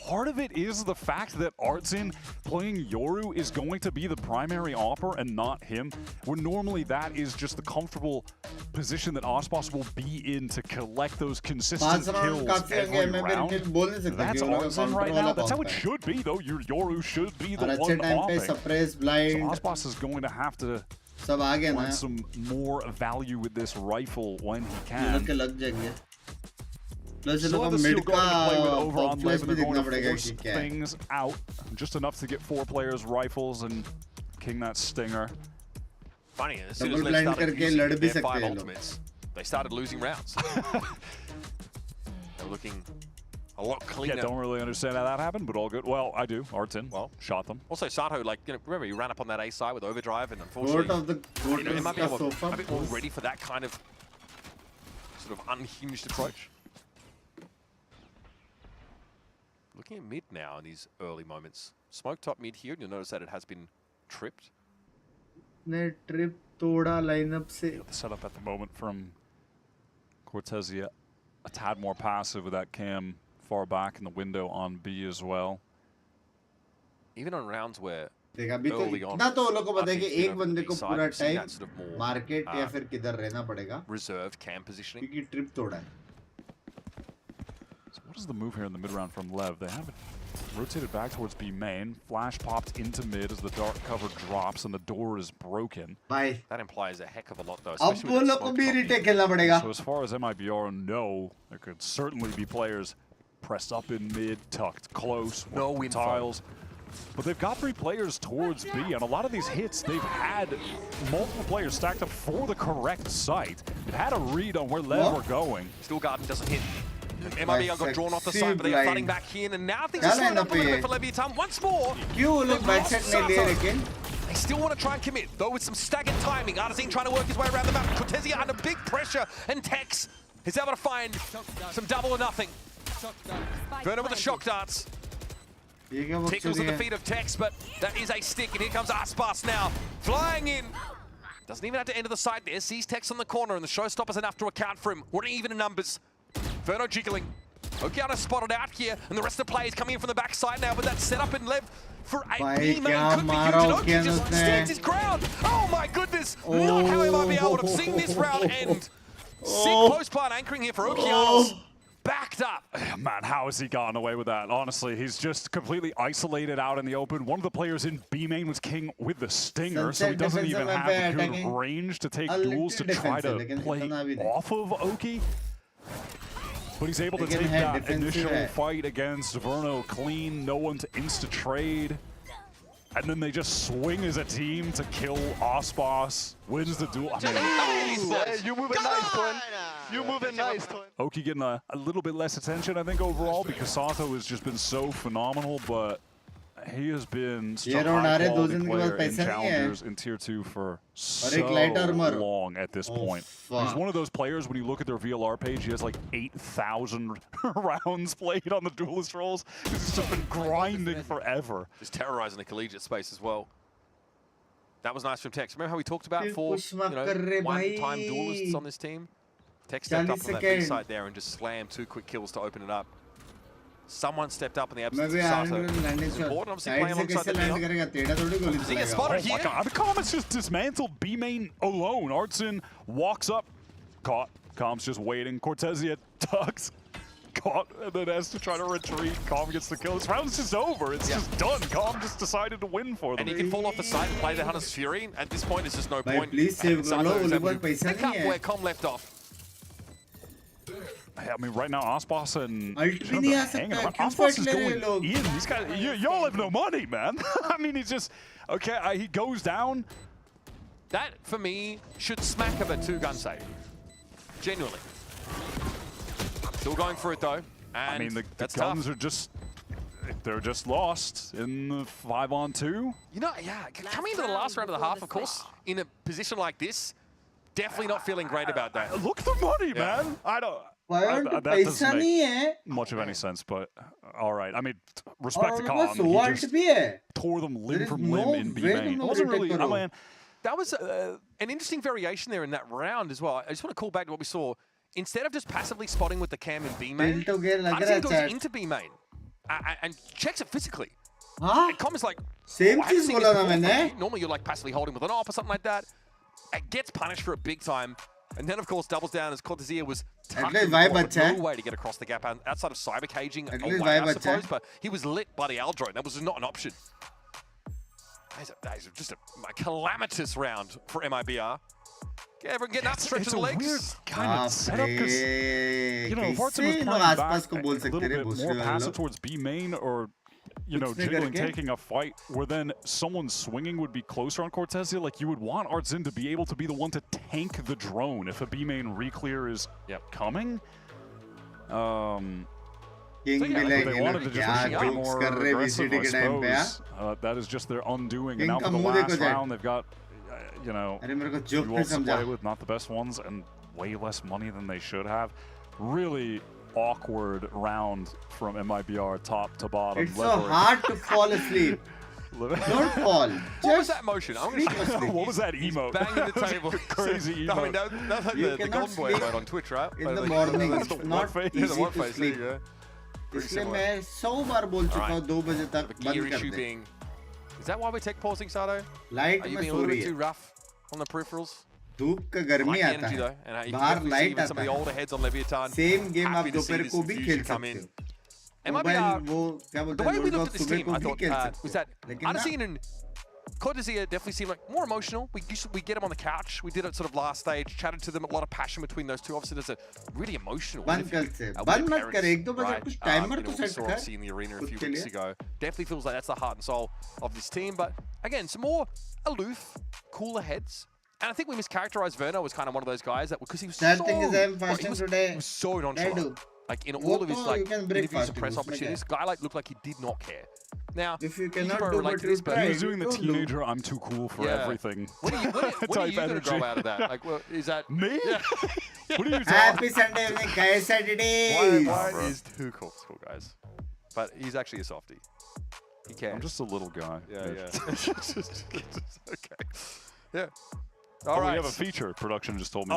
part of it is the fact that Artzin playing Yoru is going to be the primary opper and not him, when normally that is just the comfortable position that Aspas will be in to collect those consistent kills every round. That's Artzin right now. That's how it should be, though. Your Yoru should be the one opping. So Aspas is going to have to find some more value with this rifle when he can. So the Seal going to play with over on Lev, and they're going to force things out. Just enough to get 4 players rifles and king that stinger. Funny, as soon as Lev started using their 5 ultimates, they started losing rounds. They're looking a lot cleaner. Yeah, don't really understand how that happened, but all good. Well, I do. Artzin, shot them. Also, Sato, like, remember he ran up on that A side with overdrive, and unfortunately, it might be a bit more ready for that kind of sort of unhinged approach. Looking at mid now in these early moments. Smoke top mid here, and you'll notice that it has been tripped. The setup at the moment from Cortezia, a tad more passive with that cam far back in the window on B as well. Even on rounds where early on, इतना तो लोगों को पता है कि एक बंदे को पूरा टाइम मार्केट या फिर किधर रहना पड़ेगा. Reserved cam positioning. क्योंकि ट्रिप तोड़ा है. So what is the move here in the mid round from Lev? They have it rotated back towards B main. Flash popped into mid as the dark cover drops and the door is broken. Bye. That implies a heck of a lot though. अब वो लोग को भी retake खेलना पड़ेगा. So as far as MIBR know, there could certainly be players pressed up in mid, tucked close, no win tiles. But they've got 3 players towards B, and a lot of these hits, they've had multiple players stacked up for the correct site. They've had a read on where Lev are going. Still Garden doesn't hit. MIBR got drawn off the side, but they are fighting back here, and now things are slowing up a little bit for Leviathan. Once more, they still want to try and commit, though with some staggered timing. Artesine trying to work his way around the map. Cortezia under big pressure, and Tex is able to find some double or nothing. Vernon with the shock darts. Tickles at the feet of Tex, but that is a stick, and here comes Aspas now, flying in. Doesn't even have to enter the side there. Sees Tex on the corner, and the showstopper's enough to account for him. What even in numbers. Verno jiggling. Okeana spotted out here, and the rest of the players coming in from the backside now, but that setup in Lev for a B main could be huge, and Oki just stands his ground. Oh my goodness! Not how MIBR would have seen this round end. Sick post plant anchoring here for Okeanos. backed up. Man, how has he gotten away with that? Honestly, he's just completely isolated out in the open. One of the players in B main was king with the Stinger, so he doesn't even have good range to take duels to try to play off of Oki. But he's able to take that initial fight against Verno clean, no one to insta-trade. And then they just swing as a team to kill Ospas, wins the duel. I mean, you moving nice, Twin. You moving nice, Twin. Oki getting a little bit less attention, I think, overall, because Sato has just been so phenomenal, but he has been such a high-quality player in Challengers in Tier 2 for so long at this point. He's one of those players, when you look at their VLR page, he has like 8,000 rounds played on the Duelist roles. He's just been grinding forever. Just terrorizing the collegiate space as well. That was nice from Tex. Remember how we talked about 4 one-time duelists on this team? Tex stepped up on that B side there and just slammed 2 quick kills to open it up. Someone stepped up in the absence of Sato. It's important, obviously, playing alongside the Neon. He gets spotted here. Oh my God, the Comets just dismantled B main alone. Artson walks up, caught. Com's just waiting. Cortezia tucks, caught, and then has to try to retreat. Com gets the kill. This round's just over. It's just done. Com just decided to win for them. And he can fall off the side and play the Hunter's Fury. At this point, there's just no point. Please save Sato is able to pick up where Com left off. I mean, right now, Ospas and Ospas is going in. These guys, y'all have no money, man. I mean, he's just, okay, he goes down. That, for me, should smack of a 2-gun save. Genuinely. Still going for it, though. And I mean, the guns are just, they're just lost in the 5-on-2. You know, yeah, coming into the last round of the half, of course, in a position like this, definitely not feeling great about that. Look at the money, man. I don't. That doesn't make much of any sense, but all right. I mean, respect to Com. He just tore them limb from limb in B main. It wasn't really. I mean, that was an interesting variation there in that round as well. I just want to call back to what we saw. Instead of just passively spotting with the cam in B main, Artson goes into B main and checks it physically. And Com is like, normally you're like passively holding with an op or something like that. And gets punished for it big time. And then, of course, doubles down as Cortezia was tucked no way to get across the gap outside of cyber caging away, I suppose, but he was lit by the Aldrone. That was not an option. That is just a calamitous round for MIBR. Everyone getting up, stretching the legs. It's a weird kind of setup because, you know, if Artson was playing back a little bit more passive towards B main or, you know, jiggling, taking a fight where then someone swinging would be closer on Cortezia, like you would want Artson to be able to be the one to tank the drone if a B main re-clear is coming. So yeah, they wanted to just be more aggressive, I suppose. That is just their undoing. And now for the last round, they've got, you know, duels to play with, not the best ones, and way less money than they should have. Really awkward round from MIBR top to bottom. It's so hard to fall asleep. Don't fall. What was that motion? What was that emote? Banging the table. Crazy emote. I mean, that's like the Golden Boy emote on Twitch, right? In the morning, it's not easy to sleep. इसलिए मैं 100 बार बोल चुका हूँ 2 बजे तक बंद कर दे. Is that why we're tech pausing, Sato? Light Are you being a little bit too rough on the peripherals? धूप का गर्मी आता है. बाहर लाइट आता है. Same game आप दोपहर को भी खेल सकते हो. MIBR, वो क्या बोलते the way हैं, we लोग looked at this सुबह team, को I भी thought, खेल सकते was that लेकिन ना Artson and Cortezia definitely seemed like more emotional. We get them on the couch. We did it sort of last stage, chatted to them, a lot of passion between those two. Obviously, there's a really emotional. बंद कर से बंद मत कर, 1-2 बजे कुछ timer तो we set saw कर. obviously in the arena a few weeks ago. Definitely feels like that's the heart and soul of this team. But again, some more aloof, cooler heads. And I think we mischaracterized Verno as kind of one of those guys that because he was That so, thing is I'm fasting today. He was so nonchalant. Like in all of his like interviews and press opportunities, guy like looked like he did not care. Now, if you cannot do what you he was doing the teenager, I'm too cool for everything. What are you going to grow out of that? Like, well, is that me? Yeah. What are you talking? Happy Sunday evening, guys. Saturday. Why is too cool, guys? But he's actually a softie. He cares. I'm just a little guy. Yeah. Okay. Yeah. All right. We have a feature. Production just told me.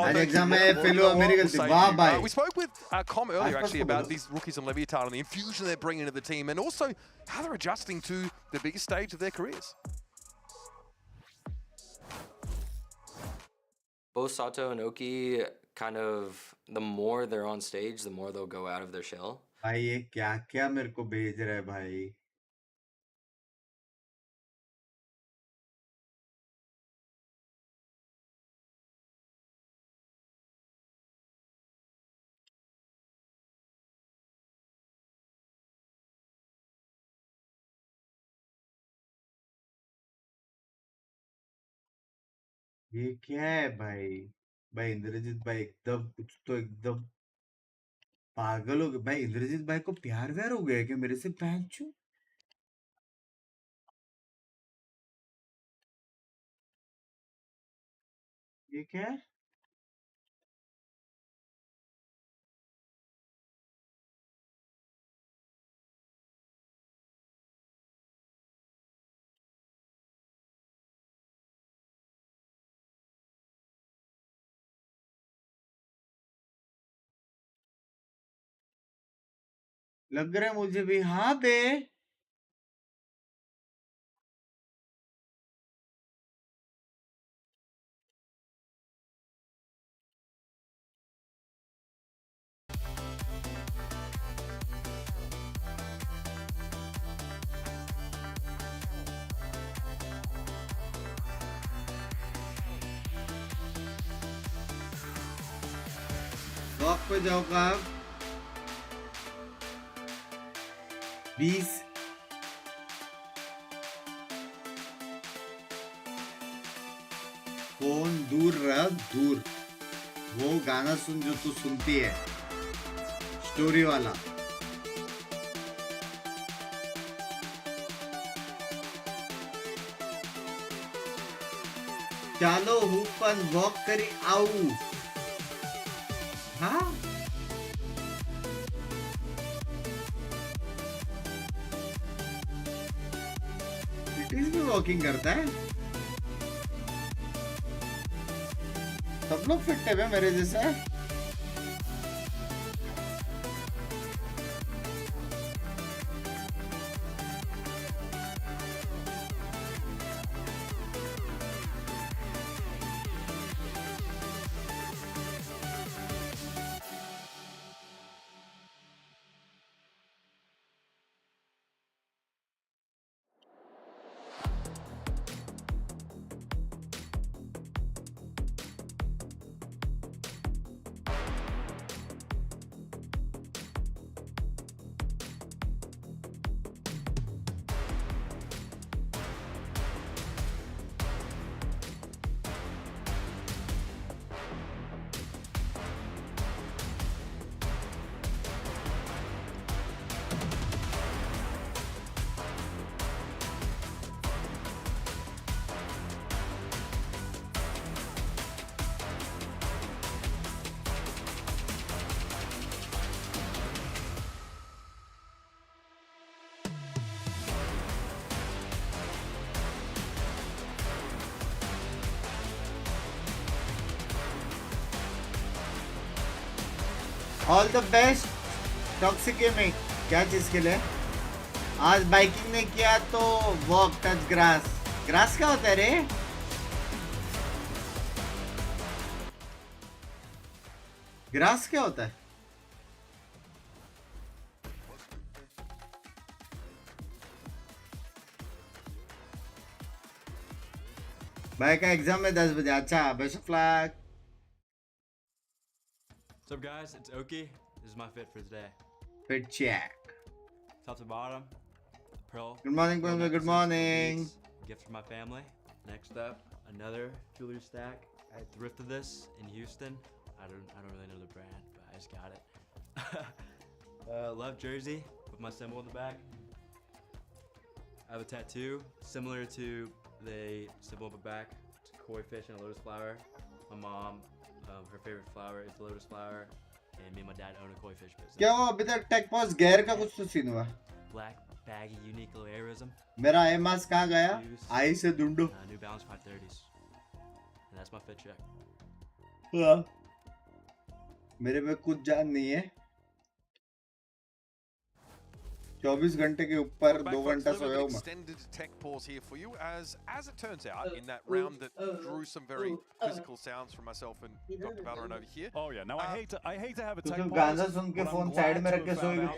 We spoke with Com earlier actually about these rookies on Leviathan and the infusion they're bringing to the team, and also how they're adjusting to the biggest stage of their careers. Both Sato and Oki kind of the more they're on stage, the more they'll go out of their shell. भाई ये क्या क्या मेरे को भेज रहा है भाई. ये क्या है भाई. भाई इंद्रजीत भाई एकदम कुछ तो एकदम पागल हो गए भाई. इंद्रजीत भाई को प्यार व्यार हो गया क्या मेरे से? पैंचू ये क्या है? लग रहा है मुझे भी. हाँ बे. वॉक पे जाओ कब 20 फोन दूर रह दूर. वो गाना सुन जो तू सुनती है स्टोरी वाला. ચાલો હું પણ વોક કરી આવું. हाँ ब्रिटिश भी वॉकिंग करता है. सब लोग फिट है मेरे जैसा. ऑल द बेस्ट टॉक्सिक में. क्या चीज के लिए? आज बाइकिंग ने किया तो वॉक टच ग्रास. ग्रास क्या होता है रे? ग्रास क्या होता है? भाई का एग्जाम है 10 बजे. अच्छा best of luck. What's up, guys? It's Oki. This is my fit for today. Fit check. Top to bottom. Pearl. Good morning, Bumba. Good morning. Gift for my family. Next up, another jewelry stack. I thrifted this in Houston. I don't really know the brand, but I just got it. Love jersey with my symbol in the back. I have a tattoo similar to the symbol on the back. It's a koi fish and a lotus flower. My mom. Her favorite flower is the lotus flower, and me and my dad own a koi fish business. क्या वो अभी तक take pause गैर का कुछ तो scene हुआ? Black baggy unique little aerism. मेरा आई मास्क कहाँ गया? आई से ढूंढो. New Balance 530s, and that's my fit check. हाँ. मेरे में कुछ जान नहीं है. 24 घंटे के ऊपर 2 घंटा सोया हूँ मैं. Extended tech pause here for you, as it turns out, in that round that drew some very quizzical sounds from myself and Dr. Valorant over here. Oh yeah, now I hate to have a तो tech तुम pause. गाना सुन के phone side में रख के सोए.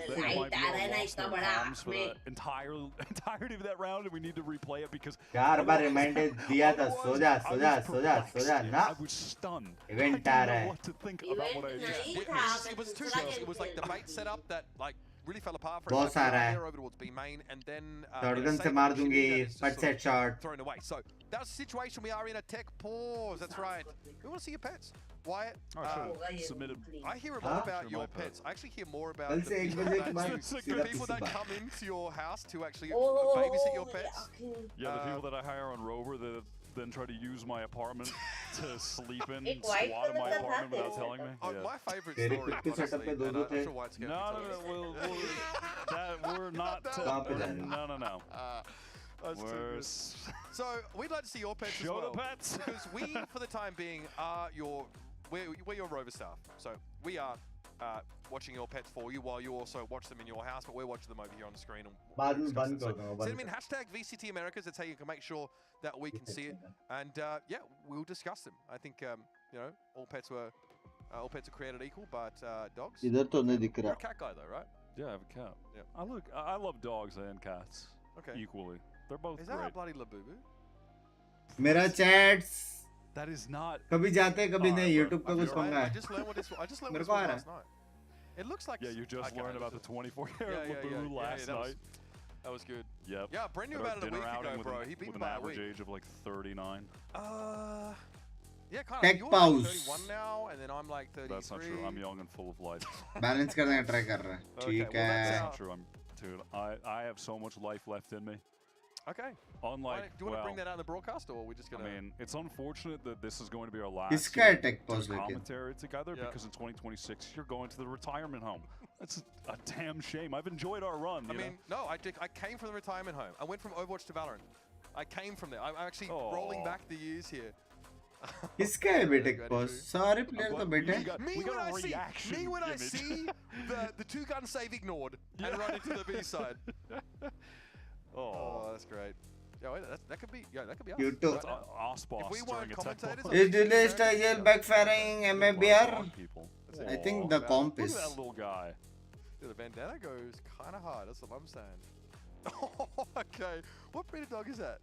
For the entirety of that round, and we need to replay it because 4 बार reminder दिया था. सो जा ना. I was stunned. इवेंट आ रहा है. What to think about what I just witnessed. It was too close. It was like the bait setup that like really fell apart for Boss आ रहा है. over towards B main, and then shotgun से मार दूंगी. Put set shot. Thrown away. So that's the situation. We are in a tech pause. That's right. We want to see your pets. Wyatt, submitted. I hear a lot about your pets. I actually hear more about कल से 1 बजे के बाद the people that come into your house to actually babysit your pets. Yeah, the people that I hire on Rover that then try to use my apartment to sleep in, squat in my apartment without telling me. Yeah. My favorite story, honestly, and I'm sure Wyatt's going to we're not. No. So we'd like to see your pets as well. Pets. Because we, for the time being, are we're your Rover staff. So we are watching your pets for you while you also watch them in your house, but we're watching them over here on the screen. Send them in #VCT Americas. That's how you can make sure that we can see it. And yeah, we'll discuss them. I think all pets are created equal, but dogs. You're a cat guy though, right? Yeah, I have a cat. Yeah. I love dogs and cats. Okay. Equally. They're both Is great. that a bloody labubu? मेरा chats That is not. कभी जाते कभी नहीं. YouTube का कुछ पंगा है. I just learned what this मेरे को आ रहा last night. It looks like. Yeah, you just learned about the 24-karat labubu last night. That was good. Yep. Yeah, Brent knew about it a week ago, bro. He beat me with by an a week. average age of like 39. Yeah, kind of. Tech You're pause. like 31 now, and then I'm like 33. That's not true. I'm young and full of life. Balance करने का try कर रहा है. ठीक है. That's not true. Dude, I have so much life left in me. Okay. Unlike, do you want to bring that out in the broadcast, or are we just going to... I mean, it's unfortunate that this is going to be our last commentary together because in 2026, you're going to the retirement home. That's a damn shame. I've enjoyed our run. I mean, no, I came from the retirement home. I went from Overwatch to Valorant. I came from there. I'm actually rolling back the years here. किसका है बेटे pause सारे player तो बेटे me when I see the two gun save ignored and run into the B side. Oh, that's great. Yeah, wait, that could be us. YouTube. If we weren't commentators, is Delay style backfiring MIBR? I think the comp is. Look at that little guy. Yeah, the bandana goes kind of hard. That's what I'm saying. Okay, what breed of dog is that?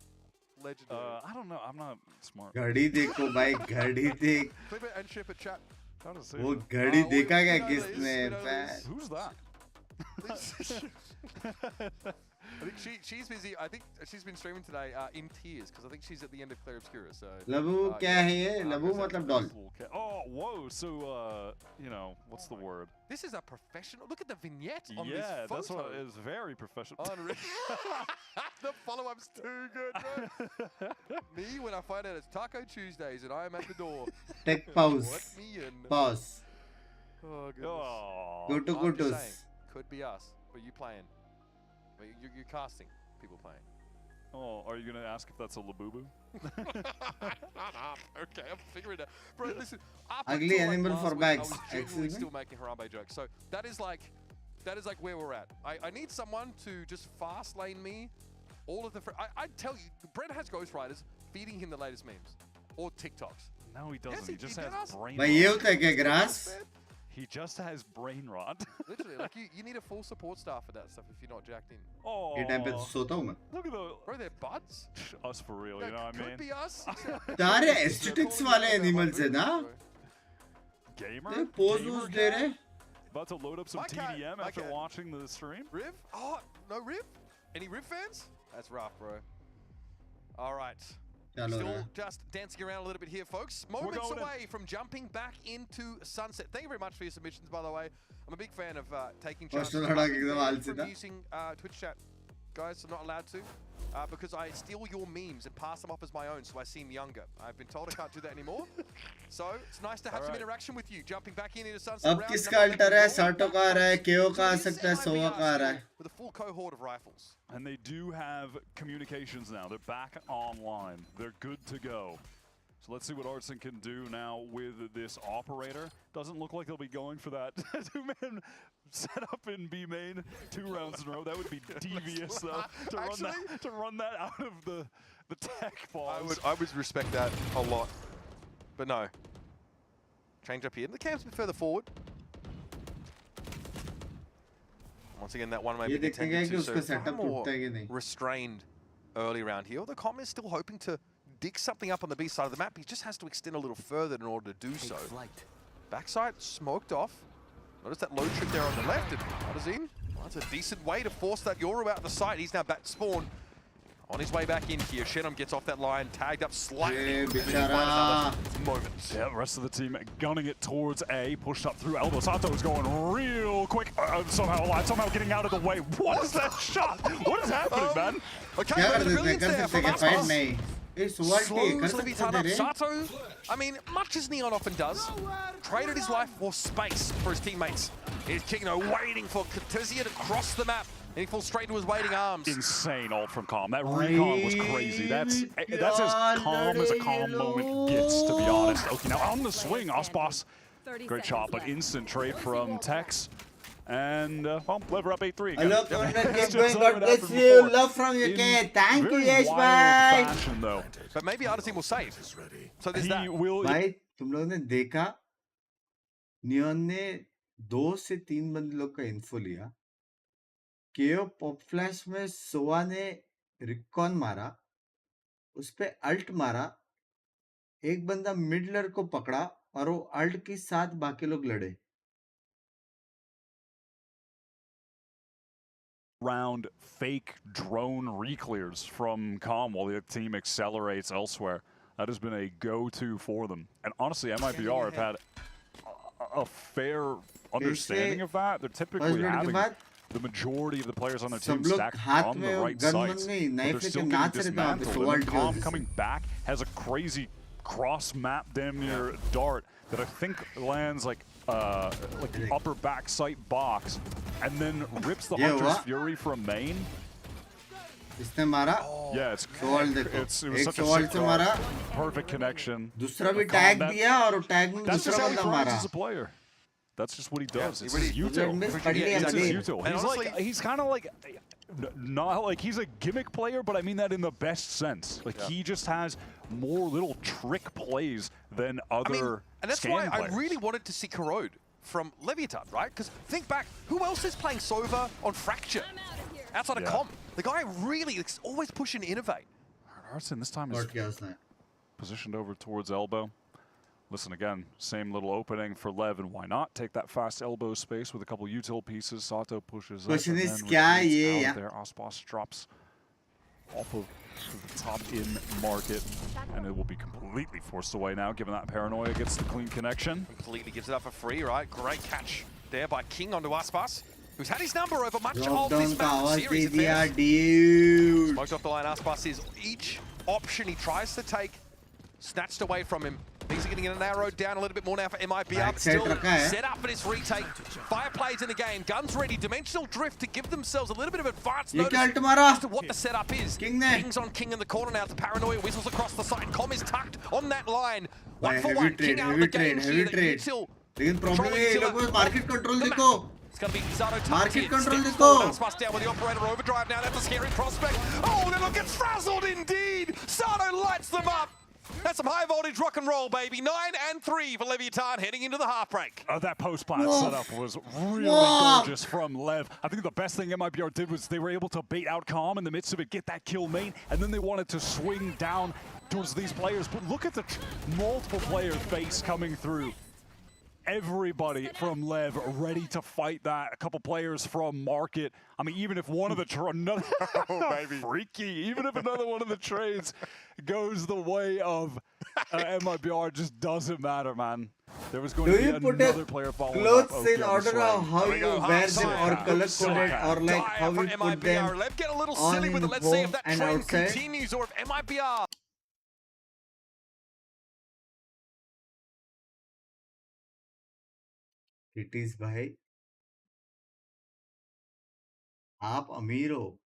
Legendary. I don't know. I'm not smart. घड़ी देखो भाई घड़ी देख. Clip it and ship it, chat. वो घड़ी देखा क्या किसने? Who's that? I think she's busy. I think she's been streaming today in tears because I think she's at the end of Claire Obscura. So. Labu क्या है ये? Labu मतलब doll. Oh, whoa! So you know, what's the word? This is a professional. Look at the vignette on this photo. Yeah, that's what is very professional. The follow-up's too good, bro. Me when I find out it's Taco Tuesdays and I am at the door. Tech pause. Let me in. Pause. Oh goodness. Go to Lotus. Could be us, but you playing. You're casting people playing. Oh, are you gonna ask if that's a labubu? Okay, I'm figuring it out. Bro, listen. Ugly animal for bags. I was genuinely still making Harambe jokes. So that is like where we're at. I need someone to just fast lane me all of the. I tell you, Brent has ghostwriters feeding him the latest memes or TikToks. No, he doesn't. Yes, he just has brain. But you take a grass. He just has brain rot. Literally, like you need a full support staff for that stuff if you're not jacked in. Oh. ये time पे तो सोता हूँ मैं. Look at those. Bro, they're buds. Us for real, you know what I mean? Could be us. सारे aesthetics वाले animals हैं ना? Gamer. ये pose दे रहे. About to load up some TDM after watching the stream. Riv? Oh, no Riv? Any Riv fans? That's rough, bro. All right. Still just dancing around a little bit here, folks. Moments away from jumping back into Sunset. Thank you very much for your submissions, by the way. I'm a big fan of taking chances from using Twitch chat. Guys, I'm not allowed to because I steal your memes and pass them off as my own so I seem younger. I've been told I can't do that anymore. So it's nice to have some interaction with you. Jumping back into Sunset. अब किसका alter है? साटो का आ रहा है, केओ का आ सकता है, सोवा का आ रहा है. With a full cohort of rifles. And they do have communications now. They're back online. They're good to go. So let's see what Artson can do now with this operator. Doesn't look like they'll be going for that two-man setup in B main 2 rounds in a row. That would be devious, though, to run that out of the tech pause. I would respect that a lot, but no. Change up here. The camp's a bit further forward. Once again, that one may be intended to, so far more restrained early round here. The Com is still hoping to dig something up on the B side of the map. He just has to extend a little further in order to do so. Backside smoked off. Notice that low trip there on the left. And Adazim, that's a decent way to force that Yoru out of the site. He's now back to spawn. On his way back in here, Shenom gets off that line, tagged up slightly. Moment. Yeah, the rest of the team gunning it towards A, pushed up through elbow. Sato's going real quick, somehow alive, somehow getting out of the way. What is that shot? What is happening, man? Okay, brilliance there from Aspas. Slows Leviathan up. Sato, I mean, much as Neon often does, traded his life for space for his teammates. Here's Kigno waiting for Katizia to cross the map. And he falls straight into his waiting arms. Insane ult from Calm. That recon was crazy. That's as calm as a calm moment gets, to be honest. Okay, now on the swing, Aspas. Great shot, but instant trade from Tex. And, well, lever up 8-3 again. I love going. God bless you. Love from UK. Thank you, Yesh bhai. But maybe Artson will save. So there's that. भाई, तुम लोगों ने देखा neon ने 2 से 3 बंदे लोग का इन्फो लिया. केओ पॉप फ्लैश में सोवा ने रिकॉन मारा, उस पे अल्ट मारा, एक बंदा मिडलर को पकड़ा और वो अल्ट के साथ बाकी लोग लड़े. Round fake drone reclears from Calm while the team accelerates elsewhere. That has been a go-to for them. And honestly, MIBR have had a fair understanding of that. They're typically having the majority of the players on their team stacked on the right sides, but they're still getting dismantled. And Calm coming back has a crazy cross-map damn near dart that I think lands like the upper back sight box and then rips the Hunter's Fury from main. इसने मारा. Yeah, it was such a sick मारा. Perfect connection. दूसरा भी tag दिया और tag में दूसरा बंदा मारा. As a player. That's just what he does. Yeah, it's his util. It's his util. He's kind of like, not like he's a gimmick player, but I mean that in the best sense. Like he just has more little trick plays than other and that's why I really wanted to see Corrode from Leviathan, right? Because think back, who else is playing Sova on Fracture outside of Com? The guy really is always pushing to innovate. Artson this time is positioned over towards elbow. Listen again, same little opening for Lev, and why not take that fast elbow space with a couple util pieces. Sato pushes up. Question is, kya there, Aspas drops off of the top in market, and it will be completely forced away now, given that Paranoia gets the clean connection. Completely gives it up for free, right? Great catch there by King onto Aspas, who's had his number over much of this map series. Smoked off the line, Aspas is each option he tries to take snatched away from him. Things are getting narrowed down a little bit more now for MIBR, but still set up for this retake. Fire plays in the game, guns ready, dimensional drift to give themselves a little bit of advance notice as to what the setup is. King's on King in the corner now, the Paranoia whistles across the site. Com is tucked on that line. 1-for-1, King out of the game here. लेकिन problem है ये लोगों को market control देखो. It's going to be Zato Market control देखो. Aspas down with the operator overdrive now. That's a scary prospect. Oh, they look frazzled indeed. Sato lights them up. That's some high voltage rock and roll, baby. 9-3 for Leviathan heading into the half break. That post plant setup was really gorgeous from Lev. I think the best thing MIBR did was they were able to bait out Calm in the midst of it, get that kill main, and then they wanted to swing down towards these players. But look at the multiple player base coming through. Everybody from Lev ready to fight that. A couple players from Market. I mean, even if one of the freaky, even if another one of the trades goes the way of MIBR, just doesn't matter, man. There was going to be another player following up. Clothes in order of how you wear them or color coded or like how you put them Lev get a little silly with it. Let's see if that trend continues or if MIBR. It is भाई, आप अमीर हो,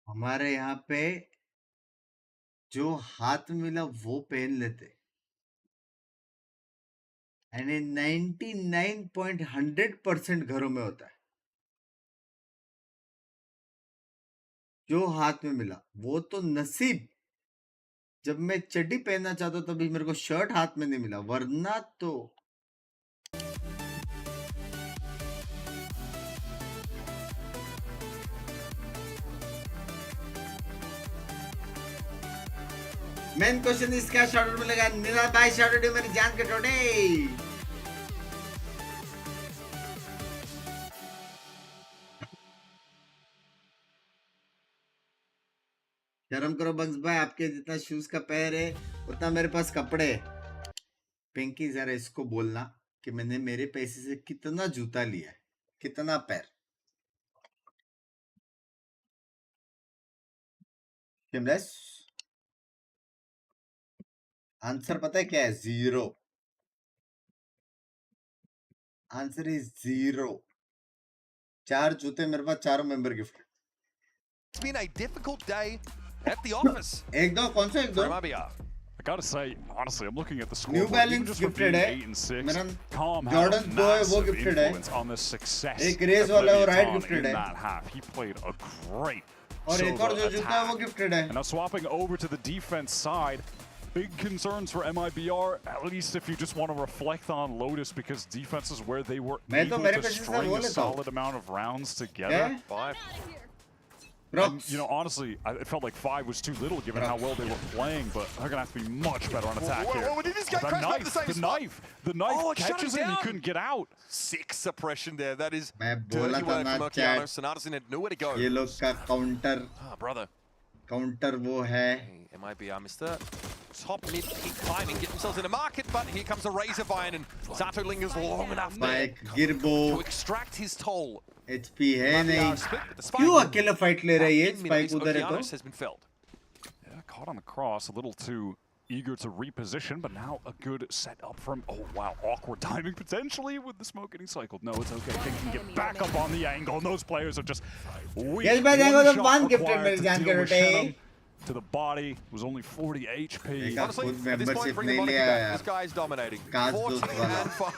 हमारे यहाँ पे जो हाथ में मिला वो पहन लेते एंड 99.100% घरों में होता है। जो हाथ में मिला वो तो नसीब। जब मैं चड्डी पहनना चाहता हूं तभी मेरे को शर्ट हाथ में नहीं मिला, वरना तो मेन क्वेश्चन इसका शॉर्ट आउट मिलेगा। नीला भाई शॉर्ट आउट मेरी जान के टोटे। शर्म करो बंक्स भाई, आपके जितना शूज का पैर है उतना मेरे पास कपड़े है। पिंकी जरा इसको बोलना कि मैंने मेरे पैसे से कितना जूता लिया है, कितना पैर। आंसर पता है क्या है? 0। Answer is 0। 4 जूते मेरे पास, चारों member gift. It's been a difficult day at the office. एक दो कौन सा एक दो? I gotta say, honestly, I'm looking at the score. New Balance gifted है। 8 and 6. मेरा Calm Jordan had दो है, वो massive gifted है। influence on the success एक रेस of वाला है, वो Leviathan राइट गिफ्टेड in है। that half. He played a great और एक और जो जूता है वो attack. गिफ्टेड है। And now swapping over to the defense side, big concerns for MIBR, at least if you just want to reflect on Lotus, because defense is where they were able to string a solid amount of rounds together. 5. And, you know, honestly, it felt like 5 was too little given how well they were playing, but they're going to have to be much better on attack here. Did this guy crash back the same spot? The knife catches him, he couldn't get out. 6 suppression there. That is dirty work from Okeanos. Sonata's in it, nowhere to go. ये लोग का counter brother. Counter वो है। MIBR missed the top mid keep climbing, get themselves in the market, but here comes a razor vine and Sato lingers long enough there to extract his toll. HP है नहीं, क्यों अकेला fight ले रहा है ये? स्पाइक उधर है तो। Yeah, caught on the cross, a little too eager to reposition, but now a good setup from, oh wow, awkward timing potentially with the smoke getting cycled. No, it's okay, they can get back up on the angle, and those players are just weak. One shot required to deal with Shenum. To the body, was only 40 HP. Honestly, at this point, bring the Monica back. This guy is dominating. 14 and 5.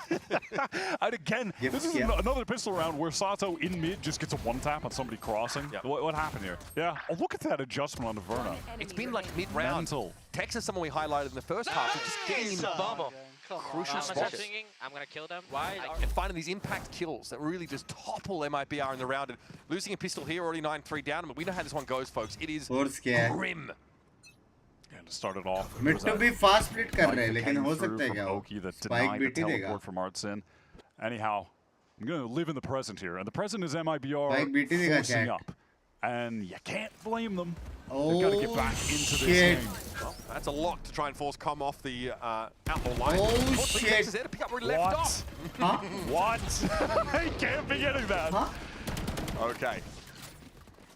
And again, this is another pistol round where Sato in mid just gets a one-tap on somebody crossing. What happened here? Yeah, oh, look at that adjustment on the Verna. It's been like mid-round. Tex is someone we highlighted in the first half. Just getting in the bubble. Crucial spots. I'm gonna kill them. And finding these impact kills that really just topple MIBR in the round. And losing a pistol here, already 9-3 down. But we know how this one goes, folks. It is grim. And to start it off, mid तो भी fast split कर रहे हैं, लेकिन हो सकता है क्या? स्पाइक बीटी देगा। From Artsin. Anyhow, I'm going to live in the present here, and the present is MIBR forcing up, and you can't blame them. They've got to get back into this game. Well, that's a lot to try and force come off the outlaw line. Oh shit! Tex is there to pick up where he left off. Huh? What? He can't be getting that. Huh? Okay.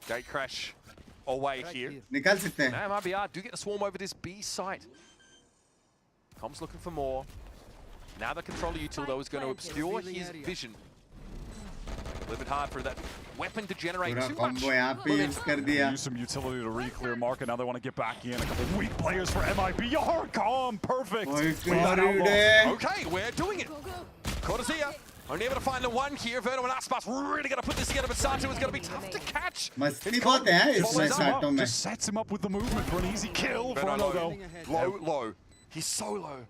Gate crash away here. निकाल सकते हैं. Now MIBR do get a swarm over this B site. Com's looking for more. Now the controller util though is going to obscure his vision. A little bit hard for that weapon to generate too much. Use some utility to re-clear market. Now they want to get back in. A couple of weak players for MIBR. Calm, perfect. Okay, we're doing it. Cortesia. Only able to find the one here. Verno and Aspas really going to put this together, but Sato is going to be tough to catch. Just sets him up with the movement for an easy kill. Verno though. Low. He's so low.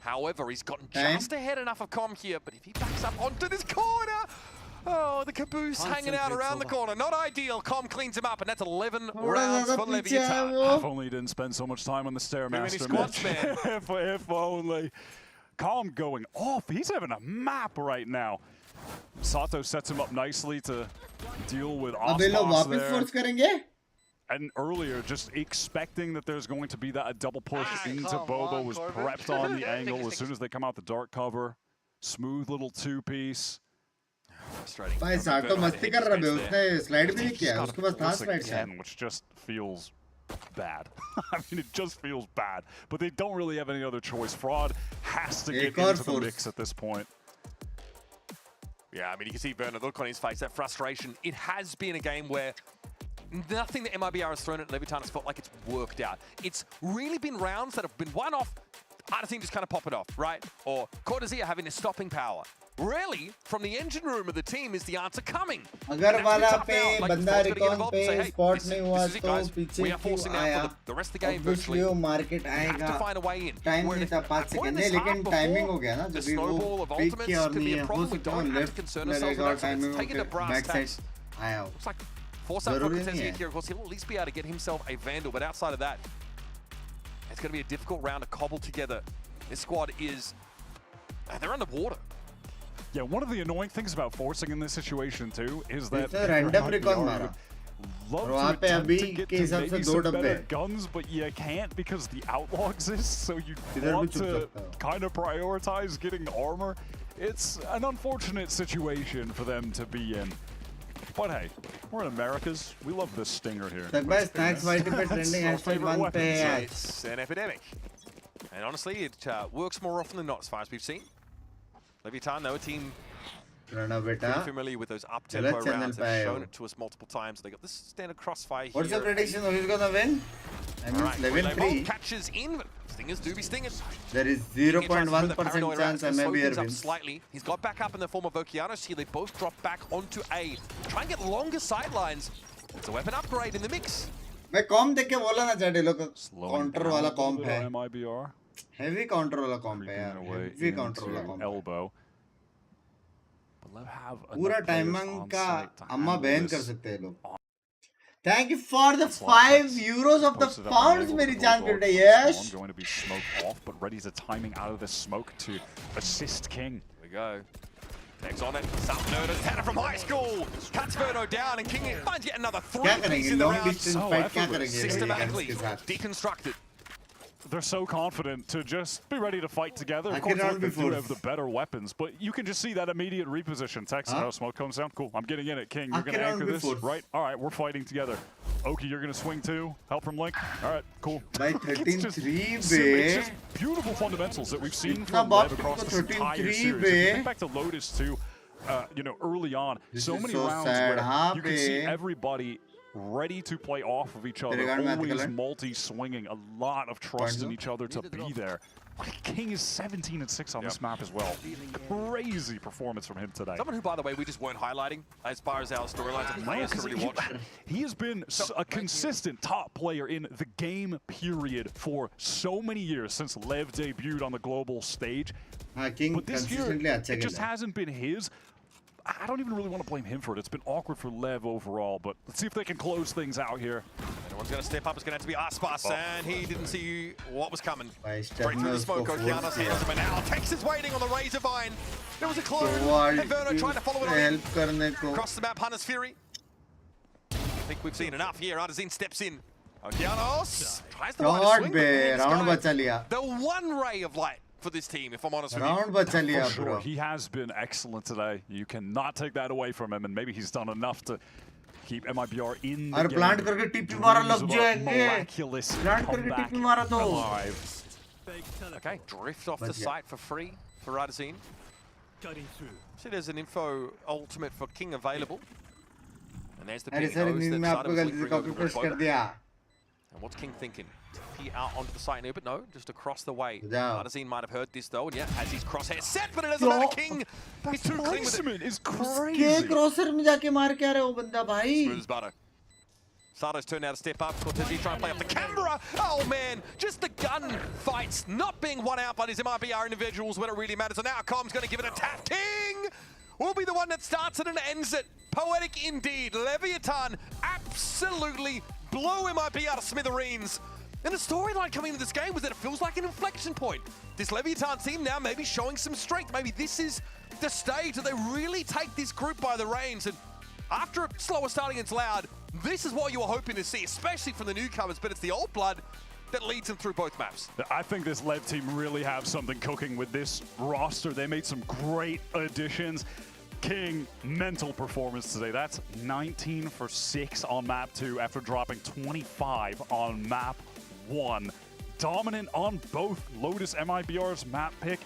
However, he's gotten just ahead enough of Com here, but if he backs up onto this corner, oh, the caboose hanging out around the corner. Not ideal. Com cleans him up, and that's 11 rounds for Leviathan. If only he didn't spend so much time on the Stairmaster. If only. Com going off. He's having a map right now. Sato sets him up nicely to deal with Aspas there. And earlier, just expecting that there's going to be that double push into Bobo was prepped on the angle as soon as they come out the dark cover. Smooth little two-piece. Frustrating. भाई साटो मस्ती कर रहा है, उसने slide भी नहीं किया, उसके पास था स्लाइड शायद. Which just feels bad. I mean, it just feels bad. But they don't really have any other choice. Fraud has to get into the mix at this point. Yeah, I mean, you can see Werner look on his face, that frustration. It has been a game where nothing that MIBR has thrown at Levitan has felt like it's worked out. It's really been rounds that have been one off, Artisine just kind of pop it off, right? Or Cortesia having a stopping power. Really, from the engine room of the team is the answer coming. अगर वाला पे बंदा recon पे spot नहीं हुआ तो पीछे क्यों आया? Obviously वो मार्केट आएगा. टाइम नहीं था 5 सेकंड नहीं, लेकिन टाइमिंग हो गया ना जब भी वो पिक किया और नहीं हो सकता है लेफ्ट लगेगा और टाइमिंग हो गया बैक साइड आया. Force out for Cortesia here, of course, he'll at least be able to get himself a Vandal, but outside of that, it's going to be a difficult round to cobble together. This squad is, they're underwater. Yeah, one of the annoying things about forcing in this situation too is that random recon mara. Love to attempt to get to maybe some better guns, but you can't because the outlaw exists, so you want to kind of prioritize getting armor. It's an unfortunate situation for them to be in. But hey, we're in Americas. We love this stinger here. Snacks trending #1 pe. It's an epidemic. And honestly, it works more often than not as far as we've seen. Levitan, though, a team pretty familiar with those up-tempo rounds. They've shown it to us multiple times. They got this standard crossfire here. What's your prediction of who's gonna win? I mean, right, 11-3. Catches in, but stingers do be stinging. There is 0.1% chance MIBR wins. Slightly. He's got back up in the form of Okeanos here. They both drop back onto A. Try and get longer sidelines. It's a weapon upgrade in the mix. मैं com देख के बोला ना chat लोग counter वाला com है. MIBR. Heavy counter वाला com है यार. Heavy counter वाला कॉम. Elbow. पूरा टाइमिंग का अम्मा बैन कर सकते हैं लोग. Thank you for the €5 of the pounds, मेरी जान बेटा. Yes. Going to be smoked off, but ready to timing out of the smoke to assist King. There we go. Next on it, some nerders, Tanner from high school, cuts Verno down, and King finds yet another 3 piece in the round. Systematically deconstructed. They're so confident to just be ready to fight together. Of course, they do have the better weapons, but you can just see that immediate reposition. Text, oh, smoke comes down. Cool, I'm getting in it. King, you're going to anchor this, right? All right, we're fighting together. Oki, you're going to swing too. Help from Link. All right, cool. By 13-3, it's just beautiful fundamentals that we've seen from Lev across this entire series. If you think back to Lotus too, you know, early on, so many rounds where you can see everybody ready to play off of each other, always multi-swinging, a lot of trust in each other to be there. King is 17-6 on this map as well. Crazy performance from him today. Someone who, by the way, we just weren't highlighting as far as our storylines and players to really watch. He has been a consistent top player in the game period for so many years since Lev debuted on the global stage. But this year, it just hasn't been his. I don't even really want to blame him for it. It's been awkward for Lev overall, but let's see if they can close things out here. Anyone's going to step up. It's going to have to be Aspas, and he didn't see what was coming. Straight through the smoke, Okeanos has him, and now Tex is waiting on the Razor Vine. There was a clone, and Verno trying to follow it on. Across the map, Hunter's Fury. I think we've seen enough here. Artisine steps in. Okeanos tries the swing. The one ray of light for this team, if I'm honest with you. For sure, he has been excellent today. You cannot take that away from him, and maybe he's done enough to keep MIBR in the game. Miraculous comeback alive. Okay, drift off the site for free for Artisine. See, there's an info ultimate for King available. And there's the ping. And what's King thinking? He out onto the site here, but no, just across the way. Artisine might have heard this though, and yeah, has his crosshair set, but it doesn't matter. King, he's too clean with it. Is crazy. Smooth as butter. Sato's turned out to step up. Cortez trying to play up the camera. Oh man, just the gun fights not being won out by these MIBR individuals when it really matters. And now Com's going to give it a tap. King will be the one that starts it and ends it. Poetic indeed. Leviathan absolutely blew MIBR to smithereens. And the storyline coming into this game was that it feels like an inflection point. This Leviathan team now maybe showing some strength. Maybe this is the stage that they really take this group by the reins. And after a slower start against Loud, this is what you were hoping to see, especially from the newcomers, but it's the old blood that leads them through both maps. I think this Lev team really have something cooking with this roster. They made some great additions. King, mental performance today. That's 19 for 6 on map 2 after dropping 25 on map 1. Dominant on both Lotus MIBR's map pick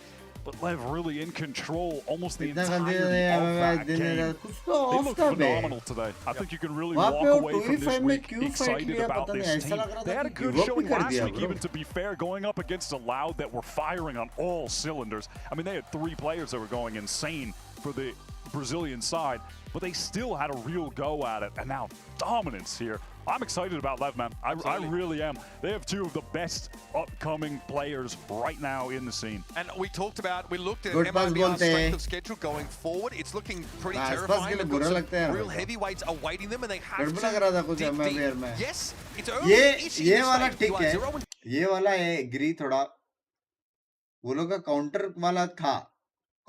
but Lev really in control almost the entirety of that game. They look phenomenal today. I think you can really walk away from this week excited about this team. They had a good showing last week, even to be fair, going up against a Loud that were firing on all cylinders. I mean, they had 3 players that were going insane for the Brazilian side, but they still had a real go at it, and now dominance here. I'm excited about Lev, man. I really am. They have 2 of the best upcoming players right now in the scene. And we looked at MIBR's strength of schedule going forward. It's looking pretty terrifying. They've got some real heavyweights awaiting them, and they have to dig deep. Yes, it's early-ish in the stage. ये वाला agree थोड़ा वो लोग का counter वाला था,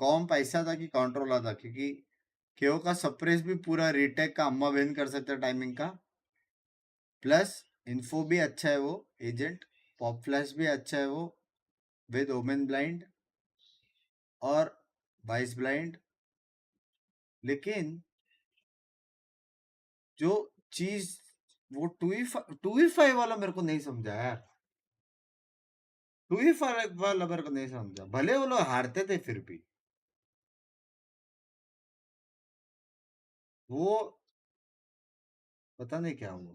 कॉम्प ऐसा था कि काउंटर वाला था, क्योंकि केओ का सप्रेस भी पूरा रीटेक का अम्मा बहन कर सकता है टाइमिंग का, प्लस इन्फो भी अच्छा है, वो एजेंट पॉप फ्लैश भी अच्छा है वो विद ओमेन ब्लाइंड और 22 ब्लाइंड। लेकिन जो चीज वो 2v5 वाला मेरे को नहीं समझा यार, 2v5 वाला मेरे को नहीं समझा। भले वो लोग हारते थे फिर भी वो पता नहीं क्या हुआ,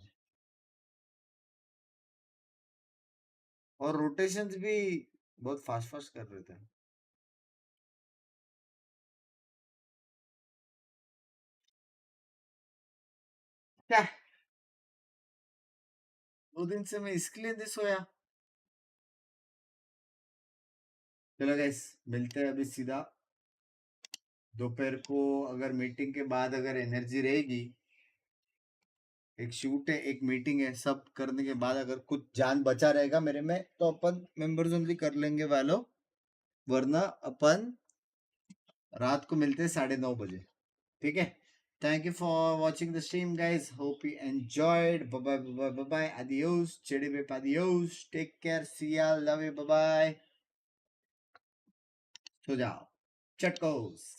और रोटेशंस भी बहुत फास्ट फास्ट कर रहे थे। क्या 2 दिन से मैं इसके लिए नहीं सोया। चलो गाइस, मिलते हैं अभी सीधा दोपहर को। अगर मीटिंग के बाद अगर एनर्जी रहेगी, एक शूट है, एक मीटिंग है, सब करने के बाद अगर कुछ जान बचा रहेगा मेरे में तो अपन मेंबर्स ओनली कर लेंगे वालो, वरना अपन रात को मिलते हैं 9:30 बजे, ठीक है। Thank you for watching the stream guys, hope you enjoyed. Bye bye bye bye bye, आदियोस चेड़ी पे आदियोस, take care, see ya, love you, bye bye, सो जाओ चटकोस।